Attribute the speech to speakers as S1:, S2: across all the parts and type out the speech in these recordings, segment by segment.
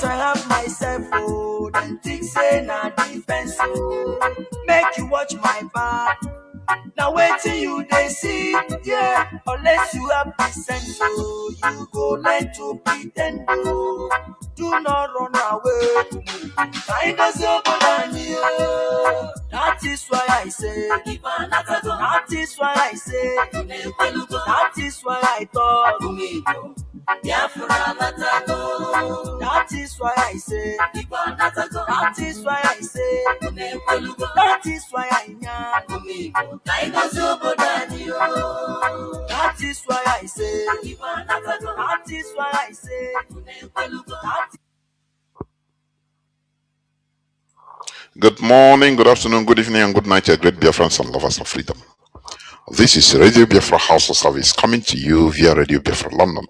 S1: I have myself, oh, then think say na defense, oh. Make you watch my back. Now wait till you they see, yeah. Unless you have the sense, oh, you go learn to pretend, oh. Do not run away. I know somebody, oh. That is why I say, that is why I say, that is why I thought. Biafra Latago. That is why I say, that is why I say, that is why I know. That is why I say, that is why I say,
S2: Good morning, good afternoon, good evening, and good night, great Biafrans and lovers of freedom. This is Radio Biafra House of Service coming to you via Radio Biafra London.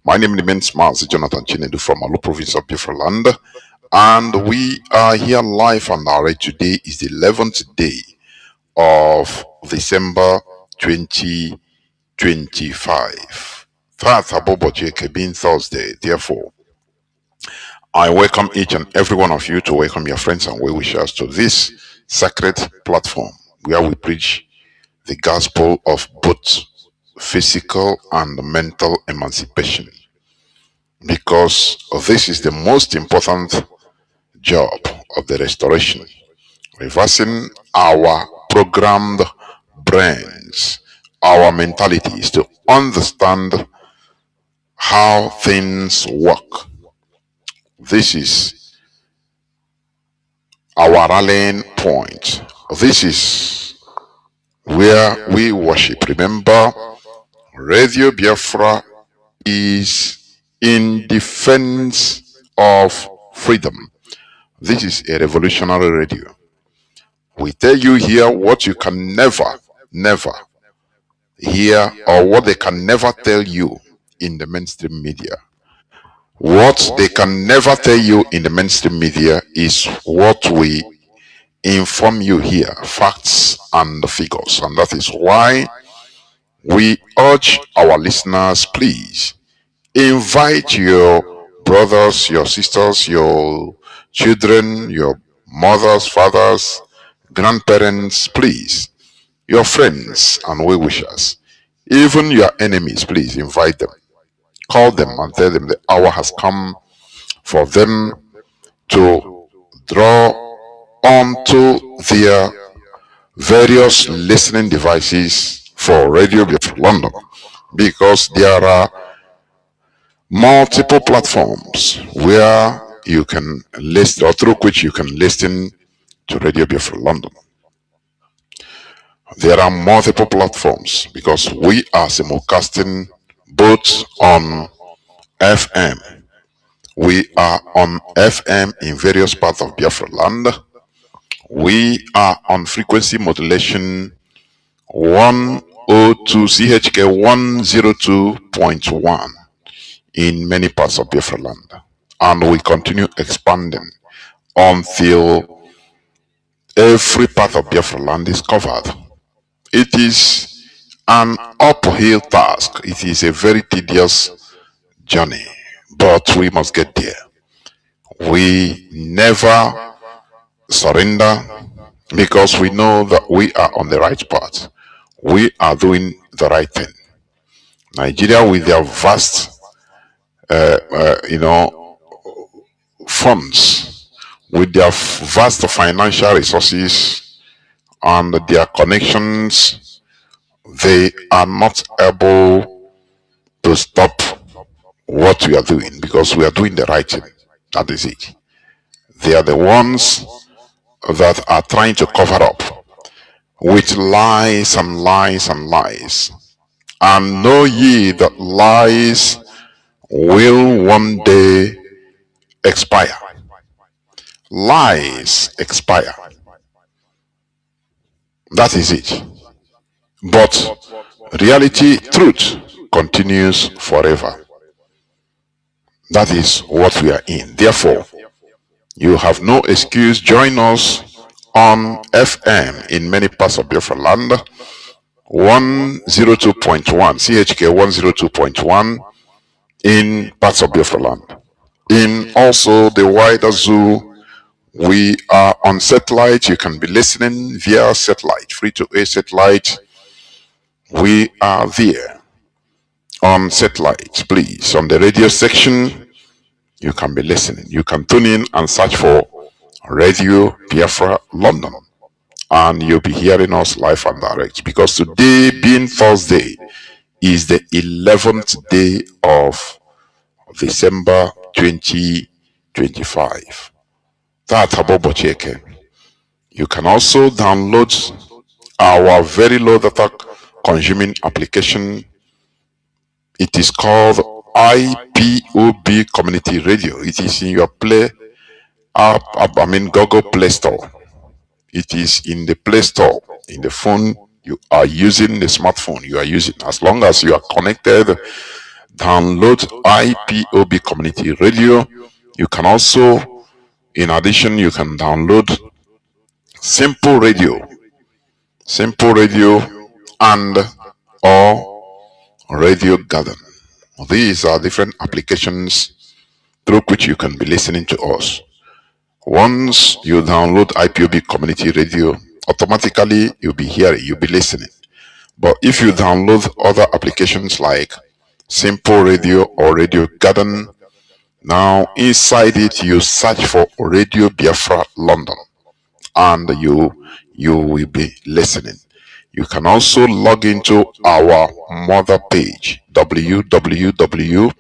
S2: My name remains Mazi Chinedu from Alu province of Biafra land, and we are here live and direct. Today is the 11th day of December 2025. That's Abobo being Thursday. Therefore, I welcome each and every one of you to welcome your friends and well-wishers to this sacred platform where we preach the gospel of both physical and mental emancipation, because this is the most important job of the restoration, reversing our programmed brains, our mentalities to understand how things work. This is our rallying point. This is where we worship. Remember, Radio Biafra is in defense of freedom. This is a revolutionary radio. We tell you here what you can never hear, or what they can never tell you in the mainstream media. What they can never tell you in the mainstream media is what we inform you here, facts and figures. And that is why we urge our listeners, please invite your brothers, your sisters, your children, your mothers, fathers, grandparents, please, your friends and well-wishers, even your enemies, please invite them. Call them and tell them the hour has come for them to draw onto their various listening devices for Radio Biafra London, because there are multiple platforms where you can listen, or through which you can listen to Radio Biafra London. There are multiple platforms because we are simulcasting both on FM. We are on FM in various parts of Biafra land. We are on frequency modulation 102 CHK 102.1 in many parts of Biafra land. And we continue expanding until every part of Biafra land is covered. It is an uphill task. It is a very tedious journey, but we must get there. We never surrender because we know that we are on the right path. We are doing the right thing. Nigeria, with their vast, funds, with their vast financial resources and their connections, they are not able to stop what we are doing because we are doing the right thing. That is it. They are the ones that are trying to cover up with lies and lies and lies. And know ye that lies will one day expire. Lies expire. That is it. But reality, truth, continues forever. That is what we are in. Therefore, you have no excuse. Join us on FM in many parts of Biafra land. 102.1, CHK 102.1 in parts of Biafra land. In also the wider zoo, we are on satellite. You can be listening via satellite, free to air satellite. We are there on satellite, please. On the radio section, you can be listening. You can tune in and search for Radio Biafra London, and you'll be hearing us live and direct. Because today, being Thursday, is the 11th day of December 2025. That's Abobo Cheke. You can also download our very low data consuming application. It is called IPOB Community Radio. It is in your Google Play Store. It is in the Play Store. In the phone you are using, the smartphone you are using. As long as you are connected, download IPOB Community Radio. You can also, in addition, you can download Simple Radio, and or Radio Garden. These are different applications through which you can be listening to us. Once you download IPOB Community Radio, automatically you'll be hearing, you'll be listening. But if you download other applications like Simple Radio or Radio Garden, now inside it you search for Radio Biafra London, and you will be listening. You can also log into our mother page, www.ipob.org,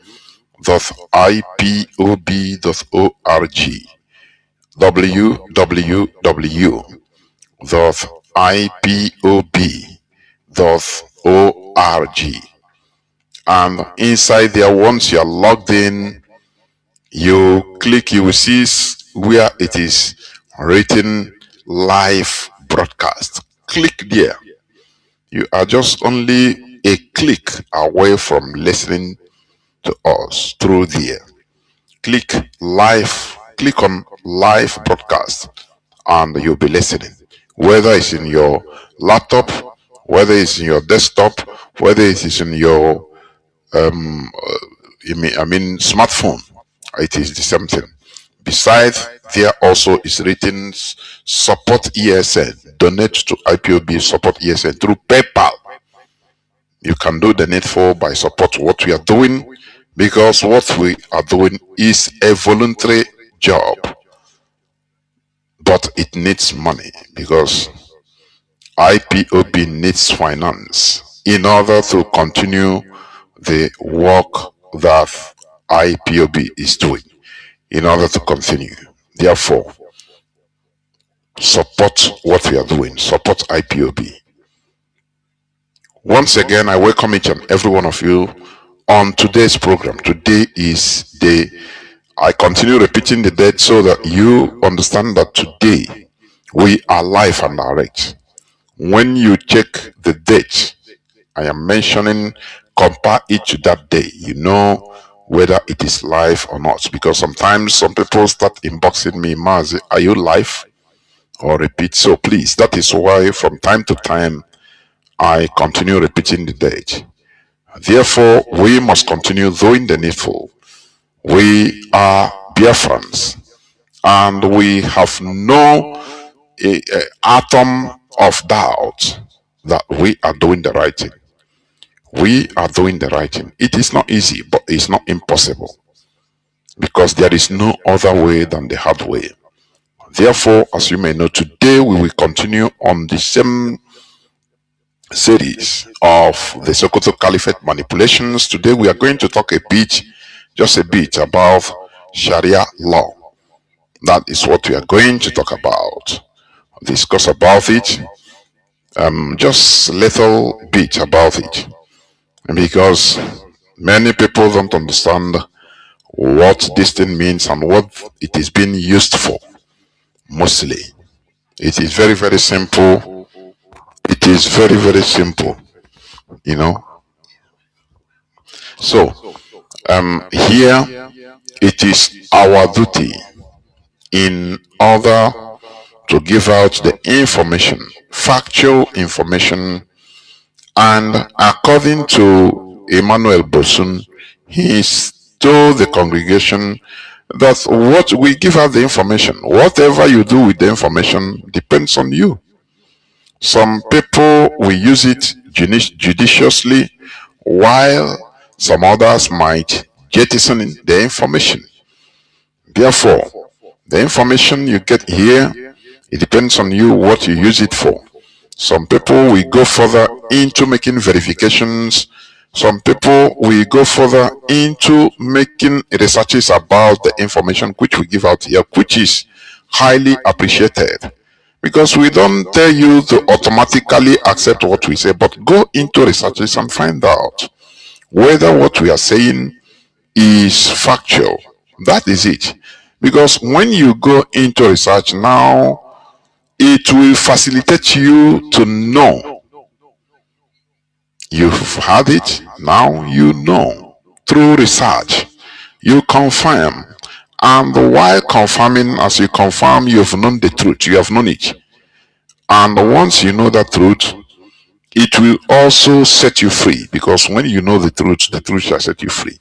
S2: www.ipob.org. And inside there, once you are logged in, you click, you will see where it is written live broadcast. Click there. You are just only a click away from listening to us through there. Click on live broadcast, and you'll be listening. Whether it's in your laptop, whether it's in your desktop, whether it is in your smartphone, it is the same thing. Besides, there also is written support ESN. Donate to IPOB support ESN through PayPal. You can do the needful by support what we are doing, because what we are doing is a voluntary job, but it needs money, because IPOB needs finance in order to continue the work that IPOB is doing, in order to continue. Therefore, support what we are doing, support IPOB. Once again, I welcome each and every one of you on today's program. Today is I continue repeating the date so that you understand that today we are live and direct. When you check the date I am mentioning, compare it to that day, you know whether it is live or not. Because sometimes some people start inboxing me, Mazi, are you live? Or repeat. So please, that is why from time to time I continue repeating the date. Therefore, we must continue doing the needful. We are Biafrans, and we have no atom of doubt that we are doing the right thing. We are doing the right thing. It is not easy, but it's not impossible, because there is no other way than the hard way. Therefore, as you may know, today we will continue on the same series of the Sokoto Caliphate manipulations. Today we are going to talk just a bit about Sharia law. That is what we are going to talk about, discuss about it, just a little bit about it, because many people don't understand what this thing means and what it is being used for. Mostly, it is very, very simple. It is very, very simple, you know. So, here it is our duty, in order to give out the information, factual information, and according to Emmanuel Bosun, he told the congregation that what we give out the information, whatever you do with the information depends on you. Some people will use it judiciously, while some others might jettison the information. Therefore, the information you get here, it depends on you what you use it for. Some people will go further into making verifications. Some people will go further into making researches about the information which we give out here, which is highly appreciated. Because we don't tell you to automatically accept what we say, but go into researches and find out whether what we are saying is factual. That is it. Because when you go into research now, it will facilitate you to know. You've had it, now you know. Through research, you confirm. And while confirming, as you confirm, you've known the truth, you have known it. And once you know that truth, it will also set you free. Because when you know the truth shall set you free.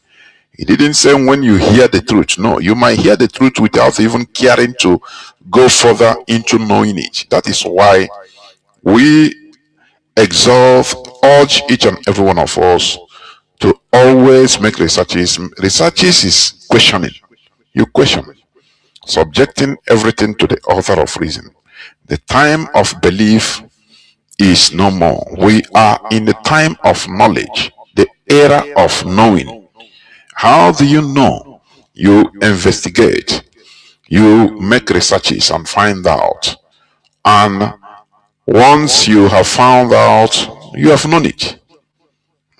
S2: He didn't say when you hear the truth. No, you might hear the truth without even caring to go further into knowing it. That is why we urge each and every one of us to always make researches. Researches is questioning. You question, subjecting everything to the author of reason. The time of belief is no more. We are in the time of knowledge, the era of knowing. How do you know? You investigate, you make researches and find out. And once you have found out, you have known it.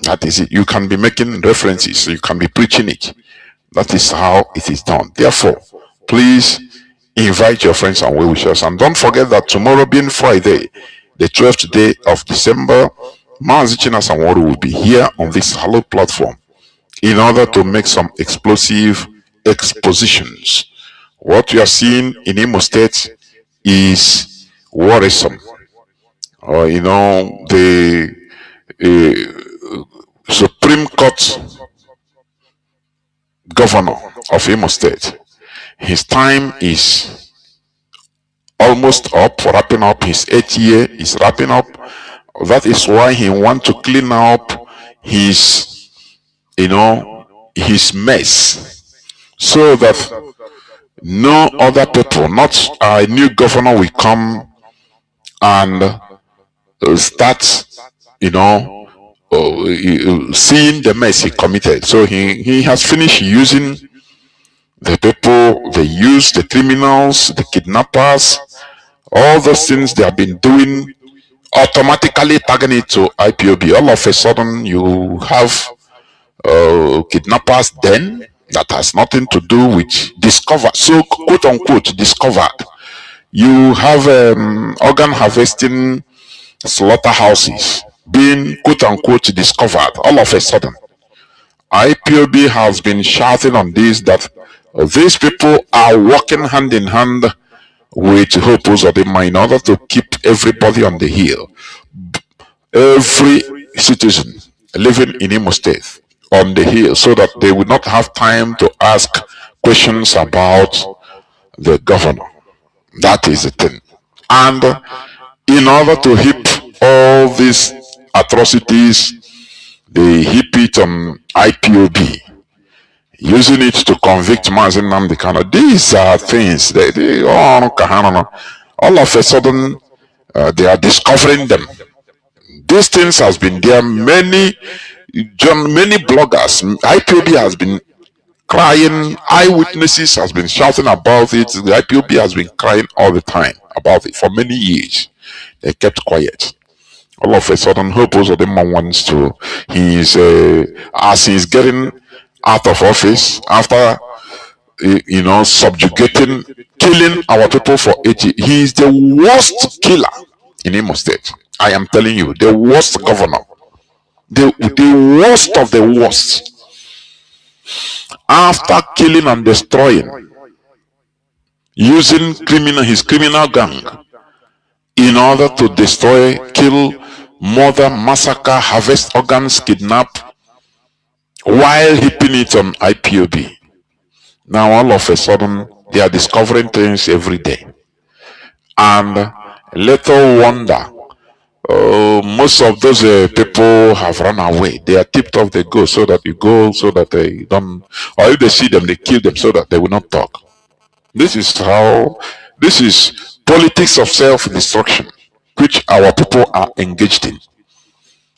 S2: That is it. You can be making references, you can be preaching it. That is how it is done. Therefore, please invite your friends and well-wishers. And don't forget that tomorrow being Friday, the 12th day of December, Mazi Chinedu will be here on this hallowed platform in order to make some explosive expositions. What we are seeing in Imo State is worrisome. The Supreme Court governor of Imo State, his time is almost up, wrapping up. His 8th year is wrapping up. That is why he wants to clean up his, his mess, so that no other people, not a new governor, will come and start, seeing the mess he committed. So he has finished using the people, they use the criminals, the kidnappers, all those things they have been doing, automatically tagging it to IPOB. All of a sudden, you have kidnappers then that has nothing to do with discovered, so quote unquote discovered. You have organ harvesting slaughterhouses being quote unquote discovered. All of a sudden, IPOB has been shouting on this, that these people are working hand in hand with Hope Uzodinma in order to keep everybody on the hill. Every citizen living in Imo State on the hill, so that they will not have time to ask questions about the governor. That is the thing. And in order to heap all these atrocities, they heap it on IPOB, using it to convict Mazi Nnamdi Kanu. These are things all of a sudden they are discovering them. These things has been there. Many bloggers, IPOB has been crying, eyewitnesses has been shouting about it. The IPOB has been crying all the time about it for many years. They kept quiet. All of a sudden, Hope Uzodinma wants to, as he's getting out of office, after subjugating, killing our people for 80, he is the worst killer in Imo State. I am telling you, the worst governor, the worst of the worst. After killing and destroying, using his criminal gang in order to destroy, kill, murder, massacre, harvest organs, kidnap, while heaping it on IPOB. Now all of a sudden they are discovering things every day. And little wonder, most of those people have run away. They are tipped off, they go so that you go so that they don't, or if they see them, they kill them so that they will not talk. This is how, this is politics of self-destruction, which our people are engaged in.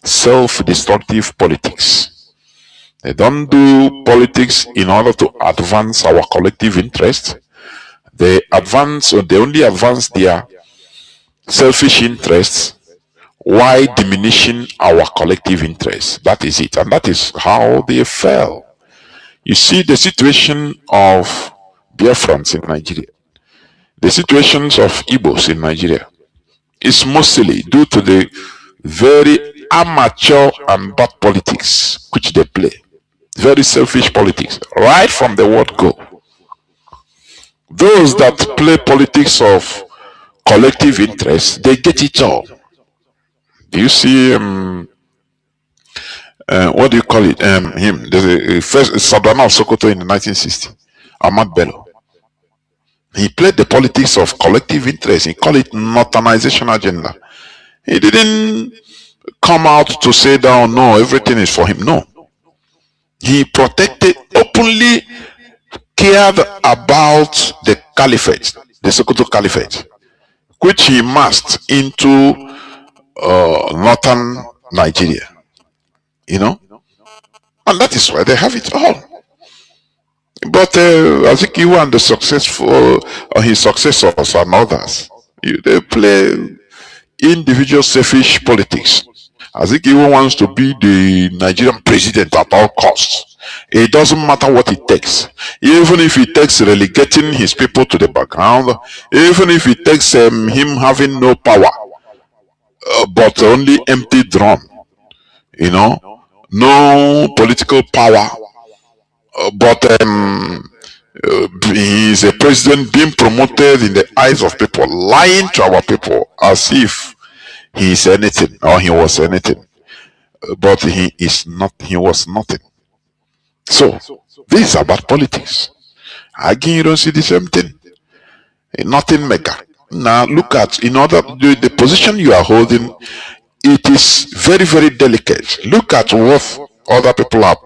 S2: Self-destructive politics. They don't do politics in order to advance our collective interest. They advance, or they only advance their selfish interests while diminishing our collective interests. That is it. And that is how they fell. You see the situation of Biafrans in Nigeria, the situations of Igbos in Nigeria is mostly due to the very amateur and bad politics which they play. Very selfish politics, right from the word go. Those that play politics of collective interest, they get it all. Do you see what do you call it? Him. There's a first Sadana of Sokoto in the 1960s, Ahmad Bello. He played the politics of collective interest. He called it northernization agenda. He didn't come out to say that, oh, no, everything is for him. No. He protected, openly cared about the caliphate, the Sokoto caliphate, which he masked into northern Nigeria. You know? And that is why they have it all. But I think you and the successful, his successors and others, they play individual selfish politics. I think he wants to be the Nigerian president at all costs. It doesn't matter what it takes. Even if it takes relegating his people to the background, even if it takes him having no power, but only empty drum, you know, no political power, but he is a president being promoted in the eyes of people, lying to our people as if he is anything or he was anything, but he is not. He was nothing. So this is about politics. Again, you don't see the same thing. Nothing maker. Now look at, in order the position you are holding, it is very, very delicate. Look at what other people are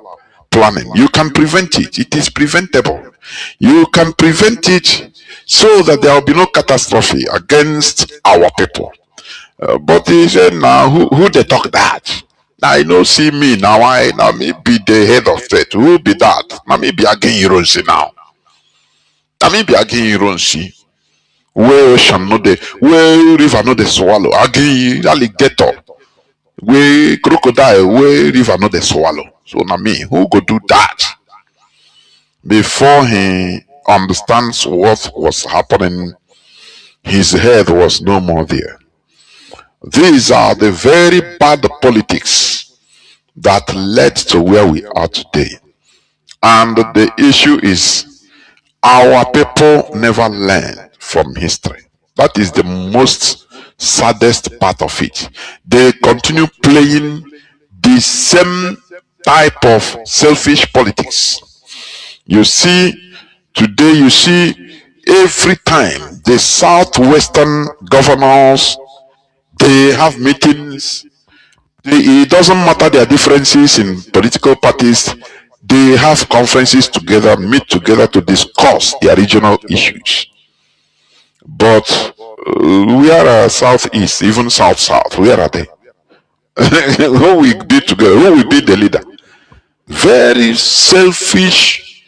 S2: planning. You can prevent it. It is preventable. You can prevent it so that there will be no catastrophe against our people. But he said, now who they talk that? Now you know, see me now. Now me be the head of state. Who be that? Now me be again you don't see now. Now me be again you don't see. Where ocean no the, where river no the swallow. Again alligator. Where crocodile, where river no the swallow. So now me, who go do that? Before he understands what was happening, his head was no more there. These are the very bad politics that led to where we are today. And the issue is our people never learn from history. That is the most saddest part of it. They continue playing the same type of selfish politics. You see, today you see every time the southwestern governors, they have meetings. It doesn't matter their differences in political parties. They have conferences together, meet together to discuss their regional issues. But we are southeast, even south-south. Where are they? Who will be together? Who will be the leader? Very selfish,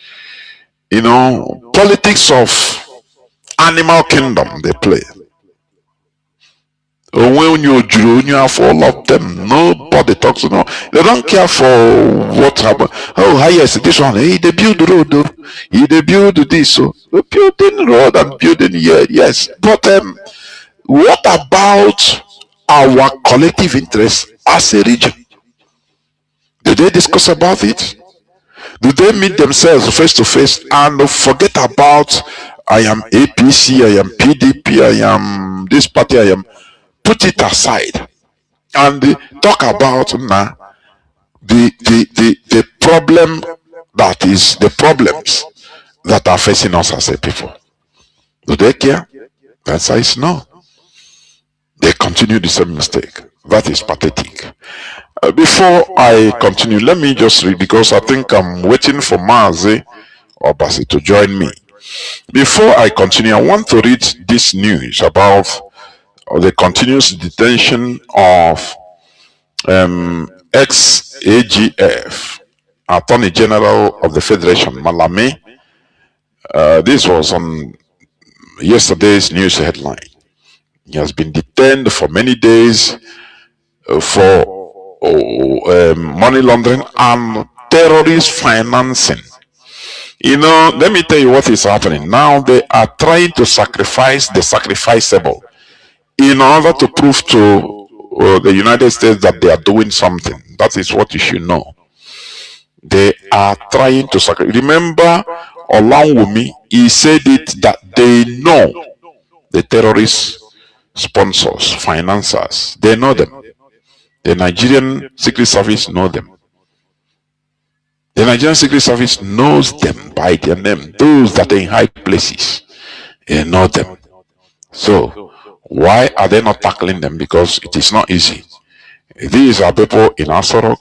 S2: you know, politics of animal kingdom they play. When you have all of them, nobody talks. No, they don't care for what happened. Oh, yes, this one. Hey, they build road. They build this. So building road and building here, yes. But what about our collective interest as a region? Do they discuss about it? Do they meet themselves face to face and forget about I am APC, I am PDP, I am this party, I am, put it aside and talk about the problem that is the problems that are facing us as a people. Do they care? The answer is no. They continue the same mistake. That is pathetic. Before I continue, let me just read, because I think I'm waiting for Mazi or Basi to join me. Before I continue, I want to read this news about the continuous detention of ex-AGF, Attorney General of the Federation, Malame. This was on yesterday's news headline. He has been detained for many days for money laundering and terrorist financing. You know, let me tell you what is happening. Now they are trying to sacrifice the sacrificable in order to prove to the United States that they are doing something. That is what you should know. They are trying to sacrifice. Remember, Olawumi, he said it that they know the terrorist sponsors, financiers. They know them. The Nigerian Secret Service know them. The Nigerian Secret Service knows them by their name. Those that are in high places, they know them. So, why are they not tackling them? Because it is not easy. These are people in Asorok.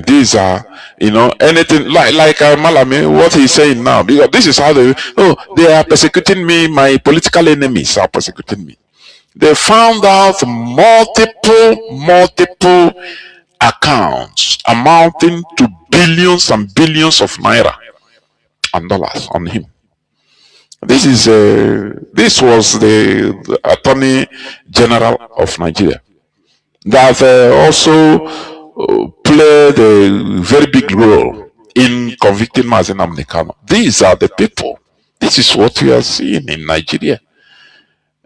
S2: These are, you know, anything like Malame, what he's saying now. Because this is how they are persecuting me. My political enemies are persecuting me. They found out multiple accounts amounting to billions and billions of naira and dollars on him. This was the Attorney General of Nigeria that also played a very big role in convicting Mazi Nnamdi Kanu. These are the people. This is what we are seeing in Nigeria.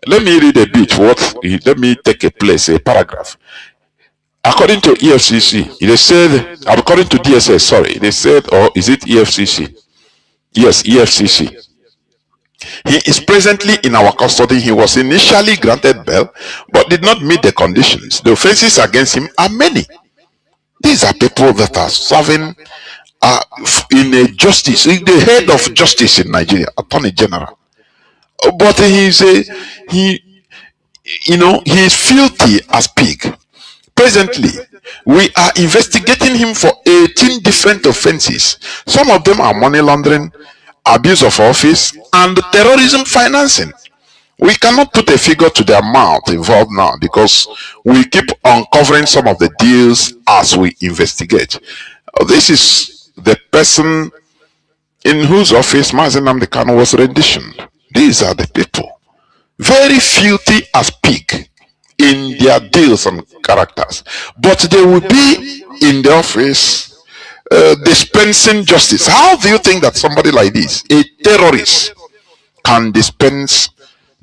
S2: Let me read a bit. Let me take a paragraph. According to EFCC, they said, according to DSS, sorry, they said, or is it EFCC? Yes, EFCC. He is presently in our custody. He was initially granted bail, but did not meet the conditions. The offenses against him are many. These are people that are serving in a justice, the head of justice in Nigeria, Attorney General. But he is filthy as pig. Presently, we are investigating him for 18 different offenses. Some of them are money laundering, abuse of office, and terrorism financing. We cannot put a figure to the amount involved now because we keep uncovering some of the deals as we investigate. This is the person in whose office Mazi Nnamdi Kanu was renditioned. These are the people. Very filthy as pig in their deals and characters. But they will be in the office dispensing justice. How do you think that somebody like this, a terrorist, can dispense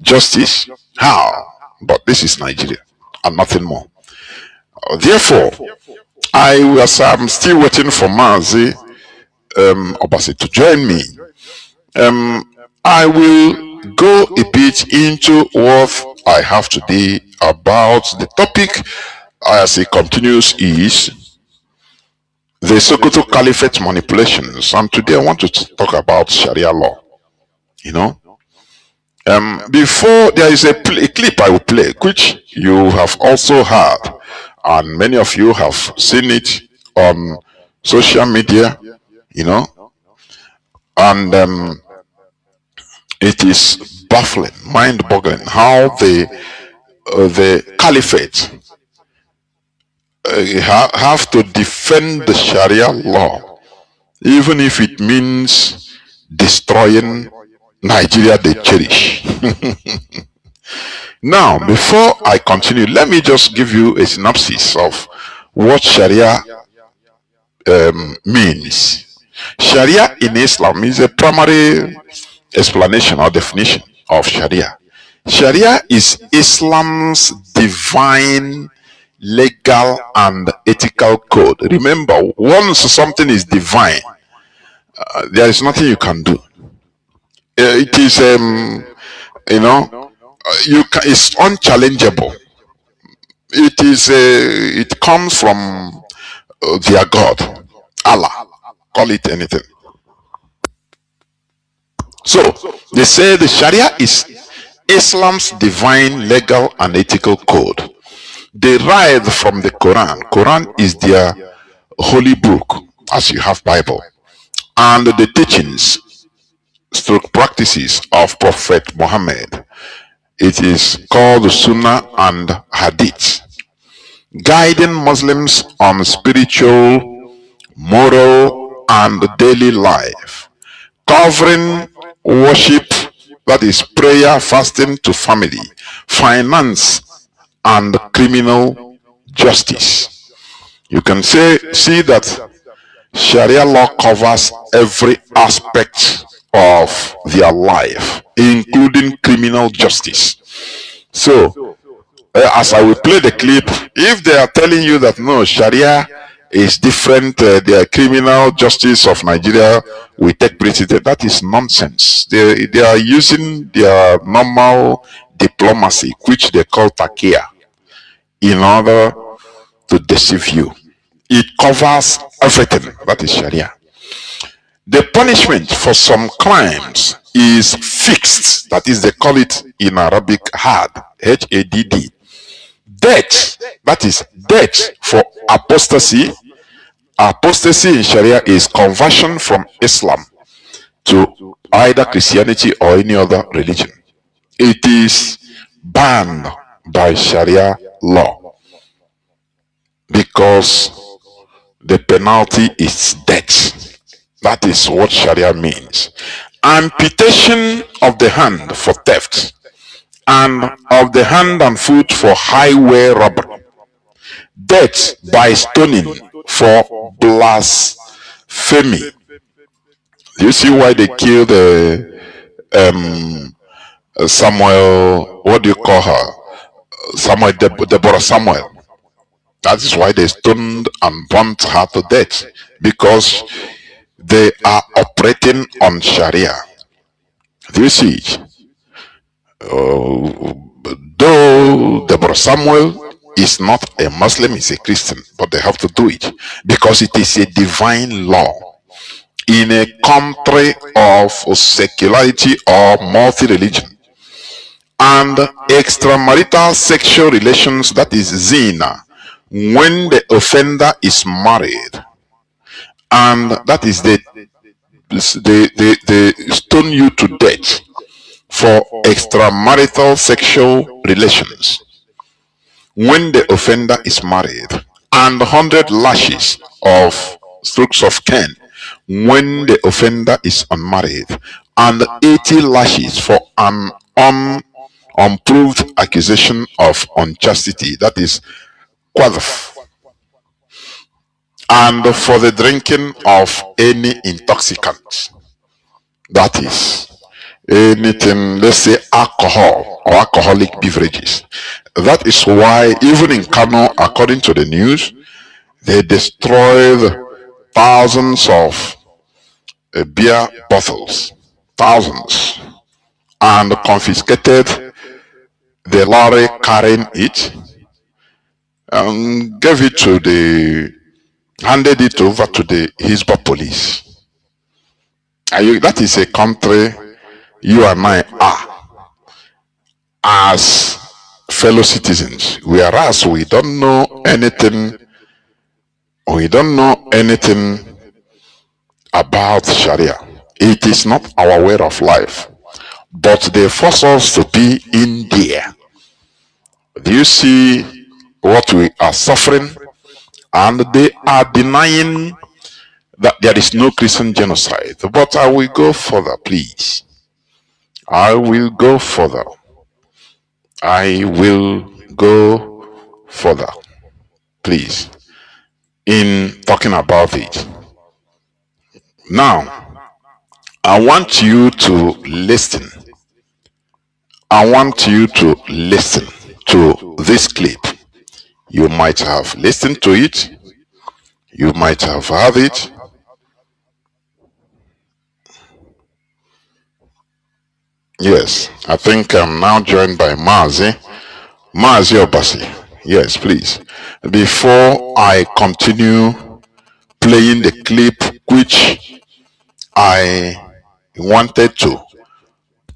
S2: justice? How? But this is Nigeria and nothing more. Therefore, I'm still waiting for Mazi Obasi to join me. I will go a bit into what I have today about the topic as it continues is the Sokoto Caliphate manipulations. And today I want to talk about Sharia law. You know, before there is a clip I will play, which you have also heard, and many of you have seen it on social media, you know, and it is baffling, mind-boggling how the caliphate have to defend the Sharia law, even if it means destroying Nigeria they cherish. Now, before I continue, let me just give you a synopsis of what Sharia means. Sharia in Islam is a primary explanation or definition of Sharia. Sharia is Islam's divine, legal, and ethical code. Remember, once something is divine, there is nothing you can do. It is, it's unchallengeable. It comes from their God, Allah. Call it anything. So they say the Sharia is Islam's divine legal and ethical code derived from the Quran. Quran is their holy book, as you have Bible, and the teachings stroke practices of Prophet Muhammad. It is called Sunnah and Hadith, guiding Muslims on spiritual, moral, and daily life, covering worship, that is prayer, fasting to family, finance, and criminal justice. You can see that Sharia law covers every aspect of their life, including criminal justice. So, as I will play the clip, if they are telling you that no, Sharia is different, the criminal justice of Nigeria will take precedent, that is nonsense. They are using their normal diplomacy, which they call takia, in order to deceive you. It covers everything, that is Sharia. The punishment for some crimes is fixed, that is, they call it in Arabic had, Hadd. Death, that is death for apostasy. Apostasy in Sharia is conversion from Islam to either Christianity or any other religion. It is banned by Sharia law because the penalty is death. That is what Sharia means. Amputation of the hand for theft, and of the hand and foot for highway robbery. Death by stoning for blasphemy. Do you see why they killed Samuel? What do you call her? Samuel, Deborah Samuel. That is why they stoned and burnt her to death, because they are operating on Sharia. Do you see it? Though Deborah Samuel is not a Muslim, he's a Christian, but they have to do it because it is a divine law. In a country of secularity or multi-religion, and extramarital sexual relations, that is zina, when the offender is married, and that is they stone you to death for extramarital sexual relations when the offender is married, and 100 lashes of strokes of cane when the offender is unmarried, and 80 lashes for an unproved accusation of unchastity, that is qadhf, and for the drinking of any intoxicant, that is anything, let's say alcohol or alcoholic beverages. That is why even in Kanu, according to the news, they destroyed thousands of beer bottles, thousands, and confiscated the lorry carrying it, and gave it to handed it over to the Hizbah police. That is a country you and I are as fellow citizens, whereas we don't know anything about Sharia. It is not our way of life, but they force us to be in there. Do you see what we are suffering? And they are denying that there is no Christian genocide. But I will go further, please. I will go further. I will go further, please, in talking about it. Now, I want you to listen. I want you to listen to this clip. You might have listened to it. You might have heard it. Yes, I think I'm now joined by Mazi. Mazi Obasi. Yes, please. Before I continue playing the clip which I wanted to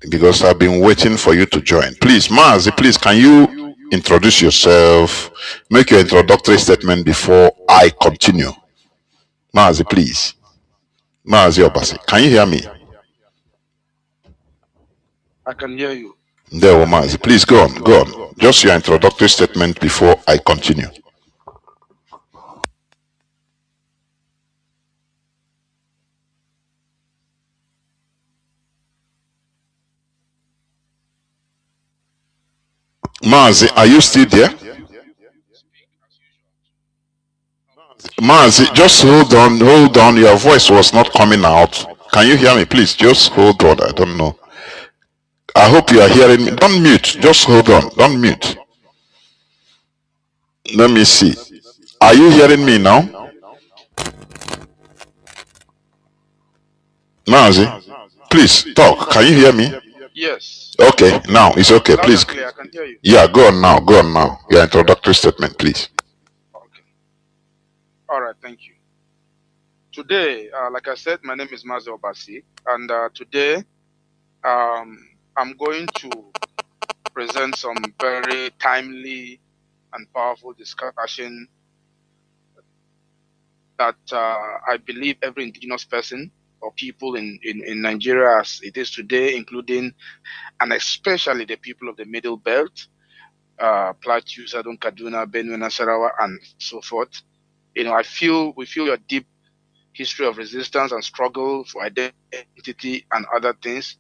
S2: because I've been waiting for you to join. Please, Mazi, please, can you introduce yourself? Make your introductory statement before I continue. Mazi, please. Mazi Obasi, can you hear me?
S3: I can hear you.
S2: There, Mazi, please go on, go on. Just your introductory statement before I continue. Mazi, are you still there? Mazi, just hold on, hold on. Your voice was not coming out. Can you hear me, please? Just hold on. I don't know. I hope you are hearing me. Don't mute. Just hold on. Don't mute. Let me see. Are you hearing me now? Mazi, please talk. Can you hear me?
S3: Yes.
S2: Okay, now it's okay.
S3: Loud
S2: Please.
S3: and clear, I can hear you.
S2: Yeah, go on now. Go on now. Your introductory statement, please.
S3: Okay. All right, thank you. Today, like I said, my name is Mazi Obasi, and today I'm going to present some very timely and powerful discussion that I believe every indigenous person or people in Nigeria as it is today, including and especially the people of the Middle Belt, Plateau, Southern Kaduna, Benue, Nasarawa, and so forth. You know, we feel your deep history of resistance and struggle for identity and other things.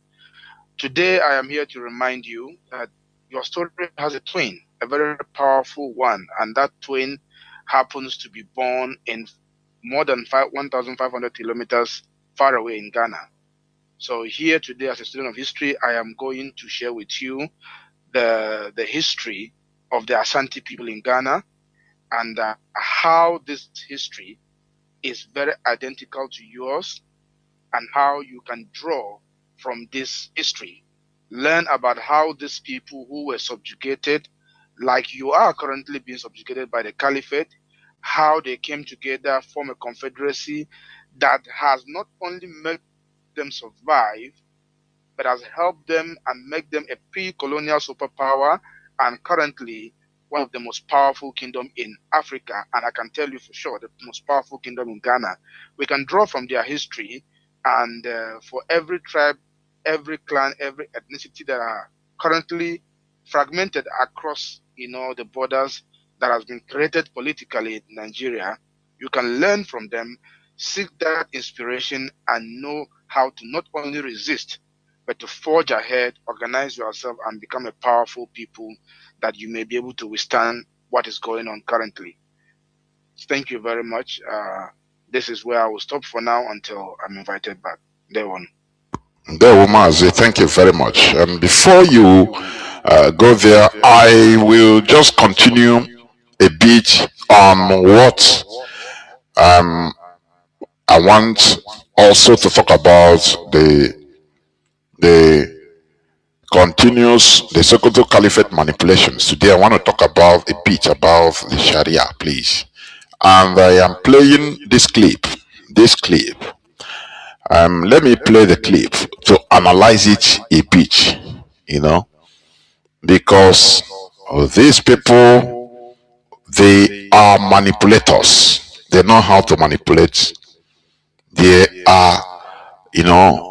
S3: Today, I am here to remind you that your story has a twin, a very powerful one, and that twin happens to be born in more than 1,500 kilometers far away in Ghana. So here today, as a student of history, I am going to share with you the history of the Ashanti people in Ghana and how this history is very identical to yours and how you can draw from this history. Learn about how these people who were subjugated, like you are currently being subjugated by the caliphate, how they came together, form a confederacy that has not only made them survive, but has helped them and make them a pre-colonial superpower and currently one of the most powerful kingdom in Africa. And I can tell you for sure, the most powerful kingdom in Ghana. We can draw from their history, and for every tribe, every clan, every ethnicity that are currently fragmented across, the borders that has been created politically in Nigeria, you can learn from them, seek that inspiration, and know how to not only resist, but to forge ahead, organize yourself, and become a powerful people that you may be able to withstand what is going on currently. Thank you very much. This is where I will stop for now until I'm invited back. There one.
S2: There, Mazi, thank you very much. And before you go there, I will just continue a bit on what I want also to talk about the the Sokoto Caliphate manipulations. Today I want to talk about a bit about the Sharia, please. And I am playing this clip. This clip. Let me play the clip to analyze it a bit, because these people, they are manipulators. They know how to manipulate. They are, you know,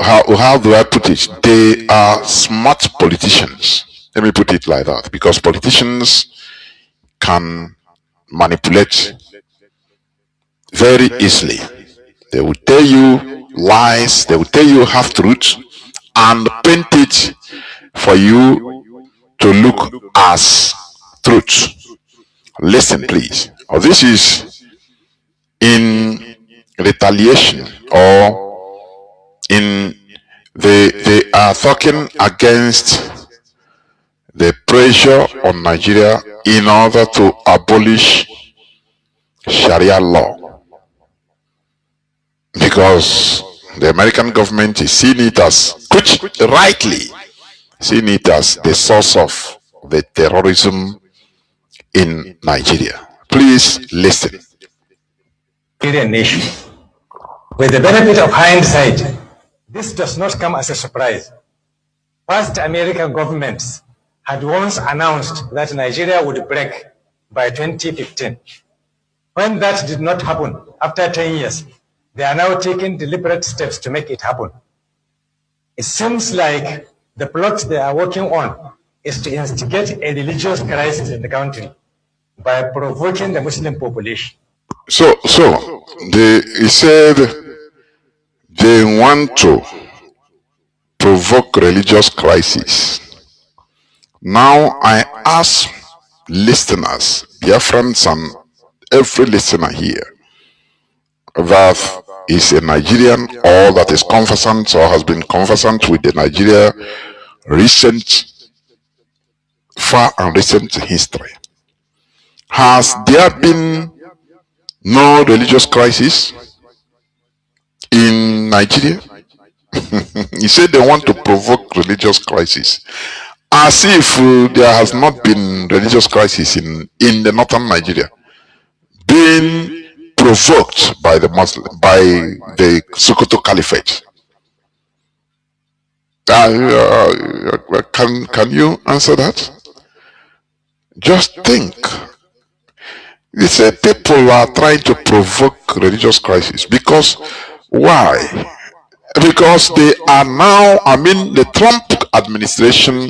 S2: how do I put it? They are smart politicians. Let me put it like that, because politicians can manipulate very easily. They will tell you lies, they will tell you half truths, and paint it for you to look as truth. Listen, please. This is in retaliation, or in they are talking against the pressure on Nigeria in order to abolish Sharia law, because the American government is seeing it as, which rightly seeing it as, the source of the terrorism in Nigeria. Please listen.
S4: Nation. With the benefit of hindsight, This does not come as a surprise. Past American governments had once announced that Nigeria would break by 2015. When that did not happen, after 10 years, they are now taking deliberate steps to make it happen. It seems like the plot they are working on is to instigate a religious crisis in the country by provoking the Muslim population.
S2: So he said they want to provoke religious crisis. Now I ask listeners, Biafrans and every listener here, that is a Nigerian or that is conversant or has been conversant with the Nigeria far and recent history. Has there been no religious crisis in Nigeria? He said they want to provoke religious crisis, as if there has not been religious crisis in the northern Nigeria, being provoked by the Sokoto Caliphate. Can you answer that? Just think. They say people are trying to provoke religious crisis because why? Because they are now, the Trump administration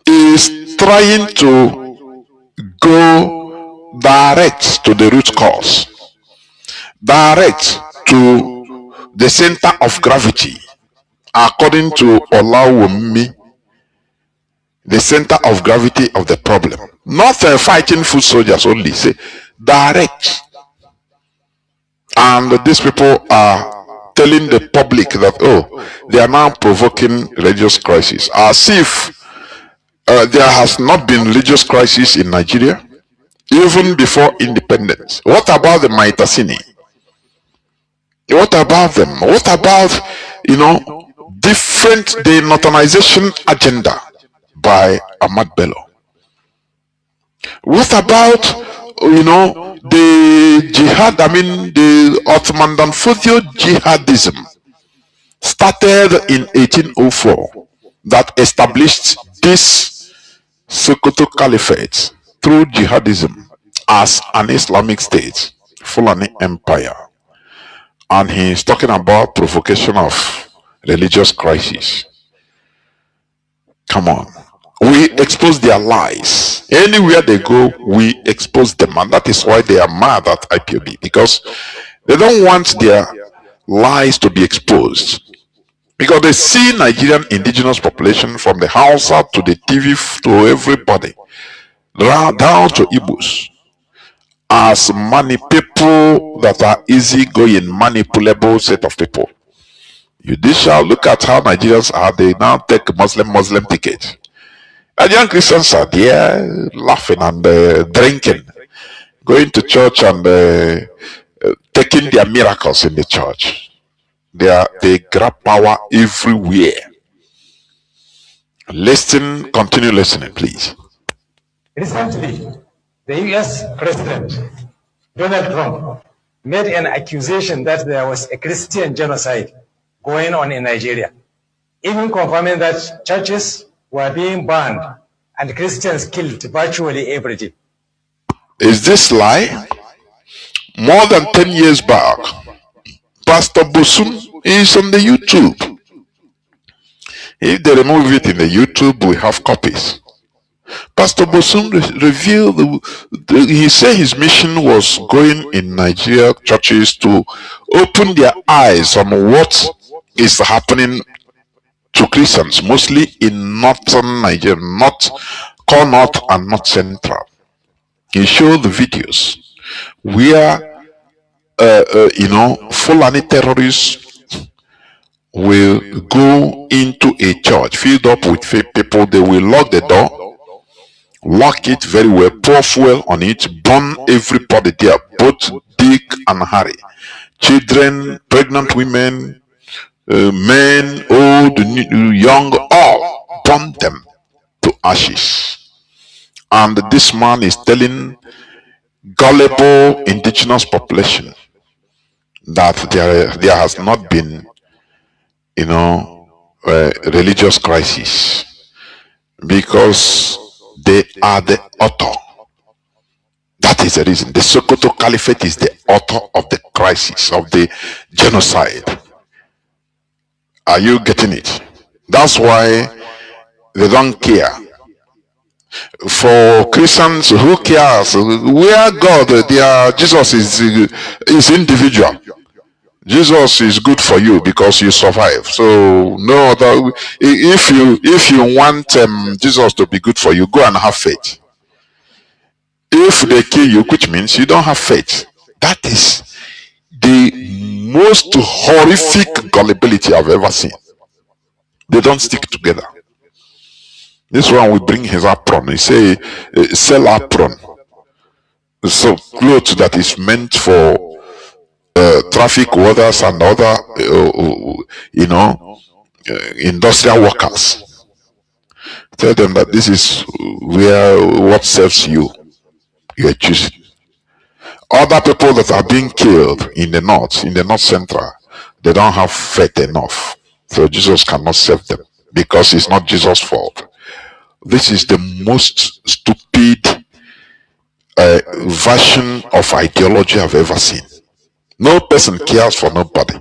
S2: is trying to go direct to the root cause, direct to the center of gravity, according to Olawumi, the center of gravity of the problem. Not fighting foot soldiers only, say direct. And these people are telling the public that, oh, they are now provoking religious crisis, as if there has not been religious crisis in Nigeria even before independence. What about the Maitasini? What about them? What about, different denothanization agenda by Ahmad Bello? What about, the jihad, the Ottoman Danfodio jihadism started in 1804 that established this Sokoto Caliphate through jihadism as an Islamic state, Fulani Empire. And he is talking about provocation of religious crisis. Come on. We expose their lies. Anywhere they go, we expose them. And that is why they are mad at IPOB, because they don't want their lies to be exposed. Because they see Nigerian indigenous population, from the Hausa to the TV to everybody, down to Igbos, as people that are easygoing, manipulable set of people. You shall look at how Nigerians are. They now take Muslim ticket. Nigerian Christians are there laughing and drinking, going to church and taking their miracles in the church. They grab power everywhere. Listen, continue listening, please.
S4: Recently, the US President Donald Trump made an accusation that there was a Christian genocide going on in Nigeria, even confirming that churches were being burned and Christians killed virtually every day.
S2: Is this lie? More than 10 years back, Pastor Bosun is on the YouTube. If they remove it in the YouTube, we have copies. Pastor Bosun revealed, he said his mission was going in Nigeria churches to open their eyes on what is happening to Christians, mostly in northern Nigeria, core north and north central. He showed the videos where, Fulani terrorists will go into a church filled up with fake people. They will lock the door, lock it very well, pour fuel on it, burn everybody there, both Dick and Harry, children, pregnant women, men, old, young, all burn them to ashes. And this man is telling gullible indigenous population that there has not been religious crisis, because they are the author. That is the reason. The Sokoto Caliphate is the author of the crisis, of the genocide. Are you getting it? That's why they don't care. For Christians, who cares? Where God, Jesus is individual. Jesus is good for you because you survive. So no other. If you want Jesus to be good for you, go and have faith. If they kill you, which means you don't have faith. That is the most horrific gullibility I've ever seen. They don't stick together. This one will bring his apron. He say, sell apron. So clothes that is meant for traffic warders and other, industrial workers. Tell them that this is what serves you. You are choosing. Other people that are being killed in the north central, they don't have faith enough. So Jesus cannot save them because it's not Jesus' fault. This is the most stupid version of ideology I've ever seen. No person cares for nobody.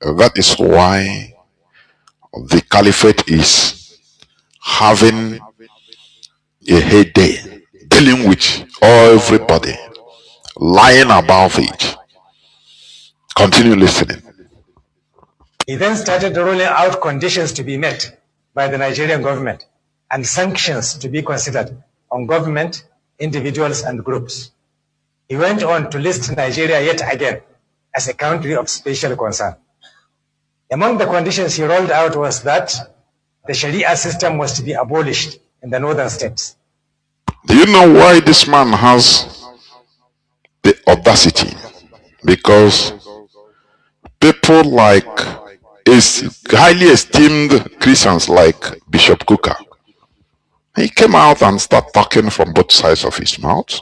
S2: That is why the caliphate is having a heyday, dealing with everybody, lying about it. Continue listening.
S4: He then started rolling out conditions to be met by the Nigerian government and sanctions to be considered on government, individuals, and groups. He went on to list Nigeria yet again as a country of special concern. Among the conditions he rolled out was that the Sharia system was to be abolished in the northern states.
S2: Do you know why this man has the audacity? Because people like highly esteemed Christians like Bishop Kuka, he came out and started talking from both sides of his mouth.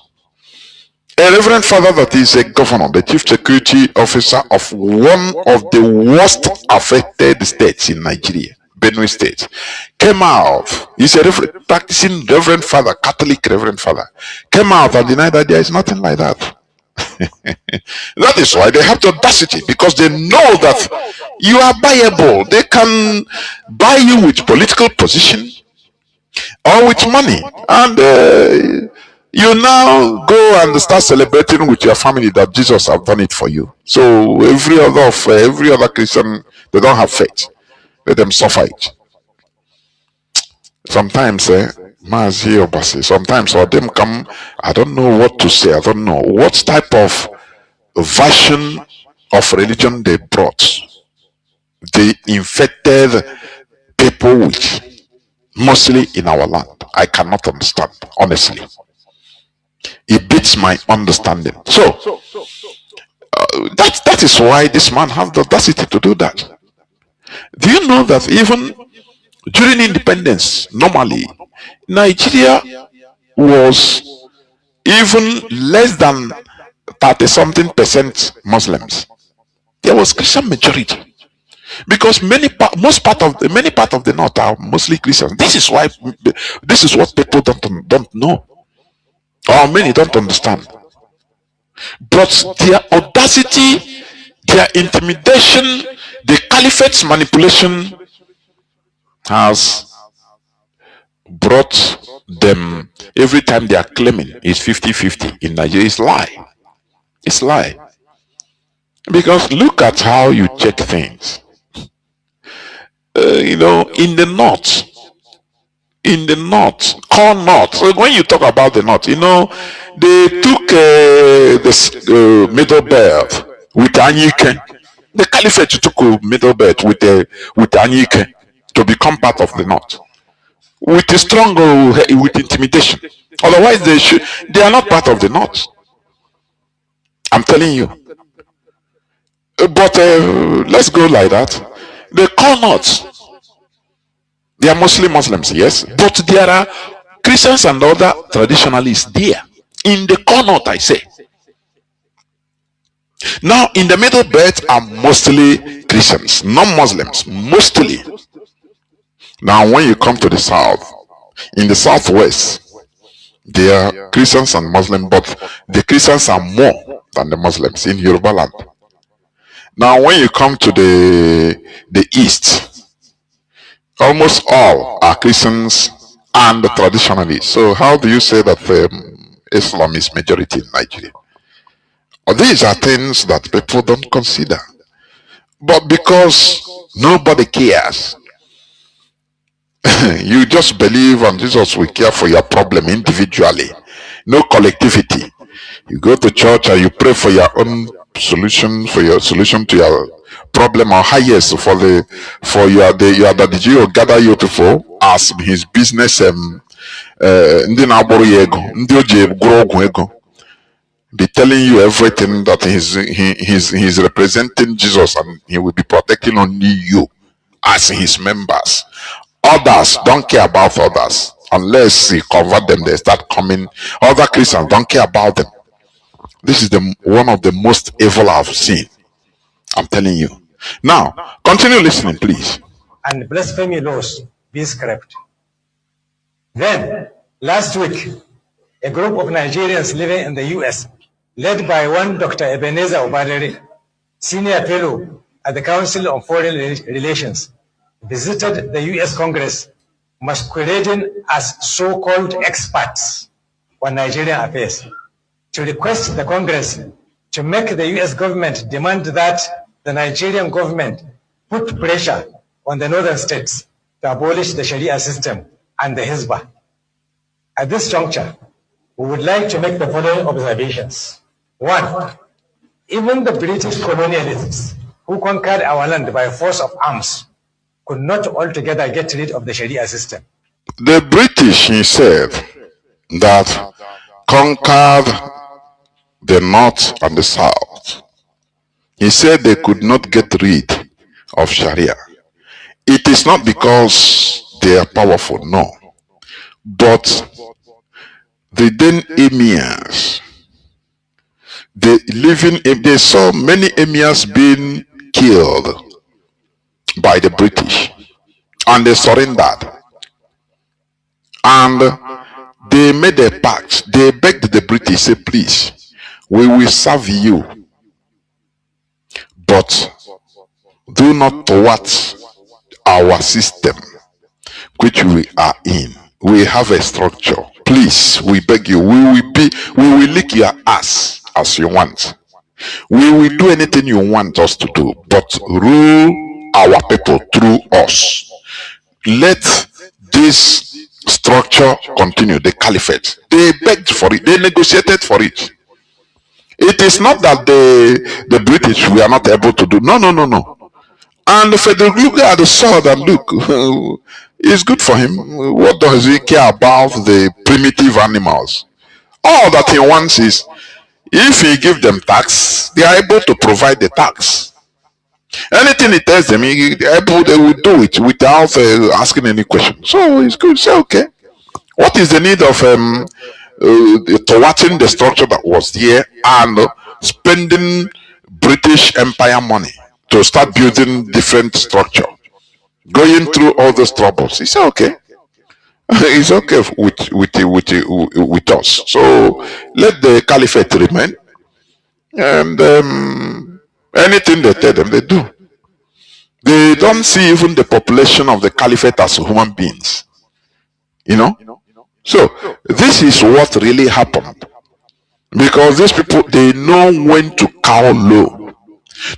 S2: A reverend father that is a governor, the chief security officer of one of the worst affected states in Nigeria, Benue State, came out. He's a practicing reverend father, Catholic reverend father, came out and denied that there is nothing like that. That is why they have the audacity, because they know that you are buyable. They can buy you with political position or with money, and you now go and start celebrating with your family that Jesus have done it for you. So every other Christian, they don't have faith. Let them suffer it. Sometimes, Mazi or Basi, sometimes or them come, I don't know what to say. I don't know what type of version of religion they brought. They infected people with, mostly in our land. I cannot understand, honestly. It beats my understanding. So that is why this man has the audacity to do that. Do you know that even during independence, normally Nigeria was even less than 30-something% Muslims? There was Christian majority, because many part of the north are mostly Christians. This is what people don't know, or many don't understand. But their audacity, their intimidation, the caliphate's manipulation has brought them, every time they are claiming it's 50-50 in Nigeria, it's lie. It's lie. Because look at how you check things. In the north, core north. So when you talk about the north, they took the middle belt with Anyike. The caliphate took a middle belt with Anyike to become part of the north, with a strong with intimidation. Otherwise, they are not part of the north. I'm telling you. But let's go like that. The core north, they are mostly Muslims, yes, but there are Christians and other traditionalists there in the core north, I say. Now, in the Middle Belt are mostly Christians, non-Muslims, mostly. Now, when you come to the South, in the Southwest, they are Christians and Muslims, but the Christians are more than the Muslims in Yoruba land. Now, when you come to the East, almost all are Christians and traditionalists. So, how do you say that Islam is majority in Nigeria? Well, these are things that people don't consider. But because nobody cares, you just believe and Jesus will care for your problem individually. No collectivity. You go to church and you pray for your own solution, for your solution to your problem, or highest for the you gather you people as his business ndị na-agbụrụ ya ego, ndị o ji gwụrụ ọgwụ ego, be telling you everything that he's representing Jesus, and he will be protecting only you as his members. Others don't care about others. Unless he convert them, they start coming. Other Christians don't care about them. This is one of the most evil I've seen. I'm telling you. Now, continue listening, please.
S4: And blasphemy laws be scrapped. Then, last week, a group of Nigerians living in the US, led by one Dr. Ebenezer Obadere, senior fellow at the Council on Foreign Relations, visited the US Congress masquerading as so-called experts on Nigerian affairs to request the Congress to make the US government demand that the Nigerian government put pressure on the northern states to abolish the Sharia system and the Hizbah. At this juncture, we would like to make the following observations. One, even the British colonialists who conquered our land by force of arms could not altogether get rid of the Sharia system.
S2: The British, he said, that conquered the North and the South. He said they could not get rid of Sharia. It is not because they are powerful, no. But the then emirs, they saw many emirs being killed by the British, and they surrendered. And they made a pact. They begged the British, say, please, we will serve you, but do not thwart our system which we are in. We have a structure. Please, we beg you, we will lick your ass as you want. We will do anything you want us to do, but rule our people through us. Let this structure continue, the caliphate. They begged for it, they negotiated for it. It is not that the British were not able to do. No. And Frederick Lugard saw that, look, it's good for him. What does he care about the primitive animals? All that he wants is, if he gives them tax, they are able to provide the tax. Anything he tells them, they will do it without asking any question. So it's good. Say, okay, what is the need of thwarting the structure that was there and spending British Empire money to start building different structure, going through all those troubles? He said, okay. It's okay with us. So let the caliphate remain, and anything they tell them, they do. They don't see even the population of the caliphate as human beings, you know. So this is what really happened, because these people, they know when to cow low.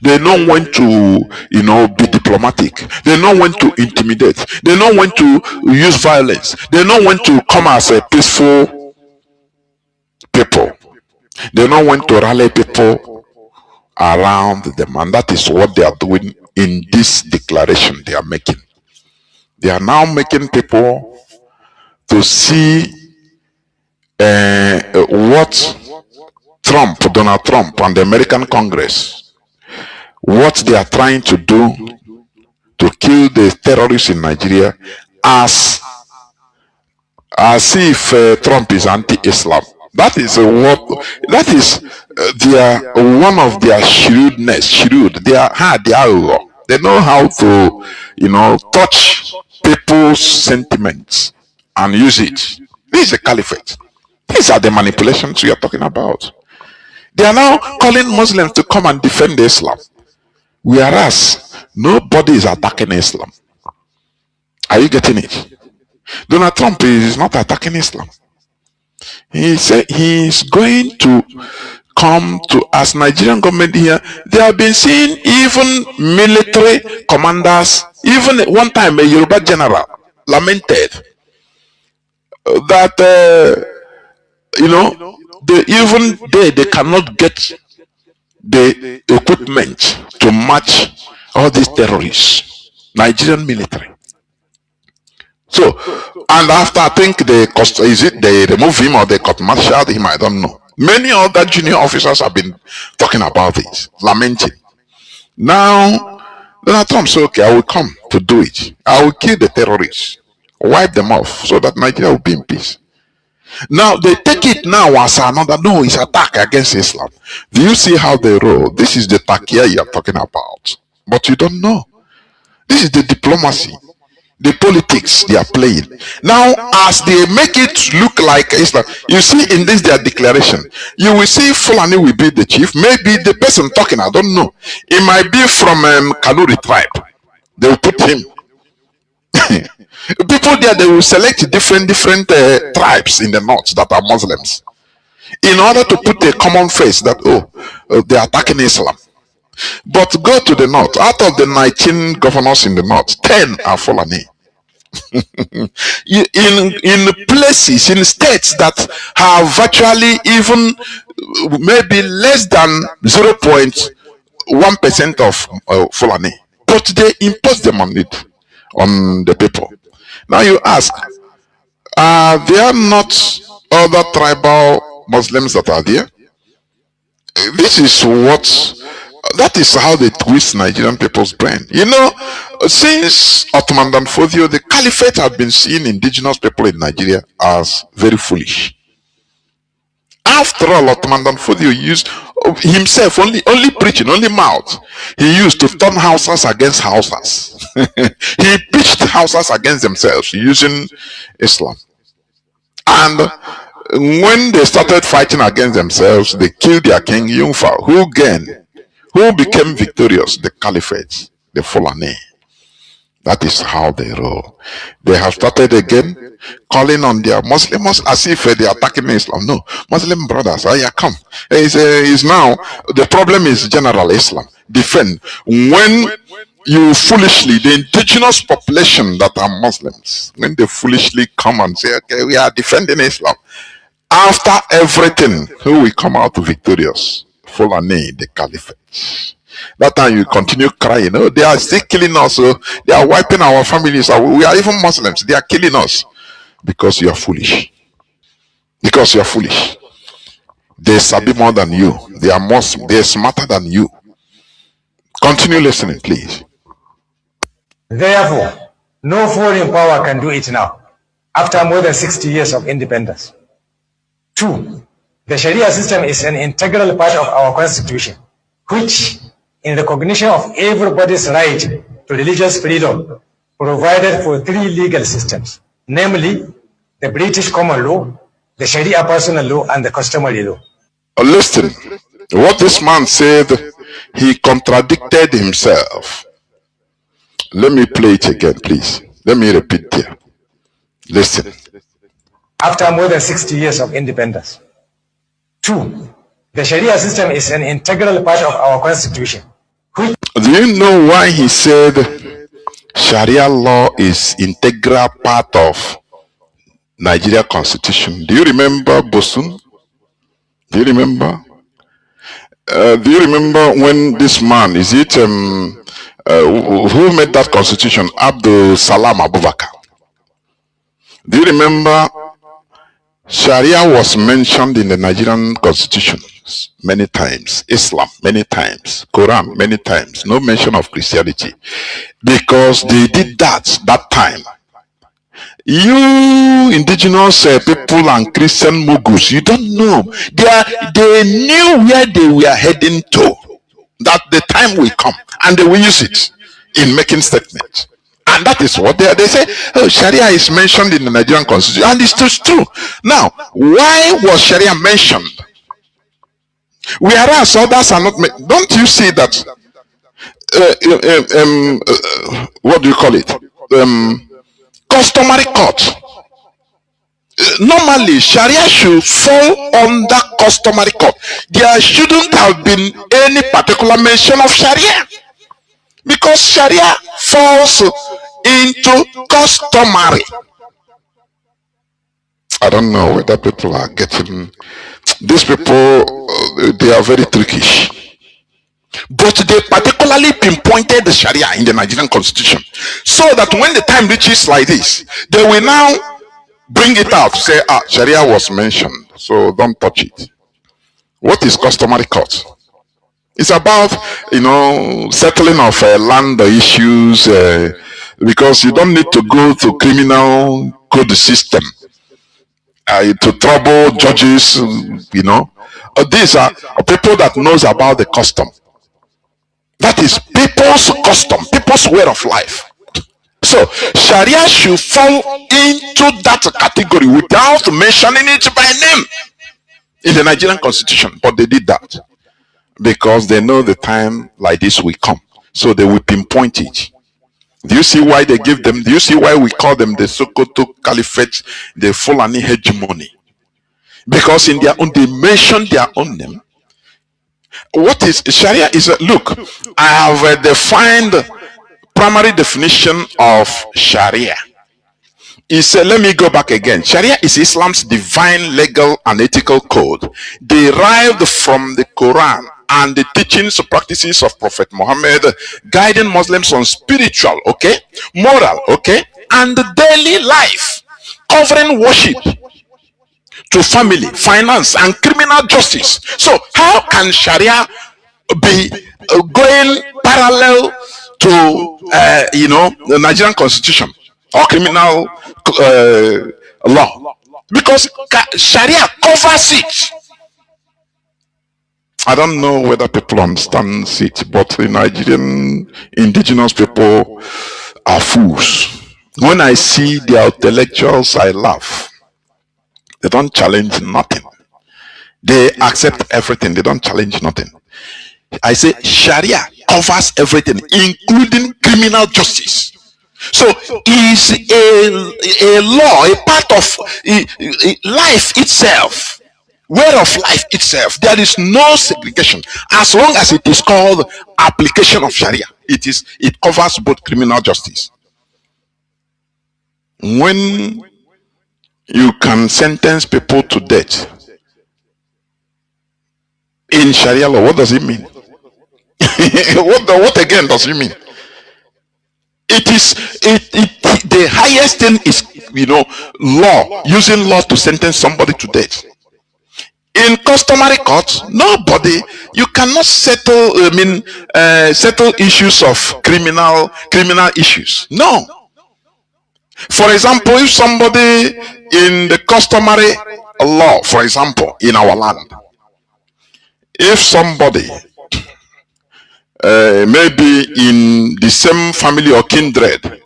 S2: They know when to, be diplomatic. They know when to intimidate. They know when to use violence. They know when to come as a peaceful people. They know when to rally people around them. And that is what they are doing in this declaration they are making. They are now making people to see what Donald Trump and the American Congress, what they are trying to do to kill the terrorists in Nigeria, as if Trump is anti-Islam. They are making That is that is their one of their shrewdness. Shrewd. They are. They know how to, touch people's sentiments and use it. This is a caliphate. These are the manipulations we are talking about. They are now calling Muslims to come and defend Islam, whereas nobody is attacking Islam. Are you getting it? Donald Trump is not attacking Islam. He said he's going to come to, as Nigerian government here, they have been seeing even military commanders, even one time a Yoruba general lamented that they cannot get the equipment to match all these terrorists, Nigerian military. So, and after I think they remove him or they court martialed him, I don't know. Many other junior officers have been talking about this, lamenting. Now, Donald Trump said, okay, I will come to do it. I will kill the terrorists, wipe them off so that Nigeria will be in peace. Now, they take it now as another, no, it's attack against Islam. Do you see how they roll? This is the takia you are talking about. But you don't know. This is the diplomacy, the politics they are playing. Now, as they make it look like Islam, you see in this their declaration, you will see Fulani will be the chief. Maybe the person talking, I don't know. It might be from Kanu tribe. They will put him. People there, they will select different tribes in the north that are Muslims, in order to put a common face that, they are attacking Islam. But go to the north. Out of the 19 governors in the north, 10 are Fulani. in places, in states that have virtually even maybe less than 0.1% of Fulani, but they impose them on the people. Now you ask, are there not other tribal Muslims that are there? That is how they twist Nigerian people's brain. Since Ottoman Danfodio, the caliphate had been seeing indigenous people in Nigeria as very foolish. After all, Ottoman Danfodio used himself only preaching, only mouth. He used to turn houses against houses. He pitched houses against themselves using Islam. And when they started fighting against themselves, they killed their king Yungfa, who became victorious, the caliphate, the Fulani. That is how they roll. They have started again calling on their Muslims as if they are attacking Islam. No, Muslim brothers, come. It's now, the problem is general Islam. Defend. When you foolishly, the indigenous population that are Muslims, when they foolishly come and say, okay, we are defending Islam, after everything, who will come out victorious? Fulani, the caliphate. That time you continue crying. They are still killing us. They are wiping our families. We are even Muslims. They are killing us because you are foolish. Because you are foolish. They sabi more than you. They are Muslim. They are smarter than you. Continue listening, please.
S4: Therefore, no foreign power can do it now, after more than 60 years of independence. 2. The Sharia system is an integral part of our constitution, which, in recognition of everybody's right to religious freedom, provided for 3 legal systems, namely the British common law, the Sharia personal law, and the customary law.
S2: Listen, what this man said, he contradicted himself. Let me play it again, please. Let me repeat here. Listen.
S4: After more than 60 years of independence. 2. The Sharia system is an integral part of our constitution.
S2: Do you know why he said Sharia law is integral part of Nigeria constitution? Do you remember Bosun? Do you remember? Do you remember when this man, who made that constitution? Abdul Salam Abubakar. Do you remember Sharia was mentioned in the Nigerian constitution many times, Islam many times, Quran many times, no mention of Christianity, because they did that time. You indigenous people and Christian moguls, you don't know. They knew where they were heading to. That the time will come and they will use it in making statements. And that is what they say, oh, Sharia is mentioned in the Nigerian constitution. And it's true. Now, why was Sharia mentioned? Whereas others are not. Don't you see that? What do you call it? Customary court. Normally, Sharia should fall under customary court. There shouldn't have been any particular mention of Sharia, because Sharia falls into customary. I don't know whether people are getting. These people, they are very trickish. But they particularly pinpointed the Sharia in the Nigerian constitution, so that when the time reaches like this, they will now bring it out, say, Sharia was mentioned, so don't touch it. What is customary court? It's about, settling of land issues, because you don't need to go to criminal code system to trouble judges, These are people that knows about the custom. That is people's custom, people's way of life. So Sharia should fall into that category without mentioning it by name in the Nigerian constitution. But they did that because they know the time like this will come. So they will pinpoint it. Do you see why they give them? Do you see why we call them the Sokoto Caliphate, the Fulani hegemony? Because in their own, they mention their own name. What is Sharia? Look, I have defined primary definition of Sharia. Let me go back again. Sharia is Islam's divine legal and ethical code derived from the Quran and the teachings and practices of Prophet Muhammad, guiding Muslims on spiritual, moral, and daily life, covering worship to family, finance, and criminal justice. So how can Sharia be going parallel to the Nigerian constitution or criminal law? Because Sharia covers it. I don't know whether people understand it, but the Nigerian indigenous people are fools. When I see their intellectuals, I laugh. They don't challenge nothing. They accept everything. They don't challenge nothing. I say Sharia covers everything, including criminal justice. So is a law, a part of life itself, way of life itself. There is no segregation as long as it is called application of Sharia. It covers both criminal justice. When you can sentence people to death in Sharia law, what does it mean? What again does it mean? The highest thing is law, using law to sentence somebody to death. In customary court, nobody, you cannot settle issues of criminal issues. No. For example, if somebody in the customary law, for example, in our land, if somebody maybe in the same family or kindred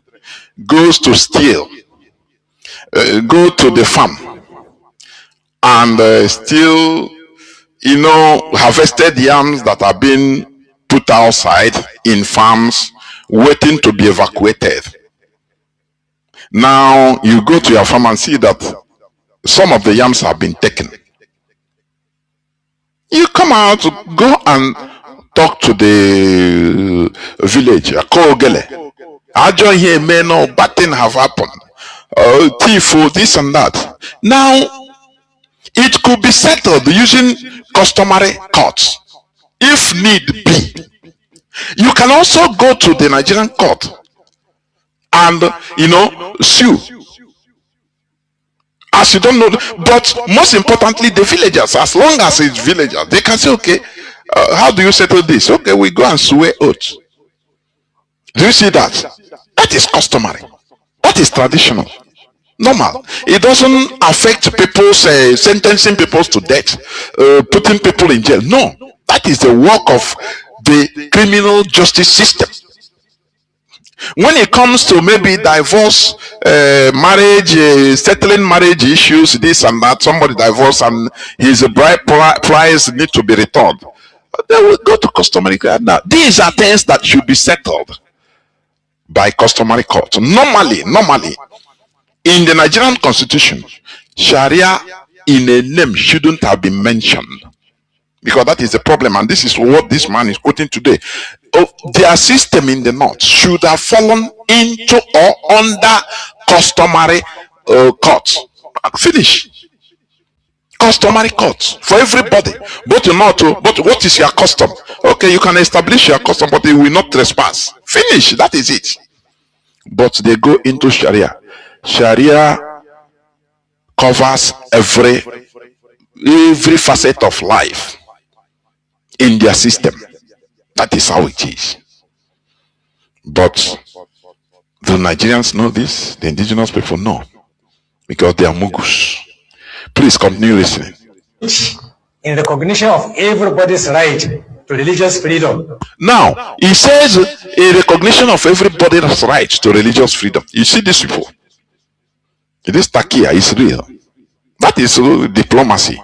S2: goes to steal, go to the farm and steal, harvested yams that are being put outside in farms waiting to be evacuated. Now you go to your farm and see that some of the yams have been taken. You come out, go and talk to the village, Kogele. I join here, may no bad thing have happened. Thief, this and that. Now, it could be settled using customary courts, if need be. You can also go to the Nigerian court and, sue. As you don't know, but most importantly, the villagers, as long as it's villagers, they can say, okay, how do you settle this? Okay, we go and swear oath. Do you see that? That is customary. That is traditional. Normal. It doesn't affect people's sentencing people to death, putting people in jail. No, that is the work of the criminal justice system. When it comes to maybe divorce, marriage, settling marriage issues, this and that, somebody divorced and his bride price need to be returned, they will go to customary court. Now, these are things that should be settled by customary court. Normally, in the Nigerian constitution, Sharia in a name shouldn't have been mentioned, because that is the problem, and this is what this man is quoting today. Their system in the north should have fallen into or under customary courts. Finish. Customary courts for everybody, but not to, but what is your custom? Okay, you can establish your custom, but it will not trespass. Finish. That is it. But they go into Sharia. Sharia covers every facet of life in their system. That is how it is. But the Nigerians know this, the indigenous people know, because they are Mugus. Please continue listening.
S4: In recognition of everybody's right to religious freedom.
S2: Now, he says in recognition of everybody's right to religious freedom. You see these people. This takia is real. That is diplomacy.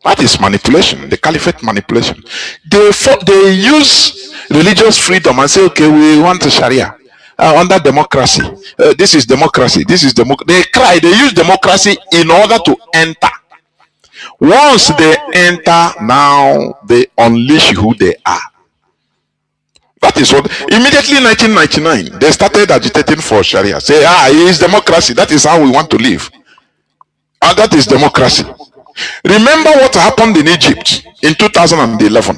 S2: That is manipulation, the caliphate manipulation. They use religious freedom and say, okay, we want a Sharia under democracy. This is democracy. This is They use democracy in order to enter. Once they enter, now they unleash who they are. That is what, immediately in 1999, they started agitating for Sharia. Say, it is democracy. That is how we want to live. And that is democracy. Remember what happened in Egypt in 2011.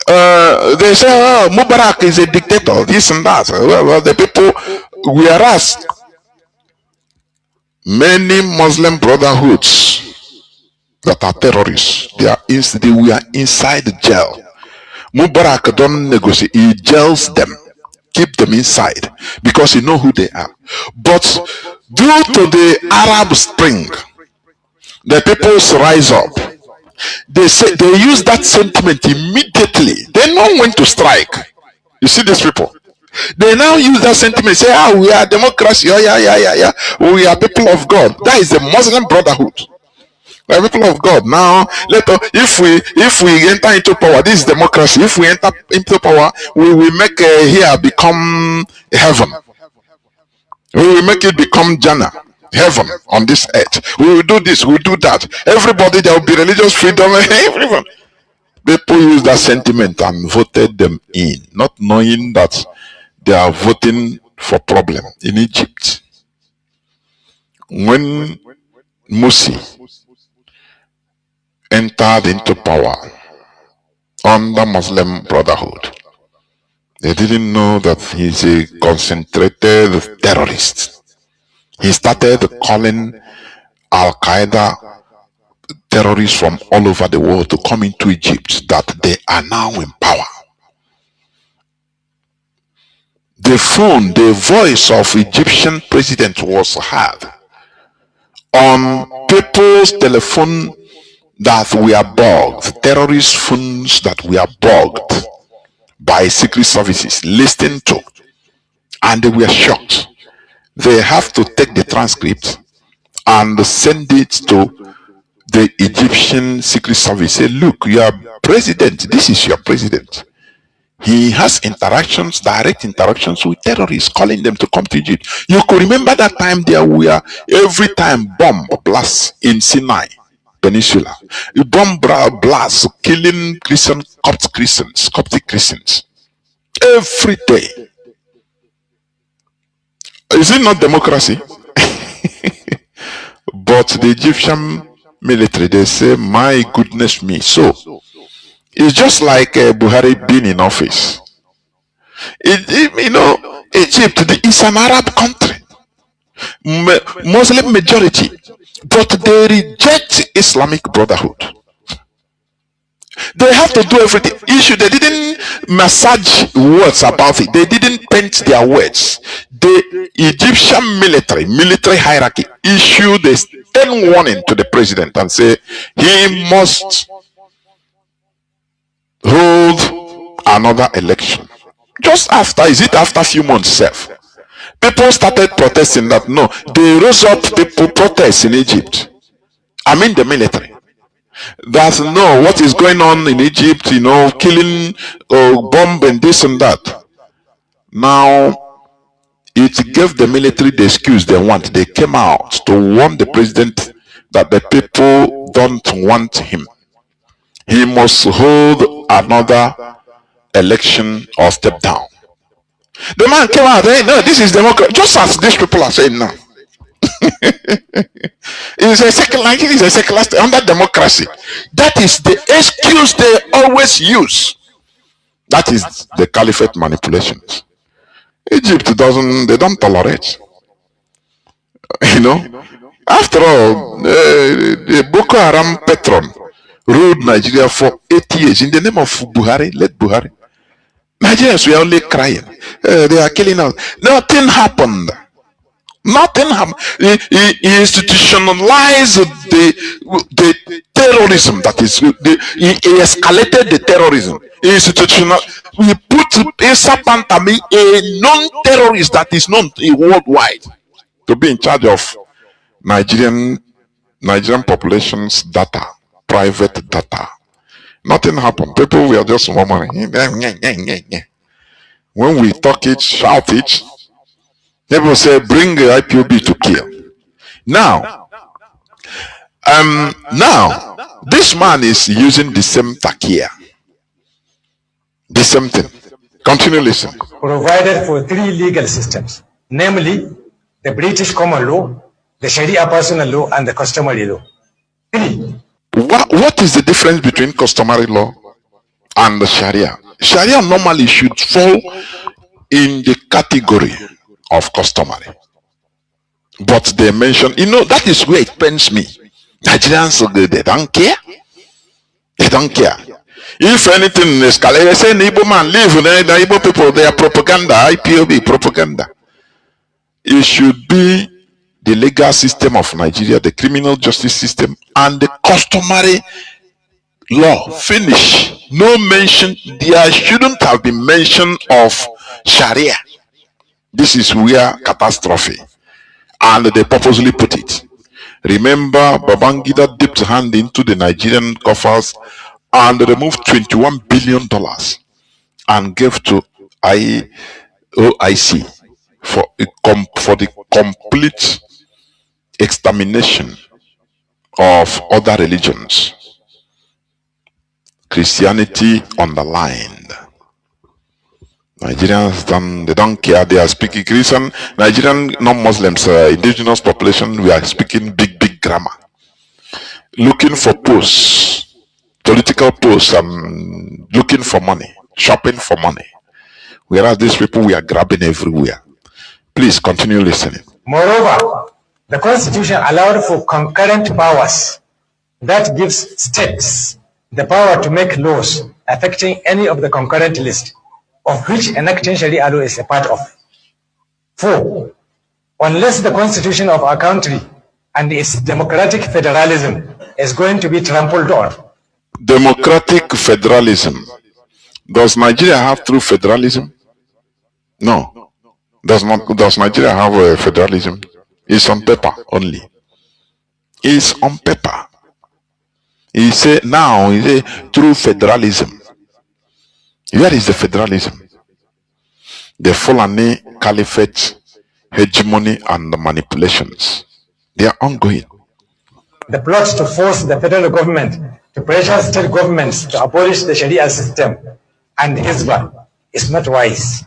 S2: They say, Mubarak is a dictator, this and that. Well, the people, whereas many Muslim brotherhoods that are terrorists, they were inside jail. Mubarak don't negotiate, he jails them, keep them inside, because he know who they are. But due to the Arab Spring, the peoples rise up. They say they use that sentiment immediately. They know when to strike. You see these people. They now use that sentiment. Say, we are democracy. Yeah. We are people of God. That is the Muslim Brotherhood. We are people of God. Now, if we enter into power, this is democracy. If we enter into power, we will make here become heaven. We will make it become Jannah. Heaven on this earth. We will do this, we will do that. Everybody, there will be religious freedom. Everyone. People use that sentiment and voted them in, not knowing that they are voting for problem. In Egypt, when Morsi entered into power under Muslim Brotherhood, they didn't know that he's a concentrated terrorist. He started calling Al-Qaeda terrorists from all over the world to come into Egypt, that they are now in power. The voice of Egyptian president was heard on people's telephone that were bugged, terrorist phones that were bugged by secret services listening to, and they were shocked. They have to take the transcript and send it to the Egyptian secret service. Say, look, your president, this is your president. He has direct interactions with terrorists, calling them to come to Egypt. You could remember that time there were every time bomb blasts in Sinai Peninsula. Bomb blasts killing Coptic Christians. Every day. Is it not democracy? But the Egyptian military, they say, my goodness me. So, it's just like Buhari being in office. Egypt is an Arab country. Muslim majority. But they reject Islamic Brotherhood. They have to do everything. Issue, they didn't massage words about it. They didn't paint their words. The Egyptian military hierarchy issued a stern warning to the president and say he must hold another election. Just after, is it after a few months, self? People started protesting that no, they rose up people protests in Egypt. I mean the military. That's no, what is going on in Egypt, you know, killing, bomb and this and that. Now, it gave the military the excuse they want. They came out to warn the president that the people don't want him. He must hold another election or step down. The man came out, hey, no, this is democracy. Just as these people are saying now. It's a secular, it's a secular state under democracy. That is the excuse they always use. That is the caliphate manipulations. Egypt doesn't, they don't tolerate. You know, after all, the Boko Haram patron ruled Nigeria for 8 years in the name of Buhari, led Buhari. Nigerians were only crying. They are killing us. Nothing happened. Nothing happened. He institutionalized the terrorism. That is, he escalated the terrorism. Institutional. We put Esa Pantami, a non-terrorist that is known worldwide, to be in charge of Nigerian population's data, private data. Nothing happened. People were just murmuring. When we talk it, shout it, people say, bring the IPOB to kill. Now, this man is using the same takia. The same thing. Continue listening.
S4: Provided for 3 legal systems, namely the British common law, the Sharia personal law, and the customary law. 3.
S2: What is the difference between customary law and the Sharia? Sharia normally should fall in the category of customary. But they mention, you know, that is where it pains me. Nigerians, they don't care. They don't care. If anything is they say Igbo man live, the Igbo people, they are propaganda, IPOB propaganda. It should be the legal system of Nigeria, the criminal justice system, and the customary law. Finish. No mention. There shouldn't have been mention of Sharia. This is where catastrophe. And they purposely put it. Remember, Babangida dipped hand into the Nigerian coffers and removed $21 billion and gave to IOIC for the complete extermination of other religions. Christianity underlined. Nigerians, they don't care. They are speaking Christian. Nigerian non-Muslims, indigenous population, we are speaking big grammar. Looking for posts, political posts, and looking for money, shopping for money. Whereas these people, we are grabbing everywhere. Please continue listening.
S4: Moreover, the Constitution allowed for concurrent powers that gives states the power to make laws affecting any of the concurrent list, of which enacting Sharia law is a part of. 4. Unless the constitution of our country and its democratic federalism is going to be trampled on.
S2: Democratic federalism. Does Nigeria have true federalism? No. Does Nigeria have a federalism? It's on paper only. It's on paper. He said now, he said true federalism. Where is the federalism? The Fulani Caliphate, hegemony, and the manipulations. They are ongoing.
S4: The plot to force the federal government to pressure state governments to abolish the Sharia system and Hizbah is not wise.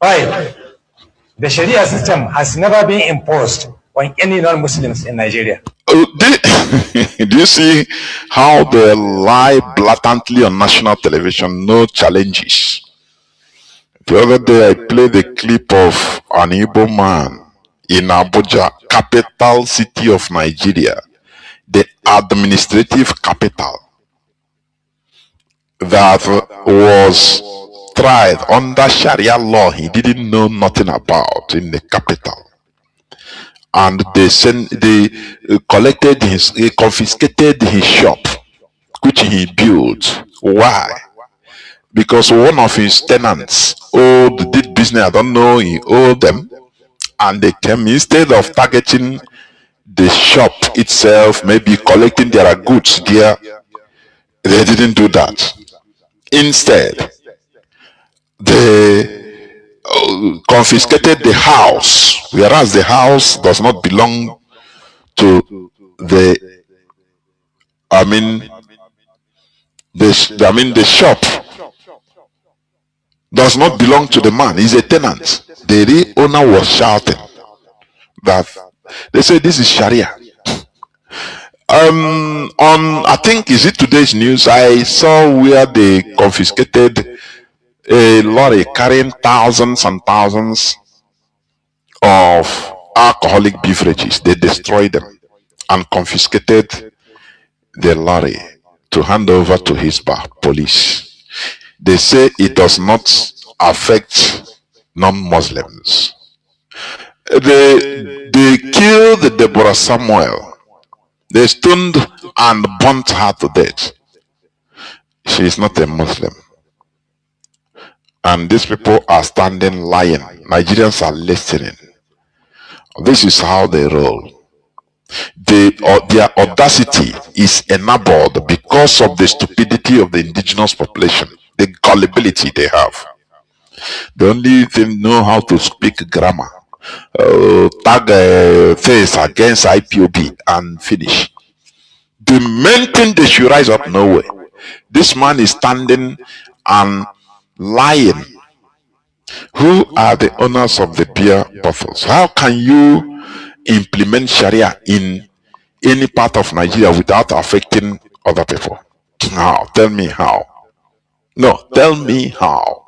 S4: 5. The Sharia system has never been imposed on any non-Muslims in Nigeria.
S2: Do you see how they lie blatantly on national television? No challenges. The other day I played a clip of an Igbo man in Abuja, capital city of Nigeria, the administrative capital. that was tried under Sharia law he didn't know nothing about in the capital, and they collected he confiscated his shop which he built. Why? Because one of his tenants did business, I don't know, he owed them, and they came, instead of targeting the shop itself, maybe collecting their goods there, they didn't do that. Instead, they confiscated the house, whereas the house does not belong to the, I mean, the shop does not belong to the man. He's a tenant. The real owner was shouting that they say this is Sharia. On, I think, is it today's news, I saw where they confiscated a lorry carrying thousands and thousands of alcoholic beverages. They destroyed them and confiscated the lorry to hand over to Hisbah police. They say it does not affect non-Muslims. They killed Deborah Samuel. They stoned and burnt her to death. She is not a Muslim. And these people are standing lying. Nigerians are listening. This is how they roll. Their audacity is enabled because of the stupidity of the indigenous population, the gullibility they have. They only know how to speak grammar, tag face against IPOB and finish. The main thing they should rise up nowhere. This man is standing and lying. Who are the owners of the beer bottles? How can you implement Sharia in any part of Nigeria without affecting other people? How? Tell me how. No, tell me how.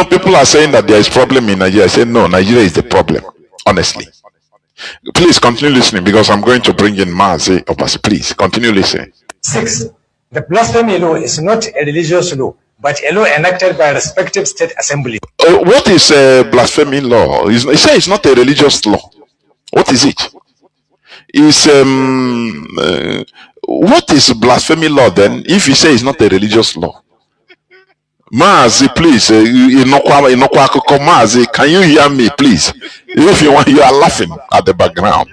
S2: People are saying that there is problem in Nigeria. I say no, Nigeria is the problem. Honestly. Please continue listening because I'm going to bring in Mazi. Please continue listening.
S4: 6. The blasphemy law is not a religious law, but a law enacted by respective state assembly.
S2: What is blasphemy law? He says it's not a religious law. What is it? What is blasphemy law then? If you say it's not a religious law, Mazi, please, Mazi, can you hear me, please? If you want, you are laughing at the background.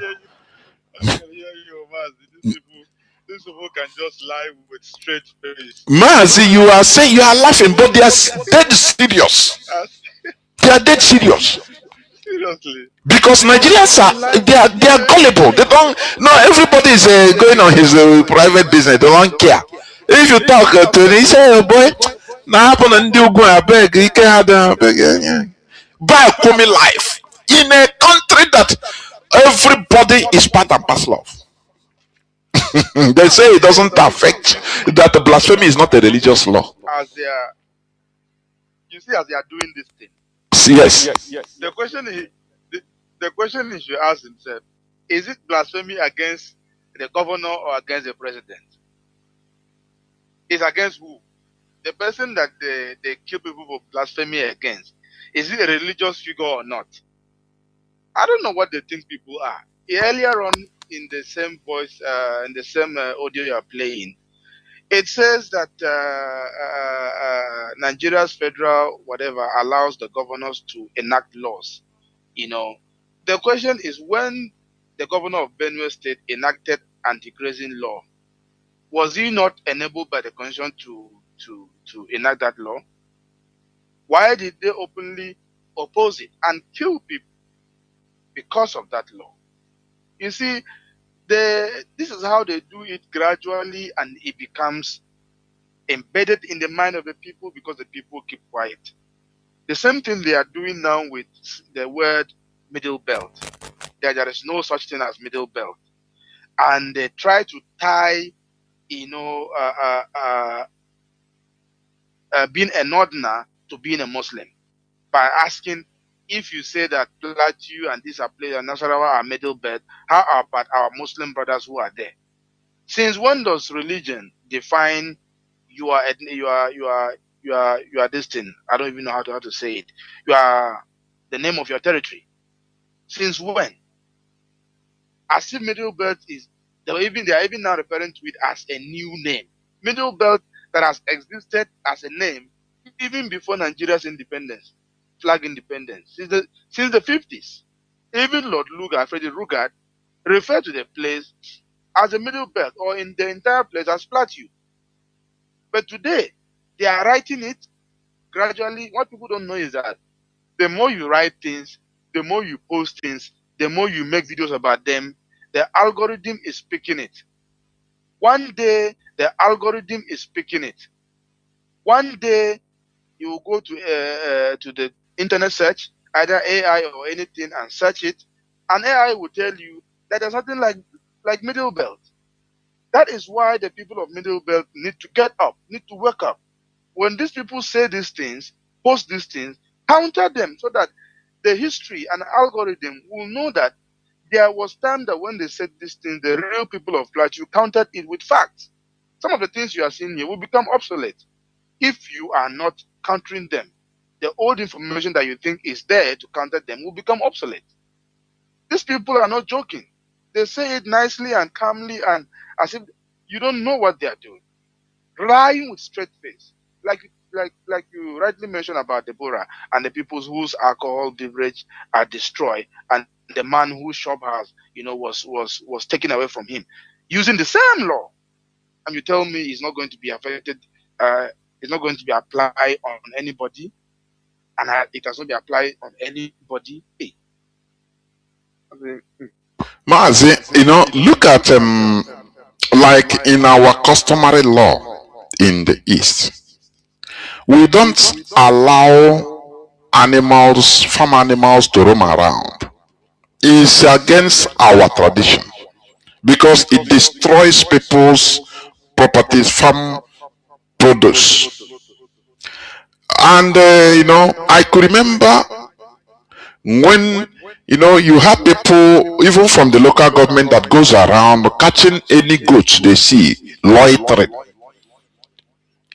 S3: These people can just lie with straight face.
S2: Mazi, you are saying you are laughing, but they are dead serious. They are dead serious.
S3: Seriously.
S2: Because Nigerians they are gullible. They don't. No, everybody is going on his private business. They don't care. If you talk to him, he say, "Oh boy, now happen and do go. I beg. He can have buy a life in a country that everybody is part and parcel of." They say it doesn't affect that the blasphemy is not a religious law.
S3: As they are, you see, as they are doing this thing.
S2: Yes.
S3: The question is, the question he should ask himself: is it blasphemy against the governor or against the president? It's against who? The person that they kill people for blasphemy against. Is it a religious figure or not? I don't know what they think people are. Earlier on in the same voice, in the same audio you are playing, it says that Nigeria's federal whatever allows the governors to enact laws. The question is, when the governor of Benue State enacted anti-grazing law, was he not enabled by the constitution to enact that law? Why did they openly oppose it and kill people because of that law? You see, this is how they do it gradually, and it becomes embedded in the mind of the people because the people keep quiet. The same thing they are doing now with the word middle belt. There is no such thing as middle belt. And they try to tie, being a northerner to being a Muslim by asking, if you say that Plateau and these are players and Nasarawa are middle belt, how about our Muslim brothers who are there? Since when does religion define you are this thing? I don't even know how to say it. You are the name of your territory. Since when? As if Middle Belt is they are even now referring to it as a new name. Middle Belt that has existed as a name even before Nigeria's independence, flag independence, since the 50s. Even Lord Lugard, Freddie Lugard, referred to the place as the Middle Belt or in the entire place as Plateau. But today, they are writing it gradually. What people don't know is that the more you write things, the more you post things, the more you make videos about them, the algorithm is picking it. One day, the algorithm is picking it. One day, you will go to the internet search, either AI or anything, and search it, and AI will tell you that there's nothing like Middle Belt. That is why the people of Middle Belt need to get up, need to wake up. When these people say these things, post these things, counter them so that the history and algorithm will know that there was time that when they said these things, the real people of Plateau countered it with facts. Some of the things you are seeing here will become obsolete if you are not countering them. The old information that you think is there to counter them will become obsolete. These people are not joking. They say it nicely and calmly and as if you don't know what they are doing. Lying with straight face. Like you rightly mentioned about Deborah and the people whose alcohol beverage are destroyed and the man whose shop has, was taken away from him. Using the same law. And you tell me it's not going to be affected, it's not going to be applied on anybody, and it has not been applied on anybody. Hey.
S2: Mazi, look at like in our customary law in the East, we don't allow animals, farm animals to roam around. It's against our tradition because it destroys people's properties, farm produce. And I could remember when you have people even from the local government that goes around catching any goats they see loitering.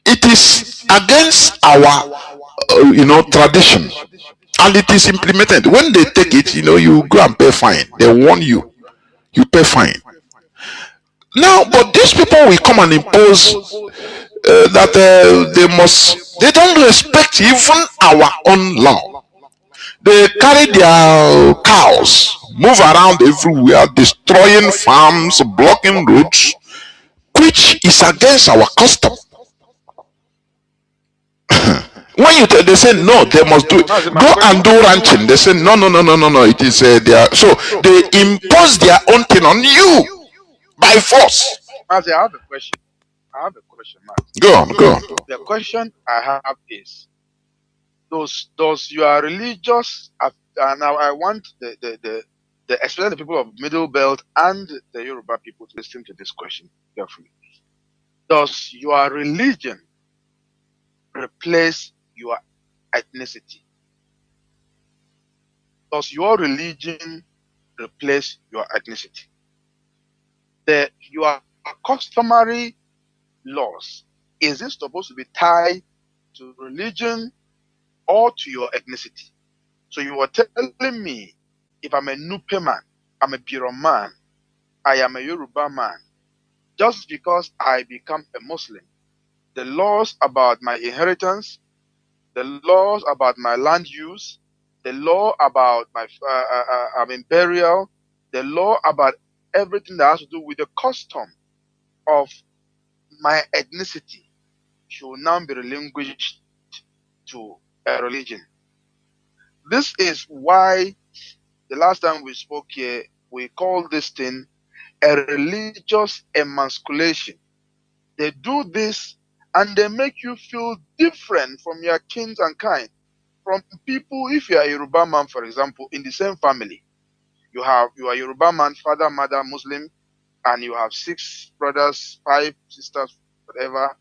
S2: It is against our tradition, and it is implemented. When they take it, you go and pay fine. They warn you, you pay fine. Now, but these people will come and impose that they don't respect even our own law. They carry their cows, move around everywhere, destroying farms, blocking roads, which is against our custom. When they say no, they must do it. Go and do ranching. They say no, no, no, no, no, no. It is their so they impose their own thing on you by force.
S3: Mazi, I have a question. Mazi.
S2: Go on, go on.
S3: The question I have is, does your religious and now I want the especially the people of Middle Belt and the Yoruba people to listen to this question carefully. Does your religion replace your ethnicity? Does your religion replace your ethnicity? Your customary laws, is it supposed to be tied to religion or to your ethnicity? So you were telling me, if I'm a Nupe man, I'm a Biro man, I am a Yoruba man, just because I become a Muslim, the laws about my inheritance, the laws about my land use, the law about my burial, the law about everything that has to do with the custom of my ethnicity should now be relinquished to a religion. This is why the last time we spoke here, we called this thing a religious emasculation. They do this and they make you feel different from your kin and kind. From people, if you are a Yoruba man, for example, in the same family, you are Yoruba man, father, mother, Muslim, and you have 6 brothers, 5 sisters, whatever,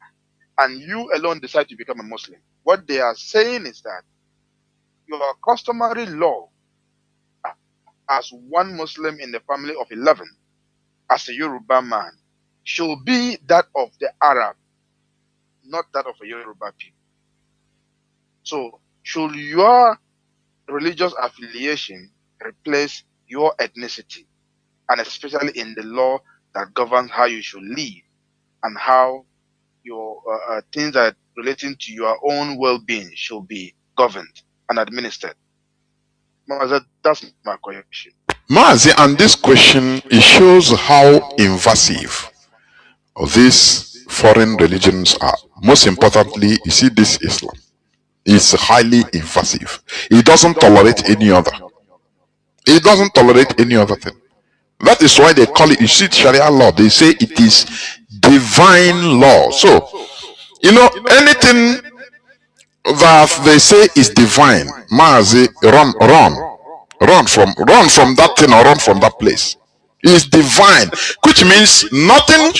S3: and you alone decide to become a Muslim. What they are saying is that your customary law as one Muslim in the family of 11, as a Yoruba man, should be that of the Arab, not that of a Yoruba people. So should your religious affiliation replace your ethnicity, and especially in the law that governs how you should live and how your things that relating to your own well-being should be governed and administered? That's my question.
S2: Mazi, and this question, it shows how invasive these foreign religions are. Most importantly, you see, this Islam is highly invasive. It doesn't tolerate any other. It doesn't tolerate any other thing. That is why they call it, you see, Sharia law. They say it is divine law. So, you know, anything that they say is divine, Mazi, run from that thing or run from that place. It's divine, which means nothing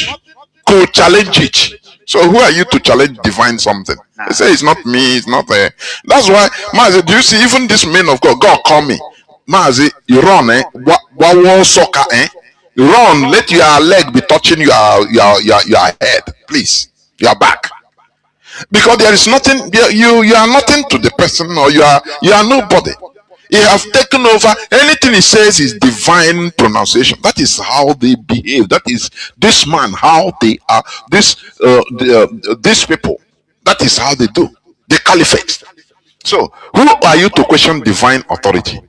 S2: could challenge it. So who are you to challenge divine something? They say it's not me, it's not there. That's why, Mazi, do you see, even this man of God, God call me, Mazi, you run, soccer, run, let your leg be touching your head, please, your back. Because there is nothing, you are nothing to the person, or you are nobody. He have taken over. Anything he says is divine pronunciation. That is how they behave. That is this man, how they are. These people, that is how they do. The caliphate. So who are you to question divine authority?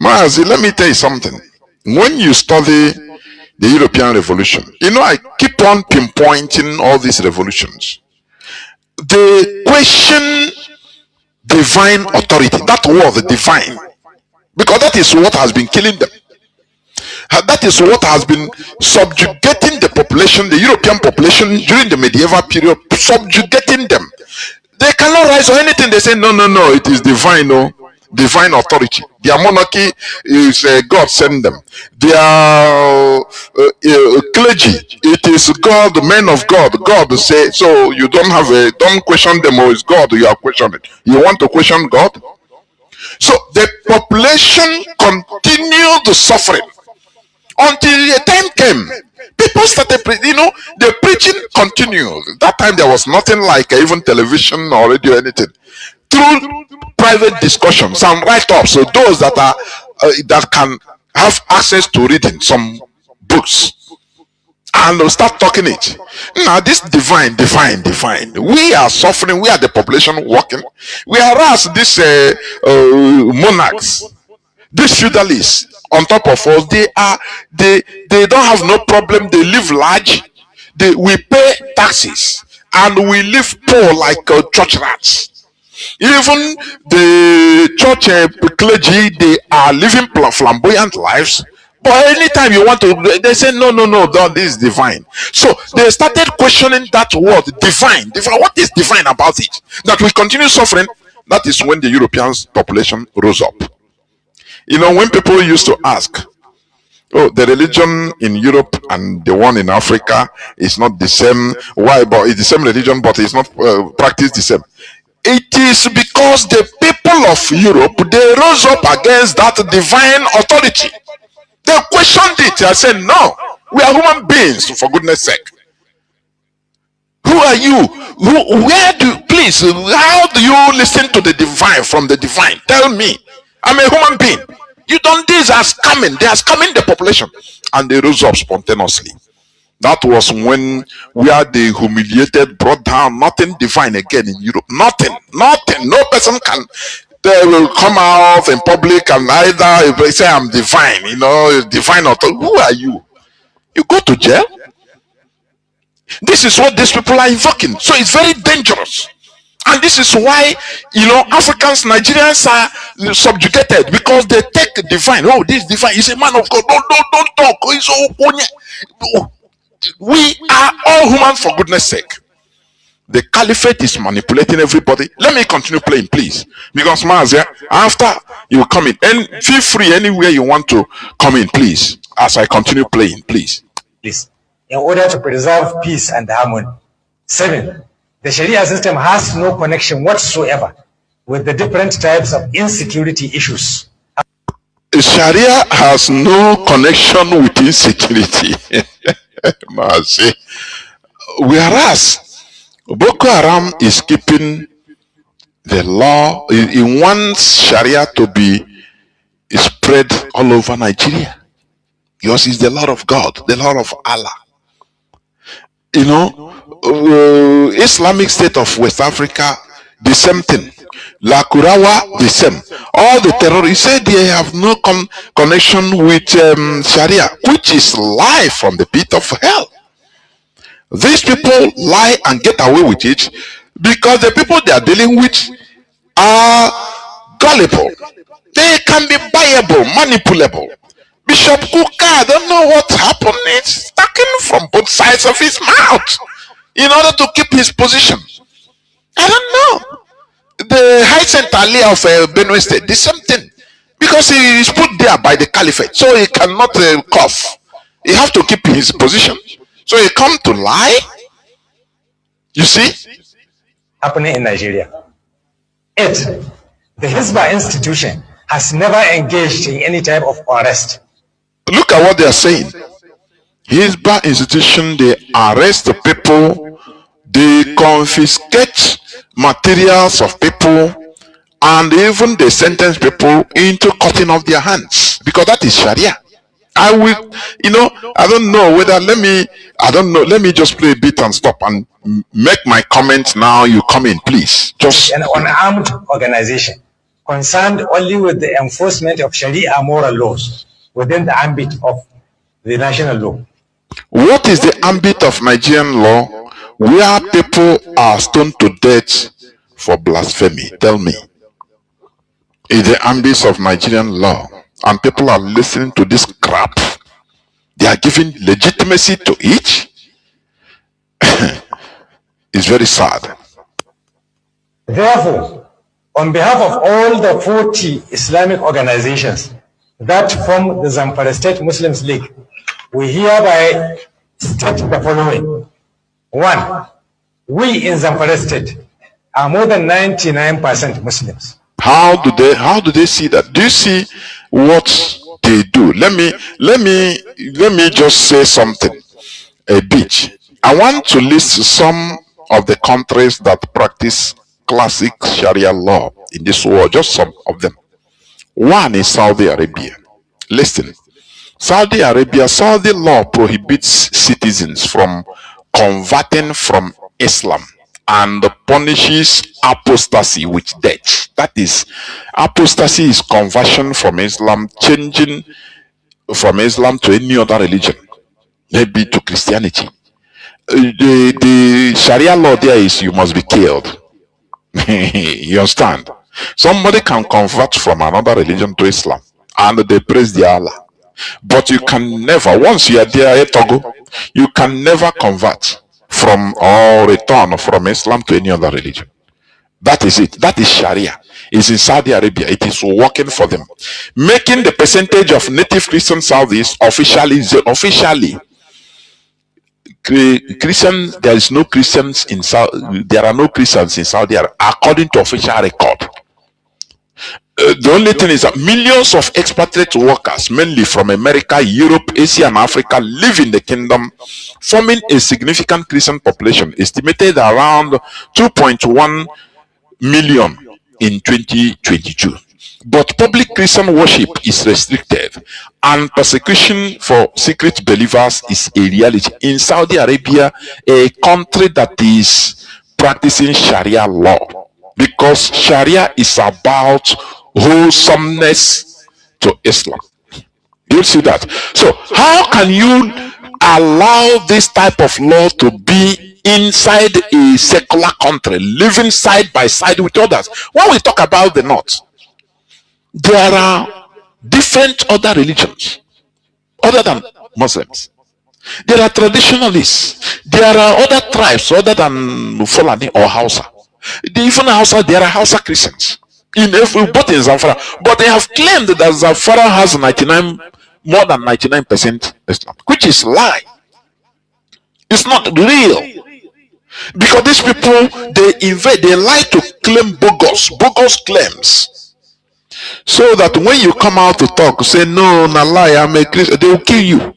S2: Mazi, let me tell you something. When you study the European Revolution, you know, I keep on pinpointing all these revolutions. They question divine authority. That word, divine, because that is what has been killing them. That is what has been subjugating the population, the European population during the medieval period, subjugating them. They cannot rise or anything. They say, no, it is divine, no, divine authority. Their monarchy is God send them. Their clergy, it is God, men of God. God say, so you don't question them, or it's God you are questioning. You want to question God? So the population continued the suffering until the time came. People started, the preaching continued. That time there was nothing like even television or radio, anything. Through private discussions and write-ups, so those that are that can have access to reading some books, and they'll start talking it. Now this divine, we are suffering, we are the population working, whereas these monarchs, these feudalists on top of us, they don't have no problem. They live large, we pay taxes, and we live poor like church rats. Even the church clergy, they are living flamboyant lives. But anytime you want to, they say, no, this is divine. So they started questioning that word, divine. What is divine about it? That we continue suffering. That is when the Europeans' population rose up. You know, when people used to ask, oh, the religion in Europe and the one in Africa is not the same. Why? But it's the same religion, but it's not practiced the same. It is because the people of Europe, they rose up against that divine authority. They questioned it. I said, no, we are human beings, for goodness sake. Who are you? Please, how do you listen to the divine from the divine? Tell me. I'm a human being. You don't, these are scamming. They are scamming the population. And they rose up spontaneously. That was when we are the humiliated, brought down, nothing divine again in Europe. Nothing. No person can, they will come out in public and either if they say I'm divine, divine authority. Who are you? You go to jail. This is what these people are invoking. So it's very dangerous. And this is why, Africans, Nigerians are subjugated, because they take divine. Oh, this divine is a man of God. Don't talk. He's so. We are all human, for goodness sake. The caliphate is manipulating everybody. Let me continue playing, please. Because Mazi, after you come in, and feel free anywhere you want to come in, please. As I continue playing, please.
S4: Please. In order to preserve peace and harmony. 7. The Sharia system has no connection whatsoever with the different types of insecurity issues.
S2: Sharia has no connection with insecurity. Mazi. Whereas Boko Haram is keeping the law, he wants Sharia to be spread all over Nigeria. Yours is the law of God, the law of Allah. You know, Islamic State of West Africa, the same thing. La Kurawa, the same. All the terrorists say they have no connection with Sharia, which is lie from the pit of hell. These people lie and get away with it because the people they are dealing with are gullible. They can be buyable, manipulable. Bishop Kuka, I don't know what happened. It's talking from both sides of his mouth in order to keep his position. I don't know. The high centrally of Benue State, the same thing. Because he is put there by the caliphate, so he cannot cough. He have to keep his position. So he come to lie. You see?
S4: Happening in Nigeria. 8. The Hizbah institution has never engaged in any type of arrest.
S2: Look at what they are saying. Hizbah institution, they arrest the people, they confiscate materials of people, and even they sentence people into cutting off their hands, because that is Sharia. I will, I don't know whether, let me just play a bit and stop and make my comment now. You come in, please. Just
S4: an unarmed organization concerned only with the enforcement of Sharia moral laws within the ambit of the national law.
S2: What is the ambit of Nigerian law where people are stoned to death for blasphemy? Tell me. Is the ambit of Nigerian law, and people are listening to this crap? They are giving legitimacy to it. It's very sad.
S4: Therefore, on behalf of all the 40 Islamic organizations that form the Zamfara State Muslims League, we hereby state the following. 1. We in Zamfara State are more than 99% Muslims.
S2: How do they see that? Do you see what they do? Let me just say something a bit. I want to list some of the countries that practice classic Sharia law in this world, just some of them. One is Saudi Arabia. Listen, Saudi Arabia, Saudi law prohibits citizens from converting from Islam and punishes apostasy with death. That is, apostasy is conversion from Islam, changing from Islam to any other religion, maybe to Christianity. The Sharia law there is you must be killed. You understand? Somebody can convert from another religion to Islam and they praise the Allah. But you can never, once you are there, Togo, you can never convert from or return from Islam to any other religion. That is it. That is Sharia. It's in Saudi Arabia. It is working for them. Making the percentage of native Christian Saudis officially Christians, there is no Christians in there are no Christians in Saudi Arabia according to official record. The only thing is that millions of expatriate workers, mainly from America, Europe, Asia, and Africa, live in the kingdom, forming a significant Christian population, estimated around 2.1 million in 2022. But public Christian worship is restricted, and persecution for secret believers is a reality in Saudi Arabia, a country that is practicing Sharia law, because Sharia is about wholesomeness to Islam. You see that? So how can you allow this type of law to be inside a secular country, living side by side with others? When we talk about the North, there are different other religions other than Muslims. There are traditionalists. There are other tribes other than Fulani or Hausa. Even Hausa, there are Hausa Christians in both in Zamfara, but they have claimed that Zamfara has more than 99% Islam, which is lie. It's not real, because these people they like to claim bogus claims, so that when you come out to talk, say no, na lie, I'm a Christian, they will kill you.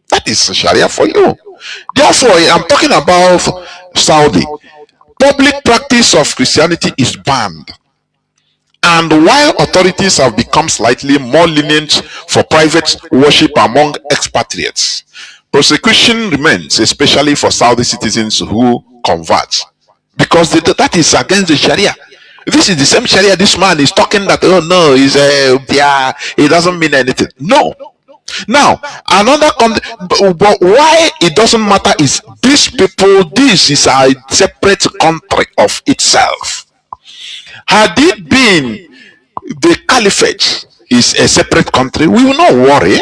S2: That is Sharia for you. Therefore, I'm talking about Saudi. Public practice of Christianity is banned. And while authorities have become slightly more lenient for private worship among expatriates, persecution remains, especially for Saudi citizens who convert, because that is against the Sharia. This is the same Sharia this man is talking that, oh no, it doesn't mean anything. No. Now, but why it doesn't matter is these people, this is a separate country of itself. Had it been the caliphate is a separate country, we will not worry.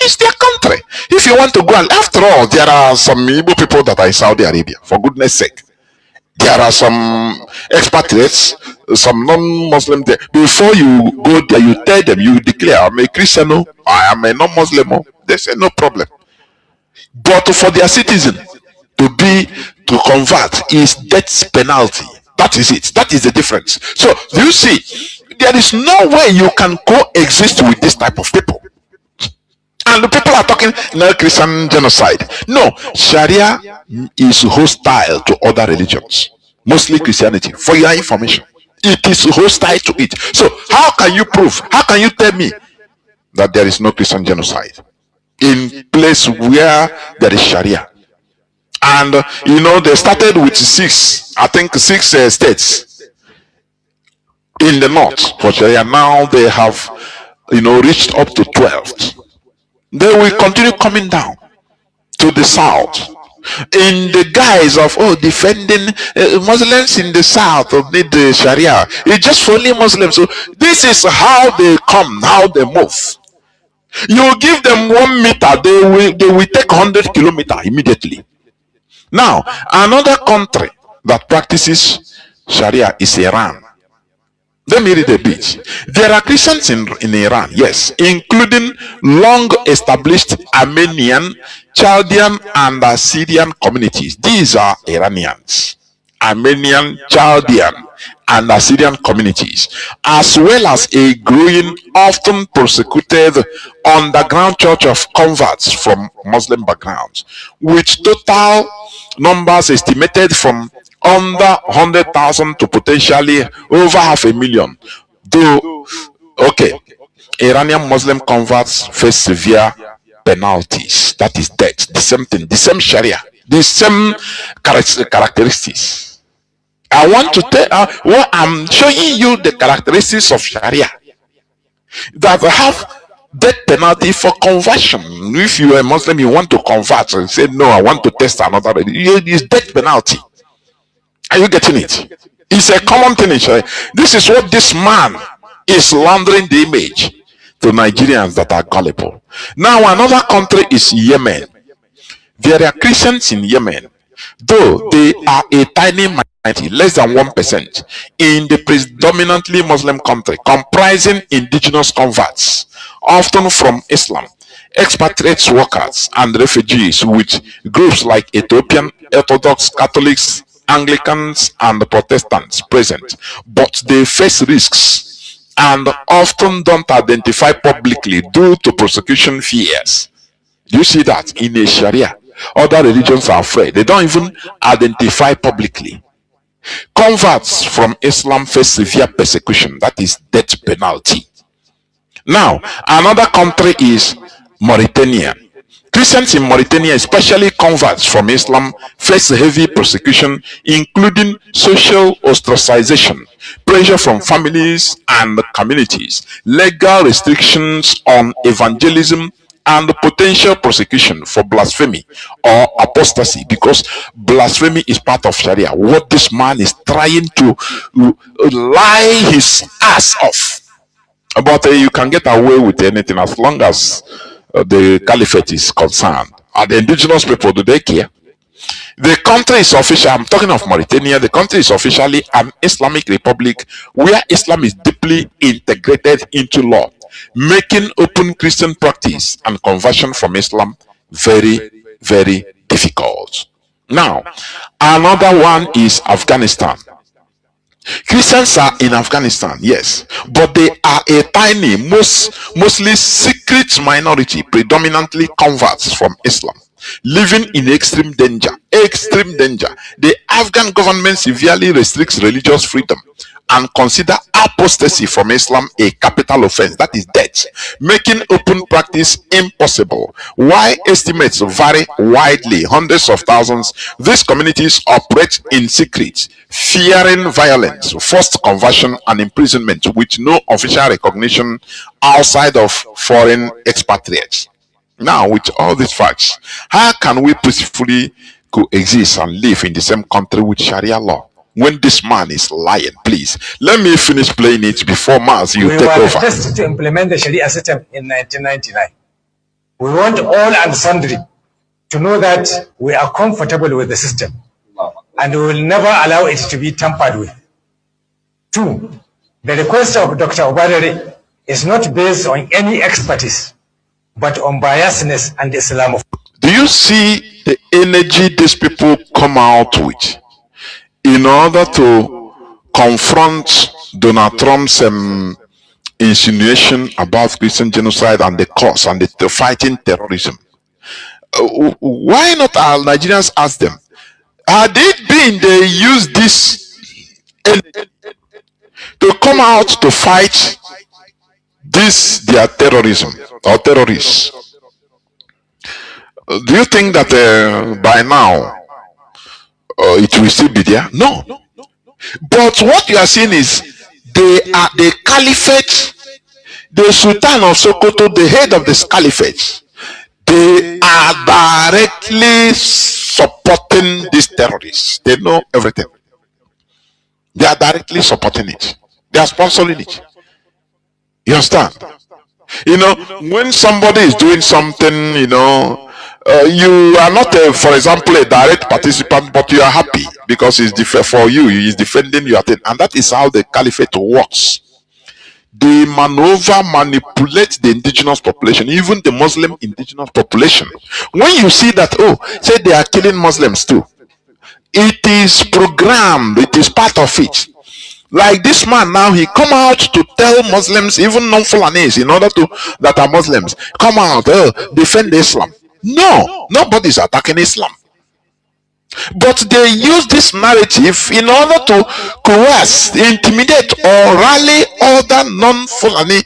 S2: It's their country. If you want to go, and after all, there are some Igbo people that are in Saudi Arabia, for goodness sake. There are some expatriates, some non-Muslim there. Before you go there, you tell them, you declare, I'm a Christian, I am a non-Muslim. They say, no problem. But for their citizen to convert is death penalty. That is it. That is the difference. So you see, there is no way you can coexist with this type of people. And the people are talking no Christian genocide. No, Sharia is hostile to other religions, mostly Christianity. For your information, it is hostile to it. So how can you prove? How can you tell me that there is no Christian genocide in place where there is Sharia? And you know, they started with six states in the north for Sharia. Now they have, reached up to 12. They will continue coming down to the south in the guise of defending Muslims in the south of the Sharia. It's just for only Muslims. So this is how they come, how they move. You give them 1 meter, they will take 100 kilometers immediately. Now, another country that practices Sharia is Iran. Let me read a bit. There are Christians in Iran, yes, including long-established Armenian, Chaldean, and Assyrian communities. These are Iranians, Armenian, Chaldean, and Assyrian communities, as well as a growing, often persecuted underground church of converts from Muslim backgrounds, with total numbers estimated from under 100,000 to potentially over 500,000. Though, okay, Iranian Muslim converts face severe penalties. That is death. The same thing, the same Sharia, the same characteristics. I want to tell, I'm showing you the characteristics of Sharia that have death penalty for conversion. If you are a Muslim, you want to convert and say, no, I want to test another religion, it is death penalty. Are you getting it? It's a common thing in Sharia. This is what this man is laundering the image to Nigerians that are gullible. Now, another country is Yemen. There are Christians in Yemen, though they are a tiny minority, less than 1%, in the predominantly Muslim country, comprising indigenous converts, often from Islam, expatriates, workers, and refugees, with groups like Ethiopian Orthodox Catholics, Anglicans, and Protestants present. But they face risks and often don't identify publicly due to persecution fears. Do you see that in a Sharia? Other religions are afraid. They don't even identify publicly. Converts from Islam face severe persecution. That is death penalty. Now, another country is Mauritania. Christians in Mauritania, especially converts from Islam, face heavy persecution, including social ostracization, pressure from families and communities, legal restrictions on evangelism, and potential prosecution for blasphemy or apostasy, because blasphemy is part of Sharia. What this man is trying to lie his ass off. But you can get away with anything as long as the caliphate is concerned. Are the indigenous people, do they care? The country is official. I'm talking of Mauritania. The country is officially an Islamic republic where Islam is deeply integrated into law, making open Christian practice and conversion from Islam very, very difficult. Now, another one is Afghanistan. Christians are in Afghanistan, yes, but they are a tiny, mostly secret minority, predominantly converts from Islam. living in extreme danger. Extreme danger. The Afghan government severely restricts religious freedom and consider apostasy from Islam a capital offense, that is death, making open practice impossible. While estimates vary widely, hundreds of thousands, these communities operate in secret, fearing violence, forced conversion, and imprisonment with no official recognition outside of foreign expatriates. Now, with all these facts, how can we peacefully coexist and live in the same country with Sharia law when this man is lying? Please, let me finish playing it before Mazi, you take over.
S4: We were first to implement the Sharia system in 1999. We want all and sundry to know that we are comfortable with the system and we will never allow it to be tampered with. 2, the request of Dr. Obadere is not based on any expertise, but on biasness and Islamophobia.
S2: Do you see the energy these people come out with in order to confront Donald Trump's insinuation about Christian genocide and the cause and the fighting terrorism? Why not our Nigerians ask them, had it been they use this to come out to fight this their terrorism or terrorists? Do you think that by now it will still be there? No. But what you are seeing is they are the caliphate, the Sultan of Sokoto, the head of this caliphate. They are directly supporting these terrorists. They know everything. They are directly supporting it. They are sponsoring it. You understand? You know, when somebody is doing something, you know, you are not, for example, a direct participant, but you are happy because it's for you. He is defending your thing, and that is how the caliphate works. They manipulate the indigenous population, even the Muslim indigenous population. When you see that, oh, say they are killing Muslims too, it is programmed. It is part of it. Like this man now, he come out to tell Muslims, even non-Fulanis, in order to that are Muslims, come out, defend Islam. No, nobody's attacking Islam. But they use this narrative in order to coerce, intimidate, or rally other non-Fulani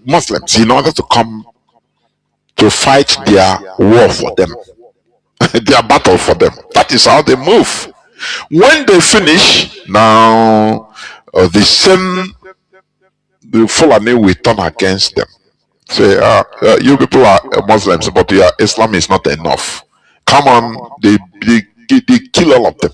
S2: Muslims in order to come to fight their war for them, their battle for them. That is how they move. When they finish, now the same Fulani will turn against them. Say, you people are Muslims, but Islam is not enough. Come on, they kill all of them.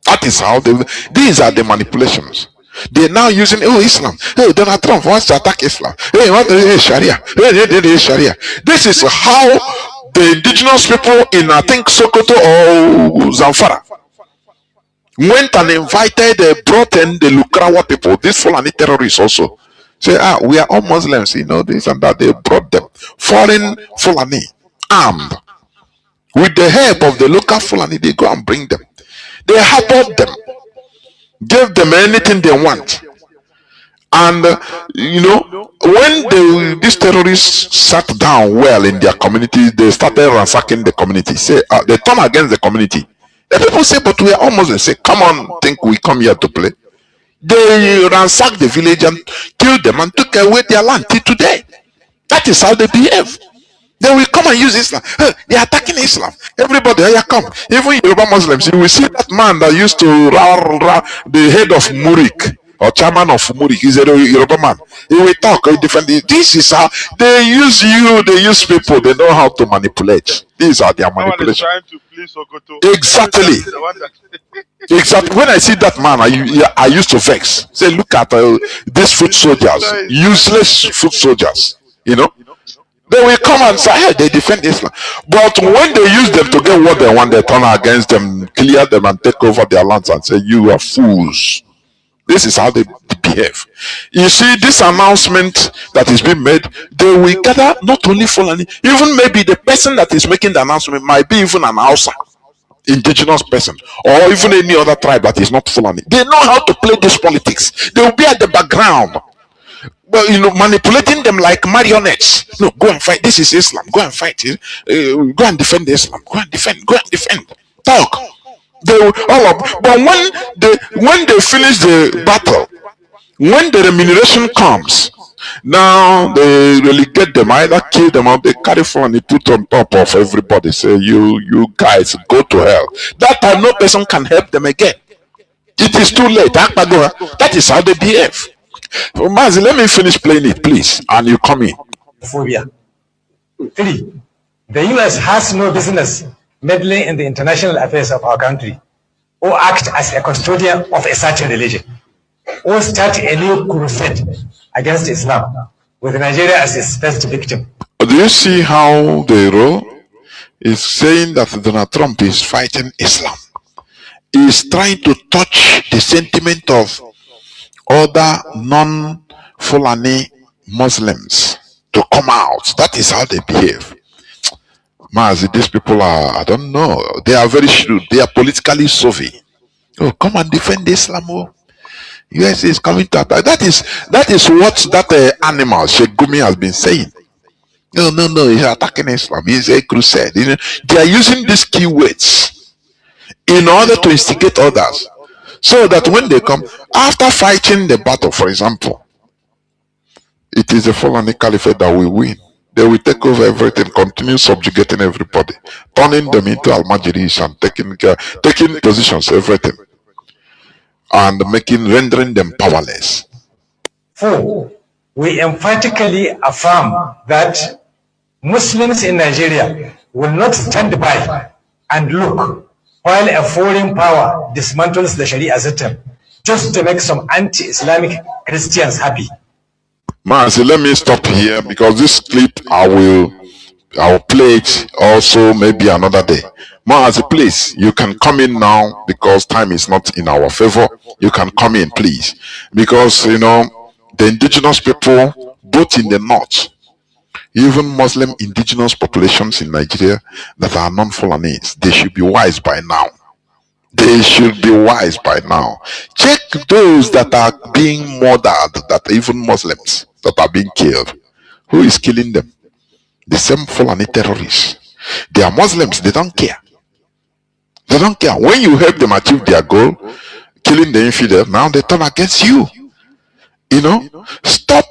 S2: That is how these are the manipulations. They're now using, oh, Islam. Hey, Donald Trump wants to attack Islam. Hey, what is Sharia? Hey, Sharia. This is how the indigenous people in, I think, Sokoto or Zamfara went and invited, brought in the Lukrawa people, these Fulani terrorists also. Say, we are all Muslims, you know, this and that. They brought them. Foreign Fulani, armed. With the help of the local Fulani, they go and bring them. They harbored them. Gave them anything they want. And, you know, when these terrorists sat down well in their communities, they started ransacking the community. Say, they turn against the community. The people say, but we are all Muslims. Say, come on, think we come here to play. They ransacked the village and killed them and took away their land till today. That is how they behave. They will come and use Islam. They are attacking Islam. Everybody, here come. Even Yoruba Muslims, you will see that man that used to the head of Murik or chairman of Murik. He's a Yoruba man. He will talk, he will defend it. This is how they use you. They use people. They know how to manipulate. These are their manipulations. Exactly. Exactly. When I see that man, I used to vex. Say, look at these foot soldiers, useless foot soldiers. You know, they will come and say, hey, they defend Islam. But when they use them to get what they want, they turn against them, clear them, and take over their lands and say, you are fools. This is how they behave. You see, this announcement that is being made, they will gather not only Fulani, even maybe the person that is making the announcement might be even an Hausa, indigenous person, or even any other tribe that is not Fulani. They know how to play this politics. They will be at the background. But manipulating them like marionettes. No, go and fight. This is Islam. Go and fight it. Go and defend Islam. Go and defend. Go and defend. Talk. They will, all of. But when they finish the battle, when the remuneration comes, now they relegate them, either kill them or they carry phone and put on top of everybody. Say you guys go to hell. That time no person can help them again. It is too late. That is how they behave. Mazi, let me finish playing it, please, and you come in.
S4: Phobia. 3. The US has no business meddling in the international affairs of our country, or act as a custodian of a certain religion, or start a new crusade against Islam, with Nigeria as its first victim.
S2: Do you see how they roll? Is saying that Donald Trump is fighting Islam. He is trying to touch the sentiment of other non-Fulani Muslims to come out. That is how they behave. Mazi, these people are, I don't know, they are very shrewd. They are politically savvy. Oh, come and defend Islam. Oh. US is coming to attack. That is what that animal, Sheikh Gumi, has been saying. No, he's attacking Islam. He's a crusade. They are using these keywords in order to instigate others. So that when they come, after fighting the battle, for example, it is the Fulani Caliphate that will win. They will take over everything, continue subjugating everybody, turning them into Almajiris and taking positions, everything, and rendering them powerless.
S4: 4. We emphatically affirm that Muslims in Nigeria will not stand by and look while a foreign power dismantles the Sharia system just to make some anti-Islamic Christians happy.
S2: Mazi, let me stop here because this clip I will play it also maybe another day. Mazi, please, you can come in now because time is not in our favor. You can come in, please, because the indigenous people, both in the north, even Muslim indigenous populations in Nigeria that are non-Fulanese, they should be wise by now. They should be wise by now. Check those that are being murdered, that are even Muslims that are being killed. Who is killing them? The same Fulani terrorists. They are Muslims, they don't care. They don't care. When you help them achieve their goal, killing the infidel, now they turn against you. Stop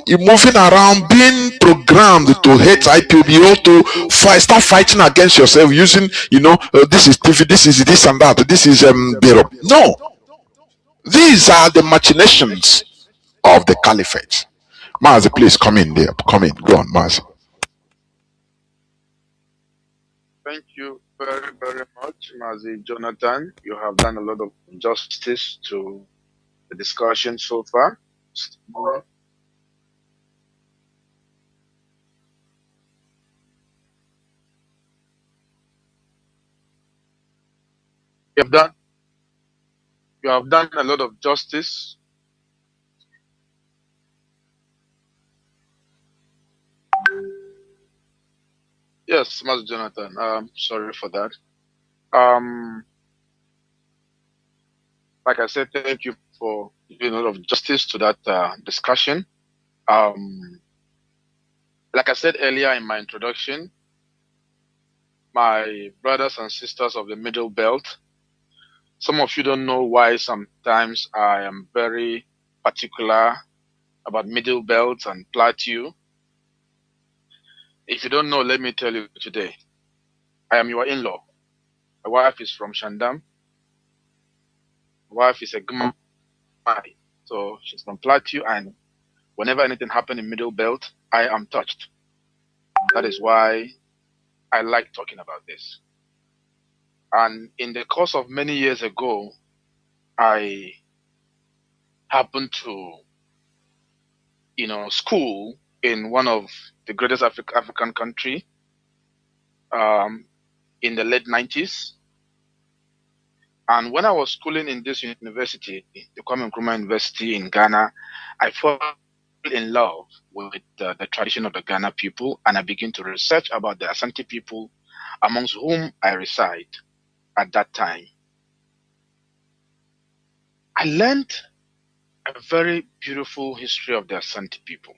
S2: moving around, being programmed to hate IPOB, to start fighting against yourself using, this is TV, this is this and that, this is Bureau. No. These are the machinations of the caliphate. Mazi, please come in there. Come in. Go on, Mazi.
S3: Thank you very, very much, Mazi Jonathan. You have done a lot of justice to the discussion so far. You have done a lot of justice. Yes, Master Jonathan. Sorry for that. Like I said, thank you for giving a lot of justice to that discussion. Like I said earlier in my introduction, my brothers and sisters of the Middle Belt, some of you don't know why sometimes I am very particular about Middle Belt and Plateau. If you don't know, let me tell you today. I am your in-law. My wife is from Shandam. My wife is a Gmai. So she's from Plateau, and whenever anything happens in Middle Belt, I am touched. That is why I like talking about this. And in the course of many years ago, I happened to, school in one of the greatest African country in the late 90s. And when I was schooling in this university, the Kwame Nkrumah University in Ghana, I fell in love with the tradition of the Ghana people, and I began to research about the Asante people amongst whom I reside at that time. I learned a very beautiful history of the Asante people.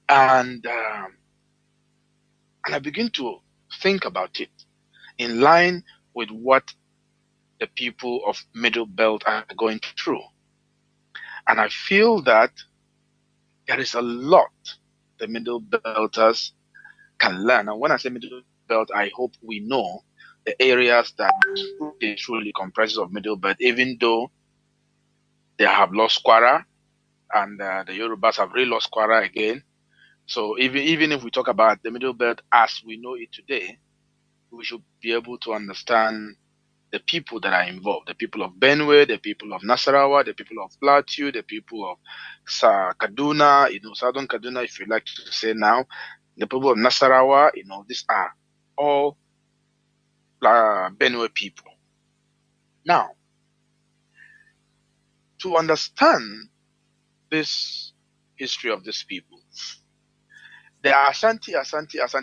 S3: And I begin to think about it in line with what the people of Middle Belt are going through. And I feel that there is a lot the Middle Belters can learn. And when I say Middle Belt, I hope we know the areas that truly comprises of Middle Belt, even though they have lost Kwara and the Yorubas have really lost Kwara again. So even if we talk about the Middle Belt as we know it today, we should be able to understand the people that are involved, the people of Benue, the people of Nasarawa, the people of Plateau, the people of Kaduna, Southern Kaduna, if you like to say now, the people of Nasarawa, these are all Benue people. Now, to understand this history of these people, the Asante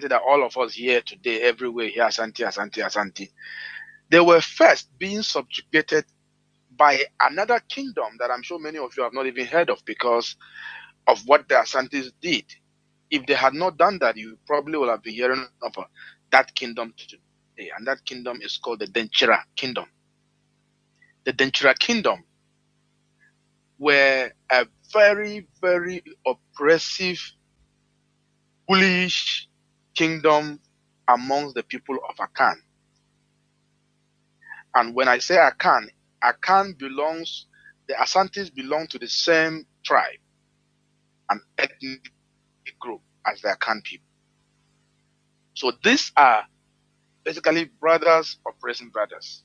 S3: that all of us here today, everywhere here, Asante, they were first being subjugated by another kingdom that I'm sure many of you have not even heard of because of what the Asantes did. If they had not done that, you probably will have been hearing of that kingdom today. And that kingdom is called the Denchira Kingdom. The Denchira Kingdom were a very, very oppressive, bullish kingdom amongst the people of Akan. And when I say Akan, the Asantes belong to the same tribe and ethnic group as the Akan people. So these are basically brothers oppressing brothers.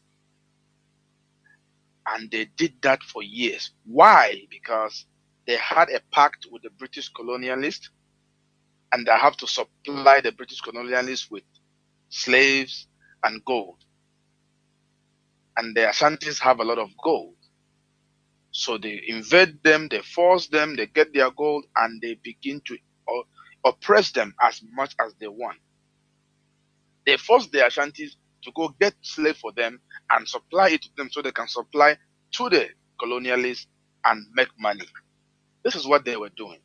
S3: And they did that for years. Why? Because they had a pact with the British colonialists, and they have to supply the British colonialists with slaves and gold. And the Ashantis have a lot of gold. So they invade them, they force them, they get their gold, and they begin to oppress them as much as they want. They force the Ashantis to go get slaves for them and supply it to them so they can supply to the colonialists and make money. This is what they were doing.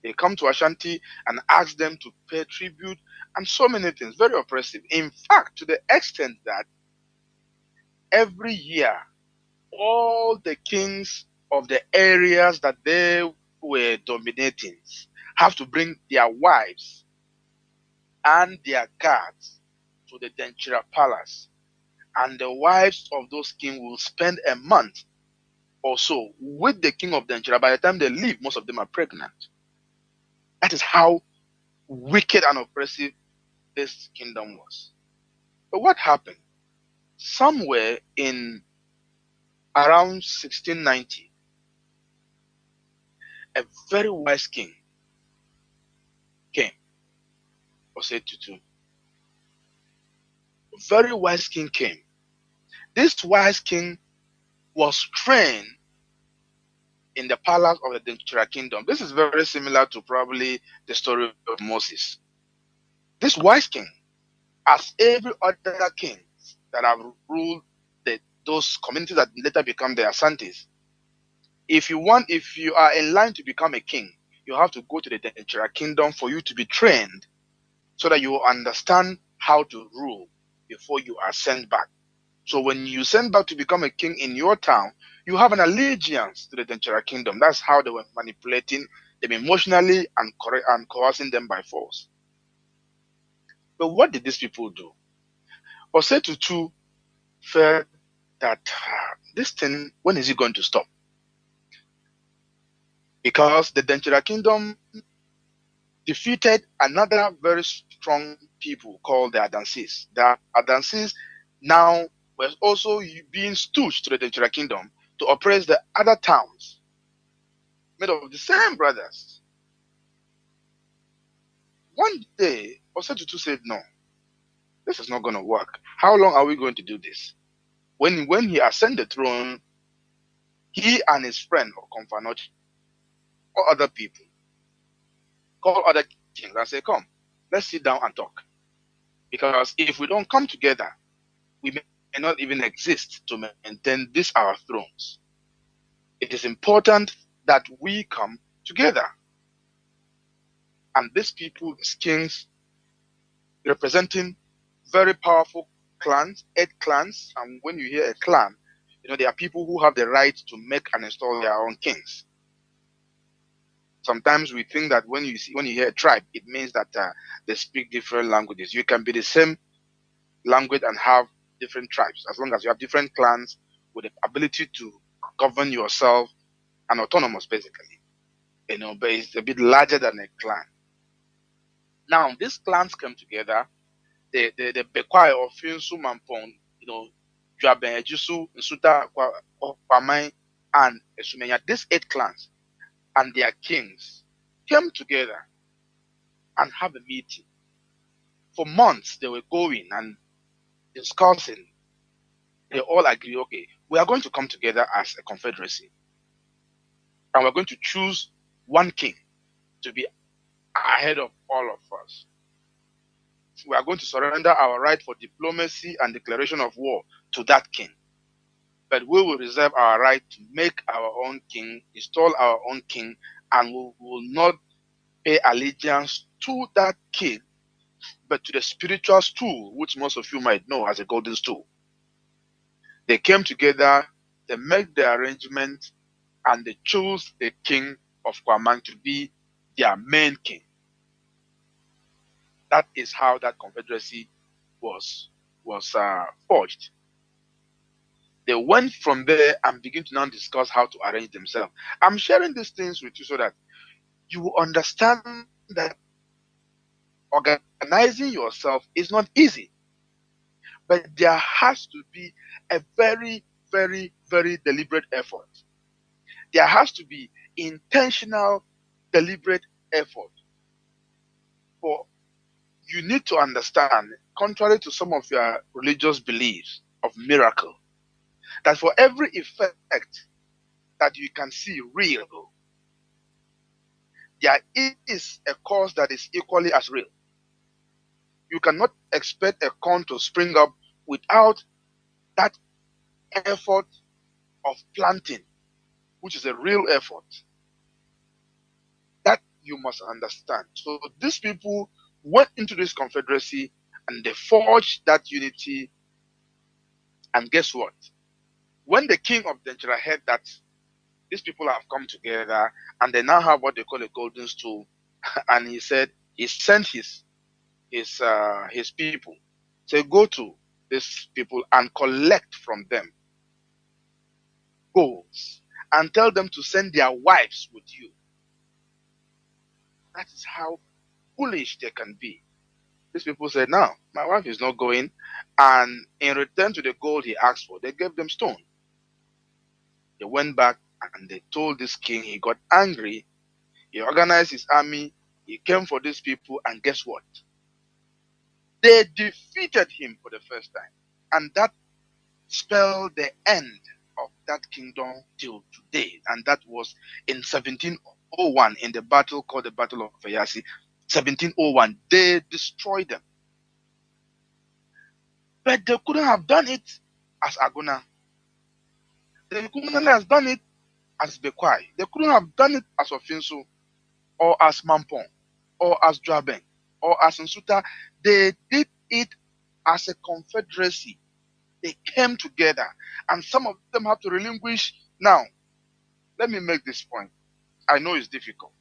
S3: They come to Ashanti and ask them to pay tribute and so many things, very oppressive. In fact, to the extent that every year, all the kings of the areas that they were dominating have to bring their wives and their guards to the Denchira Palace. And the wives of those kings will spend a month or so with the king of Denchira. By the time they leave, most of them are pregnant. That is how wicked and oppressive this kingdom was. But what happened? Somewhere in around 1690, a very wise king came. Tutu. A very wise king came. This wise king was trained in the palace of the Denchira kingdom. This is very similar to probably the story of Moses. This wise king, as every other king that have ruled those communities that later become the Asantes, if you are in line to become a king, you have to go to the Denchira kingdom for you to be trained so that you understand how to rule before you are sent back. So when you send back to become a king in your town, you have an allegiance to the Denchira kingdom. That's how they were manipulating them emotionally and coercing them by force. But what did these people do? Tutu felt that this thing, when is it going to stop? Because the Denchira kingdom defeated another very strong people called the Adansis. The Adansis now were also being stooged to the Denchira kingdom to oppress the other towns made of the same brothers. One day, Tutu said, no, this is not going to work. How long are we going to do this? When he ascended the throne, he and his friend, Okomfanochi, or other people, called other kings and said, come, let's sit down and talk. Because if we don't come together, we may not even exist to maintain these our thrones. It is important that we come together. And these people, these kings, representing very powerful clans, 8 clans. And when you hear a clan, there are people who have the right to make and install their own kings. Sometimes we think that when you hear a tribe, it means that they speak different languages. You can be the same language and have different tribes, as long as you have different clans with the ability to govern yourself and autonomous, basically. But it's a bit larger than a clan. Now, these clans come together. The Bekwai of Finsu Mampong, Juaben, Ejusu, Nsuta, Kwamai, and Esumenya, these 8 clans and their kings came together and have a meeting. For months, they were going and discussing. They all agree, okay, we are going to come together as a confederacy. And we're going to choose one king to be ahead of all of us. We are going to surrender our right for diplomacy and declaration of war to that king. But we will reserve our right to make our own king, install our own king, and we will not pay allegiance to that king, but to the spiritual stool, which most of you might know as a golden stool. They came together, they made the arrangement, and they chose the king of Kwamang to be their main king. That is how that confederacy was forged. They went from there and began to now discuss how to arrange themselves. I'm sharing these things with you so that you will understand that organizing yourself is not easy. But there has to be a very, very, very deliberate effort. There has to be intentional, deliberate effort. For you need to understand, contrary to some of your religious beliefs of miracle, that for every effect that you can see real, there is a cause that is equally as real. You cannot expect a corn to spring up without that effort of planting, which is a real effort. That you must understand. So these people went into this confederacy and they forged that unity. And guess what? When the king of Denchira heard that these people have come together and they now have what they call a golden stool, and he said he sent his people, say, go to these people and collect from them golds and tell them to send their wives with you. That is how foolish they can be. These people said, no, my wife is not going. And in return to the gold he asked for, they gave them stone. They went back and they told this king. He got angry. He organized his army. He came for these people. And guess what? They defeated him for the first time. And that spelled the end of that kingdom till today. And that was in 1701 in the battle called the Battle of Fayasi. 1701, they destroyed them. But they couldn't have done it as Aguna. They couldn't have done it as Bekwai. They couldn't have done it as Ofinsu, or as Mampong, or as Juaben, or as Nsuta. They did it as a confederacy. They came together, and some of them have to relinquish. Now, let me make this point. I know it's difficult.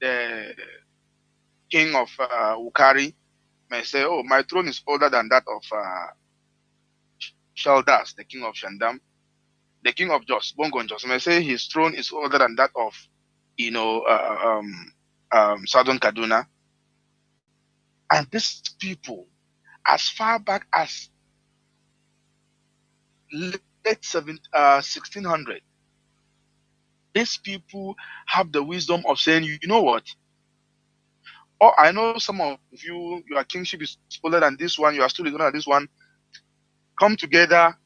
S3: The king of Ukari may say, oh, my throne is older than that of Shaldas, the king of Shandam. The king of Jos, Bongo Jos, may say his throne is older than that of, Southern Kaduna. And these people, as far back as late 1600, these people have the wisdom of saying, you know what? Oh, I know some of you, your kingship is older than this one, you are still older than this one. Come together.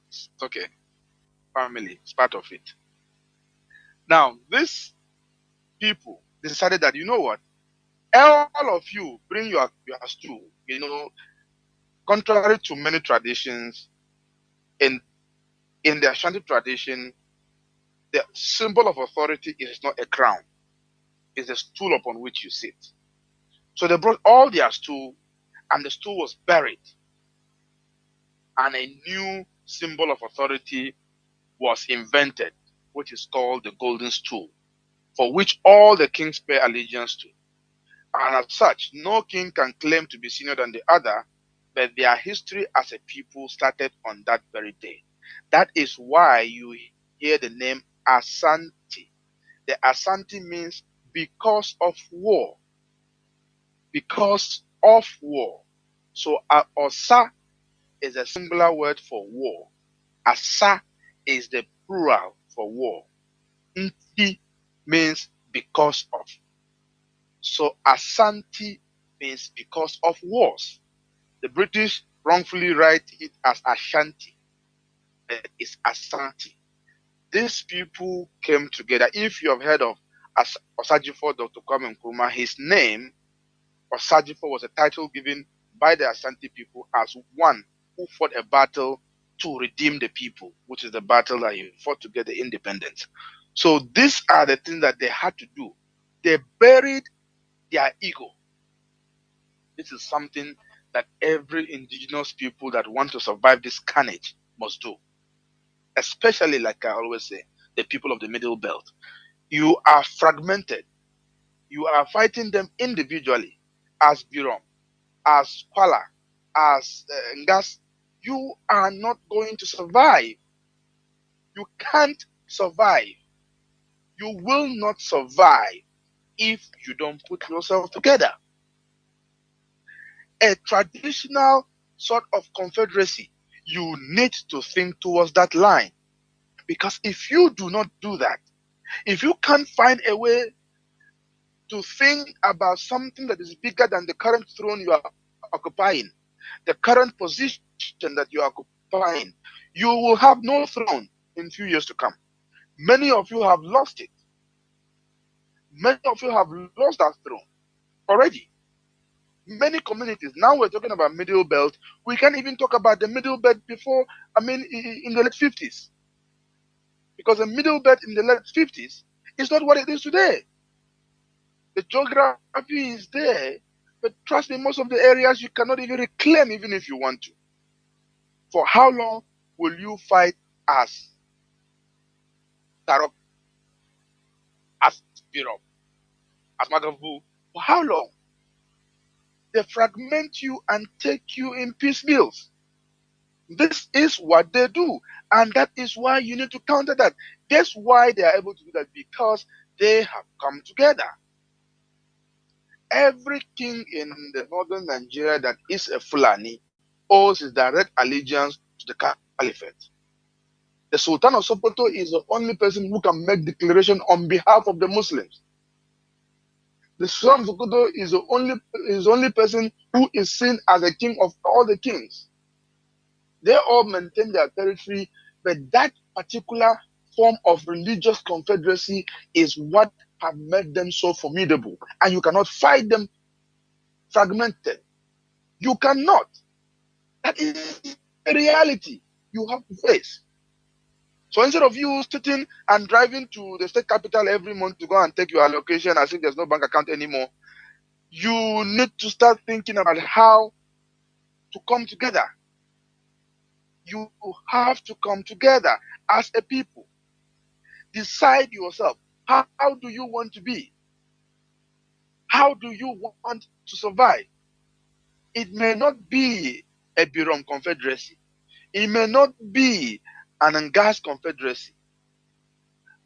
S3: It's okay. Family, it's part of it. Now, these people decided that, you know what? all of you bring your stool. Contrary to many traditions, in the Ashanti tradition, the symbol of authority is not a crown; it's a stool upon which you sit. So they brought all their stool, and the stool was buried, and a new symbol of authority was invented, which is called the golden stool, for which all the kings pay allegiance to. And as such, no king can claim to be senior than the other, but their history as a people started on that very day. That is why you hear the name Asante. The Asante means because of war. Because of war. So Osa is a singular word for war. Asa is the plural for war. Nti means because of. So Asante means because of wars. The British wrongfully write it as Ashanti. It's Asante. These people came together. If you have heard of Osajifo Dr. Kwame Nkrumah, his name, Osajifo, was a title given by the Asante people as one who fought a battle to redeem the people, which is the battle that he fought to get the independence. So these are the things that they had to do. They buried their ego. This is something that every indigenous people that want to survive this carnage must do. Especially, like I always say, the people of the Middle Belt. You are fragmented. You are fighting them individually as Birom, as Kwala, as Ngas. You are not going to survive. You can't survive. You will not survive if you don't put yourself together. A traditional sort of confederacy, you need to think towards that line. Because if you do not do that, if you can't find a way to think about something that is bigger than the current throne you are occupying, the current position that you are occupying, you will have no throne in few years to come. Many of you have lost it. Many of you have lost that throne already. Many communities, now we're talking about Middle Belt, we can't even talk about the Middle Belt before, in the late 50s. Because the Middle Belt in the late 50s is not what it is today. The geography is there, but trust me, most of the areas you cannot even reclaim even if you want to. For how long will you fight as Tarok, as Birom, as Magavu? For how long? They fragment you and take you in piecemeals. This is what they do. And that is why you need to counter that. Guess why they are able to do that? Because they have come together. Every king in the northern Nigeria that is a Fulani owes his direct allegiance to the caliphate. The Sultan of Sokoto is the only person who can make declaration on behalf of the Muslims. The Sultan of Sokoto is the only person who is seen as a king of all the kings. They all maintain their territory, but that particular form of religious confederacy is what have made them so formidable. And you cannot fight them fragmented. You cannot. That is a reality you have to face. So instead of you sitting and driving to the state capital every month to go and take your allocation as if there's no bank account anymore, you need to start thinking about how to come together. You have to come together as a people. Decide yourself. How do you want to be? How do you want to survive? It may not be a Birom confederacy. It may not be an Angas confederacy.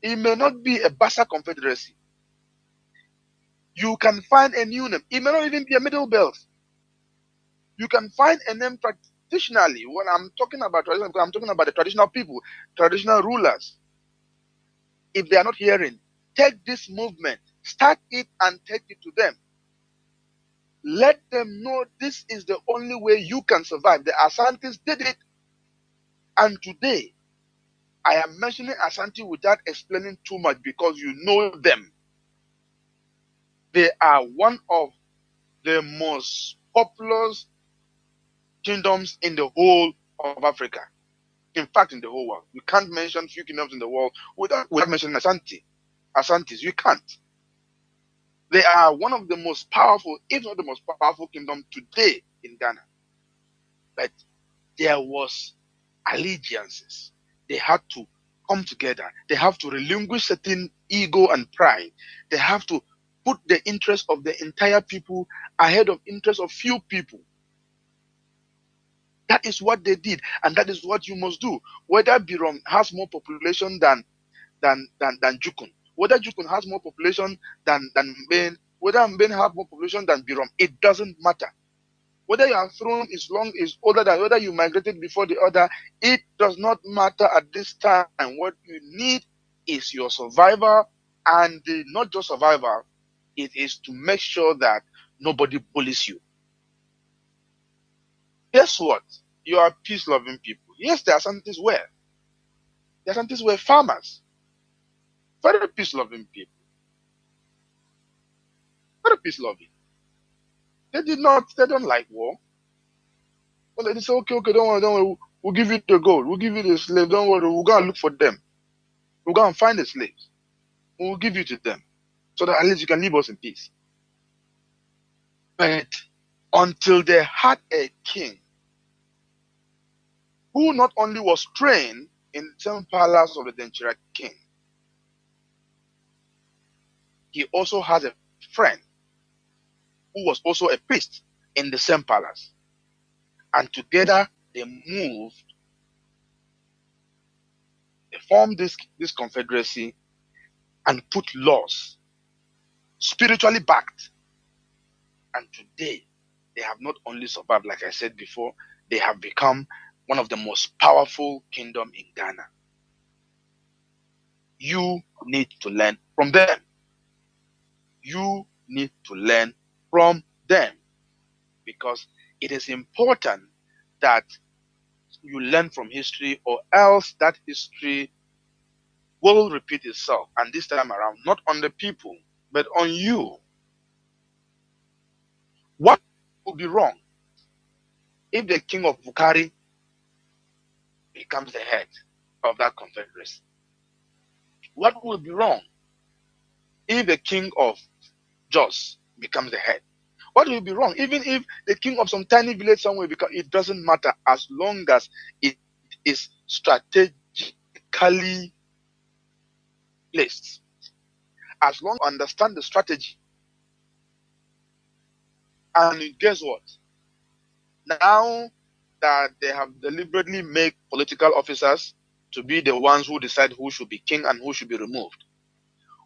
S3: It may not be a Bassa confederacy. You can find a new name. It may not even be a Middle Belt. You can find a name traditionally. When I'm talking about traditional, I'm talking about the traditional people, traditional rulers. If they are not hearing, take this movement, start it and take it to them. Let them know this is the only way you can survive. The Asantes did it. And today, I am mentioning Asante without explaining too much because you know them. They are one of the most populous kingdoms in the whole of Africa. In fact, in the whole world. You can't mention few kingdoms in the world without mentioning Asantis. You can't. They are one of the most powerful, if not the most powerful kingdom today in Ghana. But there was allegiances. They had to come together. They have to relinquish certain ego and pride. They have to put the interest of the entire people ahead of interest of few people. That is what they did, and that is what you must do. Whether Birom has more population than Jukun, whether Jukun has more population than Mben, whether Mben have more population than Birom, it doesn't matter. Whether your throne is older than whether you migrated before the other, it does not matter at this time. What you need is your survival, and not just survival. It is to make sure that nobody bullies you. Guess what? You are peace-loving people. Yes, the Asantis were. The Asantis were farmers. Very peace-loving people. Very peace-loving. They don't like war. Well, they say, okay, don't worry, we'll give you the gold, we'll give you the slave, don't worry, we'll go and look for them. We'll go and find the slaves. We'll give you to them. So that at least you can leave us in peace. But until they had a king who not only was trained in the same palace of the Denchira king, he also has a friend who was also a priest in the same palace. And together they moved, they formed this confederacy and put laws, spiritually backed. And today they have not only survived, like I said before, they have become one of the most powerful kingdom in Ghana. You need to learn from them. You need to learn from them, because it is important that you learn from history, or else that history will repeat itself, and this time around not on the people but on you. What would be wrong if the king of Bukari becomes the head of that confederacy? What would be wrong if the king of Jos becomes the head? What will be wrong even if the king of some tiny village somewhere becomes? It doesn't matter, as long as it is strategically placed. As long as you understand the strategy. And guess what? Now that they have deliberately made political officers to be the ones who decide who should be king and who should be removed,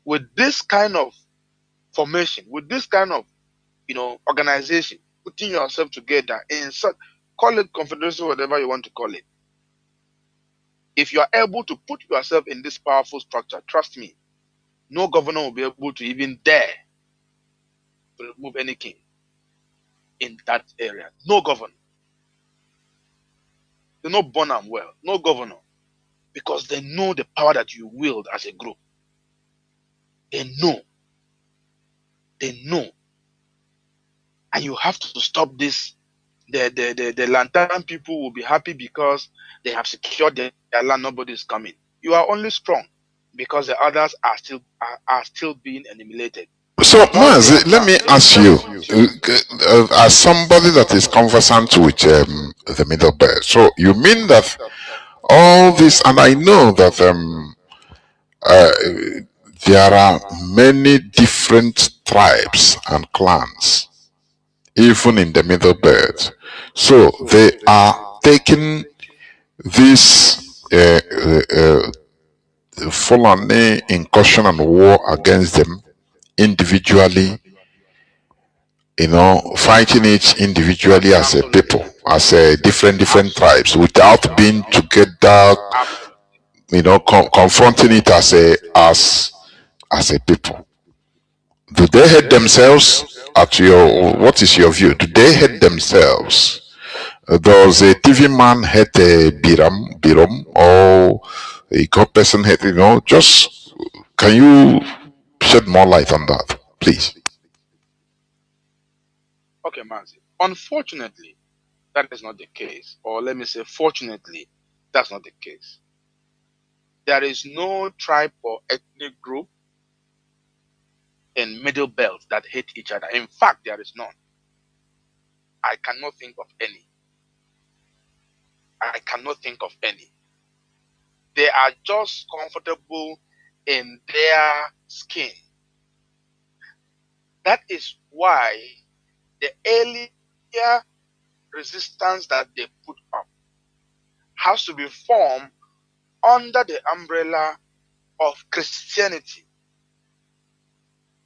S3: with this kind of formation, with this kind of organization, putting yourself together in such, call it confederation, whatever you want to call it. If you are able to put yourself in this powerful structure, trust me, no governor will be able to even dare to remove any king in that area. No governor. They know born and well. No governor. Because they know the power that you wield as a group. They know. They know. And you have to stop this. The Lantern people will be happy because they have secured their land. Nobody is coming. You are only strong because the others are still being eliminated.
S2: So, Mazi, let me ask you, as somebody that is conversant with the Middle Belt, so you mean that all this, and I know that there are many different tribes and clans, even in the Middle Belt. So they are taking this Fulani incursion and war against them individually, fighting it individually as a people, as a different tribes, without being together, confronting it as a people. Do they hate themselves? What is your view? Do they hate themselves? Does a TV man hate a Biram, or a God person hate, just, can you shed more light on that, please?
S3: Okay, Mazi. Unfortunately, that is not the case. Or let me say, fortunately, that's not the case. There is no tribe or ethnic group in Middle Belt that hate each other. In fact, there is none. I cannot think of any. I cannot think of any. They are just comfortable in their skin. That is why the earlier resistance that they put up has to be formed under the umbrella of Christianity.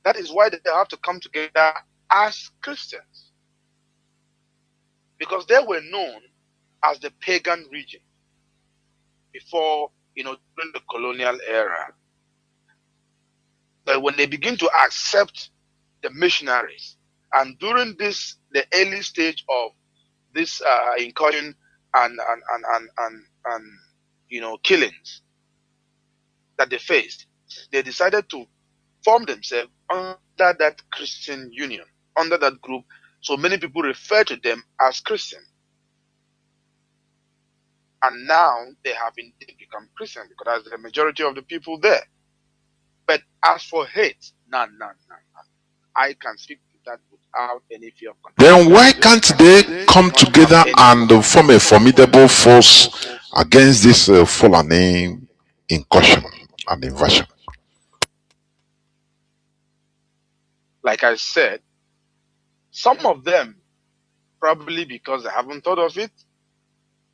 S3: That is why they have to come together as Christians, because they were known as the pagan region before, during the colonial era. But when they begin to accept the missionaries, and during the early stage of this incursion and killings that they faced, they decided to form themselves under that Christian union, under that group. So many people refer to them as Christian. And now they have indeed become Christian because that's the majority of the people there. But as for hate, none. I can speak to that without any fear of
S2: Then why can't they come together and form a formidable force against this Fulani incursion and invasion?
S3: Like I said, some of them probably because they haven't thought of it,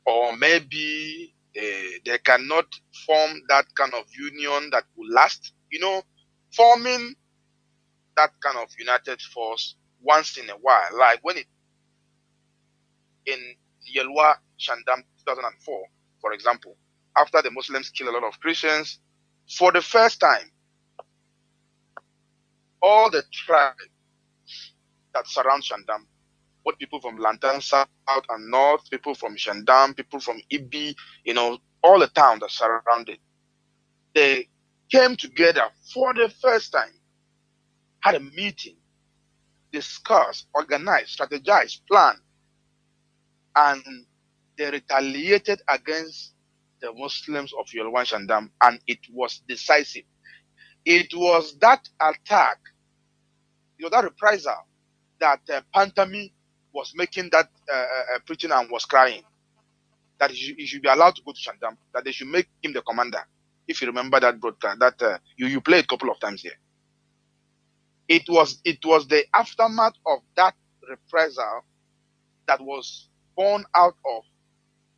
S3: or maybe they cannot form that kind of union that will last. Forming that kind of united force once in a while, like when it in Yelwa Shandam 2004, for example, after the Muslims killed a lot of Christians, for the first time, all the tribes that surround Shandam, both people from Lantan South and North, people from Shandam, people from Ibi, all the towns that surround it, they came together for the first time, had a meeting, discussed, organized, strategized, planned, and they retaliated against the Muslims of Yolwan Shandam, and it was decisive. It was that attack, that reprisal, that Pantami was making that preaching and was crying that he should be allowed to go to Shandam, that they should make him the commander. If you remember that broadcast, that you played a couple of times here. It was the aftermath of that reprisal that was born out of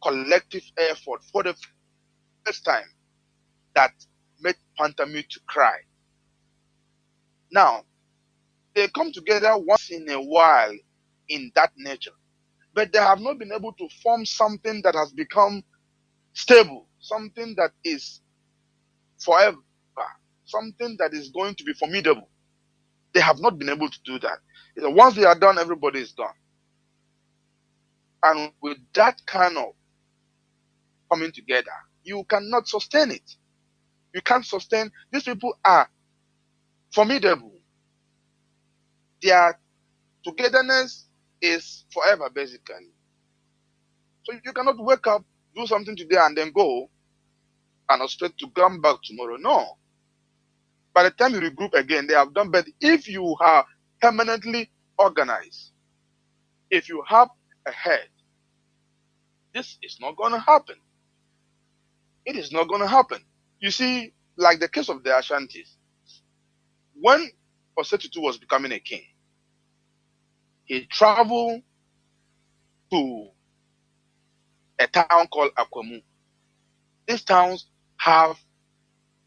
S3: collective effort for the first time that made Pantami to cry. Now, they come together once in a while in that nature, but they have not been able to form something that has become stable, something that is forever, something that is going to be formidable. They have not been able to do that. Once they are done, everybody is done. And with that kind of coming together, you cannot sustain it. You can't sustain. These people are formidable. Their togetherness is forever, basically. So you cannot wake up, do something today, and then go and expect to come back tomorrow. No. By the time you regroup again, they have done. But if you are permanently organized, if you have a head, this is not going to happen. It is not going to happen. You see, like the case of the Ashantis, when Osetutu was becoming a king, he traveled to a town called Akwemu. These towns have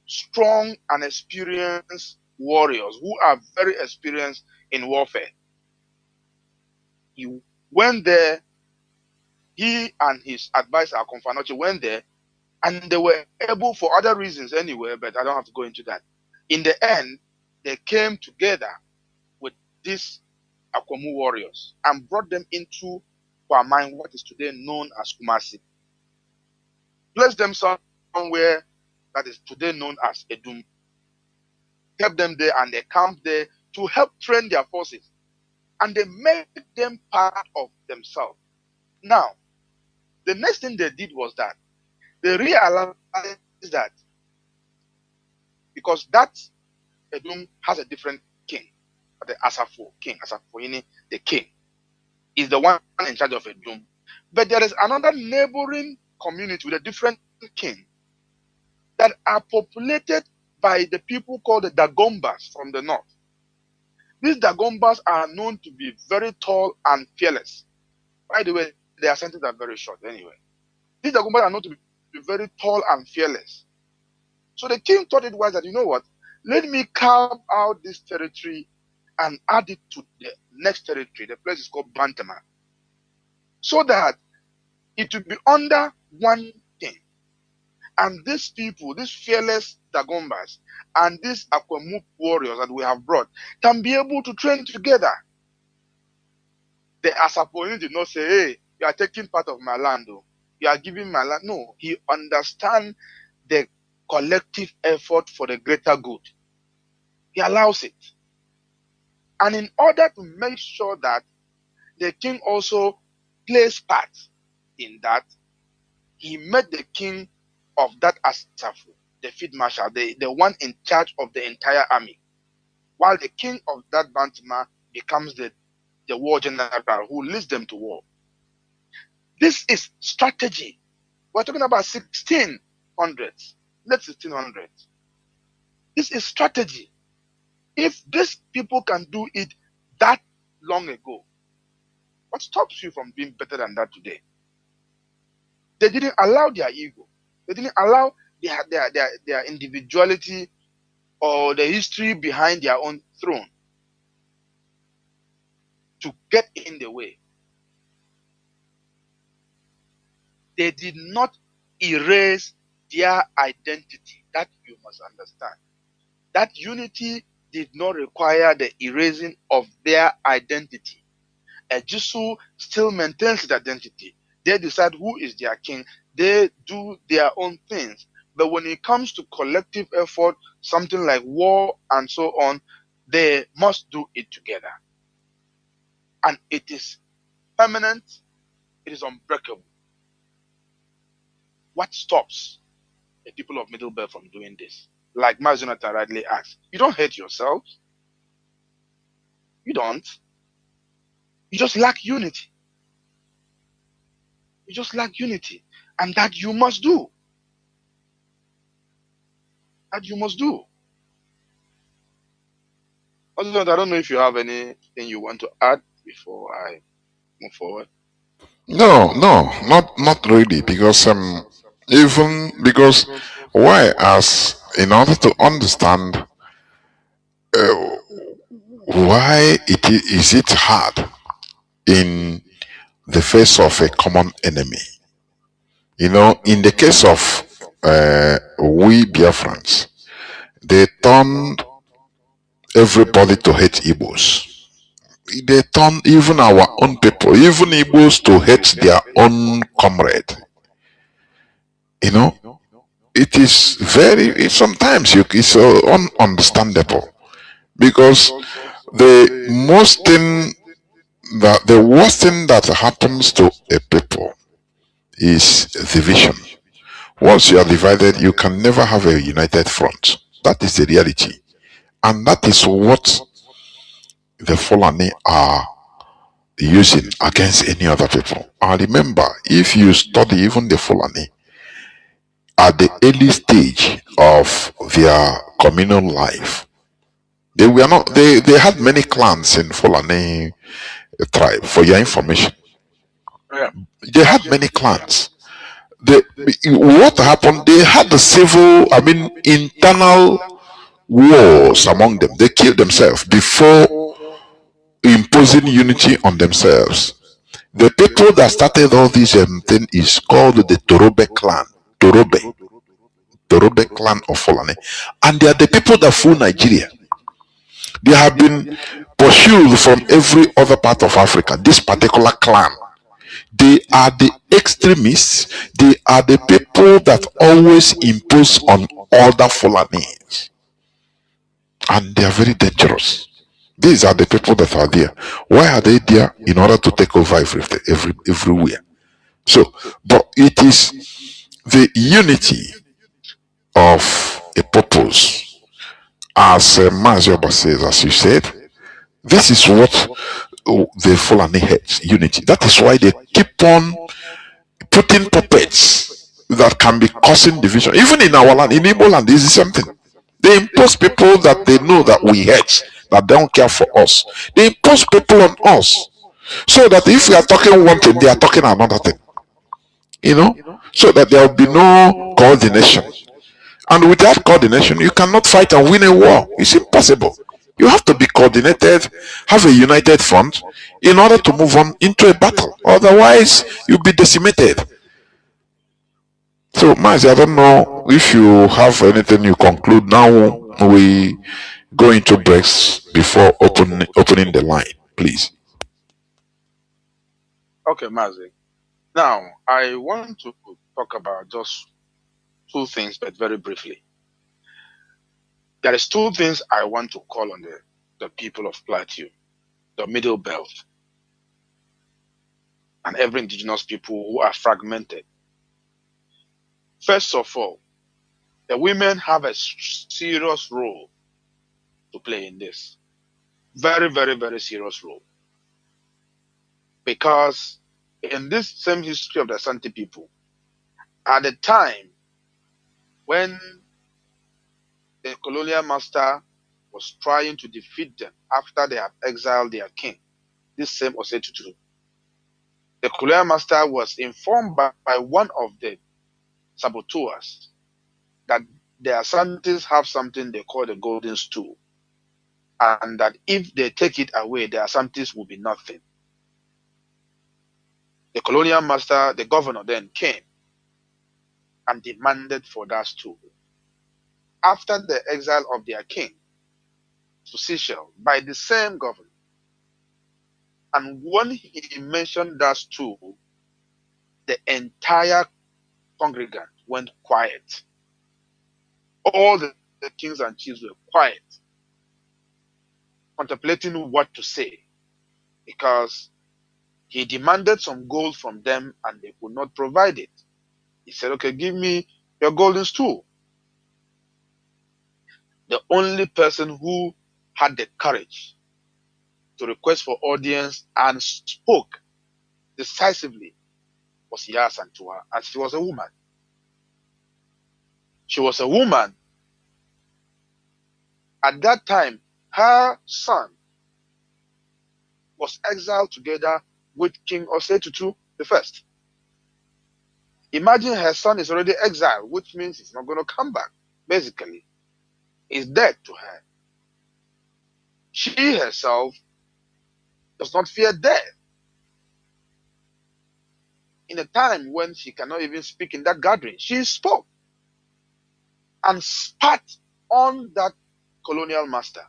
S3: strong and experienced warriors who are very experienced in warfare. He went there, he and his advisor, Akomfanoche, went there, and they were able, for other reasons anyway, but I don't have to go into that. In the end, they came together with these Akwemu warriors and brought them into Kwamine, what is today known as Kumasi. Placed them somewhere that is today known as Edum. Kept them there and they camped there to help train their forces. and they make them part of themselves. Now, the next thing they did was that they realized that because that Edom has a different king, the Asafo king, Asafoini, the king, is the one in charge of Edom. But there is another neighboring community with a different king that are populated by the people called the Dagombas from the north. These Dagombas are known to be very tall and fearless. By the way, their sentences are very short anyway. These Dagombas are known to be very tall and fearless. So the king thought it wise that, you know what, let me carve out this territory and add it to the next territory. The place is called Bantama. So that it will be under one king. And these people, these fearless Dagombas, and these Akwamuk warriors that we have brought, can be able to train together. The Asapoini did not say, hey, you are taking part of my land, though. You are giving my land. No, he understands the collective effort for the greater good. He allows it. And in order to make sure that the king also plays part in that, he made the king of that Asafu, the field marshal, the one in charge of the entire army, while the king of that Bantama becomes the war general who leads them to war. This is strategy. We're talking about 1600s, late 1600s. This is strategy. If these people can do it that long ago, what stops you from being better than that today? They didn't allow their ego. They didn't allow their individuality or the history behind their own throne to get in the way. They did not erase their identity. That you must understand. That unity did not require the erasing of their identity. Ejisu still maintains its identity. They decide who is their king. They do their own things. But when it comes to collective effort, something like war and so on, they must do it together. And it is permanent. It is unbreakable. What stops the people of Middle Belt from doing this? Like Mazi rightly asked, you don't hate yourselves. You don't. You just lack unity. You just lack unity. And that you must do. That you must do. I don't know if you have anything you want to add before I move forward.
S2: No, not really, because even because why as in order to understand uh, why is it hard in the face of a common enemy. You know, in the case of we Biafrans, they turned everybody to hate Igbos. They turned even our own people, even Igbos, to hate their own comrade. You know, it is sometimes it's ununderstandable, because the most thing the worst thing that happens to a people is division. Once you are divided, you can never have a united front. That is the reality. And that is what the Fulani are using against any other people. And remember, if you study even the Fulani at the early stage of their communal life, they had many clans in Fulani tribe, for your information.
S3: Yeah.
S2: They had many clans. What happened? They had internal wars among them. They killed themselves before imposing unity on themselves. The people that started all this thing is called the Torobe clan. Torobe clan of Fulani. And they are the people that fool Nigeria. They have been pursued from every other part of Africa. This particular clan, they are the extremists. They are the people that always impose on other Fulanis. And they are very dangerous, These are the people that are there. Why are they there? In order to take over everywhere. So, but it is the unity of a purpose, as Mazi says, as you said. This is what the Fulani hates, unity. That is why they keep on putting puppets that can be causing division. Even in our land, in Igbo land, this is something. They impose people that they know that we hate, that don't care for us. They impose people on us. So that if we are talking one thing, they are talking another thing. You know? So that there will be no coordination. And without coordination, you cannot fight and win a war. It's impossible. You have to be coordinated, have a united front in order to move on into a battle. Otherwise, you'll be decimated. So, Mazi, I don't know if you have anything you conclude. Now we go into breaks before opening the line, please.
S3: Okay, Mazi. Now, I want to talk about just two things, but very briefly. There is two things I want to call on the people of Plateau, the Middle Belt, and every indigenous people who are fragmented. First of all, the women have a serious role to play in this. Very, very, very serious role. Because in this same history of the Asante people, at the time when the colonial master was trying to defeat them after they had exiled their king, this same Osetutu, the colonial master was informed by one of the saboteurs that the Asantes have something they call the golden stool, and that if they take it away, the Asantes will be nothing. The colonial master, the governor then came and demanded for that stool. After the exile of their king to Seychelles by the same governor, and when he mentioned that stool, the entire congregant went quiet. All the kings and chiefs were quiet, contemplating what to say, because he demanded some gold from them and they could not provide it. He said, okay, give me your golden stool. The only person who had the courage to request for audience and spoke decisively was Yasantua, and she was a woman. She was a woman. At that time, her son was exiled together with King Osetutu I. Imagine her son is already exiled, which means he's not going to come back. Basically, he's dead to her. She herself does not fear death. In a time when she cannot even speak in that gathering, she spoke and spat on that colonial master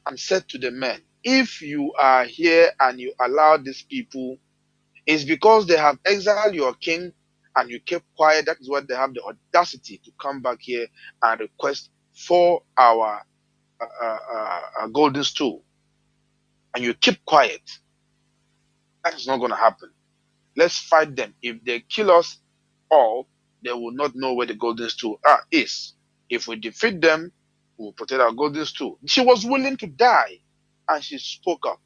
S3: and said to the men, if you are here and you allow these people, it's because they have exiled your king and you kept quiet. That is why they have the audacity to come back here and request for our golden stool. And you keep quiet. That is not going to happen. Let's fight them. If they kill us all, they will not know where the golden stool is. If we defeat them, we will protect our golden stool. She was willing to die, and she spoke up,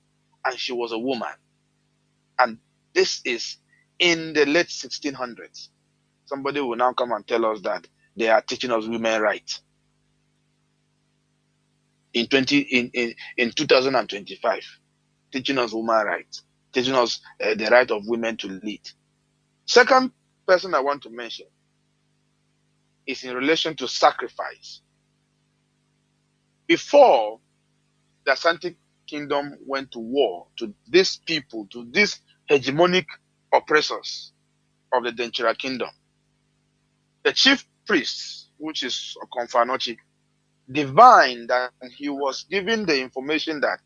S3: and she was a woman. And this is in the late 1600s. Somebody will now come and tell us that they are teaching us women rights. In 2025, teaching us women rights, teaching us the right of women to lead. Second person I want to mention is in relation to sacrifice. Before the Asante Kingdom went to war to these people, to these hegemonic oppressors of the Denchira Kingdom, the chief priest, which is Okonfanochi, divined that he was given the information that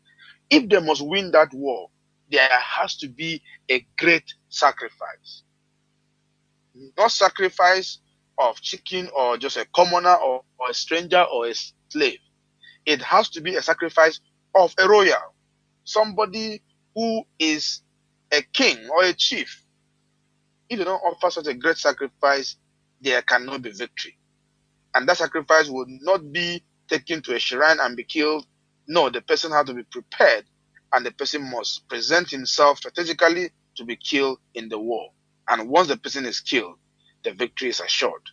S3: if they must win that war, there has to be a great sacrifice. Not sacrifice of chicken or just a commoner or a stranger or a slave. It has to be a sacrifice of a royal, somebody who is a king or a chief. If they don't offer such a great sacrifice, there cannot be victory. And that sacrifice will not be taken to a shrine and be killed. No, the person has to be prepared, and the person must present himself strategically to be killed in the war. And once the person is killed, the victory is assured.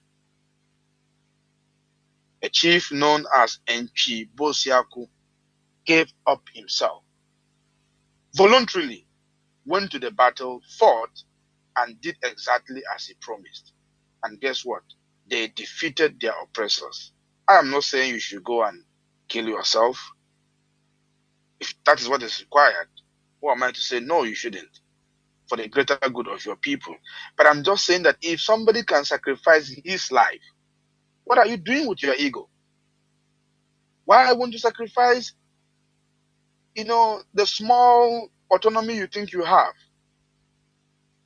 S3: A chief known as Enchi Bosiaku gave up himself, voluntarily went to the battle, fought, and did exactly as he promised. And guess what? They defeated their oppressors. I am not saying you should go and kill yourself. If that is what is required, who am I to say no, you shouldn't, for the greater good of your people? But I'm just saying that if somebody can sacrifice his life, what are you doing with your ego? Why won't you sacrifice, the small autonomy you think you have?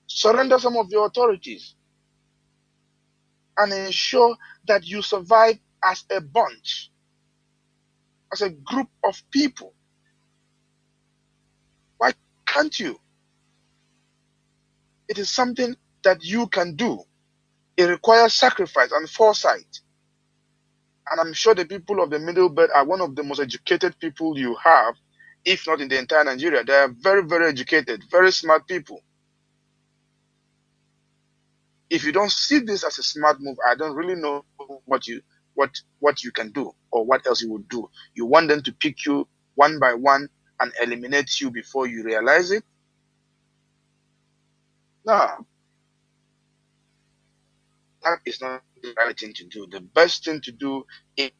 S3: Surrender some of your authorities and ensure that you survive as a bunch, as a group of people. Why can't you? It is something that you can do. It requires sacrifice and foresight. And I'm sure the people of the Middle Belt are one of the most educated people you have, if not in the entire Nigeria. They are very, very educated, very smart people. If you don't see this as a smart move, I don't really know what you can do or what else you would do. You want them to pick you one by one and eliminate you before you realize it? No. That is not the right thing to do. The best thing to do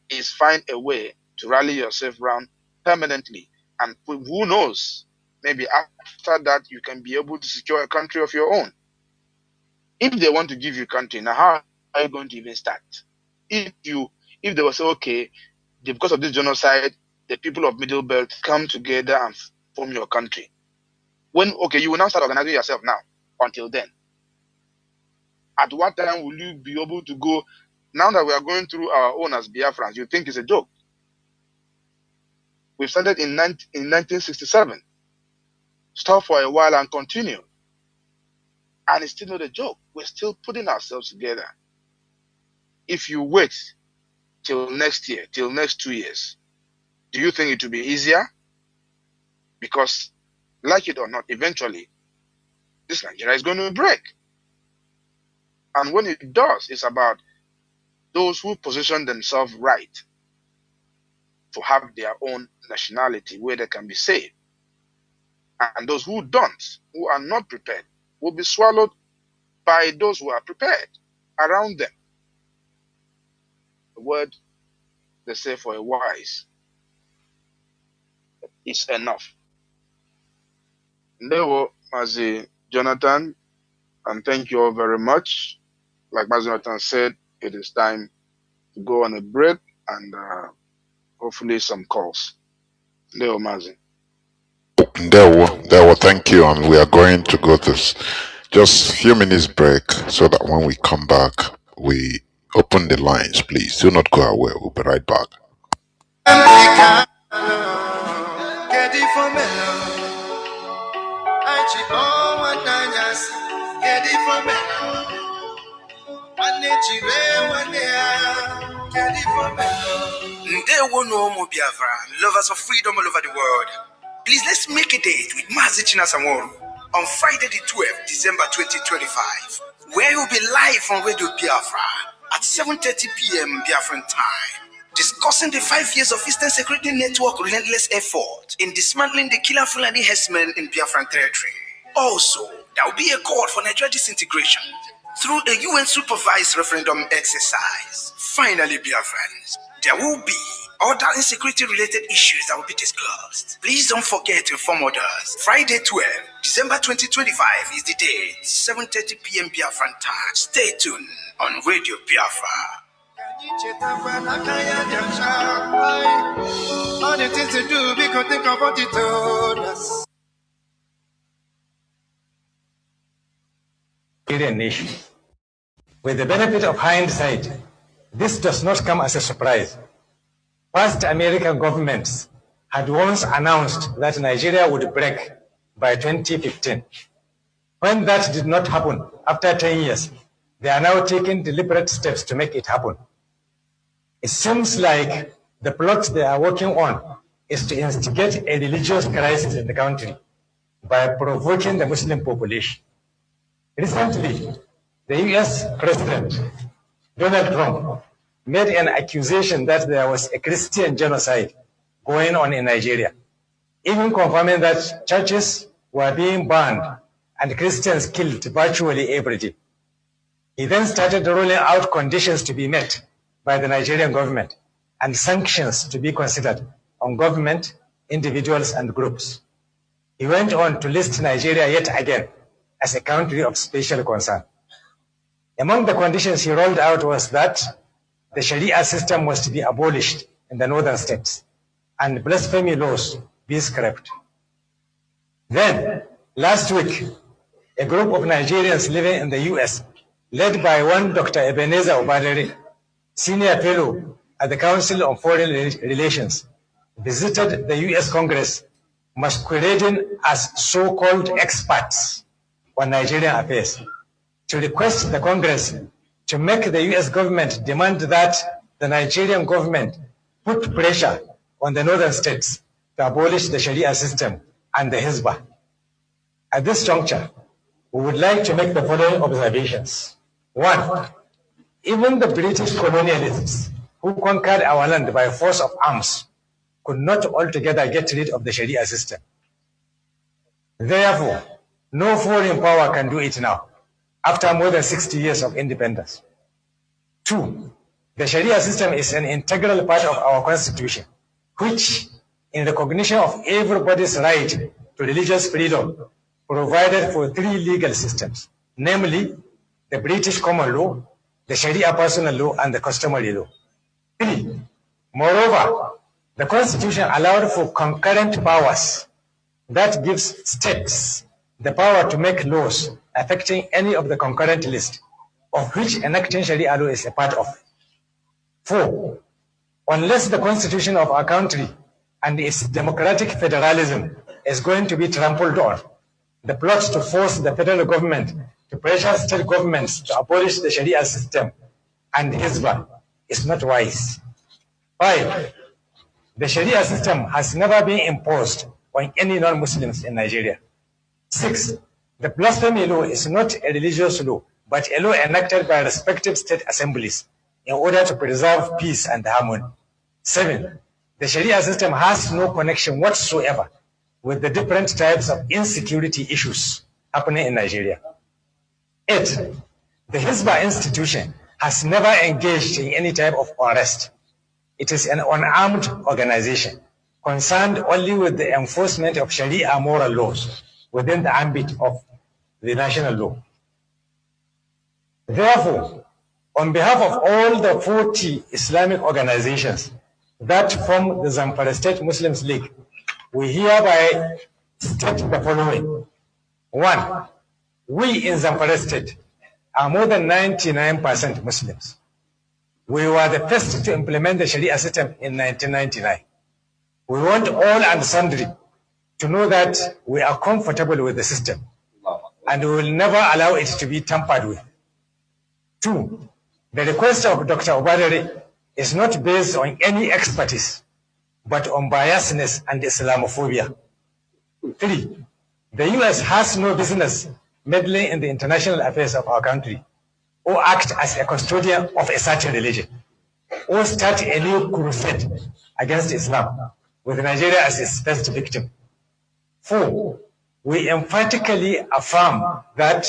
S3: is find a way to rally yourself around permanently. And who knows, maybe after that you can be able to secure a country of your own. If they want to give you a country, now how are you going to even start? If they will say, okay, because of this genocide, the people of Middle Belt come together and form your country. You will now start organizing yourself now. Until then, at what time will you be able to go? Now that we are going through our own as Biafrans, you think it's a joke. We started in 1967. Stop for a while and continue. And it's still not a joke. We're still putting ourselves together. If you wait till next year, till next 2 years, do you think it will be easier? Because, like it or not, eventually, this Nigeria is going to break. And when it does, it's about those who position themselves right to have their own nationality where they can be saved. And those who don't, who are not prepared, will be swallowed by those who are prepared around them. The word they say for a wise is enough. Ndewo, Mazi Jonathan, and thank you all very much. Like Mazi Jonathan said, it is time to go on a break and hopefully some calls. Ndewo, Mazi.
S2: There were, thank you, and we are going to go this just a few minutes break so that when we come back, we open the lines. Please do not go away. We'll be right back.
S1: Biafra, lovers of freedom all over the world. Please let's make a date with Mazi on Friday the 12th, December 2025, where he will be live on Radio Biafra at 7:30 p.m. Biafran time, discussing the 5 years of Eastern Security Network relentless effort in dismantling the killer Fulani herdsmen in Biafran territory. Also, there will be a call for Nigeria disintegration through a UN-supervised referendum exercise. Finally, Biafrans, there will be other insecurity-related issues that will be discussed. Please don't forget to inform others. Friday 12, December 2025 is the date, 7:30 p.m. Biafran time. Stay tuned on Radio Biafra. All the things to do, we could think about it all.
S4: Nation. With the benefit of hindsight, this does not come as a surprise. Past American governments had once announced that Nigeria would break by 2015. When that did not happen, after 10 years, they are now taking deliberate steps to make it happen. It seems like the plot they are working on is to instigate a religious crisis in the country by provoking the Muslim population. Recently, the US President, Donald Trump, made an accusation that there was a Christian genocide going on in Nigeria, even confirming that churches were being burned and Christians killed virtually every day. He then started rolling out conditions to be met by the Nigerian government and sanctions to be considered on government, individuals, and groups. He went on to list Nigeria yet again as a country of special concern. Among the conditions he rolled out was that the Sharia system was to be abolished in the northern states and blasphemy laws be scrapped. Then, last week, a group of Nigerians living in the US, led by one Dr. Ebenezer Obadere, senior fellow at the Council on Foreign Relations, visited the US Congress masquerading as so-called experts on Nigerian affairs to request the Congress to make the US government demand that the Nigerian government put pressure on the northern states to abolish the Sharia system and the Hizbah. At this juncture, we would like to make the following observations. One, even the British colonialists who conquered our land by force of arms could not altogether get rid of the Sharia system. Therefore, no foreign power can do it now, after more than 60 years of independence. Two, the Sharia system is an integral part of our constitution, which, in recognition of everybody's right to religious freedom, provided for three legal systems, namely the British common law, the Sharia personal law, and the customary law. Three, moreover, the Constitution allowed for concurrent powers that gives states the power to make laws affecting any of the concurrent list, of which enacting Sharia law is a part of. Four, unless the Constitution of our country and its democratic federalism is going to be trampled on, the plot to force the federal government to pressure state governments to abolish the Sharia system and Hizbah is not wise. Five, the Sharia system has never been imposed on any non-Muslims in Nigeria. Six, the blasphemy law is not a religious law, but a law enacted by respective state assemblies in order to preserve peace and harmony. Seven, the Sharia system has no connection whatsoever with the different types of insecurity issues happening in Nigeria. Eight, the Hizbah institution has never engaged in any type of arrest. It is an unarmed organization concerned only with the enforcement of Sharia moral laws within the ambit of the national law. Therefore, on behalf of all the 40 Islamic organizations that form the Zamfara State Muslims League, we hereby state the following. One, we in Zamfara State are more than 99% Muslims. We were the first to implement the Sharia system in 1999. We want all and sundry to know that we are comfortable with the system and we will never allow it to be tampered with. Two, the request of Dr. Obadere is not based on any expertise, but on biasness and Islamophobia. Three, the US has no business meddling in the international affairs of our country, or act as a custodian of a certain religion, or start a new crusade against Islam, with Nigeria as its first victim. Four, we emphatically affirm that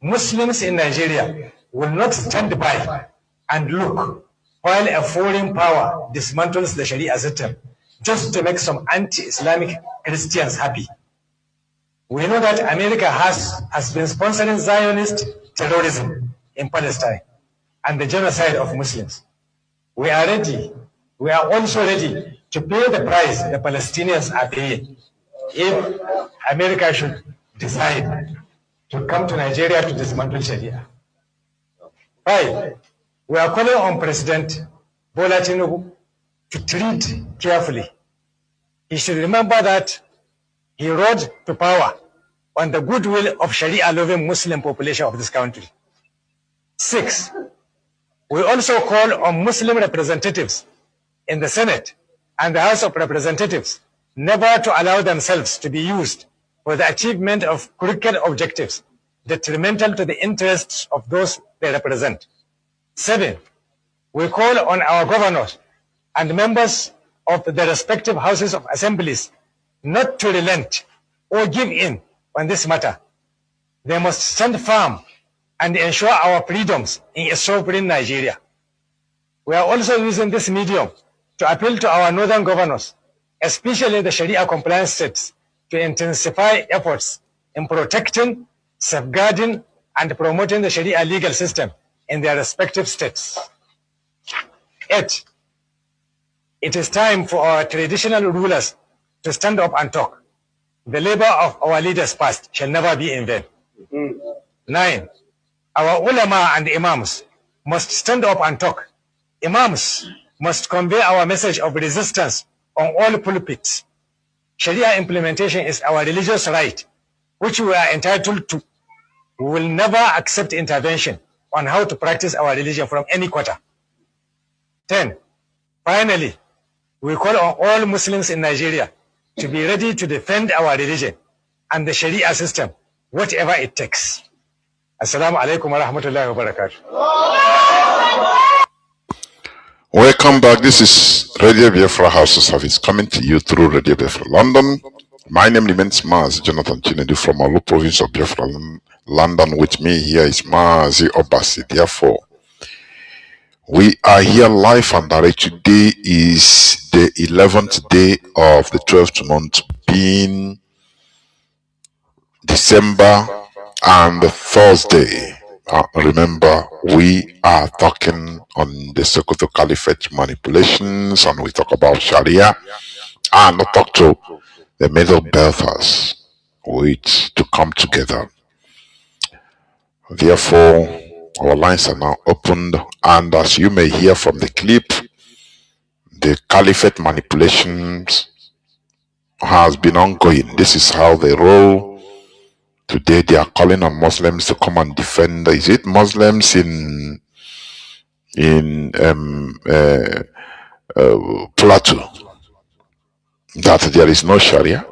S4: Muslims in Nigeria will not stand by and look while a foreign power dismantles the Sharia system just to make some anti-Islamic Christians happy. We know that America has been sponsoring Zionist terrorism in Palestine and the genocide of Muslims. We are also ready to pay the price the Palestinians are paying if America should decide to come to Nigeria to dismantle Sharia. Five, we are calling on President Bola Tinubu to treat carefully. He should remember that he rose to power on the goodwill of Sharia-loving Muslim population of this country. 6, we also call on Muslim representatives in the Senate and the House of Representatives never to allow themselves to be used for the achievement of crooked objectives detrimental to the interests of those they represent. 7, we call on our governors and members of the respective houses of assemblies not to relent or give in on this matter. They must stand firm and ensure our freedoms in a sovereign Nigeria. We are also using this medium to appeal to our northern governors, especially the Sharia compliant states, to intensify efforts in protecting, safeguarding, and promoting the Sharia legal system in their respective states. 8, it is time for our traditional rulers to stand up and talk. The labor of our leaders past shall never be in vain. 9, our ulama and imams must stand up and talk. Imams must convey our message of resistance on all pulpits. Sharia implementation is our religious right, which we are entitled to. We will never accept intervention on how to practice our religion from any quarter. 10, finally, we call on all Muslims in Nigeria to be ready to defend our religion and the Sharia system, whatever it takes. Assalamu alaikum wa rahmatullahi wa barakatuh.
S2: Welcome back. This is Radio Biafra House of Service coming to you through Radio Biafra London. My name remains Mazi Jonathan Chinedu from Olu province of Biafra London. With me here is Mazi Obasi. Therefore, we are here live and direct. Today is the 11th day of the 12th month, being December and Thursday. Remember, we are talking on the Sokoto Caliphate manipulations, and we talk about Sharia, and we talk to the Middle Belters to come together. Therefore, our lines are now opened, and as you may hear from the clip, the Caliphate manipulations has been ongoing. This is how they roll. Today they are calling on Muslims to come and defend. Is it Muslims in Plateau that there is no Sharia?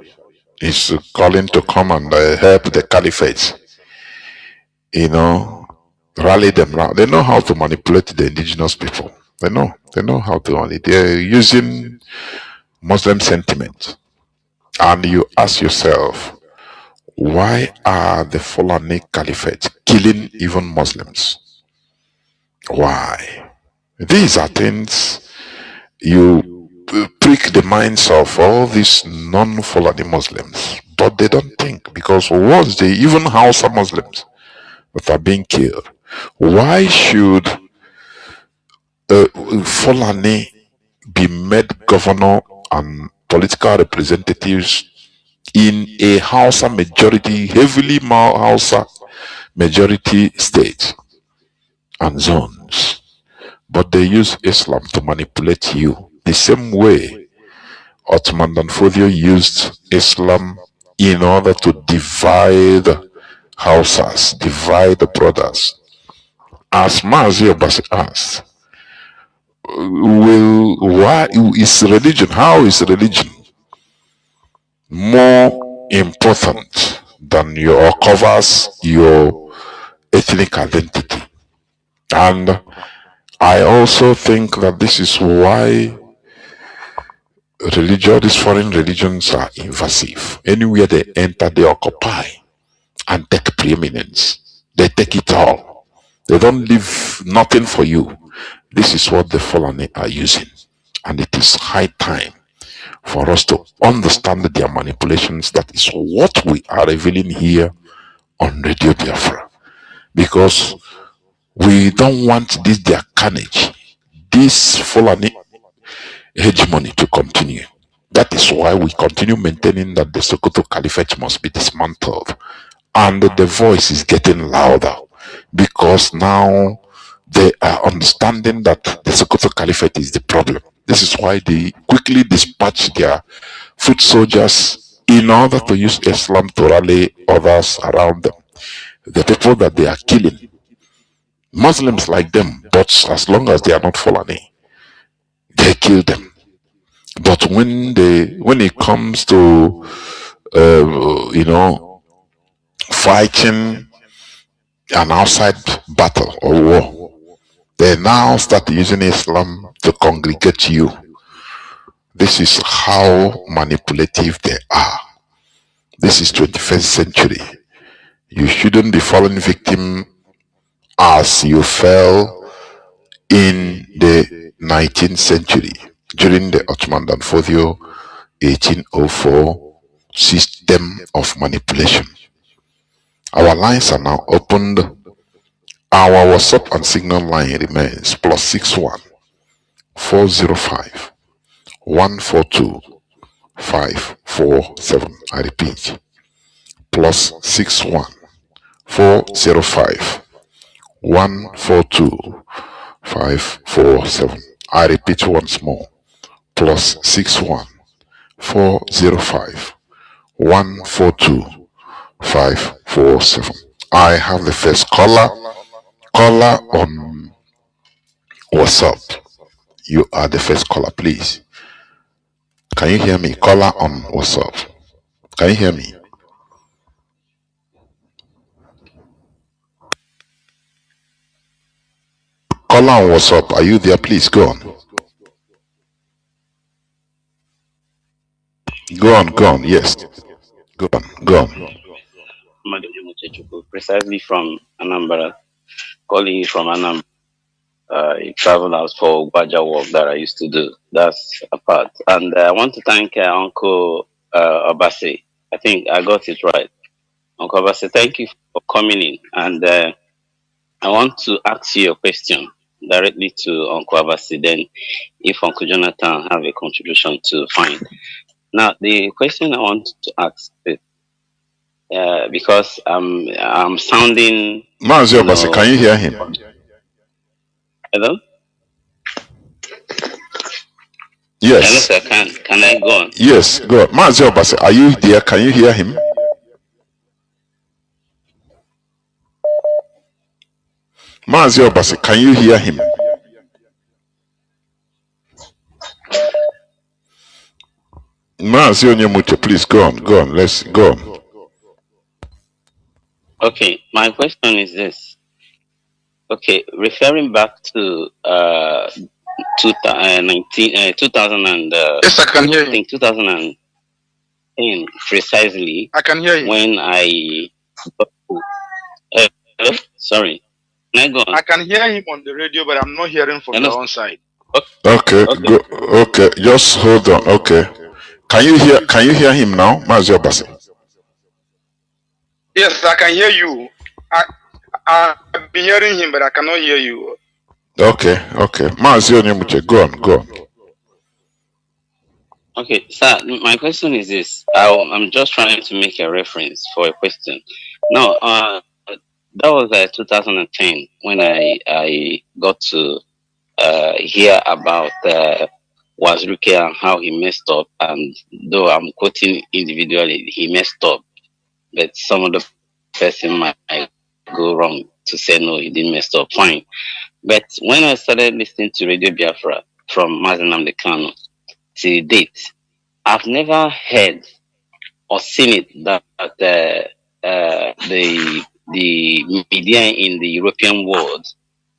S2: Is calling to come and help the Caliphate. Rally them now. They know how to manipulate the indigenous people. They know how to manipulate. They're using Muslim sentiment. And you ask yourself, why are the Fulani Caliphate killing even Muslims? Why? These are things you prick the minds of all these non-Fulani Muslims, but they don't think, because once they even Hausa Muslims that are being killed, why should Fulani be made governor and political representatives in a Hausa majority, heavily Hausa majority state and zones? But they use Islam to manipulate you the same way Ottoman Danfodio used Islam in order to divide Hausas, divide the brothers. As Mazi Obasi asked, why is religion, how is religion more important than covers your ethnic identity? And I also think that this is why these foreign religions are invasive. Anywhere they enter, they occupy and take preeminence. They take it all. They don't leave nothing for you. This is what the Fulani are using. And it is high time for us to understand their manipulations. That is what we are revealing here on Radio Biafra. Because we don't want their carnage, this Fulani hegemony to continue. That is why we continue maintaining that the Sokoto Caliphate must be dismantled. And the voice is getting louder, because now they are understanding that the Sokoto Caliphate is the problem. This is why they quickly dispatch their foot soldiers in order to use Islam to rally others around them. The people that they are killing, Muslims like them, but as long as they are not Fulani, they kill them. But when it comes to fighting an outside battle or war, they now start using Islam to congregate you. This is how manipulative they are. This is 21st century. You shouldn't be falling victim as you fell in the 19th century during the Ottoman and Fodio 1804 system of manipulation. Our lines are now opened. Our WhatsApp and Signal line remains +61 405 142 547. I repeat, +61 405 142 547. I repeat once more, +61 405 142 547. I have the first caller on WhatsApp. You are the first caller, please. Can you hear me? Caller on WhatsApp. Can you hear me? Caller on WhatsApp. Are you there? Please go on. Go on. Yes. Go on.
S5: Precisely from Anambra, calling you from Anambra. I travel out for Gbaja work that I used to do. That's a part. And I want to thank Uncle Obasi. I think I got it right. Uncle Obasi, thank you for coming in. And I want to ask you a question directly to Uncle Obasi. Then, if Uncle Jonathan have a contribution to find. Now, the question I want to ask is, because I'm sounding.
S2: Mazi Obasi, can you hear him?
S5: Hello?
S2: Yes.
S5: Hello, sir. Can I go on?
S2: Yes, go on. Mazi Obasi, are you there? Can you hear him? Mazi Obasi, can you hear him? Mazi Onyemuche, please go on. Let's go on.
S5: Okay, my question is this. Okay, referring back to 2000 and
S3: yes, I can hear you.
S5: I think 2010 precisely.
S3: I can hear you.
S5: When I sorry, can I go on?
S3: I can hear him on the radio, but I'm not hearing from your own side.
S2: Okay. Okay, just hold on. Okay, can you hear him now, Mazi Obasi?
S3: Yes, I can hear you. I've been hearing him, but I cannot hear you.
S2: Okay. Mazi Onyemuche, go on.
S5: Okay, sir, my question is this. I'm just trying to make a reference for a question. Now, that was 2010 when I got to hear about Wazruke and how he messed up. And though I'm quoting individually, he messed up, but some of the person might go wrong to say no, he didn't mess up. Fine. But when I started listening to Radio Biafra from Mazi Nnamdi Kanu to date, I've never heard or seen it that the media in the European world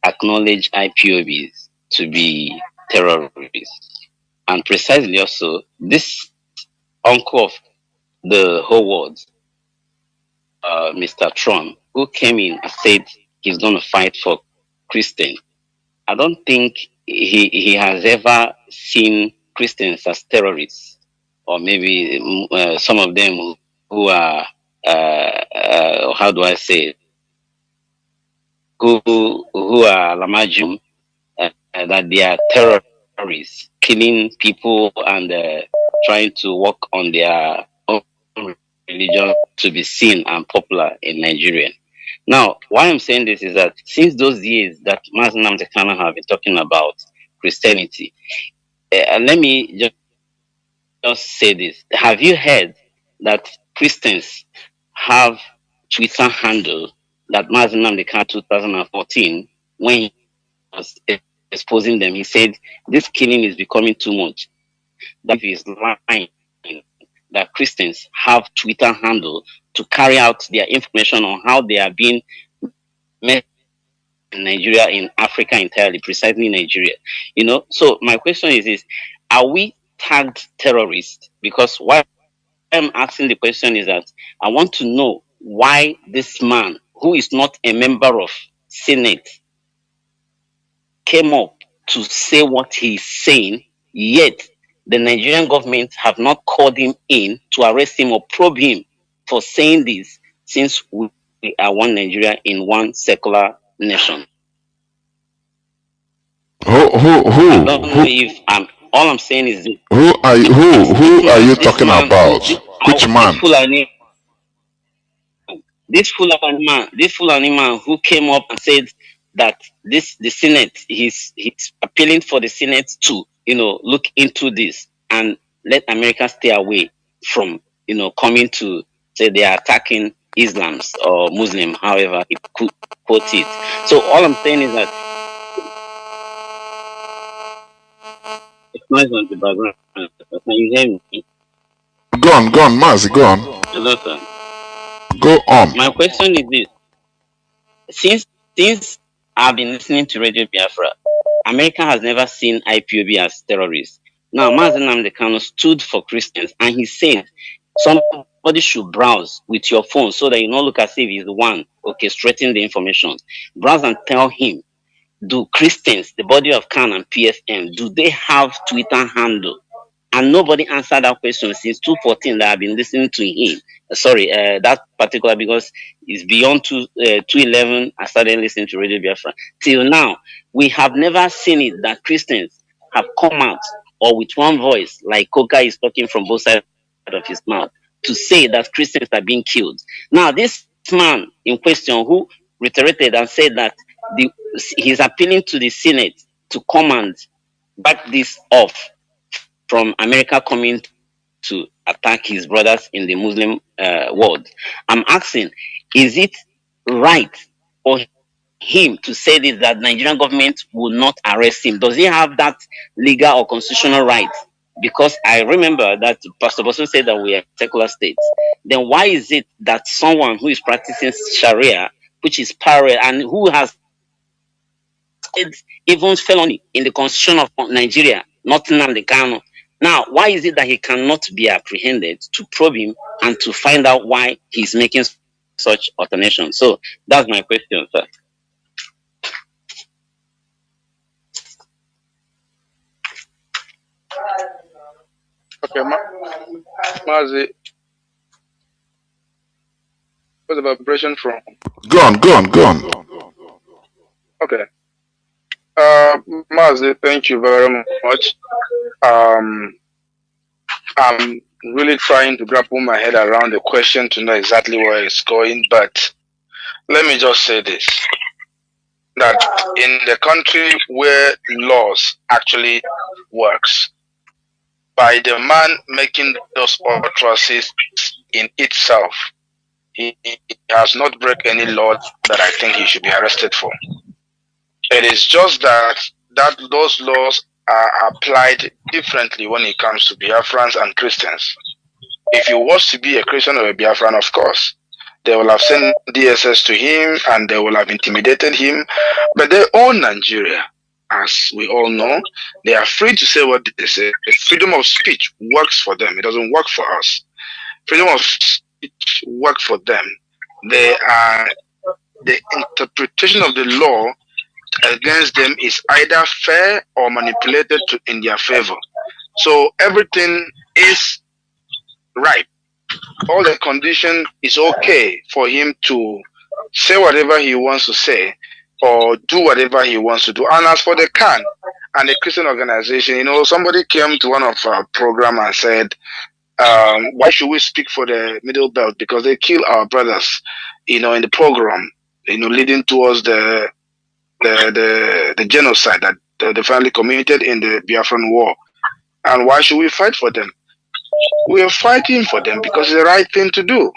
S5: acknowledge IPOBs to be terrorists. And precisely also, this uncle of the whole world, Mr. Trump, who came in and said he's going to fight for Christians. I don't think he has ever seen Christians as terrorists, or maybe some of them who are, how do I say it, who are Lamajum, that they are terrorists, killing people and trying to work on their own religion to be seen and popular in Nigeria. Now, why I'm saying this is that since those years that Mazi Nnamdi Kanu have been talking about Christianity, let me just say this. Have you heard that Christians have Twitter handle that Mazi Nnamdi 2014 when he was exposing them, he said this killing is becoming too much. That is lying. That Christians have Twitter handle to carry out their information on how they are being met in Nigeria, in Africa entirely, precisely Nigeria. So my question is this: are we tagged terrorists? Because why I'm asking the question is that I want to know why this man, who is not a member of Senate, came up to say what he's saying, yet the Nigerian government have not called him in to arrest him or probe him for saying this, since we are one Nigeria in one secular nation. I don't know if all I'm saying is this.
S2: Who are you talking
S5: Man,
S2: about? Which man?
S5: This Fulani man who came up and said that the Senate, he's appealing for the Senate to look into this and let America stay away from coming to say they are attacking Islams or Muslim, however he could quote it. So all I'm saying is that it's noise on the background. Can you hear me?
S2: Go on, Mazi, go on.
S5: Hello, sir.
S2: Go on.
S5: My question is this: since I've been listening to Radio Biafra, America has never seen IPOB as terrorists. Now, Mazi Nnamdi Kanu stood for Christians, and he said somebody should browse with your phone so that you don't look as if he's the one orchestrating the information. Browse and tell him, do Christians, the body of Kanu and PFM, do they have Twitter handle? And nobody answered that question since 2014 that I've been listening to him. Sorry, that particular, because it's beyond 2011. I started listening to Radio Biafra. Till now, we have never seen it that Christians have come out or with one voice, like Coca is talking from both sides of his mouth, to say that Christians are being killed. Now, this man in question who reiterated and said that he's appealing to the Senate to come and back this off from America coming to attack his brothers in the Muslim world. I'm asking, is it right for him to say this, that Nigerian government will not arrest him? Does he have that legal or constitutional right? Because I remember that Pastor Bosun said that we are secular states. Then why is it that someone who is practicing Sharia, which is parallel, and who has even felony in the constitution of Nigeria, not Nnamdi Kanu, now, why is it that he cannot be apprehended to probe him and to find out why he's making such alternations? So that's my question, sir.
S3: Okay, Mazi, what's the vibration from?
S2: Go on.
S3: Okay. Mazi, thank you very much. I'm really trying to grapple my head around the question to know exactly where it's going, but let me just say this, that in the country where laws actually works, by the man making those utterances in itself, he has not broken any law that I think he should be arrested for. It is just that those laws are applied differently when it comes to Biafrans and Christians. If he was to be a Christian or a Biafran, of course, they will have sent DSS to him and they will have intimidated him. But they own Nigeria, as we all know. They are free to say what they say. Freedom of speech works for them. It doesn't work for us. Freedom of speech works for them. The interpretation of the law against them is either fair or manipulated in their favor. So everything is right. All the condition is okay for him to say whatever he wants to say or do whatever he wants to do. And as for the CAN and the Christian organization, somebody came to one of our program and said, why should we speak for the Middle Belt? Because they kill our brothers, in the program, leading towards the genocide that they finally committed in the Biafran war. And why should we fight for them? We are fighting for them because it's the right thing to do.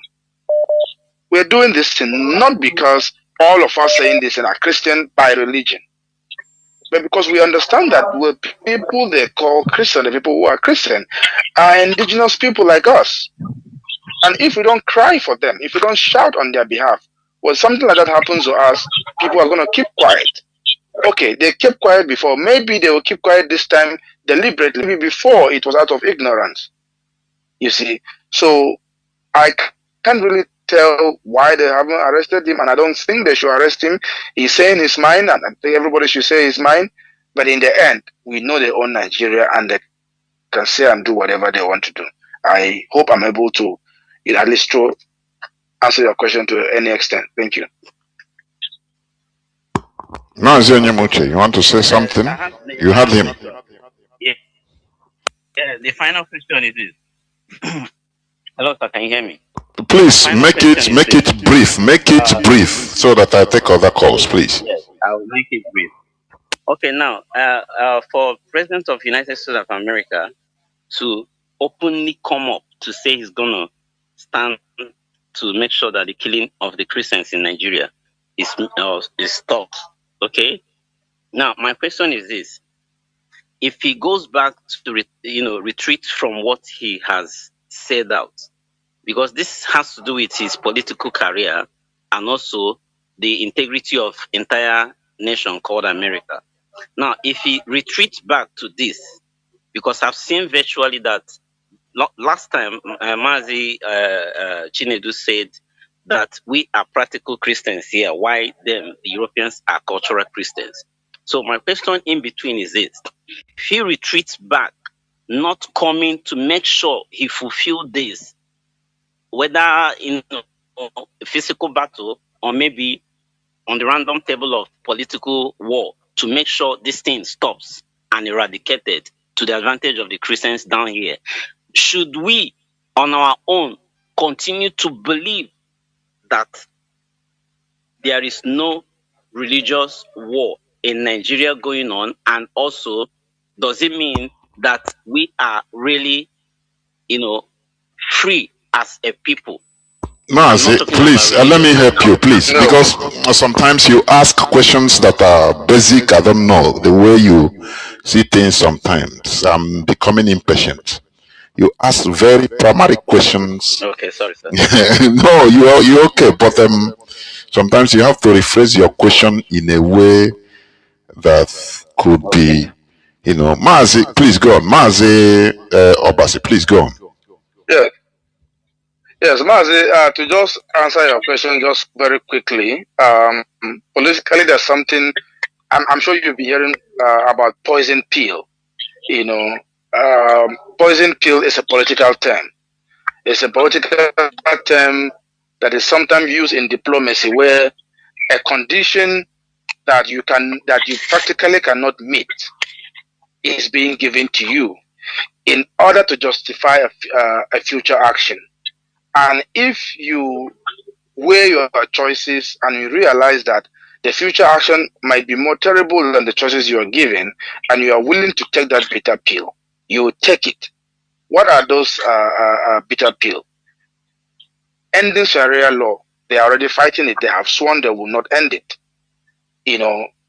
S3: We're doing this thing not because all of us saying this are Christian by religion, but because we understand that the people they call Christian, the people who are Christian, are indigenous people like us. And if we don't cry for them, if we don't shout on their behalf, when something like that happens to us, people are going to keep quiet. Okay, they kept quiet before. Maybe they will keep quiet this time deliberately. Maybe before it was out of ignorance. You see, so I can't really tell why they haven't arrested him, and I don't think they should arrest him. He's saying his mind, and I think everybody should say his mind. But in the end, we know they own Nigeria, and they can say and do whatever they want to do. I hope I'm able to, at least answer your question to any extent. Thank you.
S2: Mazi Onyemuche, you want to say something? You had him.
S5: Yeah, the final question is this. Hello, sir, can you hear me?
S2: Please make it brief. Make it brief so that I take other calls, please.
S5: Yes, I'll make it brief. Okay, now, for President of United States of America to openly come up to say he's gonna stand to make sure that the killing of the Christians in Nigeria is stopped. Okay. Now, my question is this: if he goes back to retreat from what he has said out, because this has to do with his political career and also the integrity of entire nation called America. Now, if he retreats back to this, because I've seen virtually that last time Mazi Chinedu said that we are practical Christians here, while the Europeans are cultural Christians. So my question in between is this: if he retreats back, not coming to make sure he fulfilled this, whether in a physical battle or maybe on the random table of political war, to make sure this thing stops and eradicated to the advantage of the Christians down here, should we on our own continue to believe that there is no religious war in Nigeria going on? And also, does it mean that we are really, free as a people?
S2: Mazi, please, let me help you, please, because sometimes you ask questions that are basic. I don't know the way you see things. Sometimes I'm becoming impatient. You ask very primary questions.
S5: Okay, sorry, sir.
S2: No, you're okay, but sometimes you have to rephrase your question in a way that could be, Mazi, please go on. Mazi Obasi, please go on.
S3: Yeah. Yes, Mazi, to just answer your question just very quickly, politically there's something, I'm sure you'll be hearing about poison pill. Poison pill is a political term. It's a political term that is sometimes used in diplomacy, where a condition that you practically cannot meet is being given to you in order to justify a future action. And if you weigh your choices and you realize that the future action might be more terrible than the choices you are given, and you are willing to take that bitter pill, you take it. What are those bitter pills? Ending Sharia law. They are already fighting it. They have sworn they will not end it.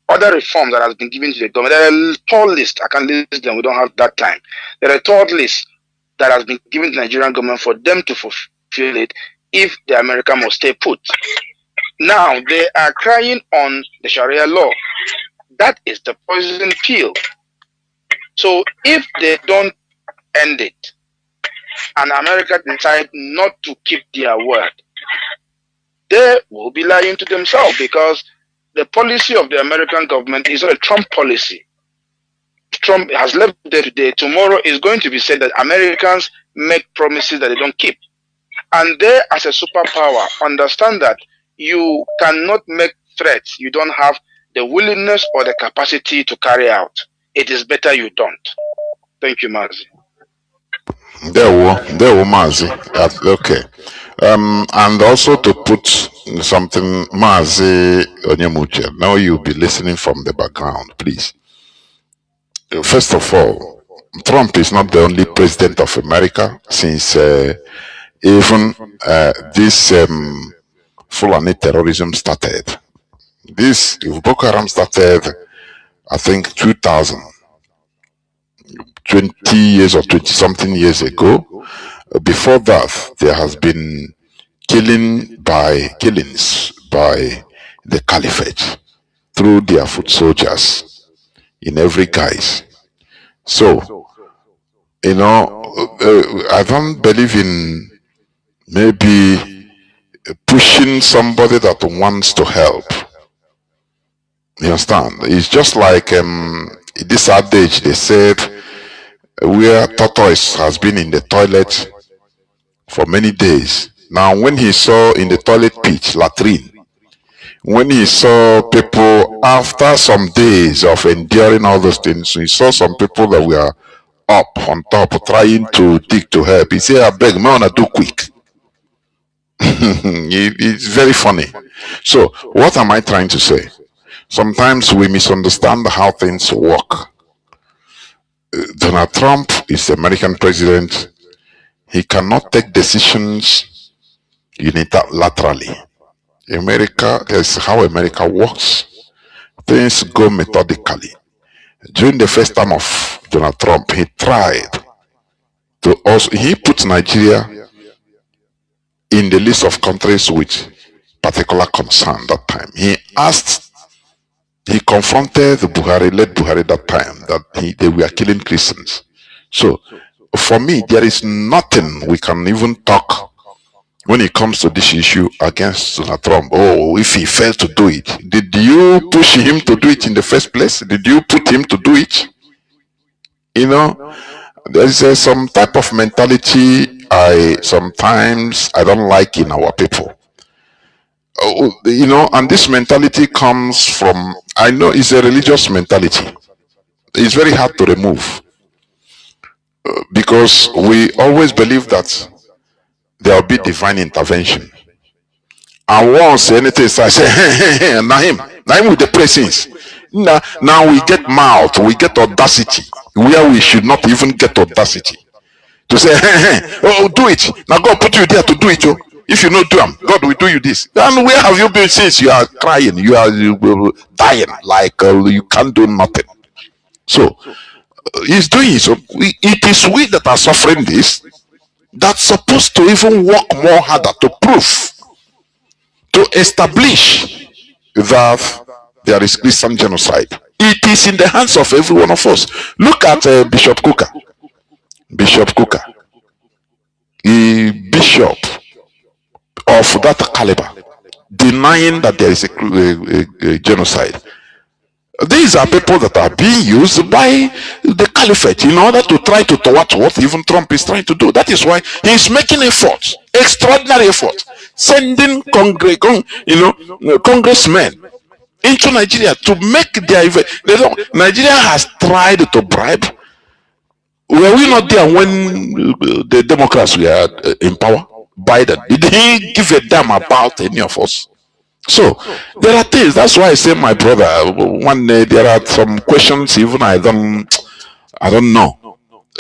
S3: Other reforms that has been given to the government. There are a tall list. I can't list them. We don't have that time. There are a tall list that has been given to the Nigerian government for them to fulfill it if the America must stay put. Now, they are crying on the Sharia law. That is the poison pill. So if they don't end it, and America decide not to keep their word, they will be lying to themselves, because the policy of the American government is not a Trump policy. Trump has left there today. Tomorrow is going to be said that Americans make promises that they don't keep. And they, as a superpower, understand that you cannot make threats you don't have the willingness or the capacity to carry out. It is better you don't. Thank you, Mazi.
S2: There were Mazi. Okay. And also to put something, Mazi Onyemuche, now you'll be listening from the background, please. First of all, Trump is not the only president of America, since even this Fulani terrorism started. This Boko Haram started, I think, 2000, 20 years or 20 something years ago. Before that, there has been killings by the caliphate through their foot soldiers in every guise. So, I don't believe in maybe pushing somebody that wants to help. You understand? It's just like this adage they said, where tortoise has been in the toilet for many days. Now, when he saw in the toilet pitch, latrine, when he saw people after some days of enduring all those things, he saw some people that were up on top trying to dig to help. He said, I beg, me wanna do quick. It's very funny. So, what am I trying to say? Sometimes we misunderstand how things work. Donald Trump is the American president. He cannot take decisions unilaterally. America is how America works. Things go methodically. During the first term of Donald Trump, he tried to also, he put Nigeria in the list of countries with particular concern that time. He confronted led Buhari that time, that they were killing Christians. So, for me, there is nothing we can even talk when it comes to this issue against Donald Trump. Oh, if he failed to do it, did you push him to do it in the first place? Did you put him to do it? There's some type of mentality sometimes I don't like in our people. And this mentality comes from, I know it's a religious mentality. It's very hard to remove because we always believe that there will be divine intervention. And once anything starts, I say, now him with the presence. Now we get mouth, we get audacity, where we should not even get audacity. To say, oh, do it. Now God put you there to do it, yo. If you not do them, God will do you this. And where have you been since? You are crying, you are dying, like you can't do nothing. So, he's doing it. So, it is we that are suffering this, that's supposed to even work more harder to prove, to establish that there is Christian genocide. It is in the hands of every one of us. Look at Bishop Kuka. Bishop Kuka, a bishop of that caliber, denying that there is a genocide. These are people that are being used by the caliphate in order to try to thwart what even Trump is trying to do. That is why he is making efforts, extraordinary efforts, sending congressmen into Nigeria to make their event. Nigeria has tried to bribe. Were we not there when the Democrats were in power? Biden, did he give a damn about any of us? So there are things. That's why I say, my brother, one day there are some questions even I don't know,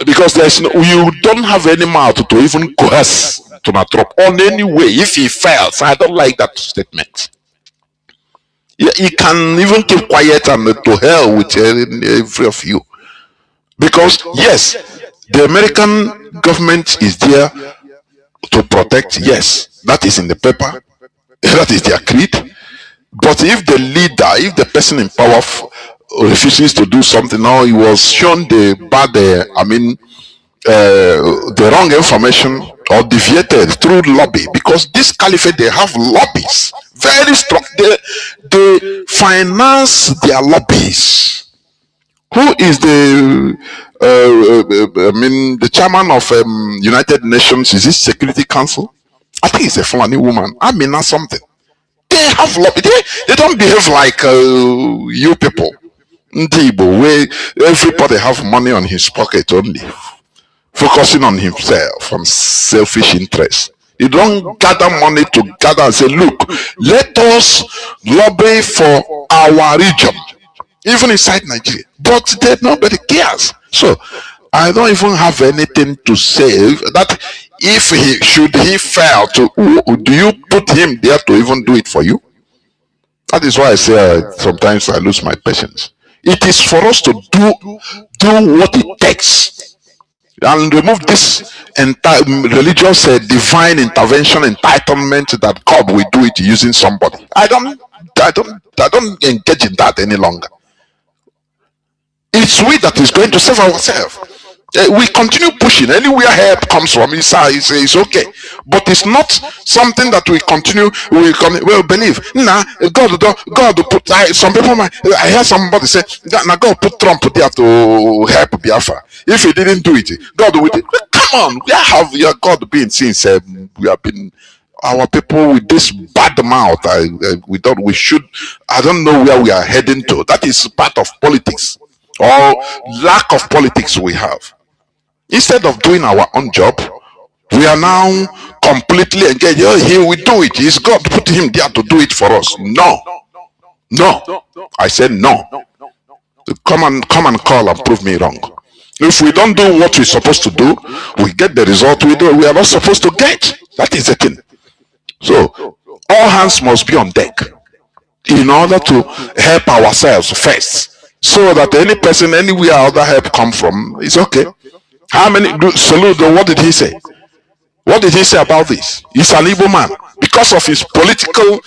S2: because you don't have any mouth to even coerce Donald Trump on any way if he fails. I don't like that statement. He can even keep quiet and to hell with every of you. Because yes, the American government is there to protect. Yes, that is in the paper. That is their creed. But if the leader, if the person in power refuses to do something, or he was shown the bad, the wrong information or deviated through lobby, because this caliphate, they have lobbies, very strong. They finance their lobbies. Who is the the chairman of United Nations? Is this Security Council? I think it's a Fulani woman. I mean, not something. They have lobby. They don't behave like you people. Ndibo, where everybody have money on his pocket only, focusing on himself, on selfish interests. You don't gather money to gather and say, look, let us lobby for our region, even inside Nigeria. But nobody cares. So I don't even have anything to say. That if he fail to, do you put him there to even do it for you? That is why I say sometimes I lose my patience. It is for us to do what it takes and remove this entire religious divine intervention entitlement that God will do it using somebody. I don't engage in that any longer. It's we that is going to save ourselves. We continue pushing anywhere help comes from. It's okay, but it's not something that we continue. Well, believe now. God put. Some people might. I hear somebody say, "Now God put Trump there to help Biafra. If he didn't do it, God would." Come on, where have your God been since we have been? Our people with this bad mouth, we don't. We should. I don't know where we are heading to. That is part of politics or lack of politics we have. Instead of doing our own job, we are now completely engaged. Oh, he will do it. Is God put him there to do it for us? No, no. I said no. Come and call and prove me wrong. If we don't do what we're supposed to do, we get the result we are not supposed to get. That is the thing. So all hands must be on deck in order to help ourselves first, so that any person anywhere other help come from is okay. How many salute? What did he say? What did he say about this? He's an Igbo man. Because of his political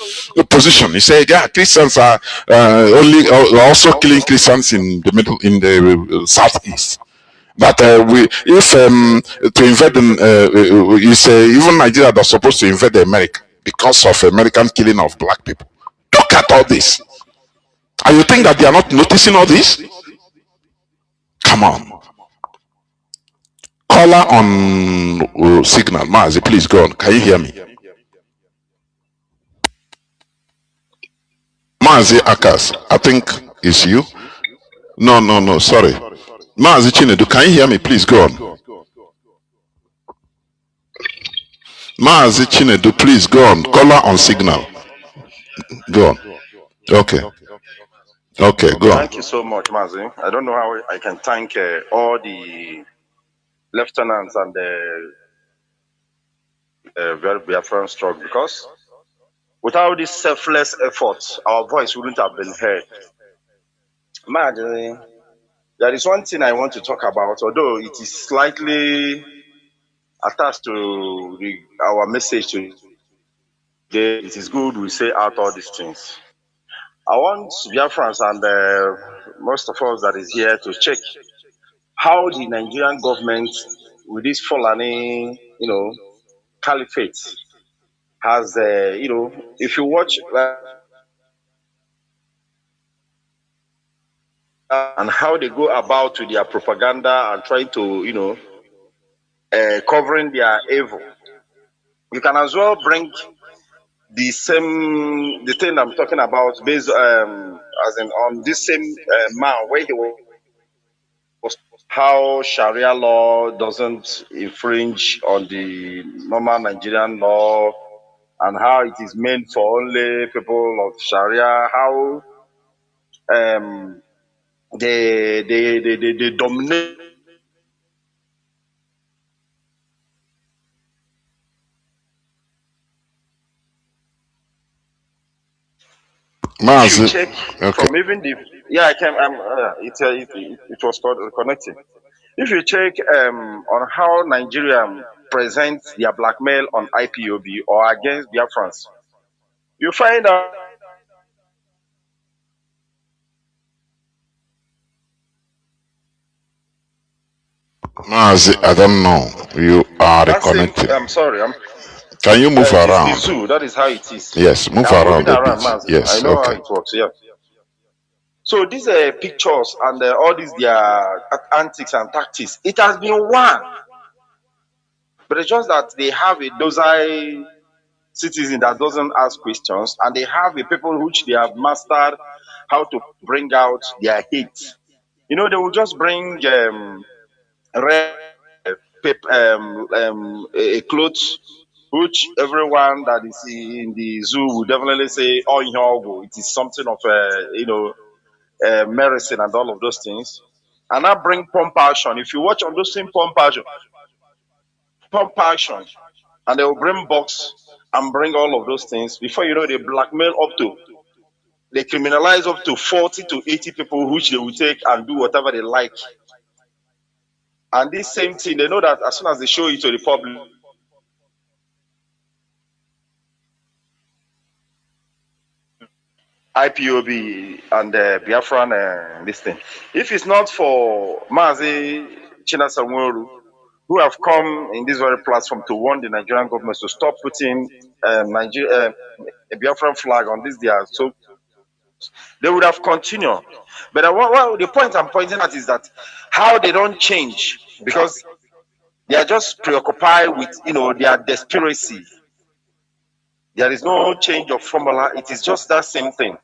S2: position, he said, "Yeah, Christians are also killing Christians in the middle, in the southeast." But if to invade, you say even Nigeria was supposed to invade America because of American killing of black people. Look at all this, and you think that they are not noticing all this? Come on. Caller on signal, Mazi, please go on. Can you hear me? Mazi Akas, I think it's you. No, sorry. Mazi Chinedu, can you hear me? Please go on. Mazi Chinedu, please go on. Caller on signal. Go on. Okay. Okay, go on.
S6: Thank you so much, Mazi. I don't know how I can thank all the lieutenants and the very Biafran struggle, because without this selfless effort, our voice wouldn't have been heard. Mazi, there is one thing I want to talk about, although it is slightly attached to our message today. It is good we say out all these things. I want Biafrans and most of us that is here to check how the Nigerian government, with this Fulani, caliphate, has, if you watch and how they go about with their propaganda and trying to, covering their evil, you can as well bring the thing I'm talking about based as in on this same man where he was, how Sharia law doesn't infringe on the normal Nigerian law, and how it is meant for only people of Sharia, how they dominate. If you check
S2: Okay.
S6: from even the I can it was connected. If you check on how Nigeria presents their blackmail on IPOB or against Biafrans, you find out
S2: Mazi, I don't know. You are
S6: that same.
S2: reconnected.
S6: I'm sorry.
S2: Can you move
S6: It is the
S2: around?
S6: zoo. That is how it is.
S2: Yes, move
S6: I'm
S2: around
S6: moving
S2: a
S6: around,
S2: bit.
S6: Mazi. I
S2: Yes,
S6: know how
S2: okay.
S6: it works. Yeah. So these pictures and all these their antics and tactics, it has been one, but it's just that they have a docile citizen that doesn't ask questions, and they have a people which they have mastered how to bring out their hate. They will just bring red a cloth which everyone that is in the zoo will definitely say, "Oh, it is something of medicine and all of those things." and now bring pump action. If you watch on those same pump action, and they will bring box and bring all of those things. Before you know, they blackmail they criminalize up to 40 to 80 people, which they will take and do whatever they like. And this same thing, they know that as soon as they show it to the public, IPOB and Biafran this thing. If it's not for Mazi Chinedu, who have come in this very platform to warn the Nigerian government to stop putting a Biafran flag on this day, so they would have continued. But the point I'm pointing at is that how they don't change, because they are just preoccupied with their desperacy. There is no change of formula. It is just that same thing.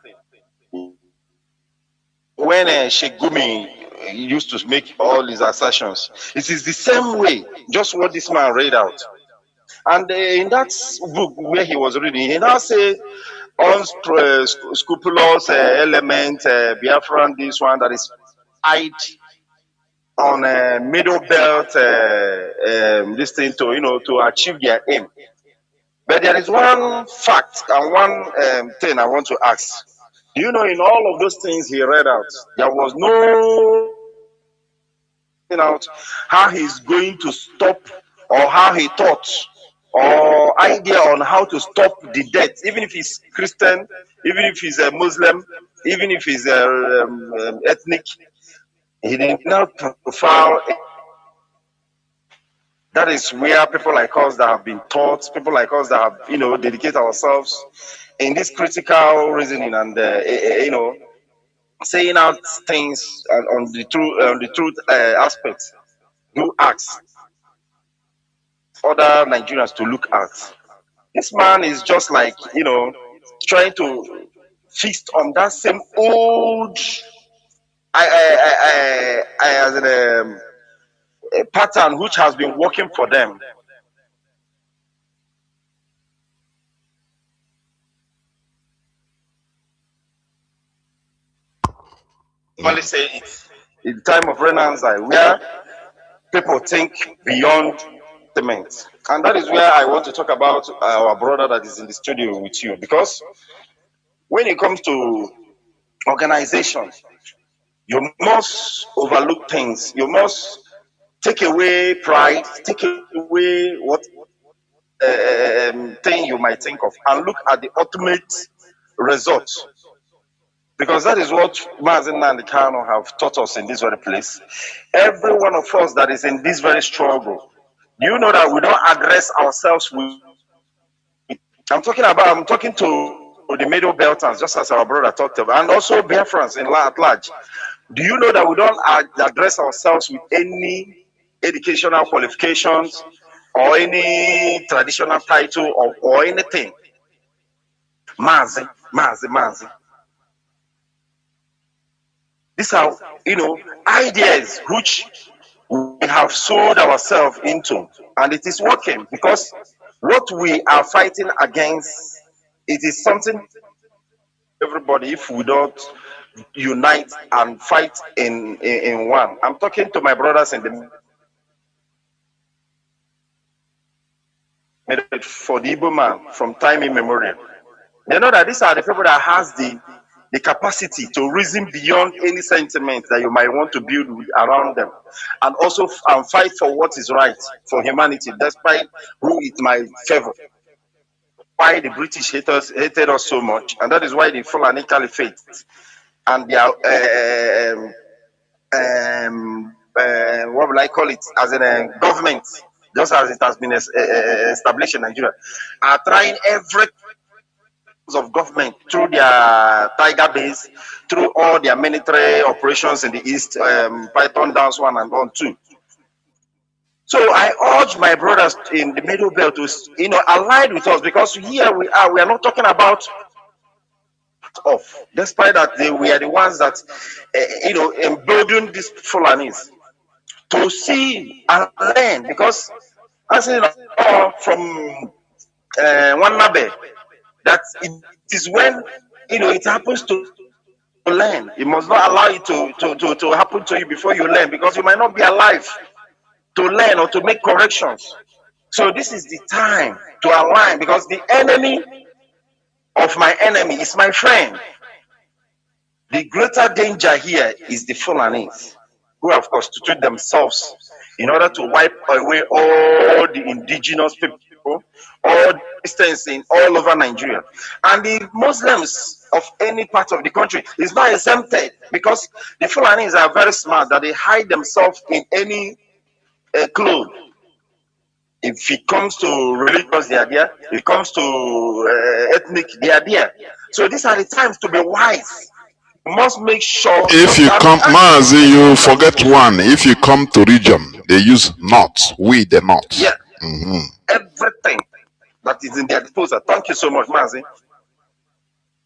S6: When Sheikh Gumi used to make all his assertions, it is the same way, just what this man read out. And in that book where he was reading, he now said, unscrupulous element, Biafran, this one that is eyed on a middle belt, this thing to achieve their aim. But there is one fact and one thing I want to ask. Do you know, in all of those things he read out, there was no out how he's going to stop, or how he thought, or idea on how to stop the death, even if he's Christian, even if he's a Muslim, even if he's ethnic. He did not profile. That is where people like us that have been taught, people like us that have dedicate ourselves in this critical reasoning and saying out things on the truth aspect, do ask other Nigerians to look at. This man is just like trying to feast on that same old as a pattern which has been working for them. Only say it in the time of Renaissance, where people think beyond cement. And that is where I want to talk about our brother that is in the studio with you. Because when it comes to organization, you must overlook things. You must take away pride, take away what thing you might think of, and look at the ultimate result. Because that is what Mazi and Kanu have taught us in this very place. Every one of us that is in this very struggle, do you know that we don't address ourselves with? I'm talking to the middle belters, just as our brother talked about, and also Biafrans at large. Do you know that we don't address ourselves with any educational qualifications or any traditional title or anything? Mazi. These are, ideas which we have sold ourselves into, and it is working, because what we are fighting against, it is something everybody, if we don't unite and fight in one. I'm talking to my brothers in the middle for the Igbo man from time immemorial. They know that these are the people that has the capacity to reason beyond any sentiment that you might want to build around them, and also fight for what is right for humanity, despite who it might favor. Why the British hated us so much, and that is why the Fulani Caliphate and their what will I call it, as a government, just as it has been established in Nigeria, are trying every of government through their tiger base, through all their military operations in the east, Python dance 1 and 2. So I urge my brothers in the middle belt to align with us, because here we are not talking about despite that we are the ones that embolden these Fulanis to see and learn, because as from one nabe, that it is when it happens to learn. You must not allow it to happen to you before you learn, because you might not be alive to learn or to make corrections. So this is the time to align, because the enemy of my enemy is my friend. The greater danger here is the Fulanis, who have constituted themselves in order to wipe away all the indigenous people, all the Christians in all over Nigeria. And the Muslims of any part of the country is not exempted, because the Fulanis are very smart, that they hide themselves in any clothes. If it comes to religious, they are there. If it comes to ethnic, they are there. So these are the times to be wise. You must make sure.
S2: If you come, Mazi, you forget one. If you come to region, they use knots. We the knots.
S6: Yeah. Everything that is in their disposal. Thank you so much, Mazi.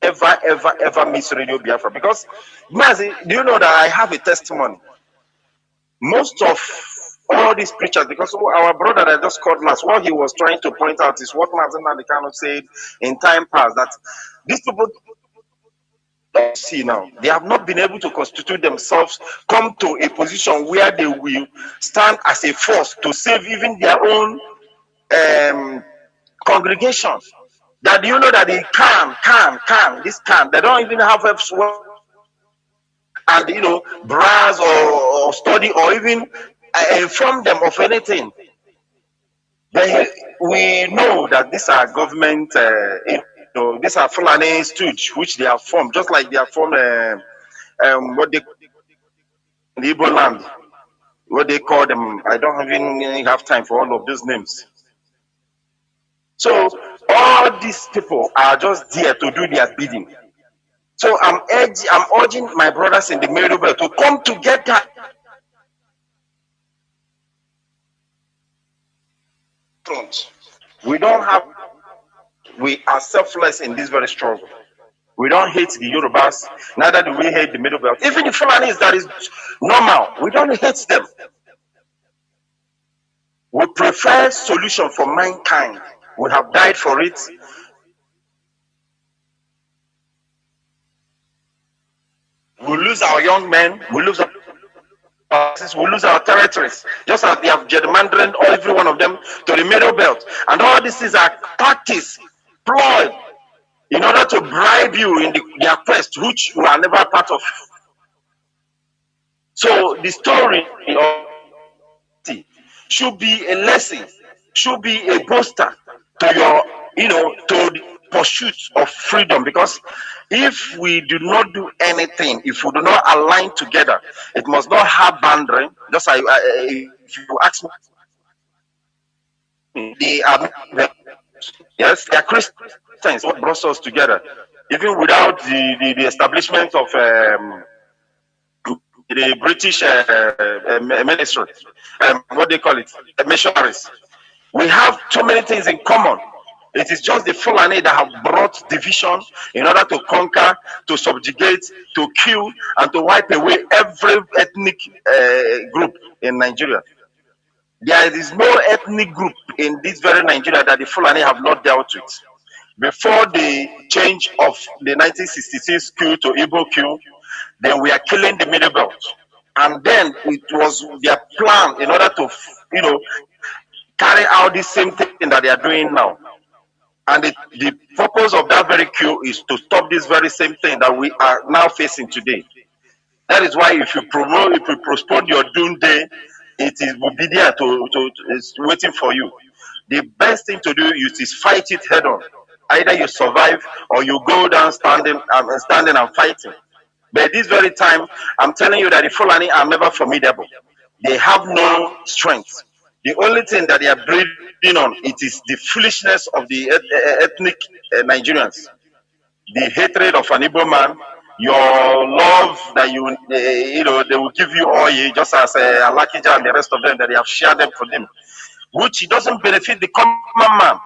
S6: Ever miss Radio Biafra? Because, Mazi, do you know that I have a testimony? Most of all these preachers, because our brother that just called last, what he was trying to point out is what Nnamdi Kanu said in time past, that these people see now, they have not been able to constitute themselves, come to a position where they will stand as a force to save even their own congregations. That you know that they can, they don't even have and browse or study or even inform them of anything. But we know that these are government, these are Fulani stooge, which they have formed, just like they have formed what they in the Igbo land, what they call them. I don't even have time for all of those names. So all these people are just there to do their bidding. So I'm urging my brothers in the Middle Belt to come together. We are selfless in this very struggle. We don't hate the Yorubas, neither do we hate the Middle Belt. Even the Fulanis, that is normal. We don't hate them. We prefer solution for mankind. We have died for it. We lose our young men. We lose our territories, just as they have gerrymandered every one of them to the Middle Belt. And all this is a practice, ploy, in order to bribe you in their quest, which you are never part of. So the story of should be a lesson, should be a booster to your, to the pursuit of freedom. Because if we do not do anything, if we do not align together, it must not have boundary. Just like if you ask me, they are yes, they are Christians. What brought us together? Even without the establishment of the British ministry, what they call it, missionaries. We have too many things in common. It is just the Fulani that have brought division in order to conquer, to subjugate, to kill, and to wipe away every ethnic group in Nigeria. There is no ethnic group in this very Nigeria that the Fulani have not dealt with. Before the change of the 1966 coup to Igbo coup, then we are killing the Middle Belt. And then it was their plan in order to, carry out the same thing that they are doing now. And the purpose of that very coup is to stop this very same thing that we are now facing today. That is why if you postpone your doom day, will be there it's waiting for you. The best thing to do is fight it head on. Either you survive or you go down standing and fighting. But at this very time, I'm telling you that the Fulani are never formidable. They have no strength. The only thing that they are breeding on, it is the foolishness of the ethnic Nigerians. The hatred of an Igbo man, your love that they will give you oil, just as Alakija and the rest of them, that they have shared them for them, which doesn't benefit the common man.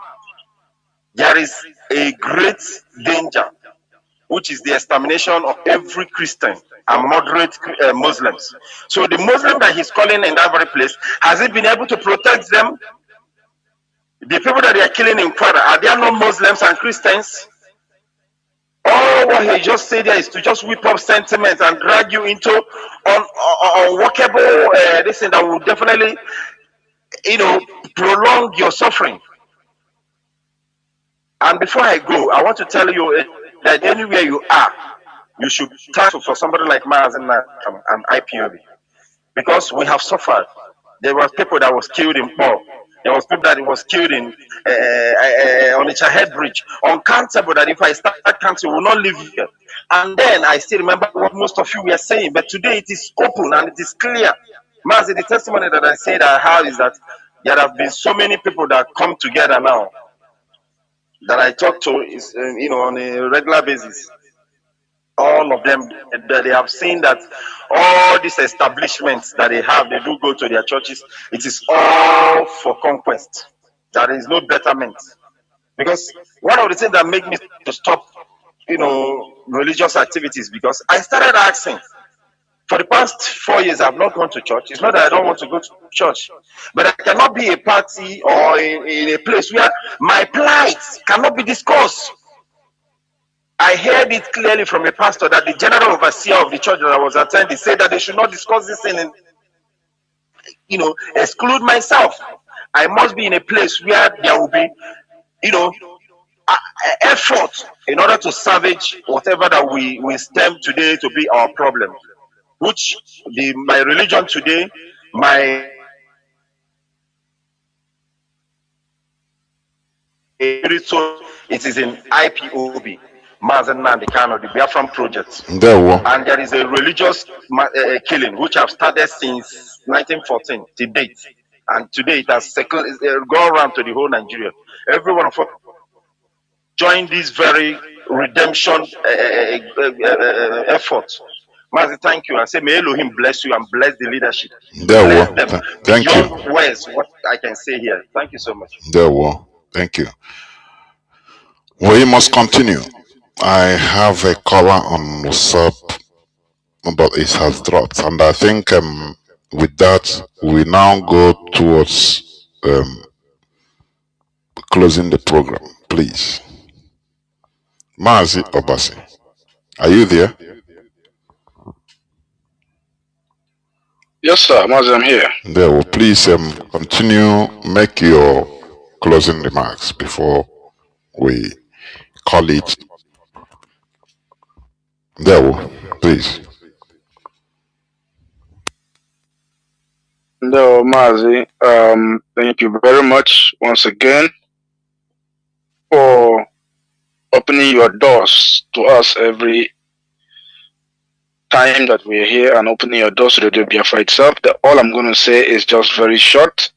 S6: There is a great danger, which is the extermination of every Christian and moderate Muslims. So the Muslim that he's calling in that very place, has he been able to protect them? The people that they are killing in Kwara, are there no Muslims and Christians? All all what he just said there is to just whip up sentiment and drag you into unworkable this thing that will definitely, prolong your suffering. And before I go, I want to tell you that anywhere you are, you should start for somebody like Mazi and IPOB, because we have suffered. There was people that was killed in Paul. There was people that was killed in on the Chahed Bridge. Uncountable that if I start counting, we will not live here. And then I still remember what most of you were saying, but today it is open and it is clear. Mazi, the testimony that I said I have is that there have been so many people that come together now that I talk to is on a regular basis. All of them, that they have seen that all these establishments that they have, they do go to their churches, it is all for conquest. There is no betterment. Because one of the things that made me to stop, religious activities, because I started asking, for the past 4 years, I've not gone to church. It's not that I don't want to go to church, but I cannot be a party or in a place where my plight cannot be discussed. I heard it clearly from a pastor that the general overseer of the church that I was attending said that they should not discuss this thing and, exclude myself. I must be in a place where there will be, effort in order to salvage whatever that we stem today to be our problem. Which my religion today, my so it is in IPOB, Mazi Nnamdi Kanu, the Biafran project. And there is a religious killing which have started since 1914 to date. And today it has gone around to the whole Nigeria. Everyone of us join this very redemption effort. Mazi, thank you. And say, may Elohim bless you and bless the leadership. Bless them.
S2: Thank you.
S6: Words, what I can say here. Thank you so much.
S2: Thank you. We must continue. I have a caller on WhatsApp, but it has dropped. And I think with that, we now go towards closing the program. Please. Mazi Obasi, are you there?
S3: Yes, sir. Mazi, I'm here.
S2: There, well, please continue, make your closing remarks before we call it. There, well, please.
S3: No, Mazi, thank you very much once again for opening your doors to us every time that we're here and opening your doors to the Biafra itself. All I'm going to say is just very short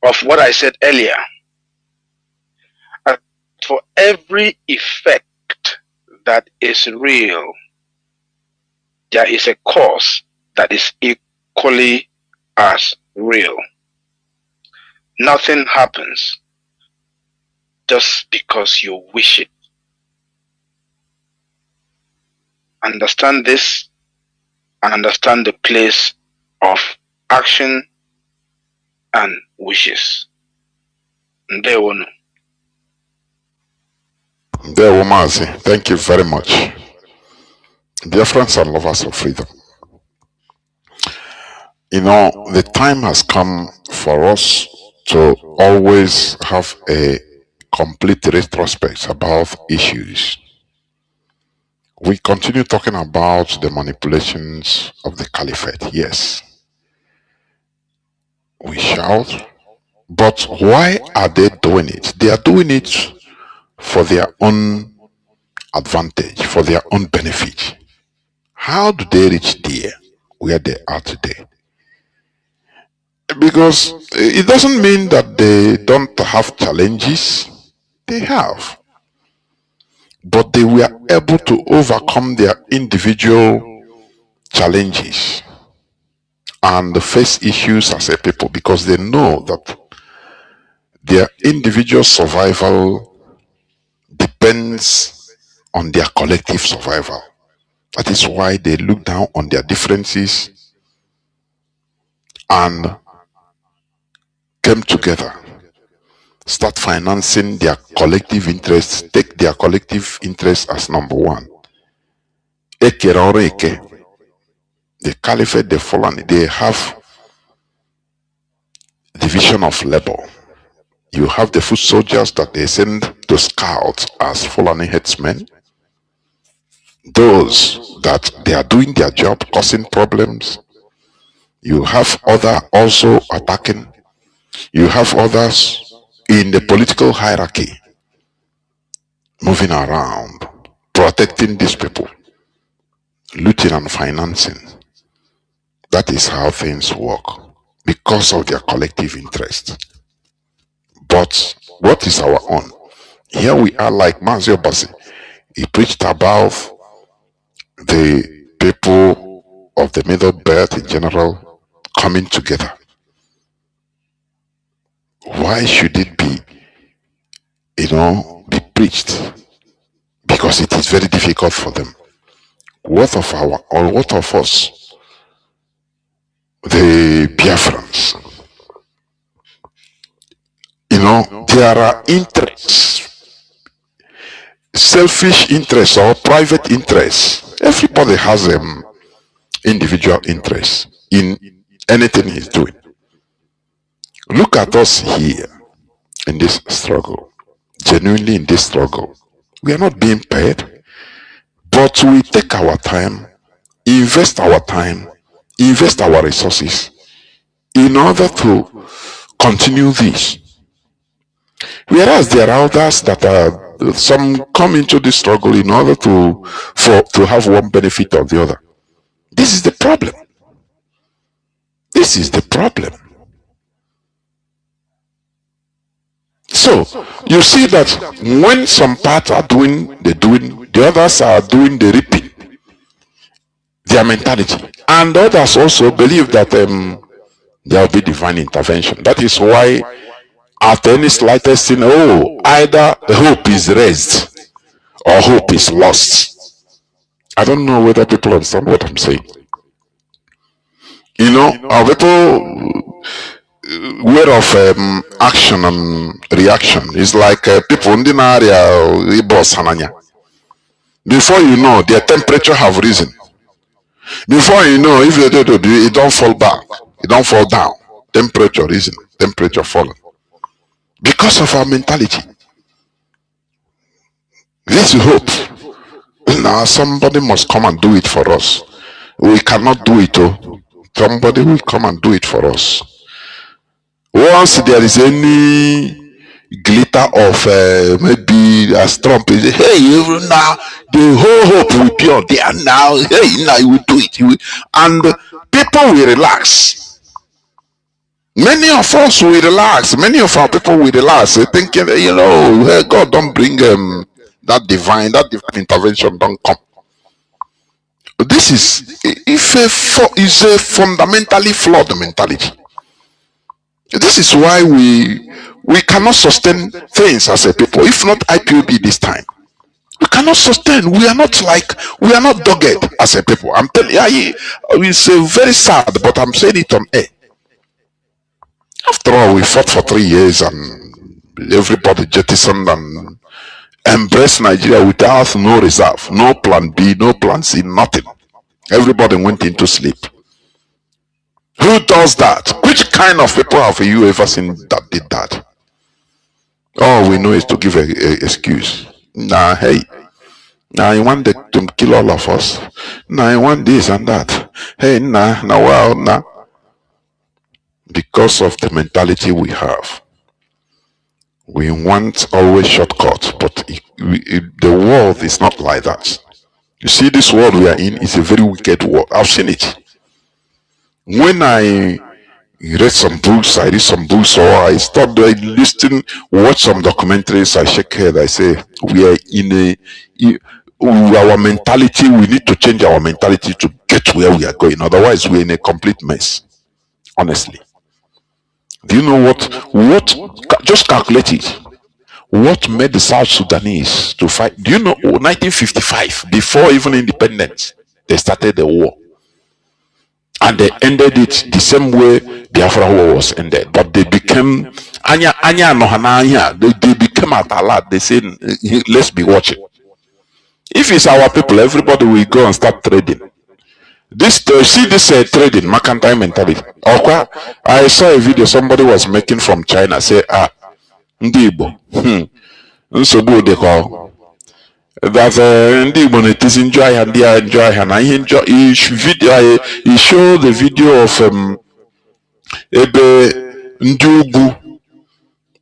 S3: of what I said earlier. For every effect that is real, there is a cause that is equally as real. Nothing happens just because you wish it. Understand this and understand the place of action and wishes. Ndewonu.
S2: Mazi, thank you very much. Biafrans are lovers of freedom. The time has come for us to always have a complete retrospect about issues. We continue talking about the manipulations of the caliphate. Yes, we shout, but why are they doing it? They are doing it for their own advantage, for their own benefit. How do they reach there where they are today? Because it doesn't mean that they don't have challenges. They have. But they were able to overcome their individual challenges and face issues as a people because they know that their individual survival depends on their collective survival. That is why they look down on their differences and came together start financing their collective interests, take their collective interests as number one. The caliphate, the Fulani, they have division of labor. You have the foot soldiers that they send to scout as Fulani headsmen. Those that they are doing their job, causing problems. You have other also attacking. You have others in the political hierarchy moving around, protecting these people, looting and financing. That is how things work because of their collective interest. But what is our own? Here we are like Mazi. He preached about the people of the Middle Belt in general coming together. Why should it be, be preached? Because it is very difficult for them. What of us, the Biafrans? There are interests, selfish interests or private interests. Everybody has individual interests in anything he's doing. Look at us here in this struggle, genuinely in this struggle. We are not being paid, but we take our time, invest our resources in order to continue this. Whereas there are others that are, some come into this struggle in order to have one benefit or the other. This is the problem. This is the problem. So you see that when some parts are doing, the others are doing the reaping. Their mentality, and others also believe that there will be divine intervention. That is why at any slightest thing, either hope is raised or hope is lost. I don't know whether people understand what I'm saying. Our people aware of action and reaction is like people in the area. Before you know, their temperature have risen. Before you know, if they do, it don't fall back, it don't fall down. Temperature risen, temperature falling. Because of our mentality. This hope. Now somebody must come and do it for us. We cannot do it. Somebody will come and do it for us. Once there is any glitter of maybe as Trump is, hey, now the whole hope will be on there now. Hey, now you will do it. And people will relax. Many of us will relax. Many of our people will relax, thinking, hey, God don't bring that divine intervention don't come. This is a fundamentally flawed mentality. This is why we cannot sustain things as a people. If not IPOB this time, we cannot sustain. We are not dogged as a people. I'm telling you, it's very sad, but I'm saying it on air. After all, we fought for 3 years and everybody jettisoned and embraced Nigeria without no reserve, no plan B, no plan C, nothing. Everybody went into sleep. Who does that? Which kind of people have you ever seen that did that? All we know is to give an excuse. Nah, hey. Now you want to kill all of us. Now you want this and that. Hey, nah, well, nah. Because of the mentality we have. We want always shortcuts, but the world is not like that. You see, this world we are in is a very wicked world. I've seen it. When I read some books, or I start listening, watch some documentaries, I shake head, I say, we are in our mentality, we need to change our mentality to get where we are going. Otherwise, we're in a complete mess. Honestly. Do you know what, just calculate it. What made the South Sudanese to fight? Do you know 1955, before even independence, they started the war. And they ended it the same way Biafra war was ended. But they became they became at alert. They said, let's be watching. If it's our people, everybody will go and start trading. This see this trading, mercantile mentality. Okay, I saw a video somebody was making from China. Say, ndị Igbo, nsogbu dị ka that ndị Igbo na-etizi njọ ahịa ndị a njọ ahịa na ihe njọ video he show the video of ebe ndị ugwu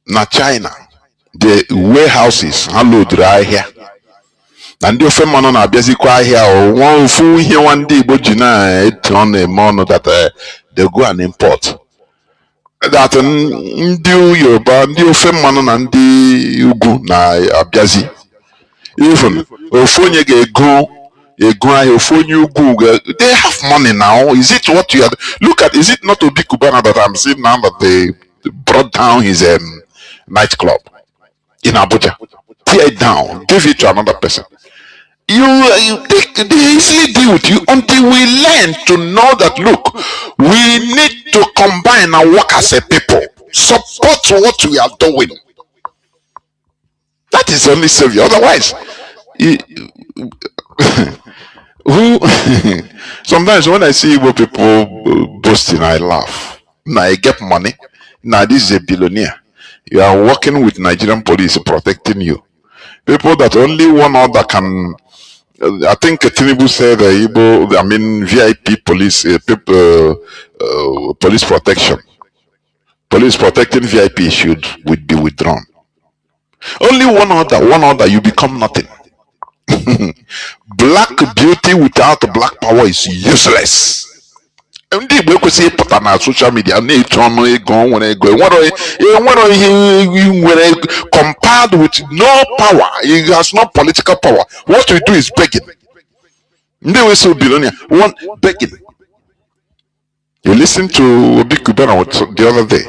S2: na China, the warehouses ha loaduru ahịa na ndị ofe mmanụ na-abịazikwa ahịa nwa ofu ihe nwa ndị Igbo ji na-eti ọnụ eme ọnụ that they go and import that ndị Yoruba, ndị ofe mmanụ na ndị ugwu na-abịazi even ofu onye ga-ego ahịa ofu onye ugwu they have money now. Is it what you are look at? Is it not Obi Kubana that I'm seeing now that they brought down his nightclub in Abuja, tear it down, give it to another person? They easily deal with you until we learn to know that, look, we need to combine and work as a people, support what we are doing. That is the only savior. Otherwise, sometimes when I see Igbo people boasting, I laugh. Now I get money. Now this is a billionaire. You are working with Nigerian police protecting you. People that only one other can. I think Tinubu said Igbo, I mean VIP police, police protection. Police protecting VIP would be withdrawn. Only one order, you become nothing. Black beauty without black power is useless. Ndị Igbo ekwesịghị ịpụta na social media na-eche ọnụ ego nwere compared with no power. He has no political power. What we do is begging. Ndị we so billionaire one begging. You listen to Obi Kubana the other day.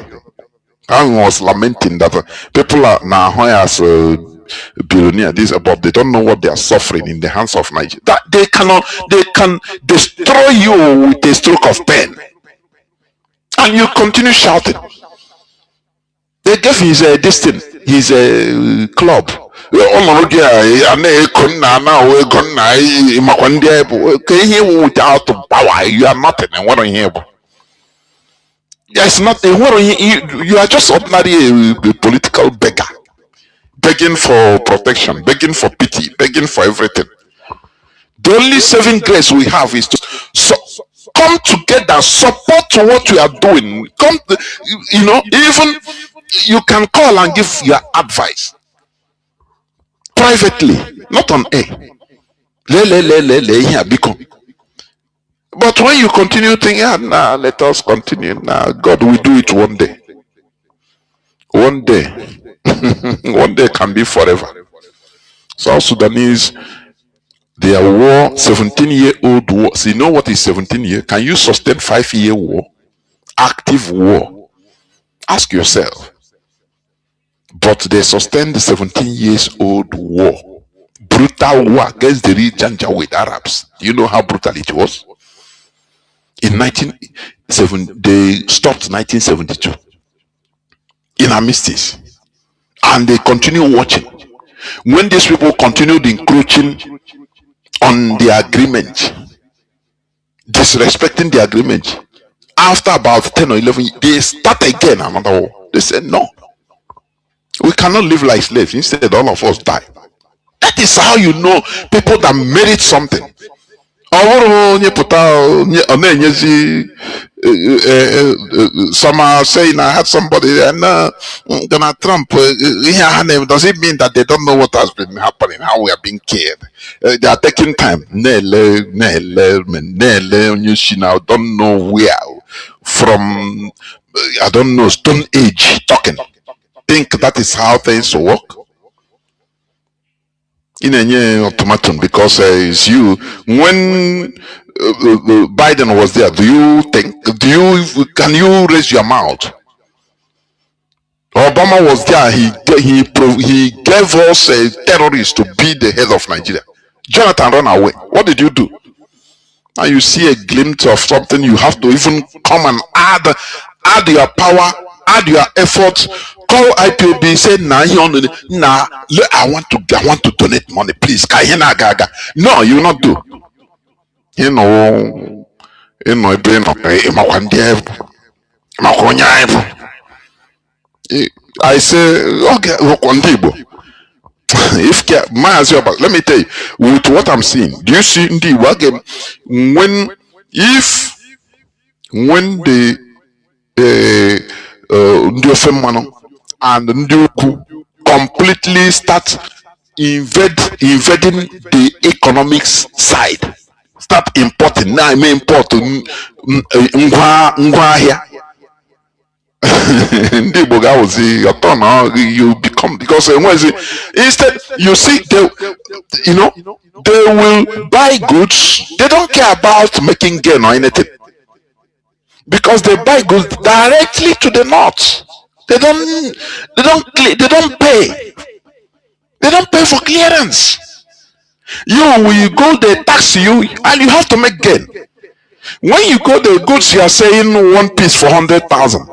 S2: I was lamenting that people are now as billionaire but they don't know what they are suffering in the hands of Nigeria. That they can destroy you with a stroke of pen, and you continue shouting. They gave his distance, his club. Without power, you are nothing. And what are you here? There's nothing. You are just ordinary political beggar, begging for protection, begging for pity, begging for everything. The only saving grace we have is to come together, support what we are doing. Even you can call and give your advice privately, not on air. But when you continue thinking, let us continue. God will do it one day. One day. One day can be forever. South Sudanese, their war, 17-year-old war. So you know what is 17 years? Can you sustain 5-year war? Active war. Ask yourself. But they sustained the 17-year-old war. Brutal war against the region with Arabs. Do you know how brutal it was? In 1970, they stopped 1972 in armistice, and they continue watching. When these people continued encroaching on the agreement, disrespecting the agreement, after about 10 or 11, they start again another war. They said, no, we cannot live like slaves. Instead, all of us die. That is how you know people that merit something. Some are saying, I had somebody and Donald Trump, does it mean that they don't know what has been happening, how we are being cared? They are taking time. Don't know where from, I don't know, Stone Age talking. Think that is how things work? In a automaton, because it's you. When Biden was there, can you raise your mouth? Obama was there. He gave us a terrorist to be the head of Nigeria. Jonathan ran away. What did you do? Now you see a glimpse of something, you have to even come and add your power, add your efforts. Call IPOB, say I want to donate money, please. No, you will not do. I say, okay, if Mazi, let me tell you, with what I'm seeing, do you see the when the and Nduku completely start invading the economics side, start importing. Now I may import ngwa here. You become, because instead you see they will buy goods, they don't care about making gain or anything, because they buy goods directly to the north. They don't pay for clearance. You go, they tax you and you have to make gain. When you go, the goods you are saying one piece for 100,000.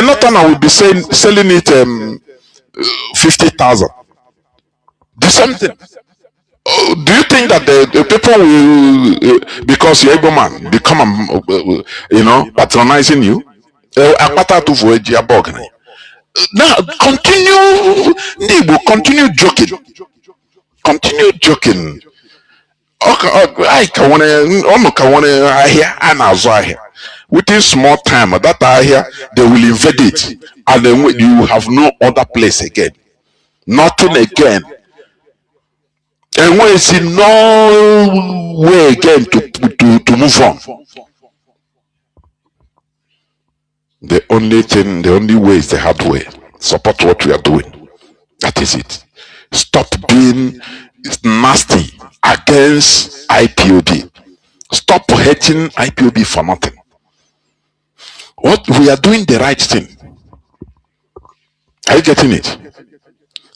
S2: Northern will be selling it 50,000. The same thing. Do you think that the people will, because you're able man, become patronizing you? Now continue joking. Continue joking. Within small time, that area they will invade it, and then you have no other place again, nothing again, and when you see no way again to move on. The only way is the hard way. Support what we are doing. That is it. Stop being nasty against IPOB. Stop hating IPOB for nothing. What we are doing the right thing. Are you getting it?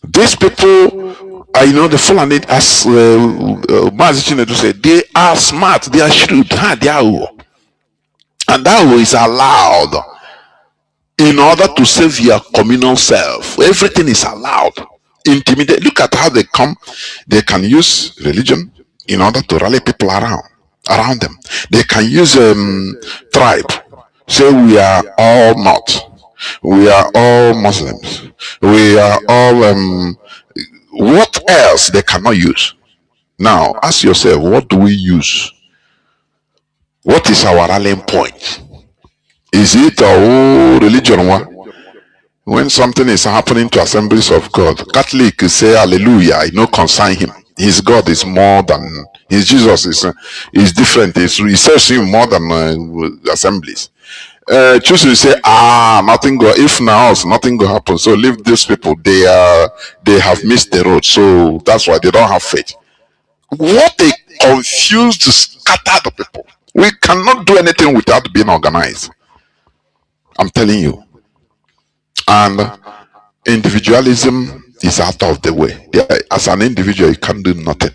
S2: These people, the Fulani, as Mazi Chinedu said, they are smart, they are shrewd, they are, and that is allowed in order to save your communal self. Everything is allowed. Intimidate. Look at how they come. They can use religion in order to rally people around them. They can use tribe. Say we are all not. We are all Muslims. We are all what else they cannot use? Now ask yourself, what do we use? What is our rallying point? Is it our religion? When something is happening to Assemblies of God, Catholics say hallelujah, it no concern him. His God is more than his Jesus is different. He serves him more than assemblies. Choose to say, nothing go. If now nothing go happen. So leave these people. They have missed the road. So that's why they don't have faith. What a confused, scattered people. We cannot do anything without being organized. I'm telling you. And individualism is out of the way. As an individual, you can't do nothing.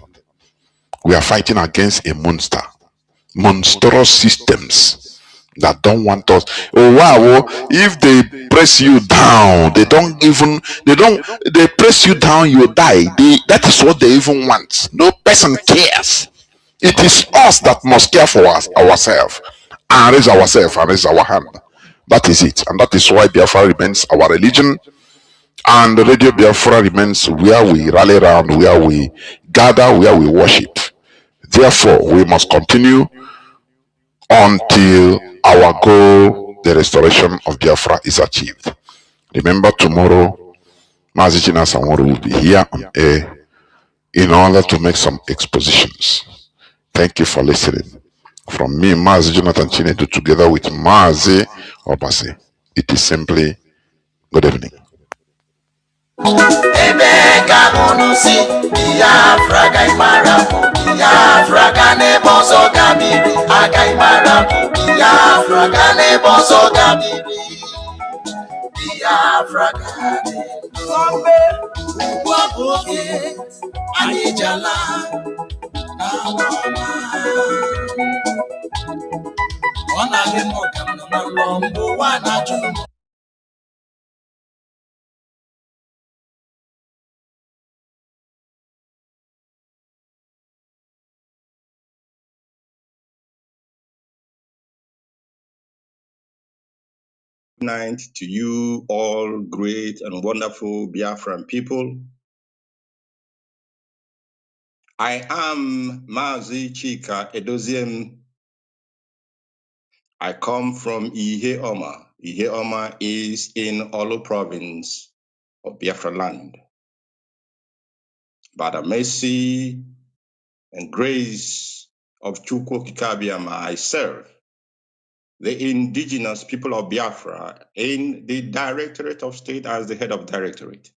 S2: We are fighting against a monstrous systems that don't want us. Oh wow, if they press you down, they press you down, you die. That is what they even want. No person cares. It is us that must care for ourselves and raise ourselves and raise our hand. That is it. And that is why Biafra remains our religion. And Radio Biafra remains where we rally around, where we gather, where we worship. Therefore, we must continue until our goal, the restoration of Biafra, is achieved. Remember, tomorrow, Mazi Chinedu will be here on air in order to make some expositions. Thank you for listening. From me, Mazi Jonathan Chinedu, together with Mazi Obase. It is simply good evening.
S1: Ebeka unusi Biafra gaimarapu Biafra gane bozo gabiri agaimarapu Biafra gane bozo gabiri Biafra gane Sombe waboge anijala
S7: Night to you all great and wonderful Biafran people. I am Mazi Chika Edoziem. I come from Ihe-Oma. Ihe-Oma is in Olu province of Biafra land. By the mercy and grace of Chukwu Kikabiama, I serve the indigenous people of Biafra in the Directorate of State as the head of directorate.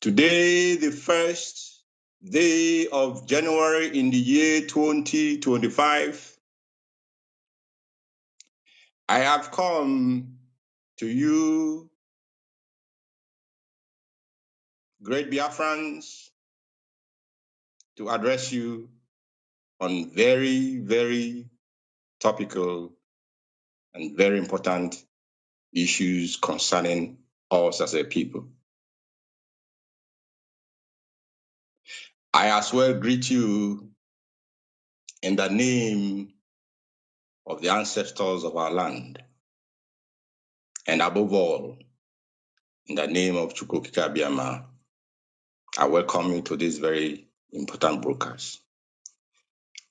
S7: Today, the first day of January in the year 2025, I have come to you, great Biafrans, to address you on very, very topical and very important issues concerning us as a people. I as well greet you in the name of the ancestors of our land, and above all, in the name of Chukwukika Biama, I welcome you to this very important broadcast.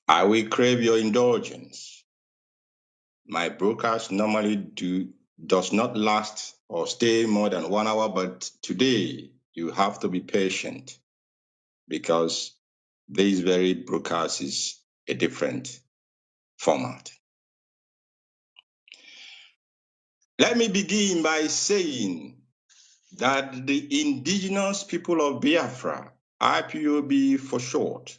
S7: I will crave your indulgence. My broadcast normally does not last or stay more than 1 hour, but today you have to be patient because this very broadcast is a different format. Let me begin by saying that the indigenous people of Biafra, IPOB for short,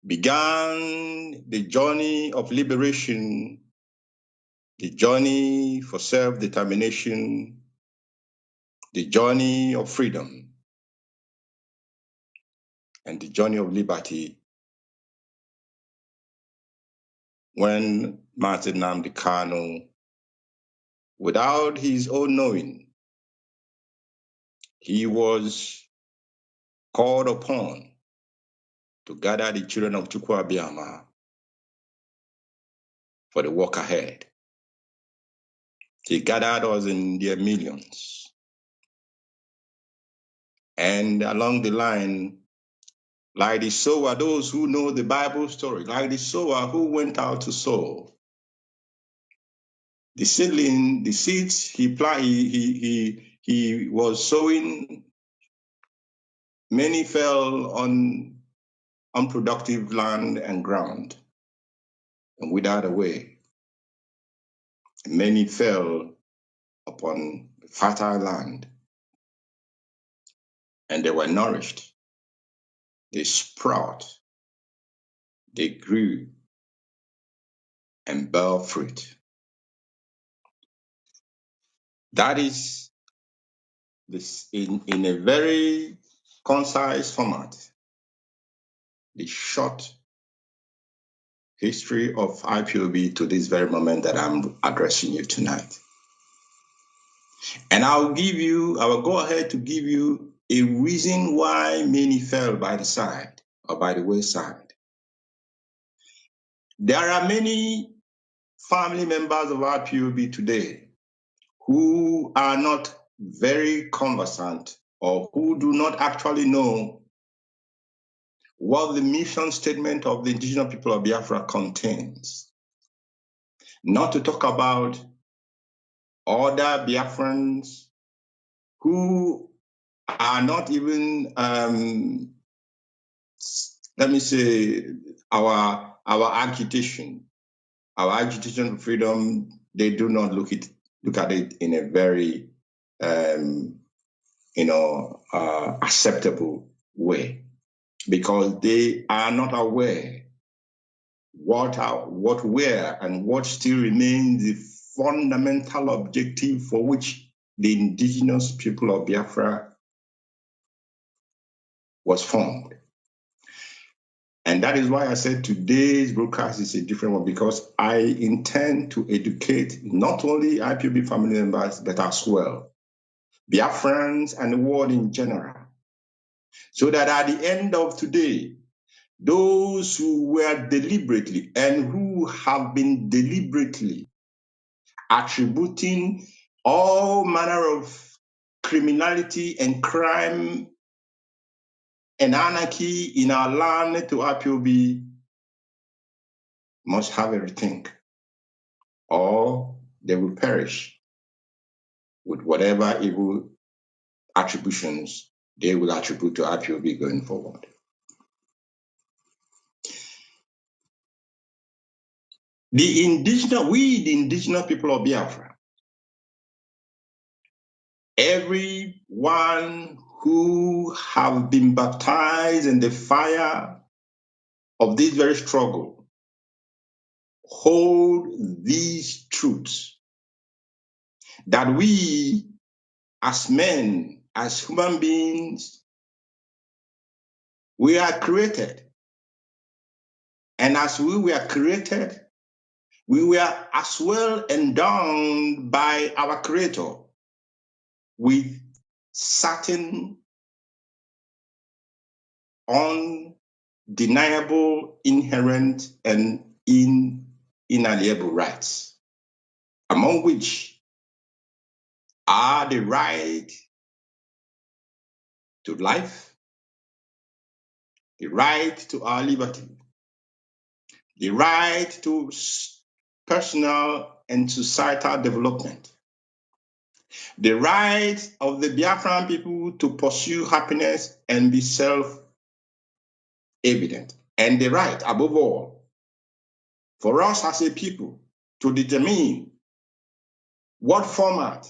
S7: began the journey of liberation, the journey for self-determination, the journey of freedom, and the journey of liberty when Mazi Nnamdi Kanu, without his own knowing, he was called upon to gather the children of Chukwuabiama for the work ahead. He gathered us in their millions. And along the line, like the sower, those who know the Bible story, like the sower who went out to sow, the seedling, the seeds he was sowing, many fell on unproductive land and ground and withered away. Many fell upon fertile land and they were nourished. They sprout, they grew and bear fruit. That is this in a very concise format, the short history of IPOB to this very moment that I'm addressing you tonight. And I will go ahead to give you a reason why many fell by the side or by the wayside. There are many family members of IPOB today who are not very conversant or who do not actually know what the mission statement of the indigenous people of Biafra contains. Not to talk about other Biafrans who are not even, let me say, our agitation for freedom. They do not look at it in a very, acceptable way, because they are not aware what were and what still remains the fundamental objective for which the indigenous people of Biafra was formed. And that is why I said today's broadcast is a different one, because I intend to educate not only IPOB family members, but as well Biafrans and the world in general, so that at the end of today, those who were deliberately and who have been deliberately attributing all manner of criminality and crime and anarchy in our land to IPOB must have a rethink, or they will perish with whatever evil attributions they will attribute to IPOB going forward. The indigenous people of Biafra, everyone who have been baptized in the fire of this very struggle, hold these truths, that we as men, as human beings, we are created. And as we were created, we were as well endowed by our Creator with certain undeniable, inherent, and inalienable rights, among which are the right to life, the right to our liberty, the right to personal and societal development, the right of the Biafran people to pursue happiness and be self-evident, and the right, above all, for us as a people to determine what format,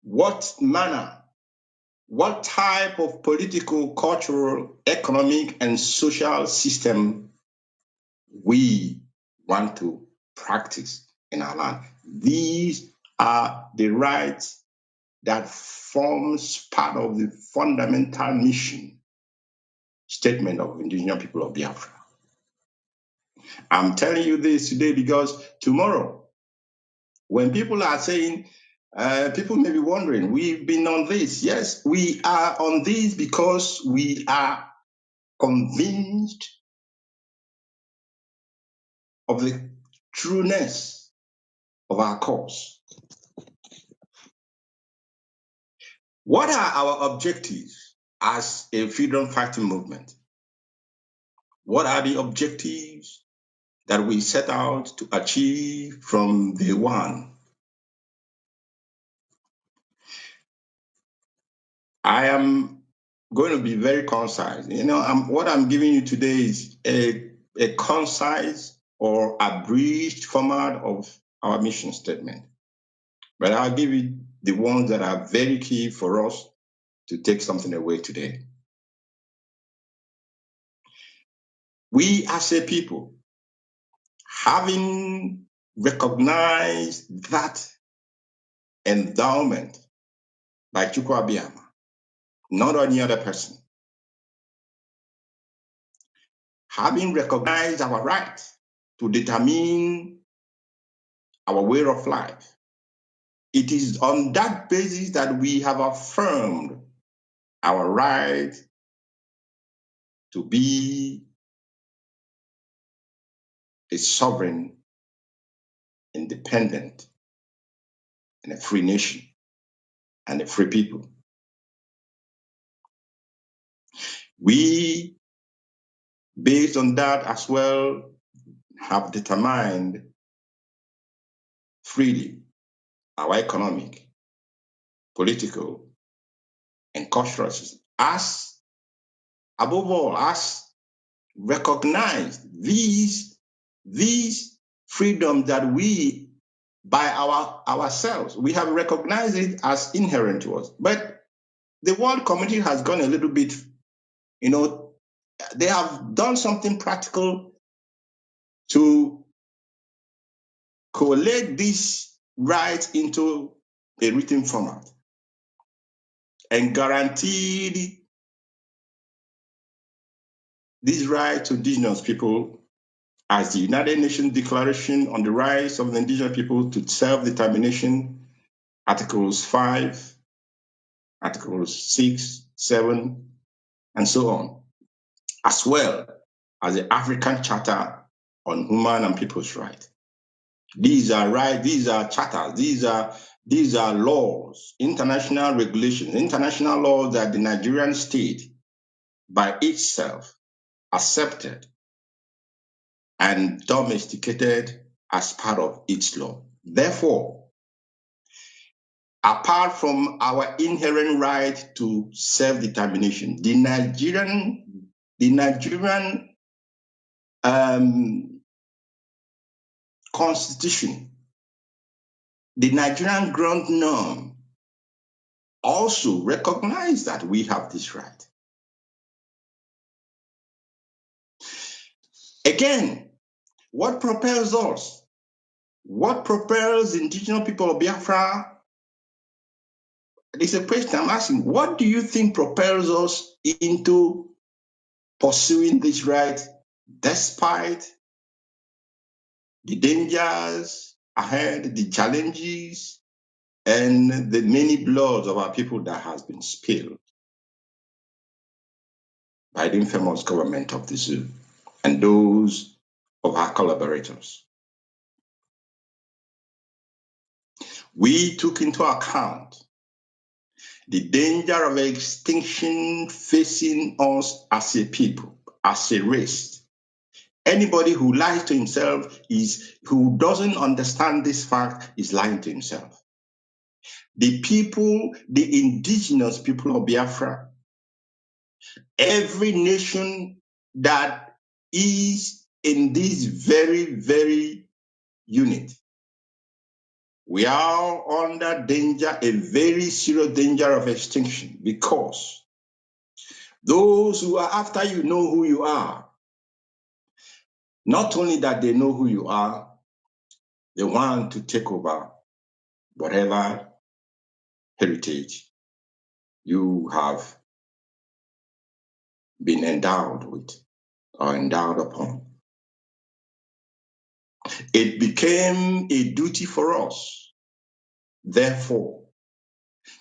S7: what manner, what type of political, cultural, economic, and social system we want to practice in our land. These are the rights that forms part of the fundamental mission statement of indigenous people of Biafra. I'm telling you this today because tomorrow, when people are saying, people may be wondering, we've been on this. Yes, we are on this because we are convinced of the trueness of our cause. What are our objectives as a freedom fighting movement? What are the objectives that we set out to achieve from day one? I am going to be very concise. What I'm giving you today is a concise or abridged format of our mission statement. But I'll give you the ones that are very key for us to take something away today. We as a people, having recognized that endowment by Chukwu Abiyama, not any other person, having recognized our right to determine our way of life, it is on that basis that we have affirmed our right to be a sovereign, independent, and a free nation, and a free people. We, based on that as well, have determined freely our economic, political, and cultural system, as above all, as recognize these freedoms that we, by ourselves, we have recognized it as inherent to us. But the world community has gone a little bit, they have done something practical to collate these rights into a written format and guaranteed these rights to indigenous people as the United Nations Declaration on the Rights of the Indigenous People to Self-Determination, Articles 5, Articles 6, 7, and so on, as well as the African Charter on Human and People's Rights. These are rights, these are charters, these are laws, international regulations, international laws that the Nigerian state by itself accepted and domesticated as part of its law. Therefore, apart from our inherent right to self-determination, the Nigerian constitution, the Nigerian ground norm also recognize that we have this right. Again, what propels us? What propels the indigenous people of Biafra? It's a question I'm asking. What do you think propels us into pursuing this right despite the dangers ahead, the challenges, and the many bloods of our people that has been spilled by the infamous government of the zoo and those of our collaborators? We took into account the danger of extinction facing us as a people, as a race. Anybody who lies to himself who doesn't understand this fact is lying to himself. The people, the indigenous people of Biafra, every nation that is in this very, very unit, we are under danger, a very serious danger of extinction, because those who are after you know who you are. Not only that they know who you are, they want to take over whatever heritage you have been endowed with or endowed upon. It became a duty for us, therefore,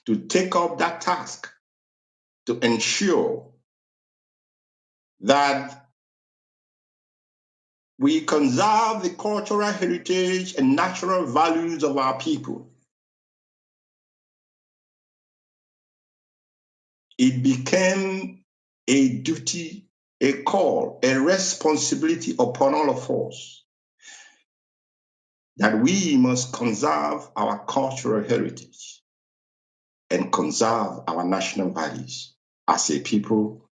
S7: to take up that task to ensure that we conserve the cultural heritage and natural values of our people. It became a duty, a call, a responsibility upon all of us that we must conserve our cultural heritage and conserve our national values as a people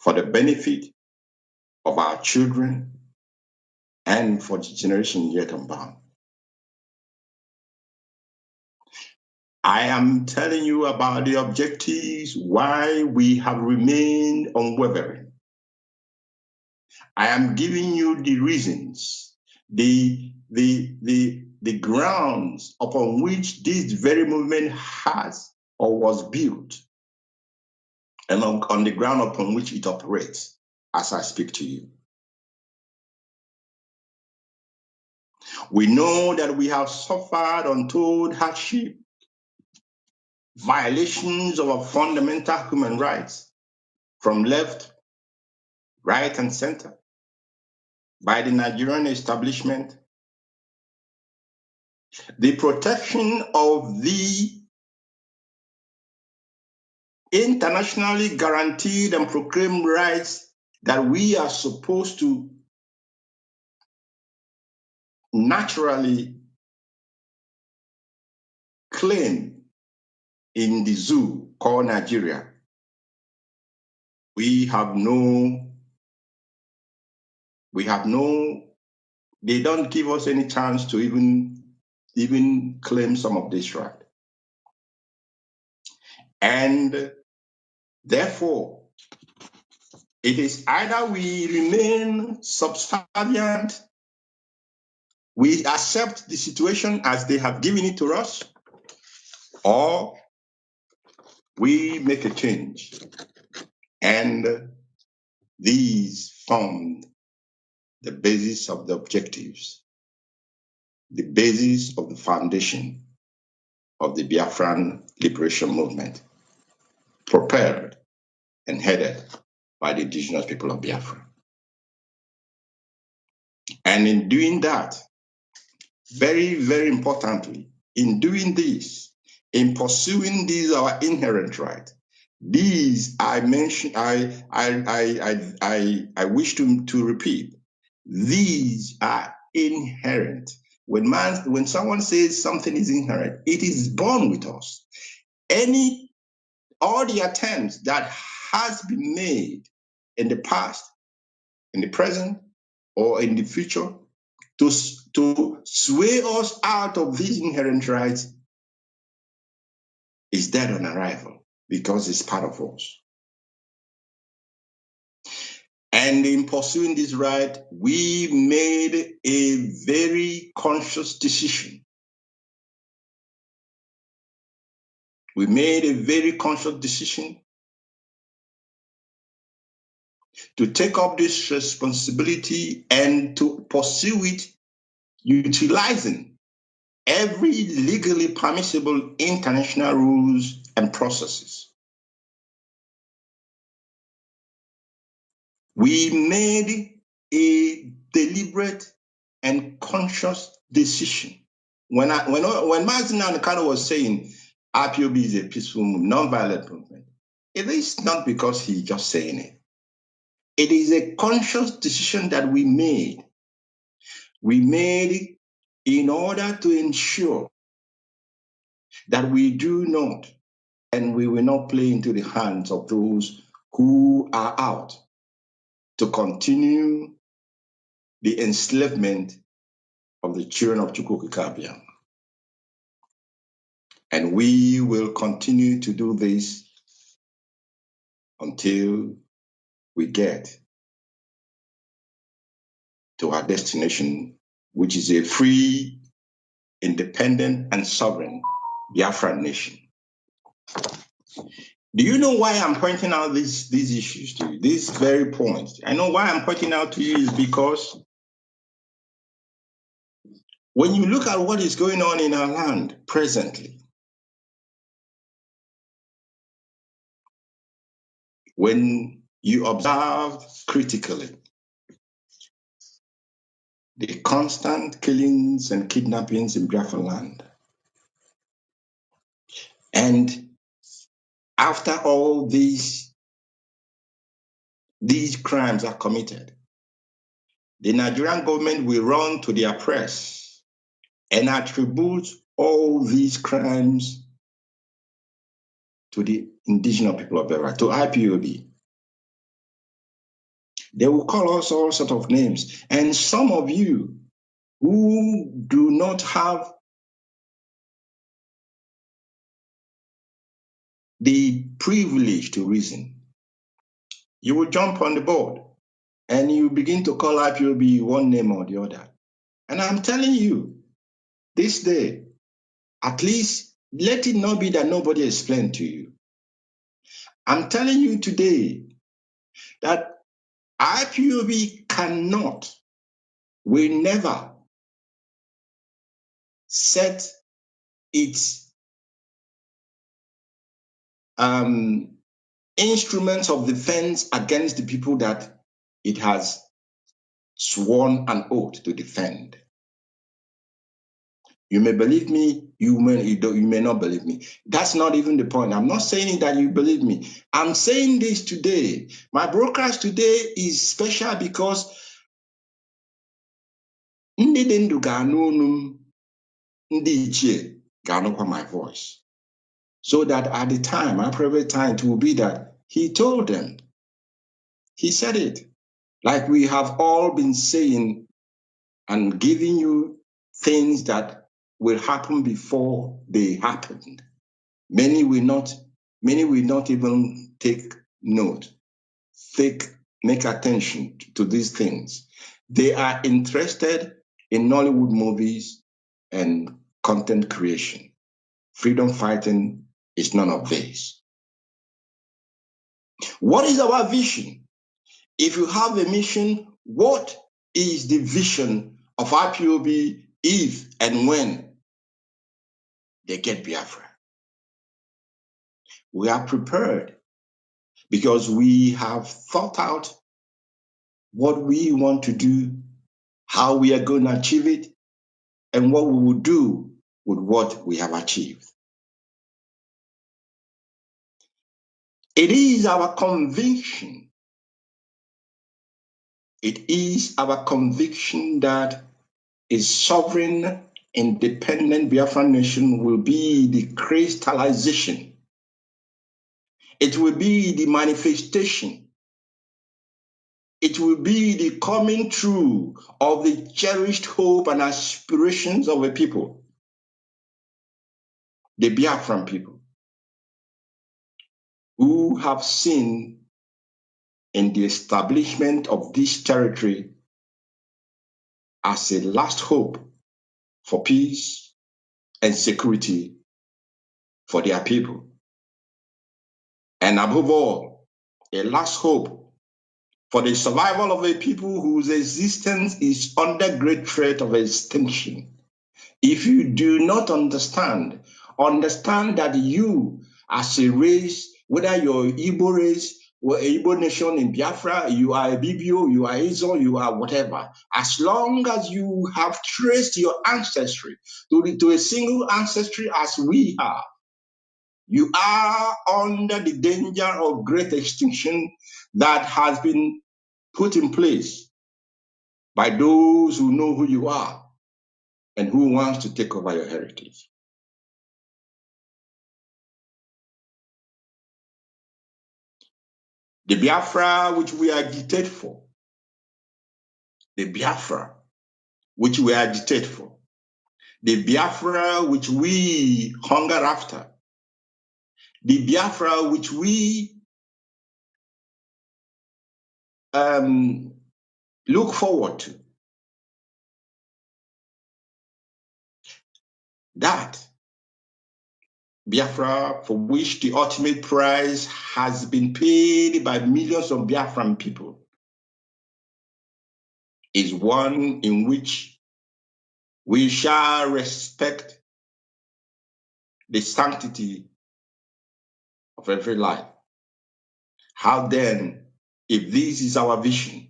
S7: for the benefit of our children and for the generation yet unbound. I am telling you about the objectives, why we have remained unwavering. I am giving you the reasons, the grounds upon which this very movement has or was built, and on the ground upon which it operates as I speak to you. We know that we have suffered untold hardship, violations of our fundamental human rights from left, right, and center by the Nigerian establishment. The protection of the internationally guaranteed and proclaimed rights that we are supposed to naturally claim in the zoo called Nigeria. They don't give us any chance to even claim some of this right. And therefore, it is either we remain subservient, we accept the situation as they have given it to us, or we make a change and These formed the basis of the objectives, the basis of the foundation of the Biafran liberation movement, propelled and headed by the indigenous people of Biafra. And in doing that, very, very importantly, in doing this, in pursuing these our inherent right, these I mention, I wish to repeat, these are inherent. When someone says something is inherent, it is born with us. All the attempts that has been made in the past, in the present, or in the future to sway us out of these inherent rights is dead on arrival because it's part of us. And in pursuing this right, we made a very conscious decision. We made a very conscious decision to take up this responsibility and to pursue it utilizing every legally permissible international rules and processes. We made a deliberate and conscious decision. When Mazi and Kanu was saying RPOB is a peaceful, non-violent movement, it is not because he's just saying it. It is a conscious decision that we made. We made it in order to ensure that we do not and we will not play into the hands of those who are out to continue the enslavement of the children of Chukwukikabia. And we will continue to do this until we get to our destination, which is a free, independent, and sovereign Biafran nation. Do you know why I'm pointing out these issues to you, these very points? I know why I'm pointing out to you is because when you look at what is going on in our land presently, when you observe critically the constant killings and kidnappings in Biafra land, and after all these crimes are committed, the Nigerian government will run to their press and attribute all these crimes to the indigenous people of Biafra, to IPOB. They will call us all sorts of names. And some of you who do not have the privilege to reason, you will jump on the board and you begin to call IPOB one name or the other. And I'm telling you, this day, at least let it not be that nobody explained to you. I'm telling you today that IPOB cannot, will never set its instruments of defense against the people that it has sworn an oath to defend. You may believe me, you may not believe me. That's not even the point. I'm not saying that you believe me. I'm saying this today. My broadcast today is special because ndị dị ndụ ga-anụ olu m, ndị ichie ga-anụkwa my voice. So that at the time, my private time, it will be that he told them. He said it. Like we have all been saying and giving you things that will happen before they happened. Many will not even take note, make attention to these things. They are interested in Nollywood movies and content creation. Freedom fighting is none of these. What is our vision? If you have a mission, what is the vision of IPOB if and when they get Biafra? We are prepared because we have thought out what we want to do, how we are going to achieve it, and what we will do with what we have achieved. It is our conviction. It is our conviction that a sovereign, independent Biafran nation will be the crystallization. It will be the manifestation. It will be the coming true of the cherished hope and aspirations of a people, the Biafran people, who have seen in the establishment of this territory as a last hope for peace and security for their people. And above all, a last hope for the survival of a people whose existence is under great threat of extinction. If you do not understand that you as a race, whether you're Igbo race or a Igbo nation in Biafra, you are a Bibio, you are Izo, you are whatever, as long as you have traced your ancestry to a single ancestry as we are, you are under the danger of great extinction that has been put in place by those who know who you are and who wants to take over your heritage. The Biafra which we agitate for, the Biafra which we agitate for, the Biafra which we hunger after, the Biafra which we look forward to, that Biafra for which the ultimate price has been paid by millions of Biafran people, is one in which we shall respect the sanctity of every life. How then, if this is our vision,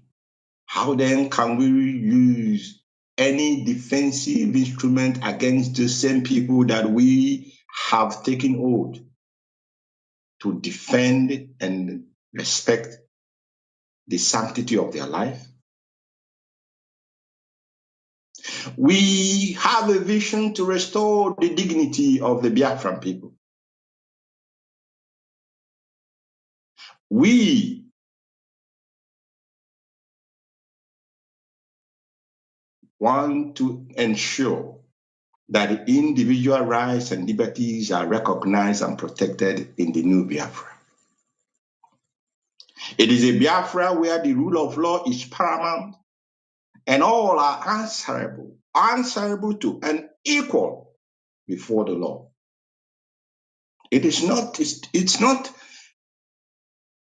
S7: how then can we use any defensive instrument against the same people that we have taken oath to defend and respect the sanctity of their life? We have a vision to restore the dignity of the Biafran people. We want to ensure that individual rights and liberties are recognized and protected in the new Biafra. It is a Biafra where the rule of law is paramount and all are answerable to and equal before the law. It's not,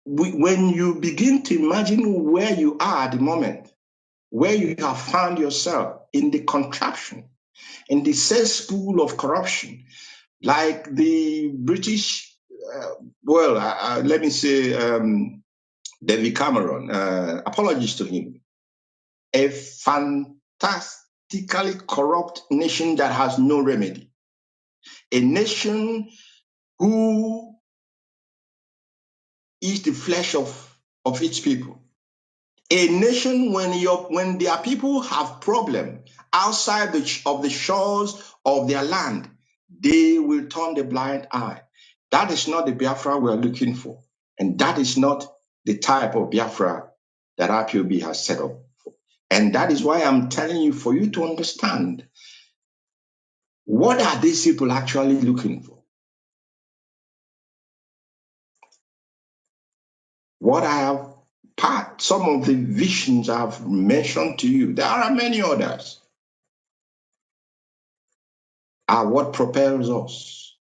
S7: when you begin to imagine where you are at the moment, where you have found yourself in the contraption, in the cesspool of corruption, like the British, let me say, David Cameron, apologies to him, a fantastically corrupt nation that has no remedy, a nation who eats the flesh of its people, a nation when their people have problem outside of the shores of their land, they will turn the blind eye. That is not the Biafra we are looking for. And that is not the type of Biafra that IPOB has set up for. And that is why I'm telling you, for you to understand, what are these people actually looking for? What I have some of the visions I've mentioned to you, there are many others, are what propels us,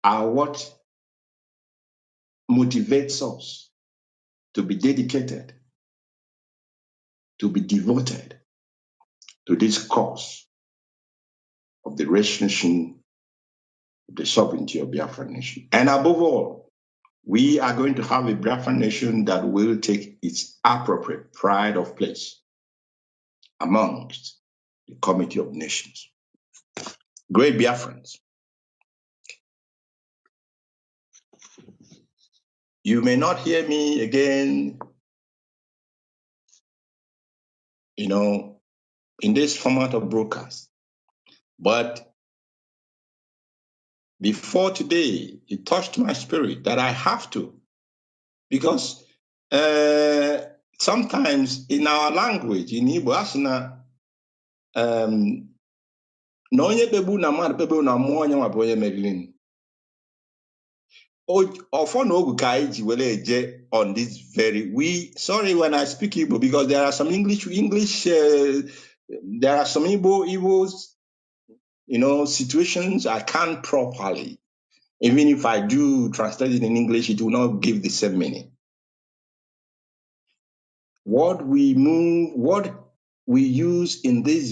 S7: are what motivates us, to be dedicated, to be devoted to this cause of the restoration of the sovereignty of Biafra nation. And above all, we are going to have a Biafra nation that will take its appropriate pride of place amongst the Committee of Nations. Great Biafrans, you may not hear me again, in this format of broadcast, but before today, it touched my spirit that I have to, because sometimes in our language, in Igbo, asina, na onye kpegbu na mmadụ kpegbu na mmụọ onye nwa bụ onye meriri. Often ogu ka anyị ji were eje on this sorry when I speak Igbo, because there are some English, there are some Igbo, situations I can't properly. Even if I do translate it in English, it will not give the same meaning. What we use in this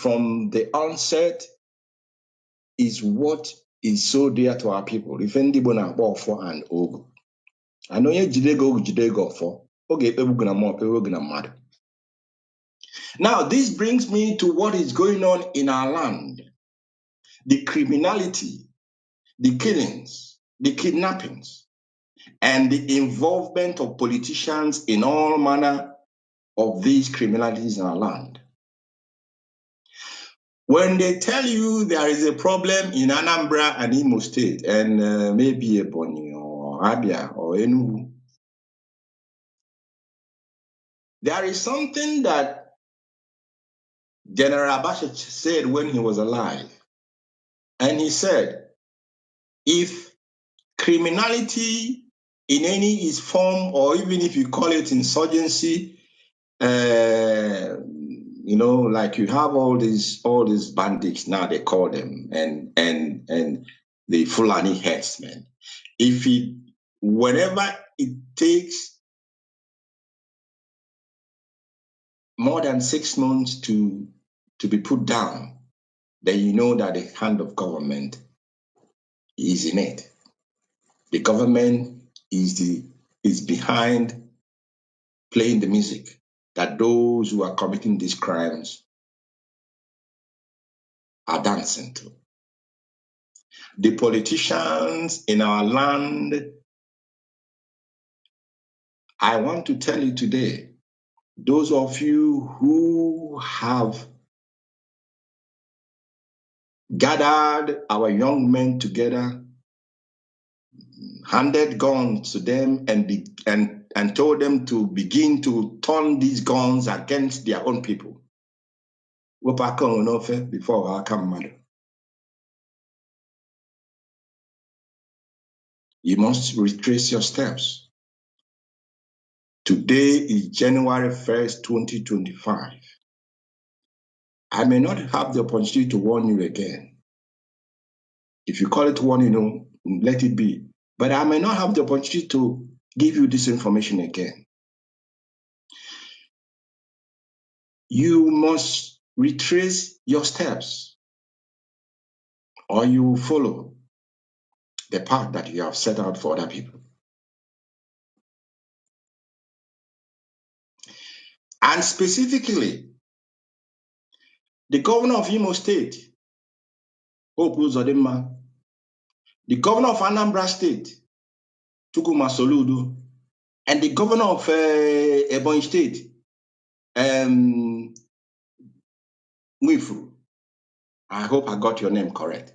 S7: from the onset is what is so dear to our people. If anybody na for and ogu. I know you jidego for. Okay, now this brings me to what is going on in our land. The criminality, the killings, the kidnappings, and the involvement of politicians in all manner of these criminalities in our land. When they tell you there is a problem in Anambra and Imo State, and maybe Ebonyi or Abia or Enugu, there is something that General Abacha said when he was alive. And he said, if criminality in any is form, or even if you call it insurgency, like you have all these bandits now, they call them, and the Fulani herdsmen. Whenever it takes more than 6 months to be put down, then you know that the hand of government is in it. The government is behind playing the music that those who are committing these crimes are dancing to. The politicians in our land, I want to tell you today, those of you who have gathered our young men together, handed guns to them, and told them to begin to turn these guns against their own people. Before I come, you must retrace your steps. Today is January 1st, 2025. I may not have the opportunity to warn you again. If you call it warning, let it be. But I may not have the opportunity to give you this information again. You must retrace your steps, or you will follow the path that you have set out for other people. And specifically, the governor of Imo State, Hope Uzodimma, the governor of Anambra State, Chukwuma Soludo, and the governor of Ebonyi State, Mwifuru. I hope I got your name correct.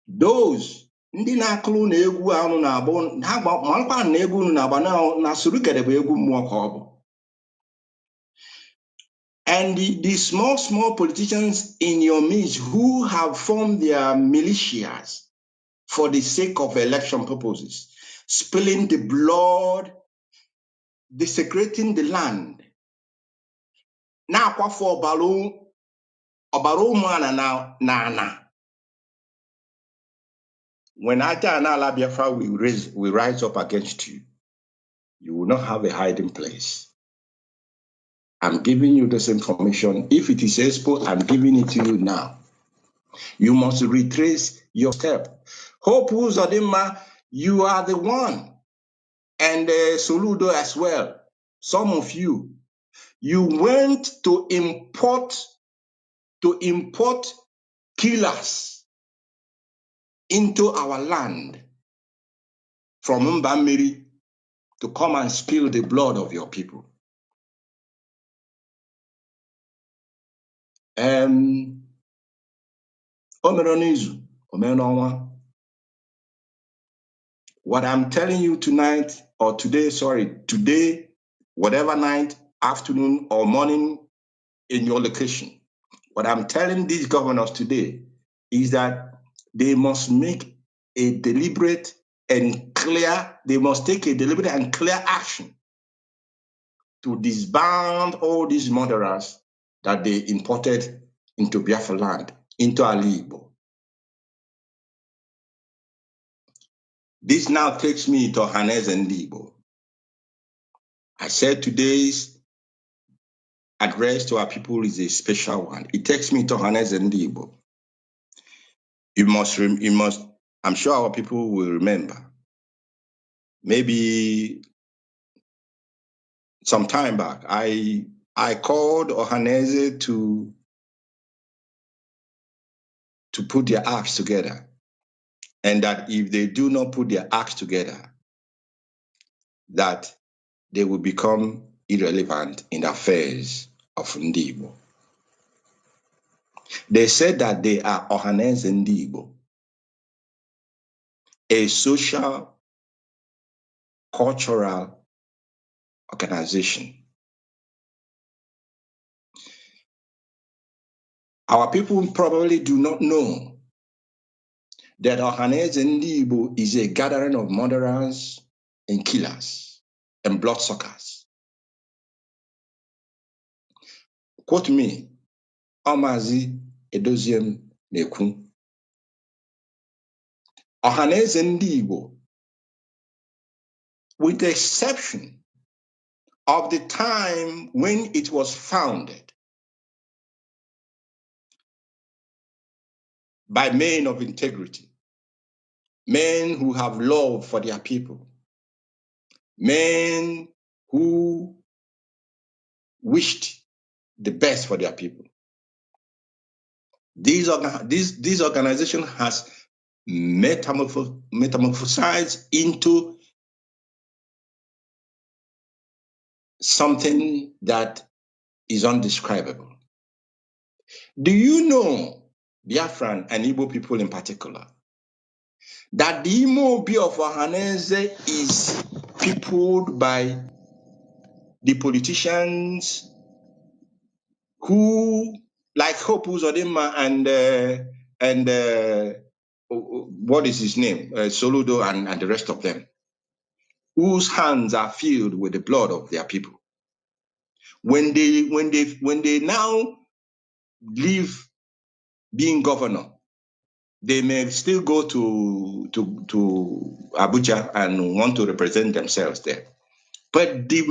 S7: Those ndị na-akụrụ na egwu anụ na-abụ ha malụkwa na egwu unu na-agba na surukere bụ egwu mmụọ ka ọ bụ. And the small politicians in your midst who have formed their militias for the sake of election purposes, spilling the blood, desecrating the land. Na-akwafu ọbara ụmụana na. When Ata and Ala Biafra will rise up against you. will not have a hiding place. I'm giving you this information. If it is expo, I'm giving it to you now. You must retrace your step. Hope Uzodinma, you are the one. And Soludo as well. Some of you went to import killers into our land from Mbamiri to come and spill the blood of your people. Omeronizu, Omeronwa. What I'm telling you tonight, or today, whatever night, afternoon, or morning in your location, what I'm telling these governors today is that they must make a deliberate and clear, they must take a deliberate and clear action to disband all these murderers that they imported into Biafra land, into Alibo. This now takes me to Hanez and Libo. I said today's address to our people is a special one. It takes me to Hanez and Libo. You must, I'm sure our people will remember. Maybe some time back, I called Ohaneze to put their acts together. And that if they do not put their acts together, that they will become irrelevant in the affairs of Ndibo. They said that they are Ohaneze Ndibo, a social, cultural organization. Our people probably do not know that Ohaneze Ndibo is a gathering of murderers and killers and bloodsuckers. Quote me, Mazi Edoziem Neku. Ohaneze Ndibo, with the exception of the time when it was founded by men of integrity, men who have love for their people, men who wished the best for their people. This organization has metamorphosized into something that is undescribable. Do you know, Biafran and Igbo people in particular, that the Imo Obi of Ohaneze is peopled by the politicians who, like Hope Uzodinma and what is his name, Soludo and the rest of them, whose hands are filled with the blood of their people. When they now leave being governor, they may still go to Abuja and want to represent themselves there. But the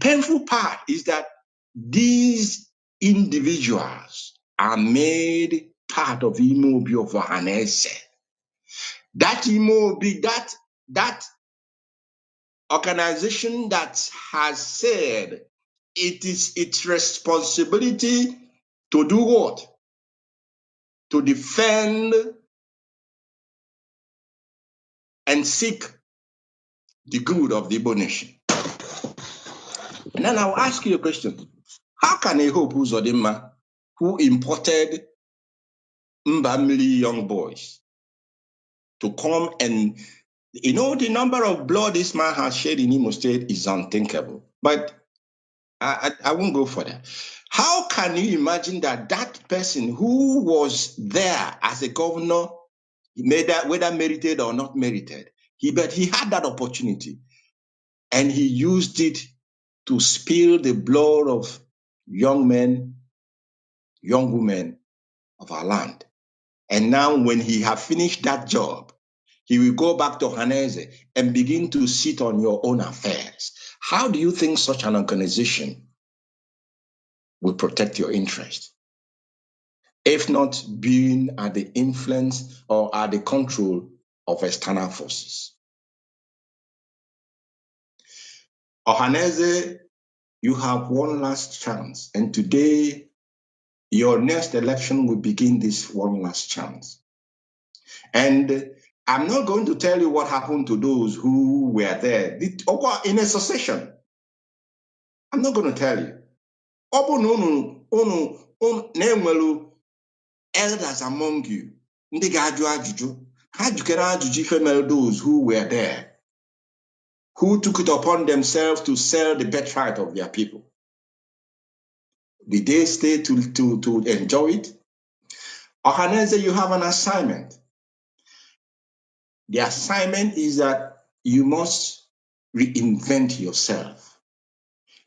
S7: painful part is that these individuals are made part of Imobi of Ohanese. That Imobi, that organization that has said it is its responsibility to do what? To defend and seek the good of the Igbo nation. And then I'll ask you a question. How can a Hope Uzodinma, who imported Mbamili young boys to come and, the number of blood this man has shed in Imo State is unthinkable. But I won't go for that. How can you imagine that person who was there as a governor, whether merited or not merited, but he had that opportunity and he used it to spill the blood of young men, young women of our land. And now when he has finished that job, He will go back to Hanese and begin to sit on your own affairs. How do you think such an organization will protect your interest? If not being at the influence or at the control of external forces. Ohaneze, you have one last chance, and today your next election will begin this one last chance. And I'm not going to tell you what happened to those who were there in a succession. I'm not going to tell you. Elders among you, ndị ga-ajụ ajụjụ, ha jụkere ajụjụ ife mere those who were there, who took it upon themselves to sell the birthright of their people. Did they stay to enjoy it? Ohaneze, you have an assignment. The assignment is that you must reinvent yourself.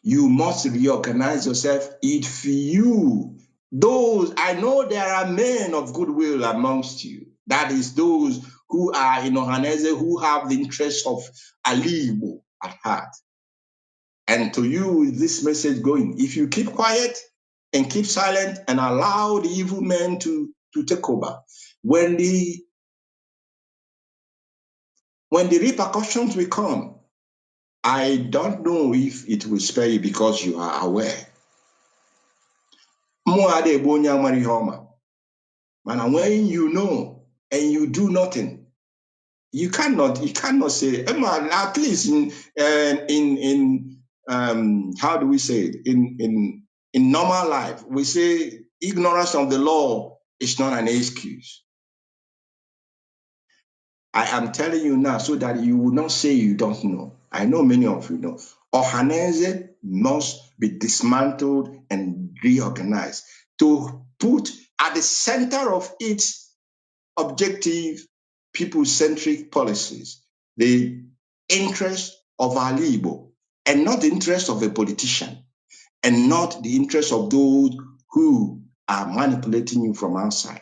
S7: You must reorganize yourself. If you, those, I know there are men of goodwill amongst you. That is those who are in Ohaneze, who have the interests of Alibo at heart. And to you, is this message going? If you keep quiet and keep silent and allow the evil men to take over, when the repercussions will come, I don't know if it will spare you because you are aware. And when you know and you do nothing, you cannot say, at least in how do we say it? In normal life, we say ignorance of the law is not an excuse. I am telling you now so that you will not say you don't know. I know many of you know. Ohaneze must be dismantled and reorganized to put at the center of its objective, people-centric policies, the interest of Alibo, and not the interest of a politician, and not the interest of those who are manipulating you from outside.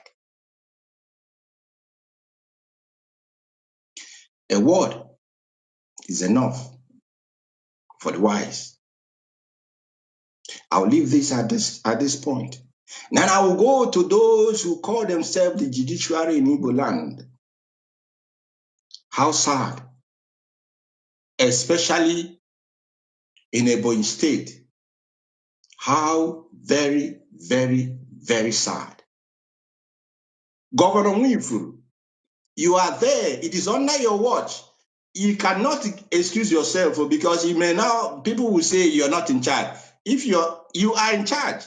S7: A word is enough for the wise. I'll leave this at this point. Now I will go to those who call themselves the judiciary in Igbo land. How sad, especially in Ebonyi State. How very, very, very sad. Governor Nwifuru, you are there. It is under your watch. You cannot excuse yourself because people will say you're not in charge. If you are in charge,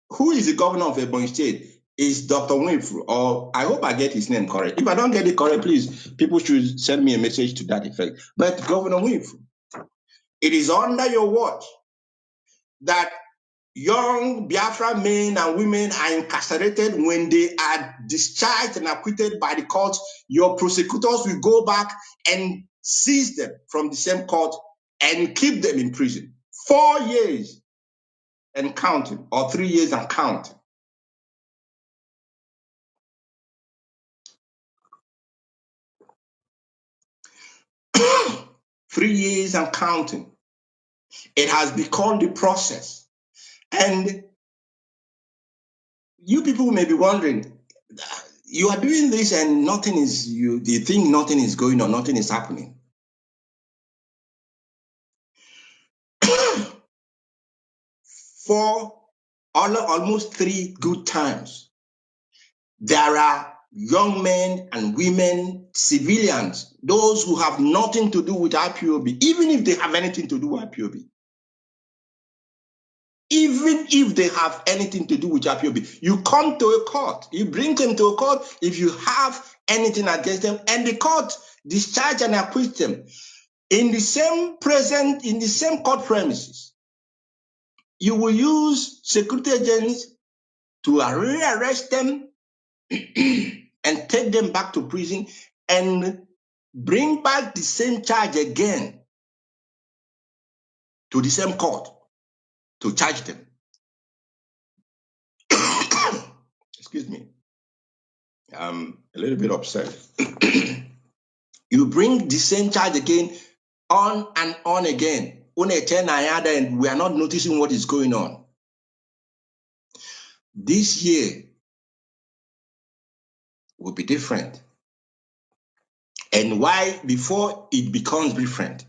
S7: who is the governor of Ebonyi State? Is Dr. Nwifuru, or I hope I get his name correct. If I don't get it correct, please, people should send me a message to that effect. But Governor Nwifuru, it is under your watch that young Biafra men and women are incarcerated. When they are discharged and acquitted by the court, your prosecutors will go back and seize them from the same court and keep them in prison. 4 years and counting, or 3 years and counting. Three years and counting. It has become the process. And you people may be wondering, you are doing this and nothing is, you think nothing is going on, nothing is happening. For almost 3 good times, there are young men and women, civilians, those who have nothing to do with IPOB, even if they have anything to do with IPOB. Even if they have anything to do with IPOB, you come to a court, you bring them to a court if you have anything against them, and the court discharge and acquit them in the same court premises. You will use security agents to rearrest them and take them back to prison and bring back the same charge again to the same court to charge them. Excuse me. I'm a little bit upset. You bring the same charge again, on and on again. And we are not noticing what is going on. This year will be different. And why, before it becomes different,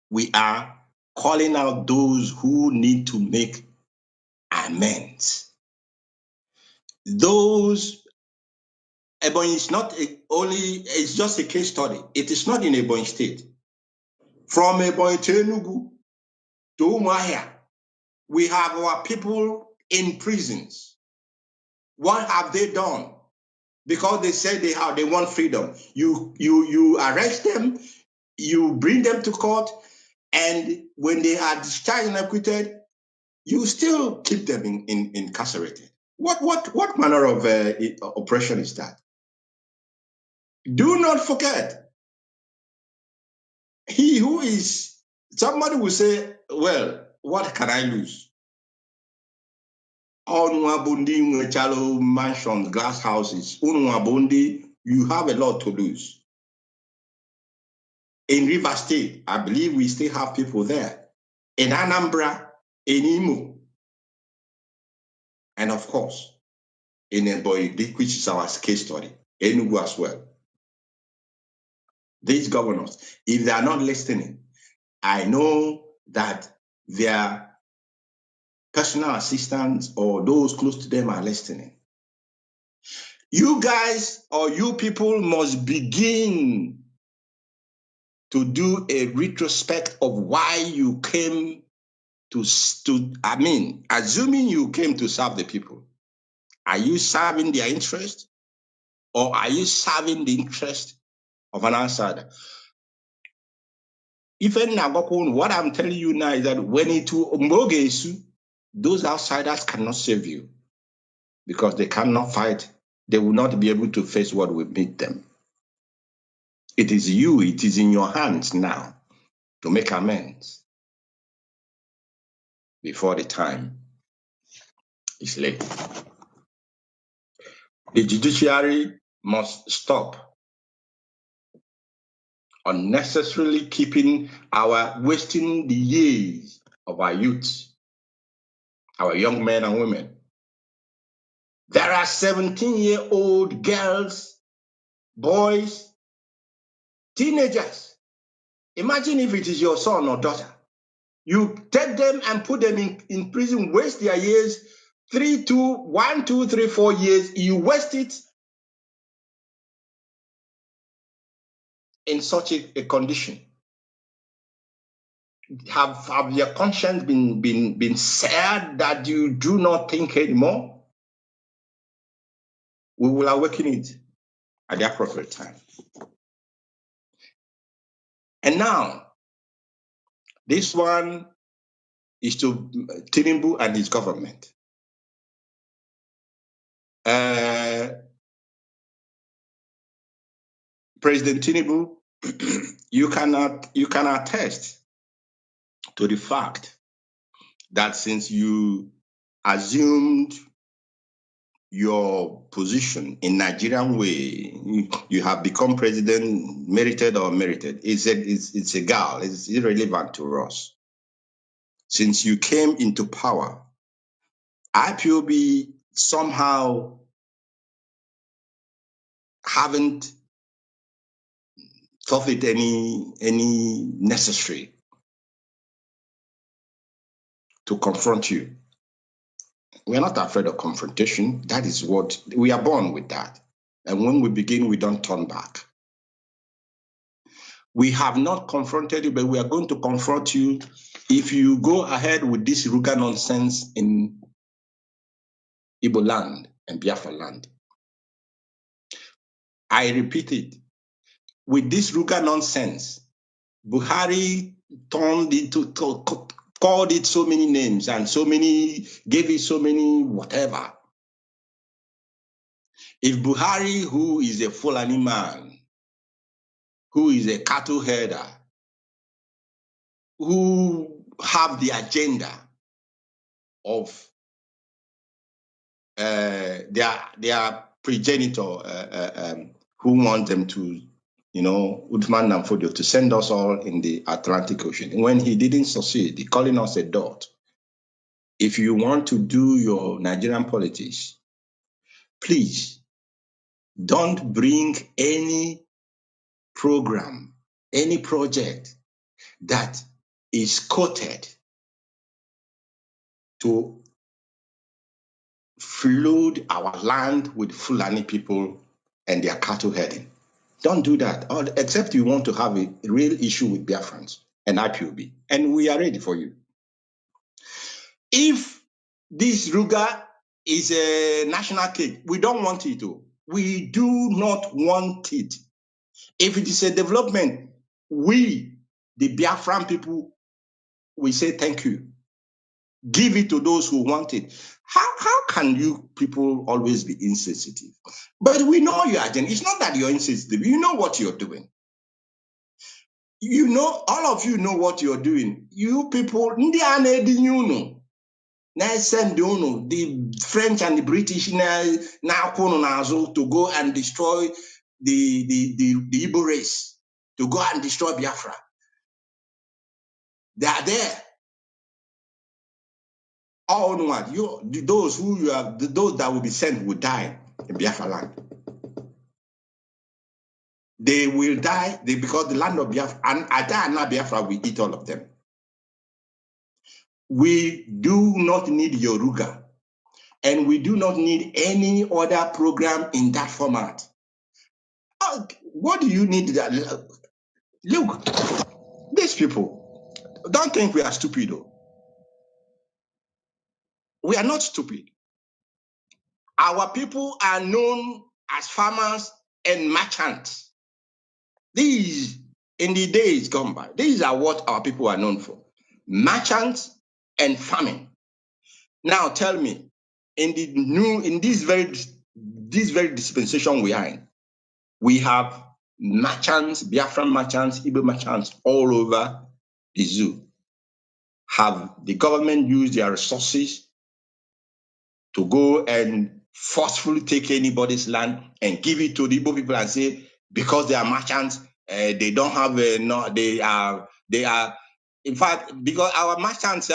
S7: we are calling out those who need to make amends. Those, Ebonyi is not it's just a case study. It is not in Ebonyi State. From Ebonyi to Enugu to Umuahia, we have our people in prisons. What have they done? Because they said they want freedom. You arrest them, you bring them to court, and when they are discharged and acquitted, you still keep them incarcerated. What manner of oppression is that? Do not forget, he who is, somebody will say, well, what can I lose? Onwabundi Mwechalo mansions, glass houses, Unwabundi, you have a lot to lose. In River State, I believe we still have people there. In Anambra, in Imo, and of course, in Ebonyi, which is our case study, Enugu as well. These governors, if they are not listening, I know that their personal assistants or those close to them are listening. You guys or you people must begin to do a retrospect of why you came assuming you came to serve the people. Are you serving their interest or are you serving the interest of an outsider? What I'm telling you now is that when it will those outsiders cannot save you because they cannot fight. They will not be able to face what will meet them. It is in your hands now to make amends before the time is late. The judiciary must stop unnecessarily wasting the years of our youth, our young men and women. There are 17-year-old girls, boys, teenagers. Imagine if it is your son or daughter. You take them and put them in prison, waste their years, 1, 2, 3, 4 years. You waste it in such a condition. Have your conscience been sad that you do not think anymore? We will awaken it at the appropriate time. And now, this one is to Tinubu and his government. President Tinubu, you can attest to the fact that since you assumed your position in Nigerian way, you have become president, merited or merited. It's egal. It's irrelevant to us. Since you came into power, IPOB somehow haven't thought it any necessary to confront you. We're not afraid of confrontation. That is what we are born with that. And when we begin, we don't turn back. We have not confronted you, but we are going to confront you if you go ahead with this Ruga nonsense in Igbo land and Biafra land. I repeat it. With this Ruga nonsense, Buhari called it so many names and gave it so many whatever. If Buhari, who is a Fulani man, who is a cattle herder, who have the agenda of their progenitor who want them to Uthman Namfodio to send us all in the Atlantic Ocean. When he didn't succeed, he calling us a dot. If you want to do your Nigerian politics, please don't bring any program, any project that is quoted to flood our land with Fulani people and their cattle herding. Don't do that, except you want to have a real issue with Biafrans and IPOB. And we are ready for you. If this Ruga is a national cake, we don't want it. We do not want it. If it is a development, we, the Biafran people, we say thank you. Give it to those who want it. How can you people always be insensitive? But we know your agenda. It's not that you're insensitive. You know what you're doing. All of you know what you're doing. You people, send the French and the British now to go and destroy the Igbo race, to go and destroy Biafra. They are there. All one, those that will be sent will die in Biafra land. They will die because the land of Biafra and Ada Biafra will eat all of them. We do not need Yoruga, and we do not need any other program in that format. What do you need? Look, these people don't think we are stupid. Though. We are not stupid. Our people are known as farmers and merchants. These, in the days gone by, these are what our people are known for. Merchants and farming. Now tell me, in this very dispensation we are in, we have merchants, Biafran merchants, Igbo merchants all over the zoo. Have the government used their resources to go and forcefully take anybody's land and give it to the Igbo people and say, because they are merchants, they don't have they are in fact, because our merchants,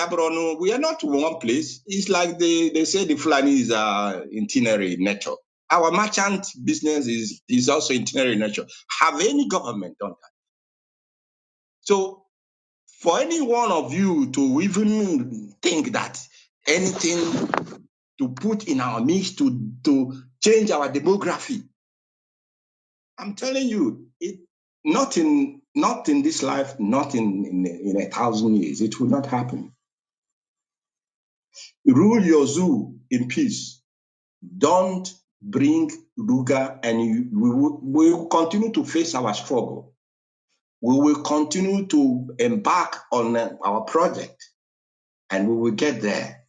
S7: we are not one place. It's like they say the Fulanis are itinerary in nature. Our merchant business is also itinerary in nature. Have any government done that? So for any one of you to even think that anything to put in our midst to change our demography, I'm telling you, not in this life, not in 1,000 years, it will not happen. Rule your zoo in peace. Don't bring Ruga, and we will continue to face our struggle. We will continue to embark on our project, and we will get there.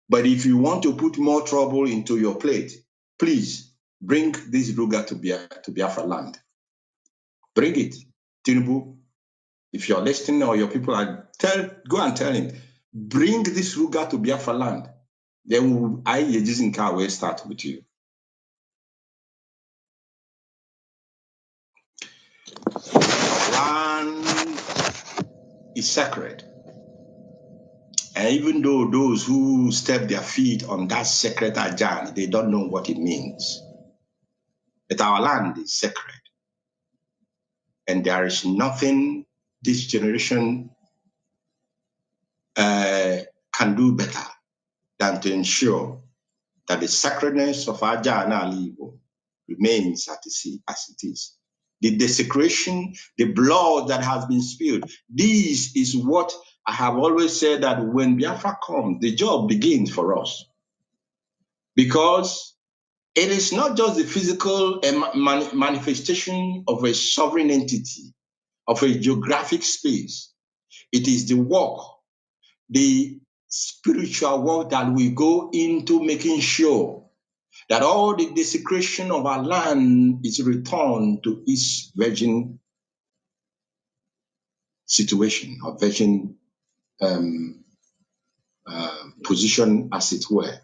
S7: But if you want to put more trouble into your plate, please bring this Ruga to Biafra land. Bring it. Tinubu, if you're listening or your people are, go and tell him, bring this Ruga to Biafra land. Then will start with you. Land is sacred. And even though those who step their feet on that sacred Ajan, they don't know what it means. But our land is sacred. And there is nothing this generation can do better than to ensure that the sacredness of Aja and Alibo remains as it is. The desecration, the blood that has been spilled, this is what I have always said, that when Biafra comes, the job begins for us. Because it is not just the physical manifestation of a sovereign entity, of a geographic space. It is the work, the spiritual work that we go into making sure that all the desecration of our land is returned to its virgin situation, or virgin position, as it were.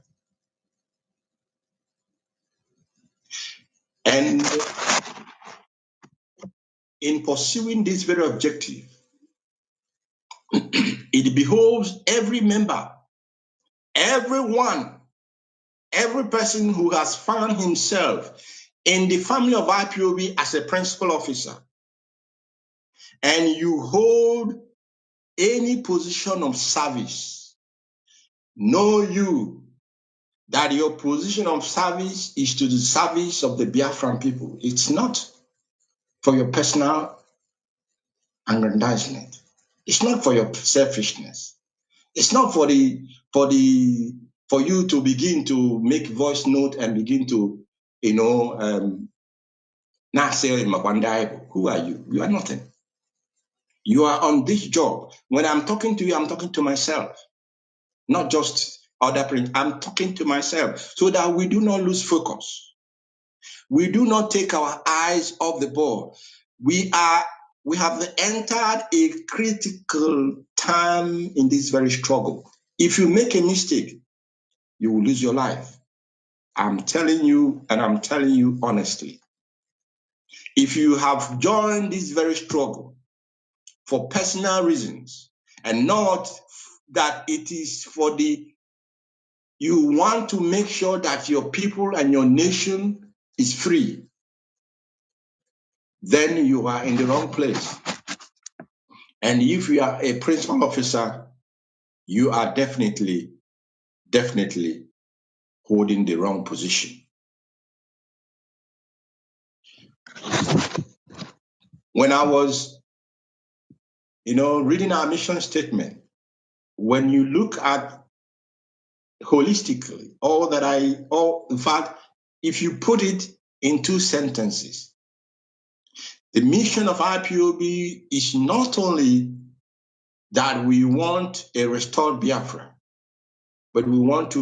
S7: And in pursuing this very objective, it behoves every member, everyone, every person who has found himself in the family of IPOB as a principal officer, and you hold any position of service, know you that your position of service is to the service of the Biafran people. It's not for your personal aggrandizement. It's not for your selfishness. It's not for you to begin to make voice note and begin to, now say, who are you? You are nothing. You are on this job. When I'm talking to you, I'm talking to myself, not just other print. I'm talking to myself so that we do not lose focus. We do not take our eyes off the ball. We have entered a critical time in this very struggle. If you make a mistake, you will lose your life. I'm telling you, and I'm telling you honestly. If you have joined this very struggle for personal reasons and not that it is you want to make sure that your people and your nation is free, then you are in the wrong place. And if you are a principal officer, you are definitely holding the wrong position. When I was, reading our mission statement, when you look at holistically, in fact, if you put it in 2 sentences, the mission of IPOB is not only that we want a restored Biafra, but we want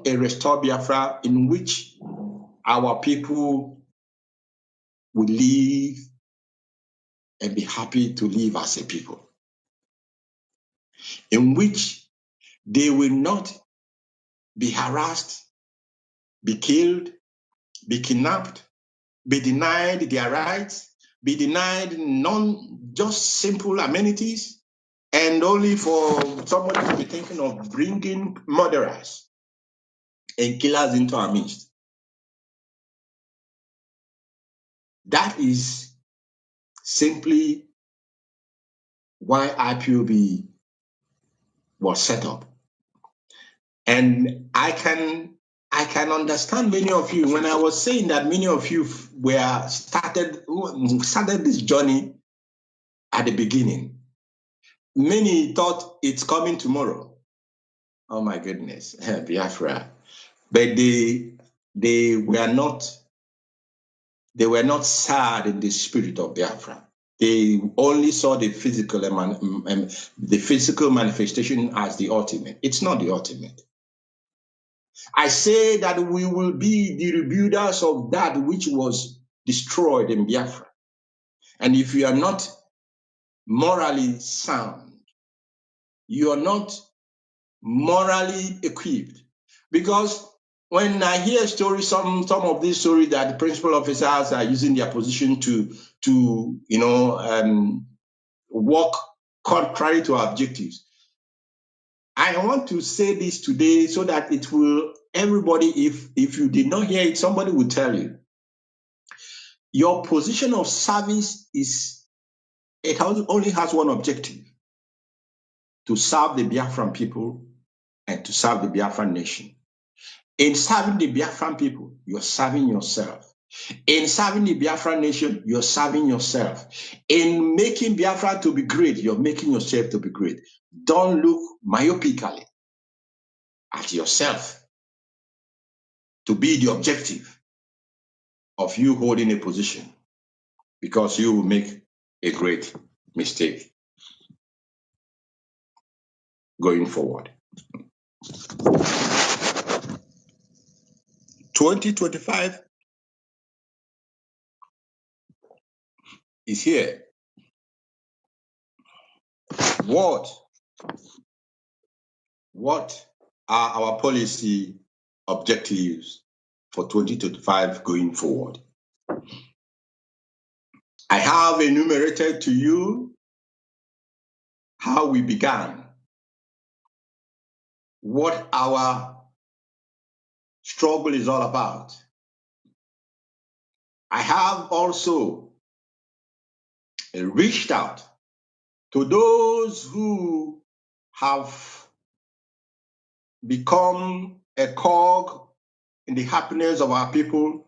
S7: a restored Biafra in which our people will live and be happy to live as a people, in which they will not be harassed, be killed, be kidnapped, be denied their rights, be denied just simple amenities, and only for somebody to be thinking of bringing murderers and killers into our midst. That is simply why IPOB was set up. And I can understand many of you when I was saying that many of you started this journey at the beginning. Many thought it's coming tomorrow. Oh my goodness, Biafra. But they were not sad in the spirit of Biafra. They only saw the physical manifestation as the ultimate. It's not the ultimate. I say that we will be the rebuilders of that which was destroyed in Biafra. And if you are not morally sound, you are not morally equipped. Because when I hear stories, some of these stories that the principal officers are using their position to work contrary to our objectives, I want to say this today so that it will, everybody, if you did not hear it, somebody will tell you. Your position of service only has one objective: to serve the Biafran people and to serve the Biafran nation. In serving the Biafran people, you're serving yourself. In serving the Biafran nation, you're serving yourself. In making Biafra to be great, you're making yourself to be great. Don't look myopically at yourself to be the objective of you holding a position, because you will make a great mistake going forward. 2025 is here. What are our policy objectives for 2025 going forward? I have enumerated to you how we began, what our struggle is all about. I have also reached out to those who have become a cog in the happiness of our people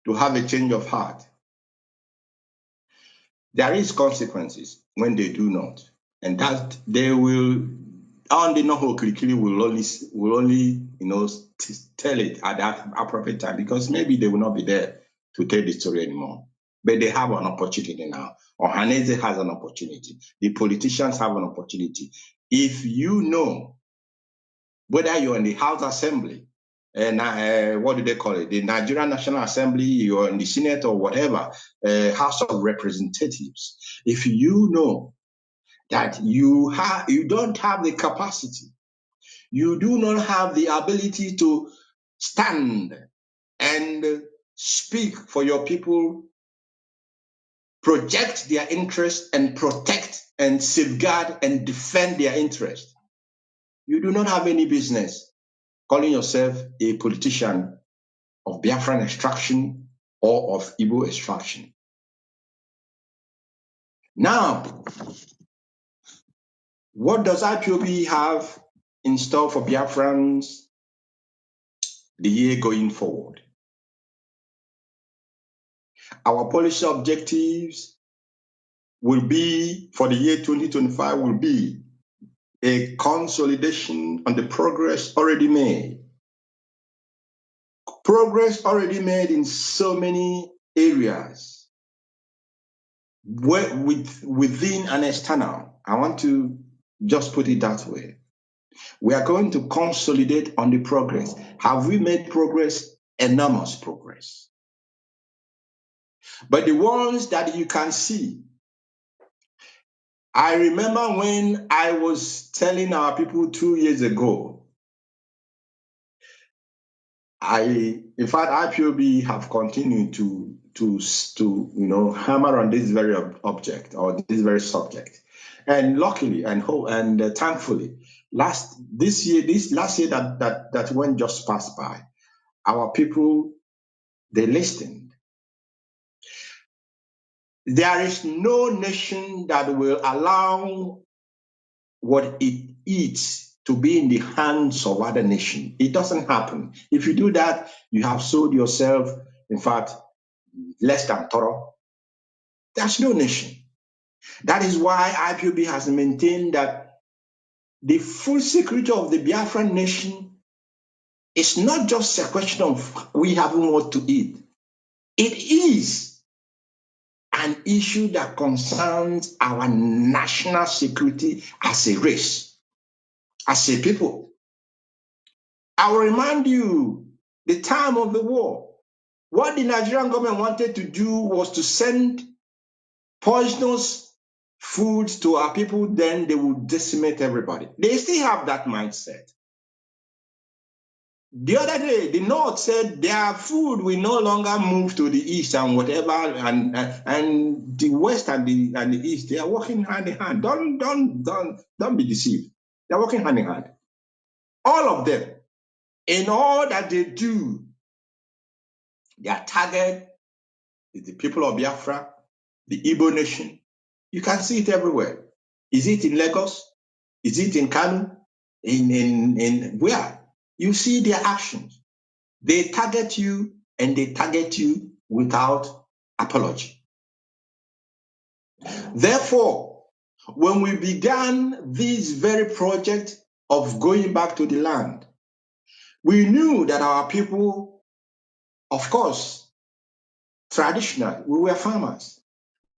S7: to have a change of heart. There is consequences when they do not, and that they will. And the will only tell it at that appropriate time, because maybe they will not be there to tell the story anymore. But they have an opportunity now. Ohaneze has an opportunity. The politicians have an opportunity. If you know, whether you're in the House Assembly, and what do they call it? The Nigerian National Assembly, you're in the Senate or whatever, House of Representatives. If you know that you don't have the capacity, you do not have the ability to stand and speak for your people, project their interest, and protect and safeguard and defend their interest, you do not have any business calling yourself a politician of Biafran extraction or of Igbo extraction. Now, what does IPOB have in store for Biafrans the year going forward? Our policy objectives will be, for the year 2025, will be a consolidation on the progress already made. Progress already made in so many areas, within and external. I want to just put it that way. We are going to consolidate on the progress. Have we made progress? Enormous progress. But the ones that you can see, I remember when I was telling our people 2 years ago, in fact, IPOB have continued to hammer on this very object or this very subject, and luckily and thankfully, last year that went just passed by, our people, they listened. There is no nation that will allow what it eats to be in the hands of other nations. It doesn't happen. If you do that, you have sold yourself, in fact, less than thorough. There's no nation. That is why IPOB has maintained that the full security of the Biafran nation is not just a question of we having what to eat. It is an issue that concerns our national security as a race, as a people. I will remind you, the time of the war, what the Nigerian government wanted to do was to send poisonous food to our people, then they would decimate everybody. They still have that mindset. The other day, the North said their food will no longer move to the East and whatever, and the West and the East, they are working hand in hand. Don't be deceived. They're working hand in hand. All of them. In all that they do, their target is the people of Biafra, the Igbo nation. You can see it everywhere. Is it in Lagos? Is it in Kanu? In where? You see their actions. They target you, and they target you without apology. Therefore, when we began this very project of going back to the land, we knew that our people, of course, traditionally, we were farmers,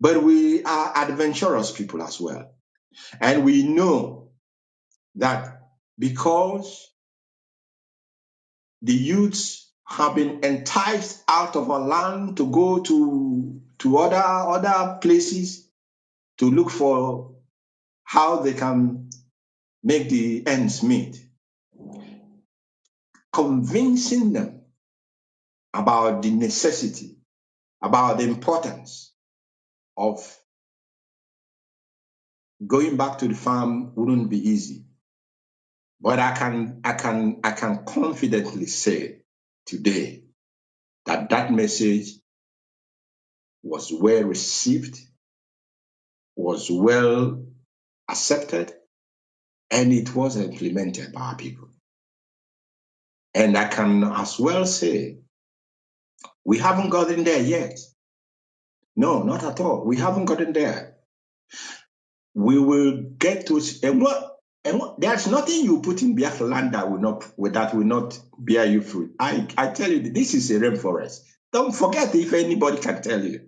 S7: but we are adventurous people as well. And we know that because the youths have been enticed out of our land to go to other places to look for how they can make the ends meet. Convincing them about the necessity, about the importance of going back to the farm wouldn't be easy. But I can confidently say today that that message was well received, was well accepted, and it was implemented by our people. And I can as well say we haven't gotten there yet. No, not at all. We haven't gotten there. We will get to there's nothing you put in Biafra land that will not bear you fruit. I tell you, this is a rainforest. Don't forget, if anybody can tell you.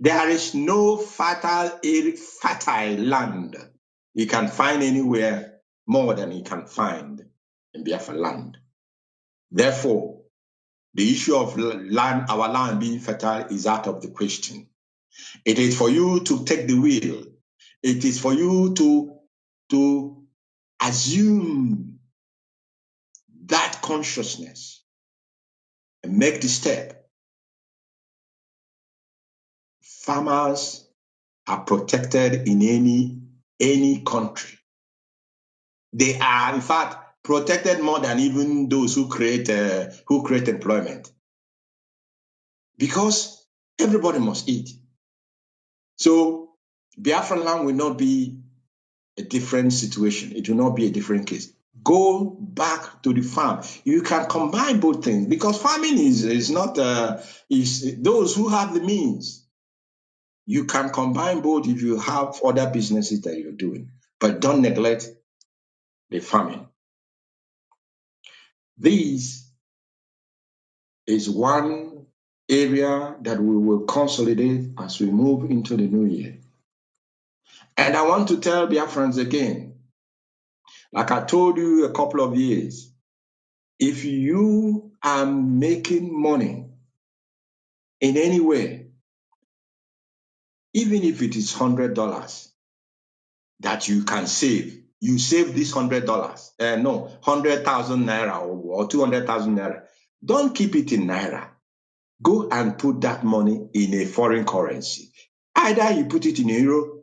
S7: There is no fertile land you can find anywhere more than you can find in Biafra land. Therefore, the issue of land, our land being fertile, is out of the question. It is for you to take the wheel. It is for you to assume that consciousness and make the step. Farmers are protected in any country. They are, in fact, protected more than even those who create employment, because everybody must eat. So Biafran land will not be a different situation. It will not be a different case. Go back to the farm. You can combine both things, because farming is not is those who have the means. You can combine both if you have other businesses that you're doing, but don't neglect the farming. This is one area that we will consolidate as we move into the new year. And I want to tell Biafrans again, like I told you a couple of years, if you are making money in any way, even if it is $100 that you can save, you save this $100, 100,000 naira or 200,000 naira. Don't keep it in naira. Go and put that money in a foreign currency. Either you put it in euro,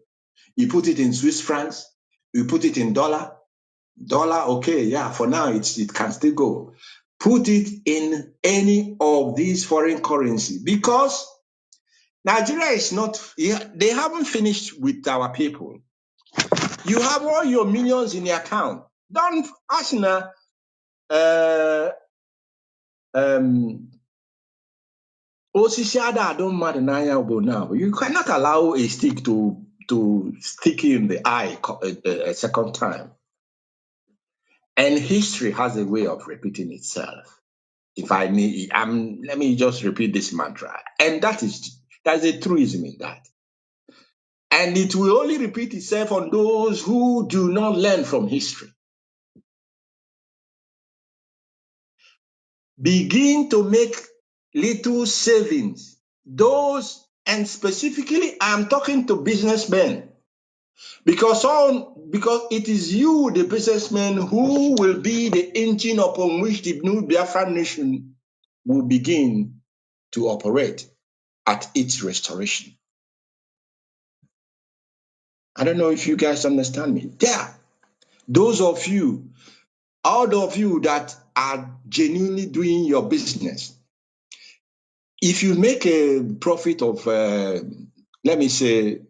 S7: you put it in Swiss francs, you put it in dollar. Okay, yeah, for now it can still go. Put it in any of these foreign currency, because Nigeria is not, they haven't finished with our people. You have all your millions in the account. Don't ask now. Osisi ada don't matter now. You cannot allow a stick to stick you in the eye a second time. And history has a way of repeating itself. Let me just repeat this mantra. And there's a truism in that. And it will only repeat itself on those who do not learn from history. Begin to make little savings. And specifically, I'm talking to businessmen. Because it is you, the businessmen, who will be the engine upon which the new Biafran nation will begin to operate at its restoration. I don't know if you guys understand me. All of you that are genuinely doing your business, if you make a profit of, let me say,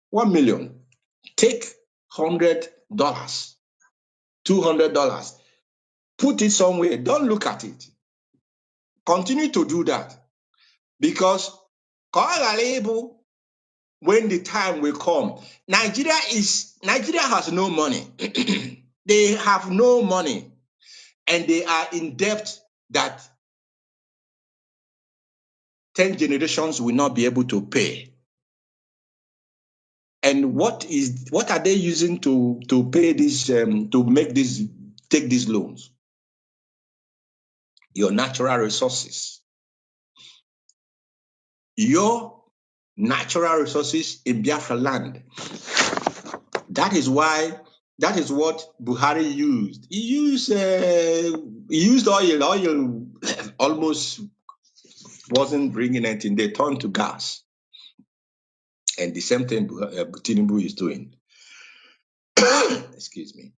S7: 1 million, take $100, $200, put it somewhere. Don't look at it. Continue to do that, because when the time will come, Nigeria has no money. They have no money, and they are in debt that 10 generations will not be able to pay. And what are they using to pay this, take these loans? Your natural resources. Your natural resources in Biafra land. That is what Buhari used. He used oil almost wasn't bringing anything. They turned to gas. And the same thing Tinubu is doing. Excuse me.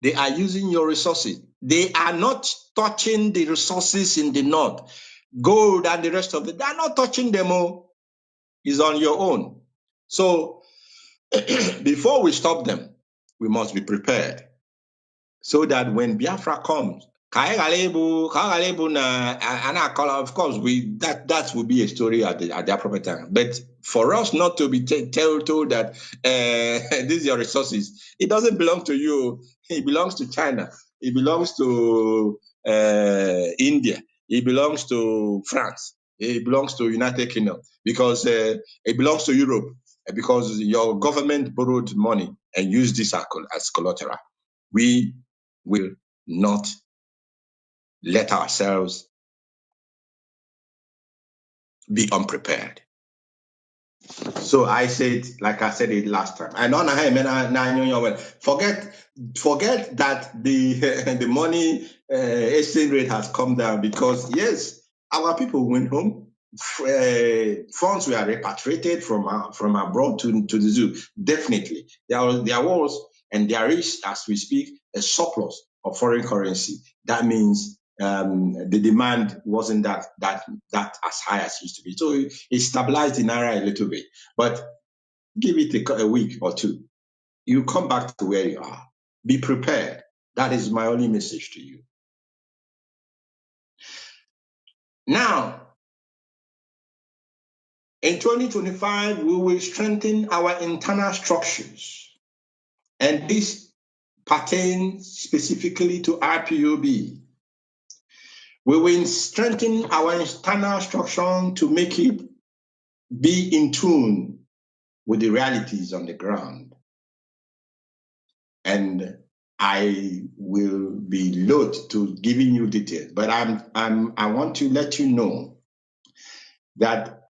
S7: They are using your resources. They are not touching the resources in the north. Gold and the rest of it. They are not touching them all. It's on your own. So before we stop them, we must be prepared. So that when Biafra comes, of course, that will be a story at the appropriate time. But for us not to be told that these are your resources, it doesn't belong to you. It belongs to China. It belongs to India. It belongs to France. It belongs to United Kingdom because it belongs to Europe because your government borrowed money and used this as collateral. We will not let ourselves be unprepared. So I said, like I said it last time, I know forget that the money exchange rate has come down because yes, our people went home. Funds were repatriated from abroad to the zoo. Definitely, there was and there is, as we speak, a surplus of foreign currency. That means the demand wasn't that as high as it used to be. So it stabilized the naira a little bit. But give it a week or two. You come back to where you are. Be prepared. That is my only message to you. Now, in 2025, we will strengthen our internal structures. And this pertains specifically to IPOB. We will strengthen our internal structure to make it be in tune with the realities on the ground. And I will be loath to giving you details, but I want to let you know that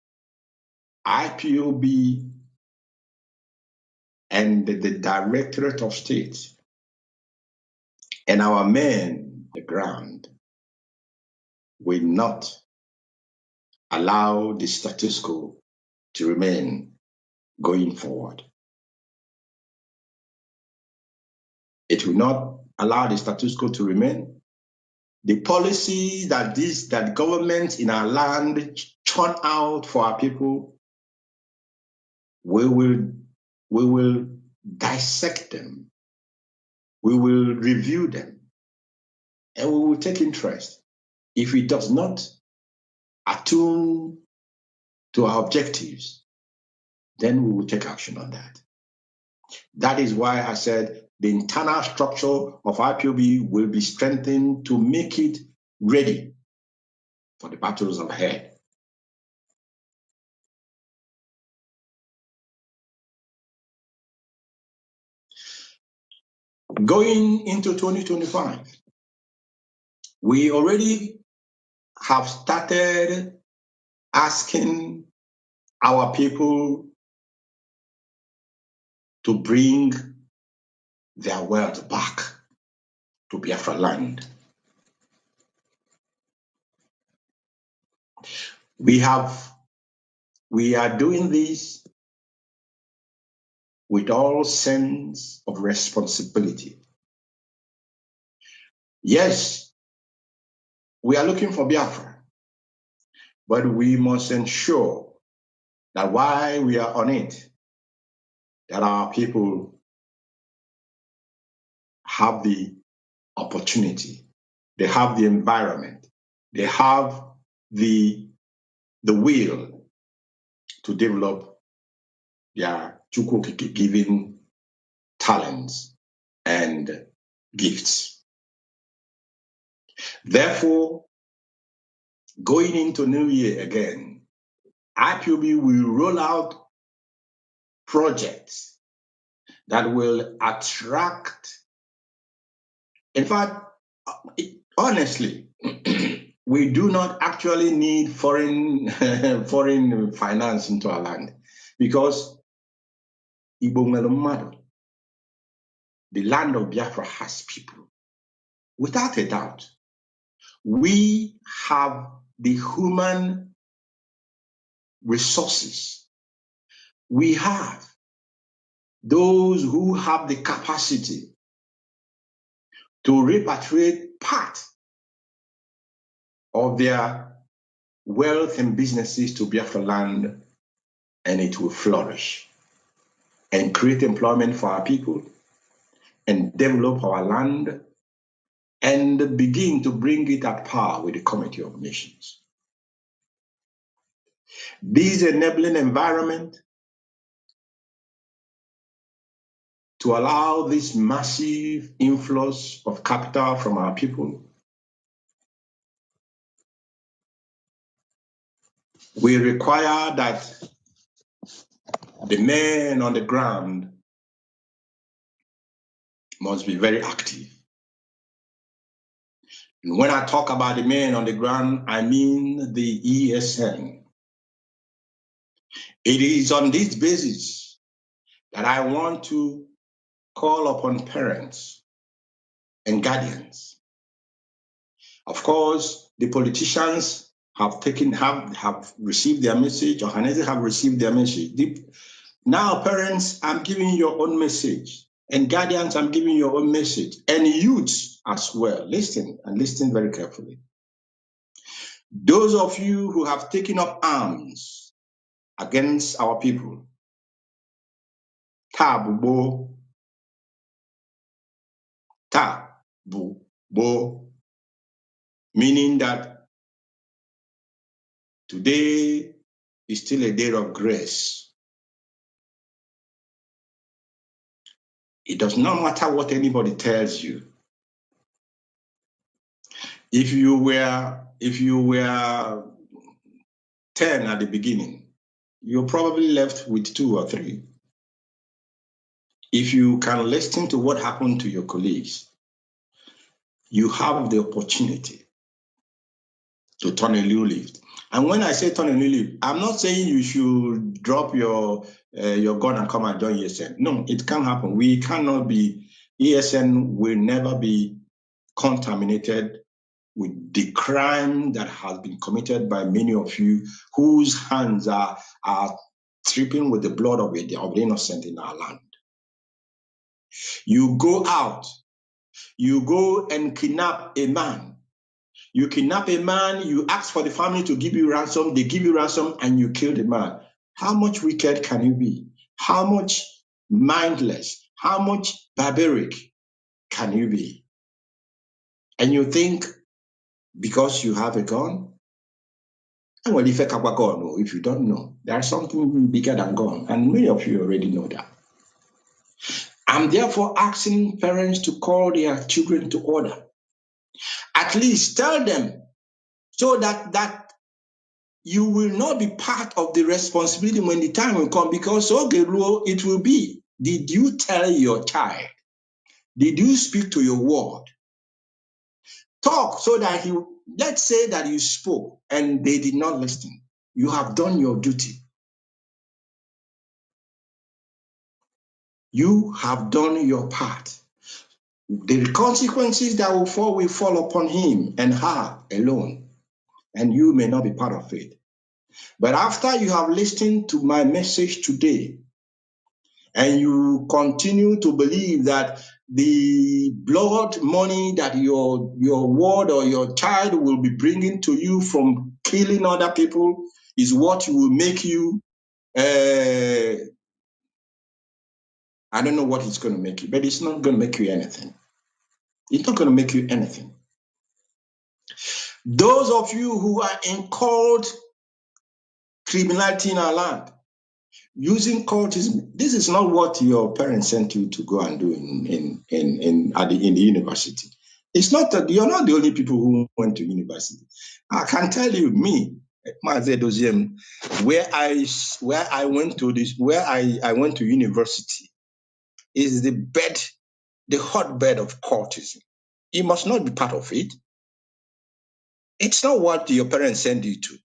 S7: IPOB and the Directorate of State and our men on the ground will not allow the status quo to remain going forward. It will not allow the status quo to remain. The policy that governments in our land churn out for our people, we will dissect them. We will review them, and we will take interest. If it does not attune to our objectives, then we will take action on that. That is why I said the internal structure of IPOB will be strengthened to make it ready for the battles ahead. Going into 2025, we already have started asking our people to bring their wealth back to Biafra land. We are doing this with all sense of responsibility. Yes, we are looking for Biafra, but we must ensure that while we are on it, that our people have the opportunity, they have the environment, they have the will to develop their given talents and gifts. Therefore, going into New Year again, IPOB will roll out projects that will attract. In fact, honestly, we do not actually need foreign finance into our land because Igbo Melomado, the land of Biafra, has people. Without a doubt, we have the human resources. We have those who have the capacity to repatriate part of their wealth and businesses to Biafra land, and it will flourish and create employment for our people and develop our land and begin to bring it at par with the Community of Nations. This enabling environment to allow this massive influx of capital from our people will require that the men on the ground must be very active. And when I talk about the men on the ground, I mean the ESN. It is on this basis that I want to call upon parents and guardians. Of course, the politicians have received their message, or have received their message. Now, parents, I'm giving you your own message. And guardians, I'm giving you your own message. And youths as well. Listen, and listen very carefully. Those of you who have taken up arms against our people, tabubo, meaning that today is still a day of grace. It does not matter what anybody tells you. If you were 10 at the beginning, you're probably left with 2 or 3. If you can listen to what happened to your colleagues, you have the opportunity to turn a new leaf. And when I say turn a new leaf, I'm not saying you should drop your gun and come and join ESN. No, it can't happen. We cannot be, ESN will never be contaminated with the crime that has been committed by many of you whose hands are dripping with the blood of the innocent in our land. You go out, you go and kidnap a man. You kidnap a man, you ask for the family to give you ransom, they give you ransom, and you kill the man. How much wicked can you be? How much mindless? How much barbaric can you be? And you think because you have a gun? Well, if you don't know, there's something bigger than gun, and many of you already know that. I'm therefore asking parents to call their children to order. At least tell them so that you will not be part of the responsibility when the time will come, because it will be, did you tell your child? Did you speak to your word? Talk so that let's say that you spoke and they did not listen. You have done your duty. You have done your part. The consequences that will fall upon him and her alone, and you may not be part of it. But after you have listened to my message today, and you continue to believe that the blood money that your ward or your child will be bringing to you from killing other people is what will make you, I don't know what it's going to make you, but it's not going to make you anything. It's not going to make you anything. Those of you who are in called criminality in our land, using cultism, this is not what your parents sent you to go and do in the university. It's not that you're not the only people who went to university. I can tell you, me, Mazi, where I went to university is the hotbed of cultism. You must not be part of it. It's not what your parents send you to.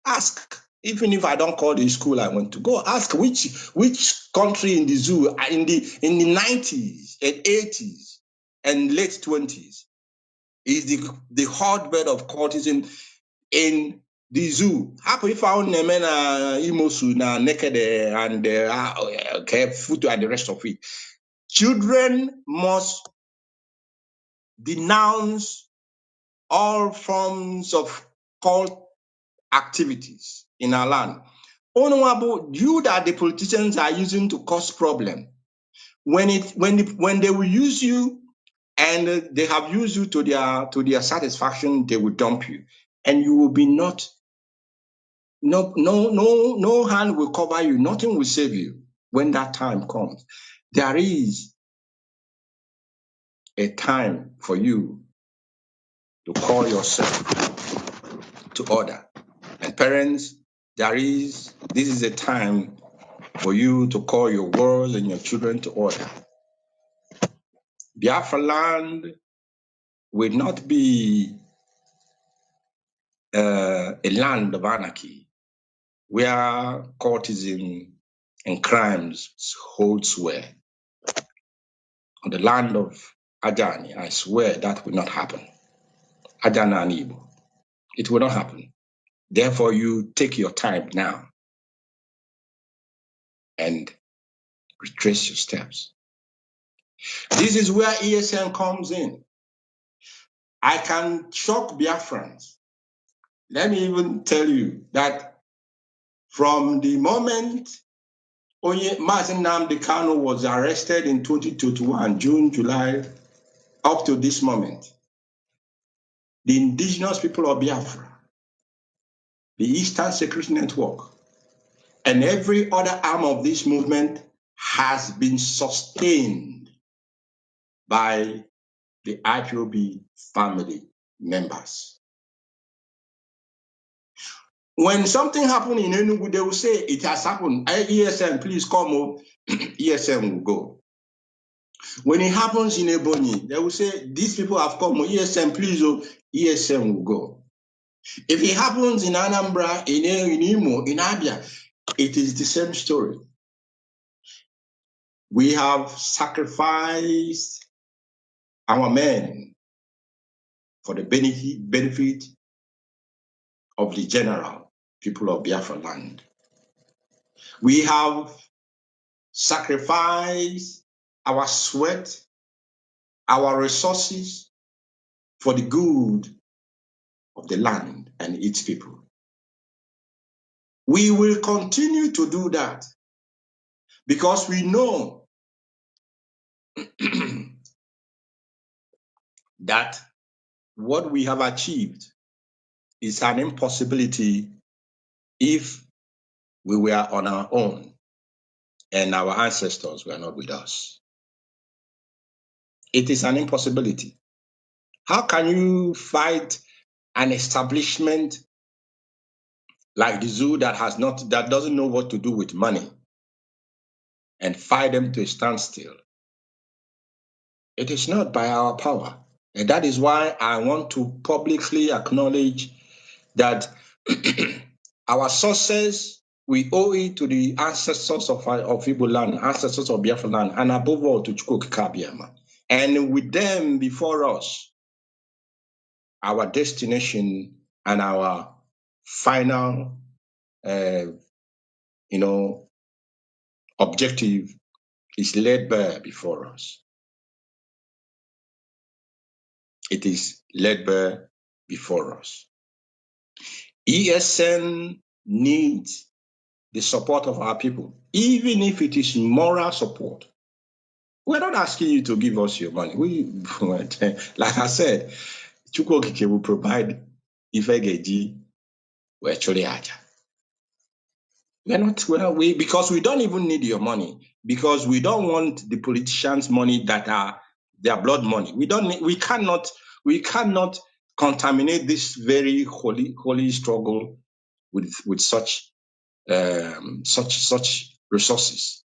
S7: Ask. Even if I don't call the school I went to, go ask which country in the zoo in the 90s and 80s and late 20s is the hotbed of cultism in the zoo. How if I own imosu na naked and food and the rest of it. Children must denounce all forms of cult activities in our land. Honorable, you that the politicians are using to cause problem. When they will use you and they have used you to their satisfaction, they will dump you, and you will be no hand will cover you, nothing will save you when that time comes. There is a time for you to call yourself to order. And parents, this is a time for you to call your world and your children to order. Biafra land will not be a land of anarchy where courtism and crimes hold sway. On the land of Ajani, I swear that will not happen. Ajana and Igbo. It will not happen. Therefore, you take your time now and retrace your steps. This is where ESN comes in. I can shock Biafrans. Let me even tell you that from the moment Mazi Nnamdi Kanu was arrested in 2021, June, July, up to this moment, the indigenous people of Biafra, the Eastern Security Network, and every other arm of this movement has been sustained by the IPOB family members. When something happened in Enugu, they will say, it has happened. ESN, please come. ESN will go. When it happens in Ebonyi, they will say, these people have come. ESN, please, ESN will go. If it happens in Anambra, in Imo, in Abia, it is the same story. We have sacrificed our men for the benefit of the general people of Biafra land. We have sacrificed our sweat, our resources for the good of the land and its people. We will continue to do that because we know that what we have achieved is an impossibility if we were on our own and our ancestors were not with us. It is an impossibility. How can you fight an establishment like the zoo that doesn't know what to do with money and fight them to a standstill? It is not by our power. And that is why I want to publicly acknowledge that our sources, we owe it to the ancestors of Igbo land, ancestors of Biafra land, and above all to Chukwuka Biama. And with them before us, our destination and our final, objective is laid bare before us. It is laid bare before us. ESN needs the support of our people, even if it is moral support. We're not asking you to give us your money. Like I said, Chukwokike will provide Ifegeji Wecholiaja. Because we don't even need your money, because we don't want the politicians' money that are their blood money. We cannot contaminate this very holy struggle with such resources.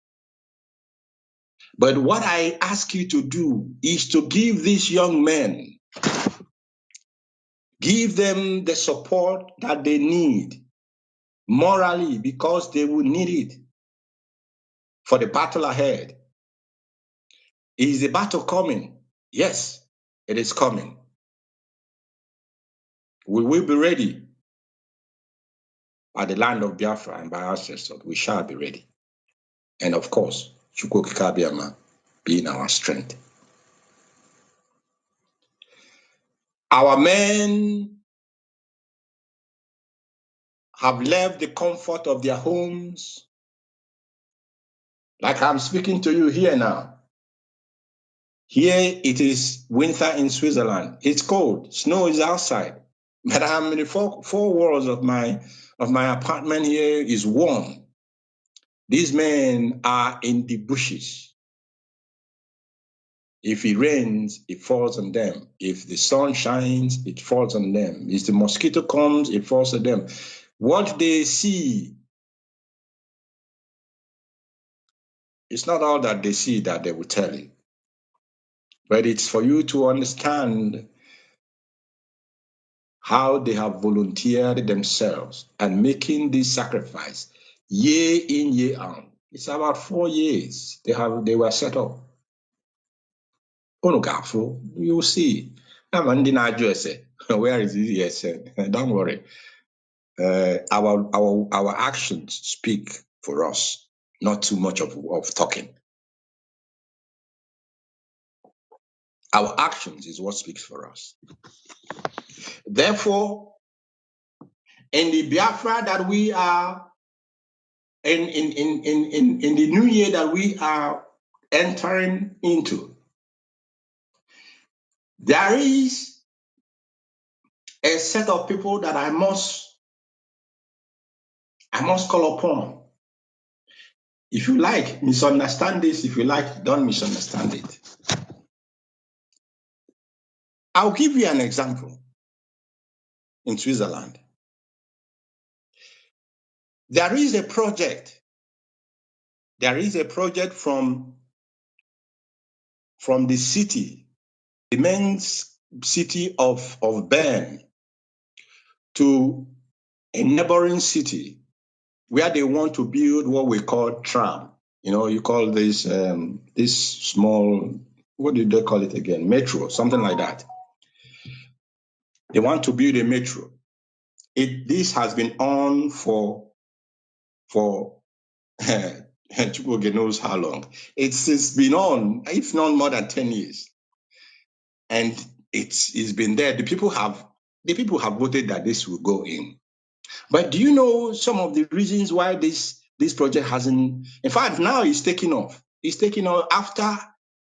S7: But what I ask you to do is to give these young men, give them the support that they need morally, because they will need it for the battle ahead. Is the battle coming? Yes, it is coming. We will be ready. at the land of Biafra and by ancestors, we shall be ready. And of course, Chukwokikabiama being our strength. Our men have left the comfort of their homes, like I'm speaking to you here now. Here it is winter in Switzerland. It's cold. Snow is outside. But I'm in the four walls of my apartment here is warm. These men are in the bushes. If it rains, it falls on them. If the sun shines, it falls on them. If the mosquito comes, it falls on them. What they see, it's not all that they see that they will tell you. But it's for you to understand how they have volunteered themselves and making this sacrifice year in, year out. It's about 4 years they were set up. You will see. Where is it? Yes, don't worry. Our actions speak for us, not too much of talking. Our actions is what speaks for us. Therefore, in the Biafra that we are, in the new year that we are entering into, there is a set of people that I must call upon. If you like, misunderstand this. If you like, don't misunderstand it. I'll give you an example. In Switzerland, there is a project. There is a project from the city, the main city of Bern, to a neighboring city where they want to build what we call tram. You know, you call this small, what do they call it again? Metro, something like that. They want to build a metro. This has been on for Chukwuoge knows how long. It's been on, if not more than 10 years. And it's been there. The people have voted that this will go in. But do you know some of the reasons why this project hasn't? In fact, now it's taking off. It's taking off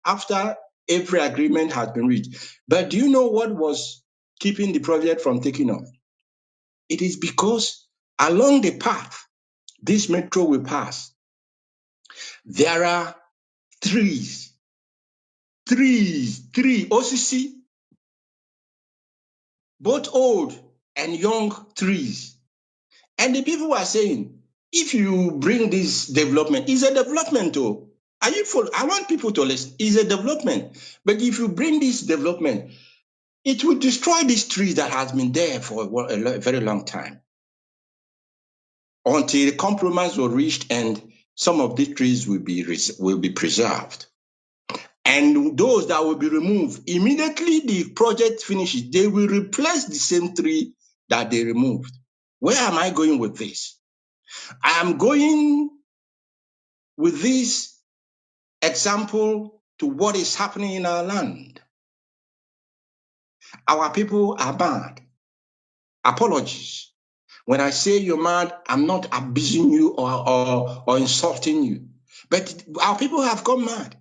S7: after every agreement has been reached. But do you know what was keeping the project from taking off? It is because along the path this metro will pass, there are trees, OCC, both old and young trees. And the people are saying, if you bring this development, it's a development too. Are you full? I want people to listen. It's a development. But if you bring this development, it will destroy this tree that has been there for a very long time. Until the compromise was reached and some of these trees will be preserved. And those that will be removed, immediately the project finishes, they will replace the same tree that they removed. Where am I going with this? I am going with this example to what is happening in our land. Our people are mad. Apologies. When I say you're mad, I'm not abusing you or insulting you. But our people have gone mad.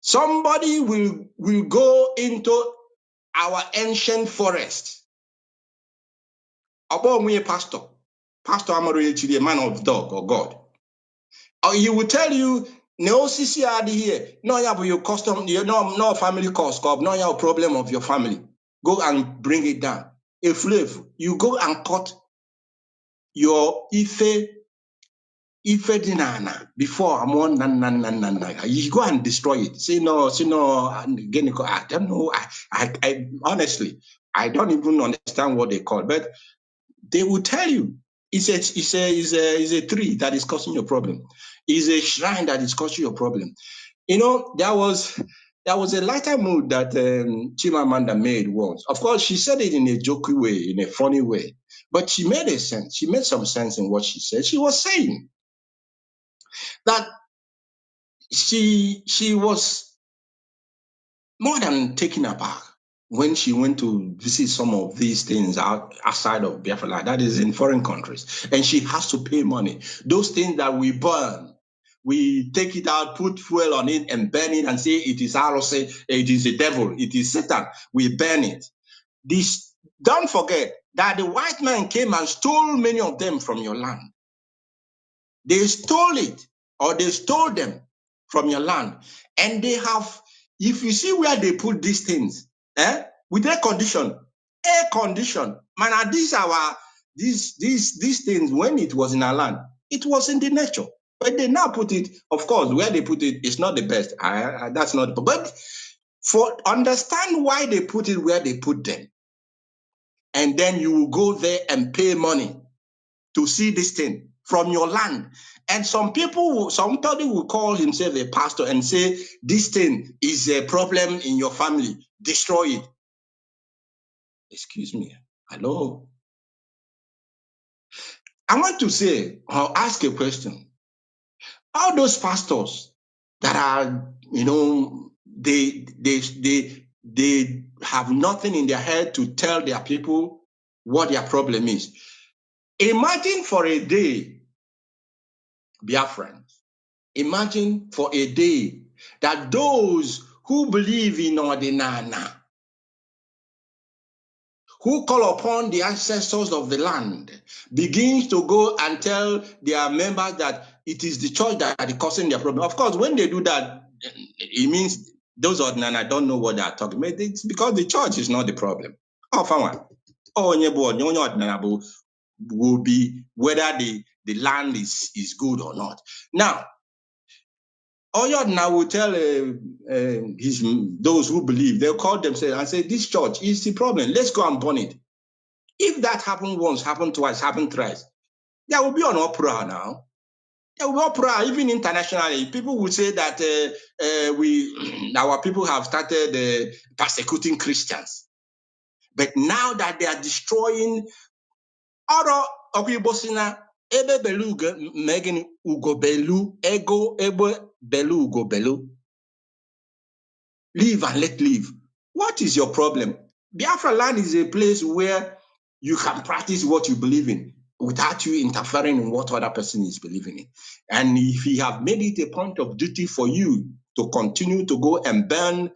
S7: Somebody will go into our ancient forest. Pastor Amaro, a man of dog or God. Or he will tell you, no CCRD here, no you have your custom, no family cost, no you have problem of your family. Go and bring it down. A flavor, you go and cut your Ife dinana before I'm on you go and destroy it. Say no, I don't know. I honestly I don't even understand what they call, but they will tell you it's a tree that is causing your problem. It's a shrine that is causing your problem. You know, there was There was a lighter mood that Chimamanda made once. Of course, she said it in a jokey way, in a funny way, but she made a sense. She made some sense in what she said. She was saying that she was more than taken aback when she went to visit some of these things outside of Biafra, that is in foreign countries, and she has to pay money. Those things that we burn, we take it out, put fuel on it, and burn it, and say it is Arose, it is the devil, it is Satan. We burn it. This, don't forget that the white man came and stole many of them from your land. They stole it, or they stole them from your land. And they have, if you see where they put these things, with air condition, man, these things, when it was in our land, it was in the nature. But they now put it, of course, where they put it is not the best. That's not, but for understand why they put it where they put them. And then you will go there and pay money to see this thing from your land. And somebody will call himself a pastor and say, this thing is a problem in your family, destroy it. Excuse me. Hello. I want to say, or ask a question. All those pastors that are, they have nothing in their head to tell their people what their problem is. Imagine for a day, Biafrans, imagine for a day that those who believe in Ordinana, who call upon the ancestors of the land, begins to go and tell their members that it is the church that is causing their problem. Of course, when they do that, it means those Ordinana don't know what they are talking about. It's because the church is not the problem. Will be whether the land is good or not. Now, Oyodna will tell those who believe, they'll call themselves and say, this church is the problem. Let's go and burn it. If that happened once, happened twice, happened thrice, there will be an uproar now. There will be uproar, even internationally. People will say that our people have started persecuting Christians. But now that they are destroying Oro Okibosina, Ebe Belu Megan Ugobelu, Ego Ebe Belu Ugobelu. Live and let live. What is your problem? Biafra land is a place where you can practice what you believe in without you interfering in what other person is believing in. And if he have made it a point of duty for you to continue to go and burn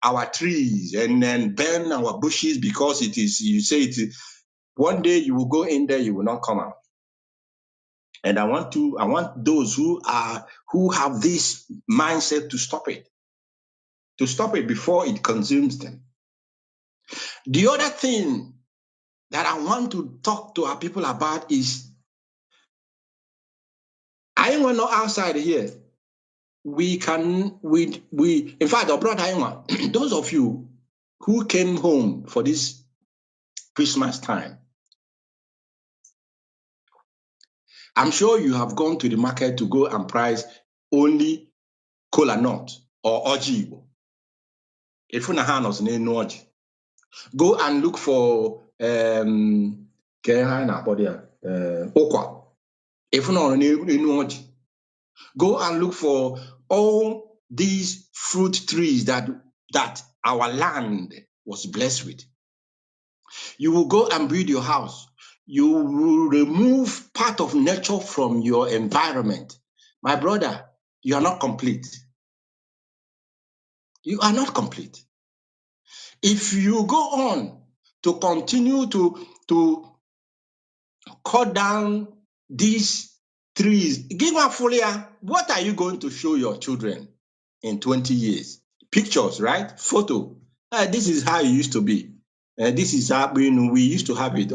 S7: our trees and then burn our bushes because it is, you say it, one day you will go in there, you will not come out. And I want those who have this mindset to stop it before it consumes them. The other thing that I want to talk to our people about is, I ain't not outside here. In fact, our brother Ainwa, those of you who came home for this Christmas time, I'm sure you have gone to the market to go and price only kola nut or oji. If you know go and look for okwa. If you know go and look for all these fruit trees that our land was blessed with. You will go and build your house. You will remove part of nature from your environment. My brother, you are not complete. You are not complete. If you go on to continue to cut down these trees, give a folia, what are you going to show your children in 20 years? Pictures, right? Photo. This is how it used to be. This is how we used to have it.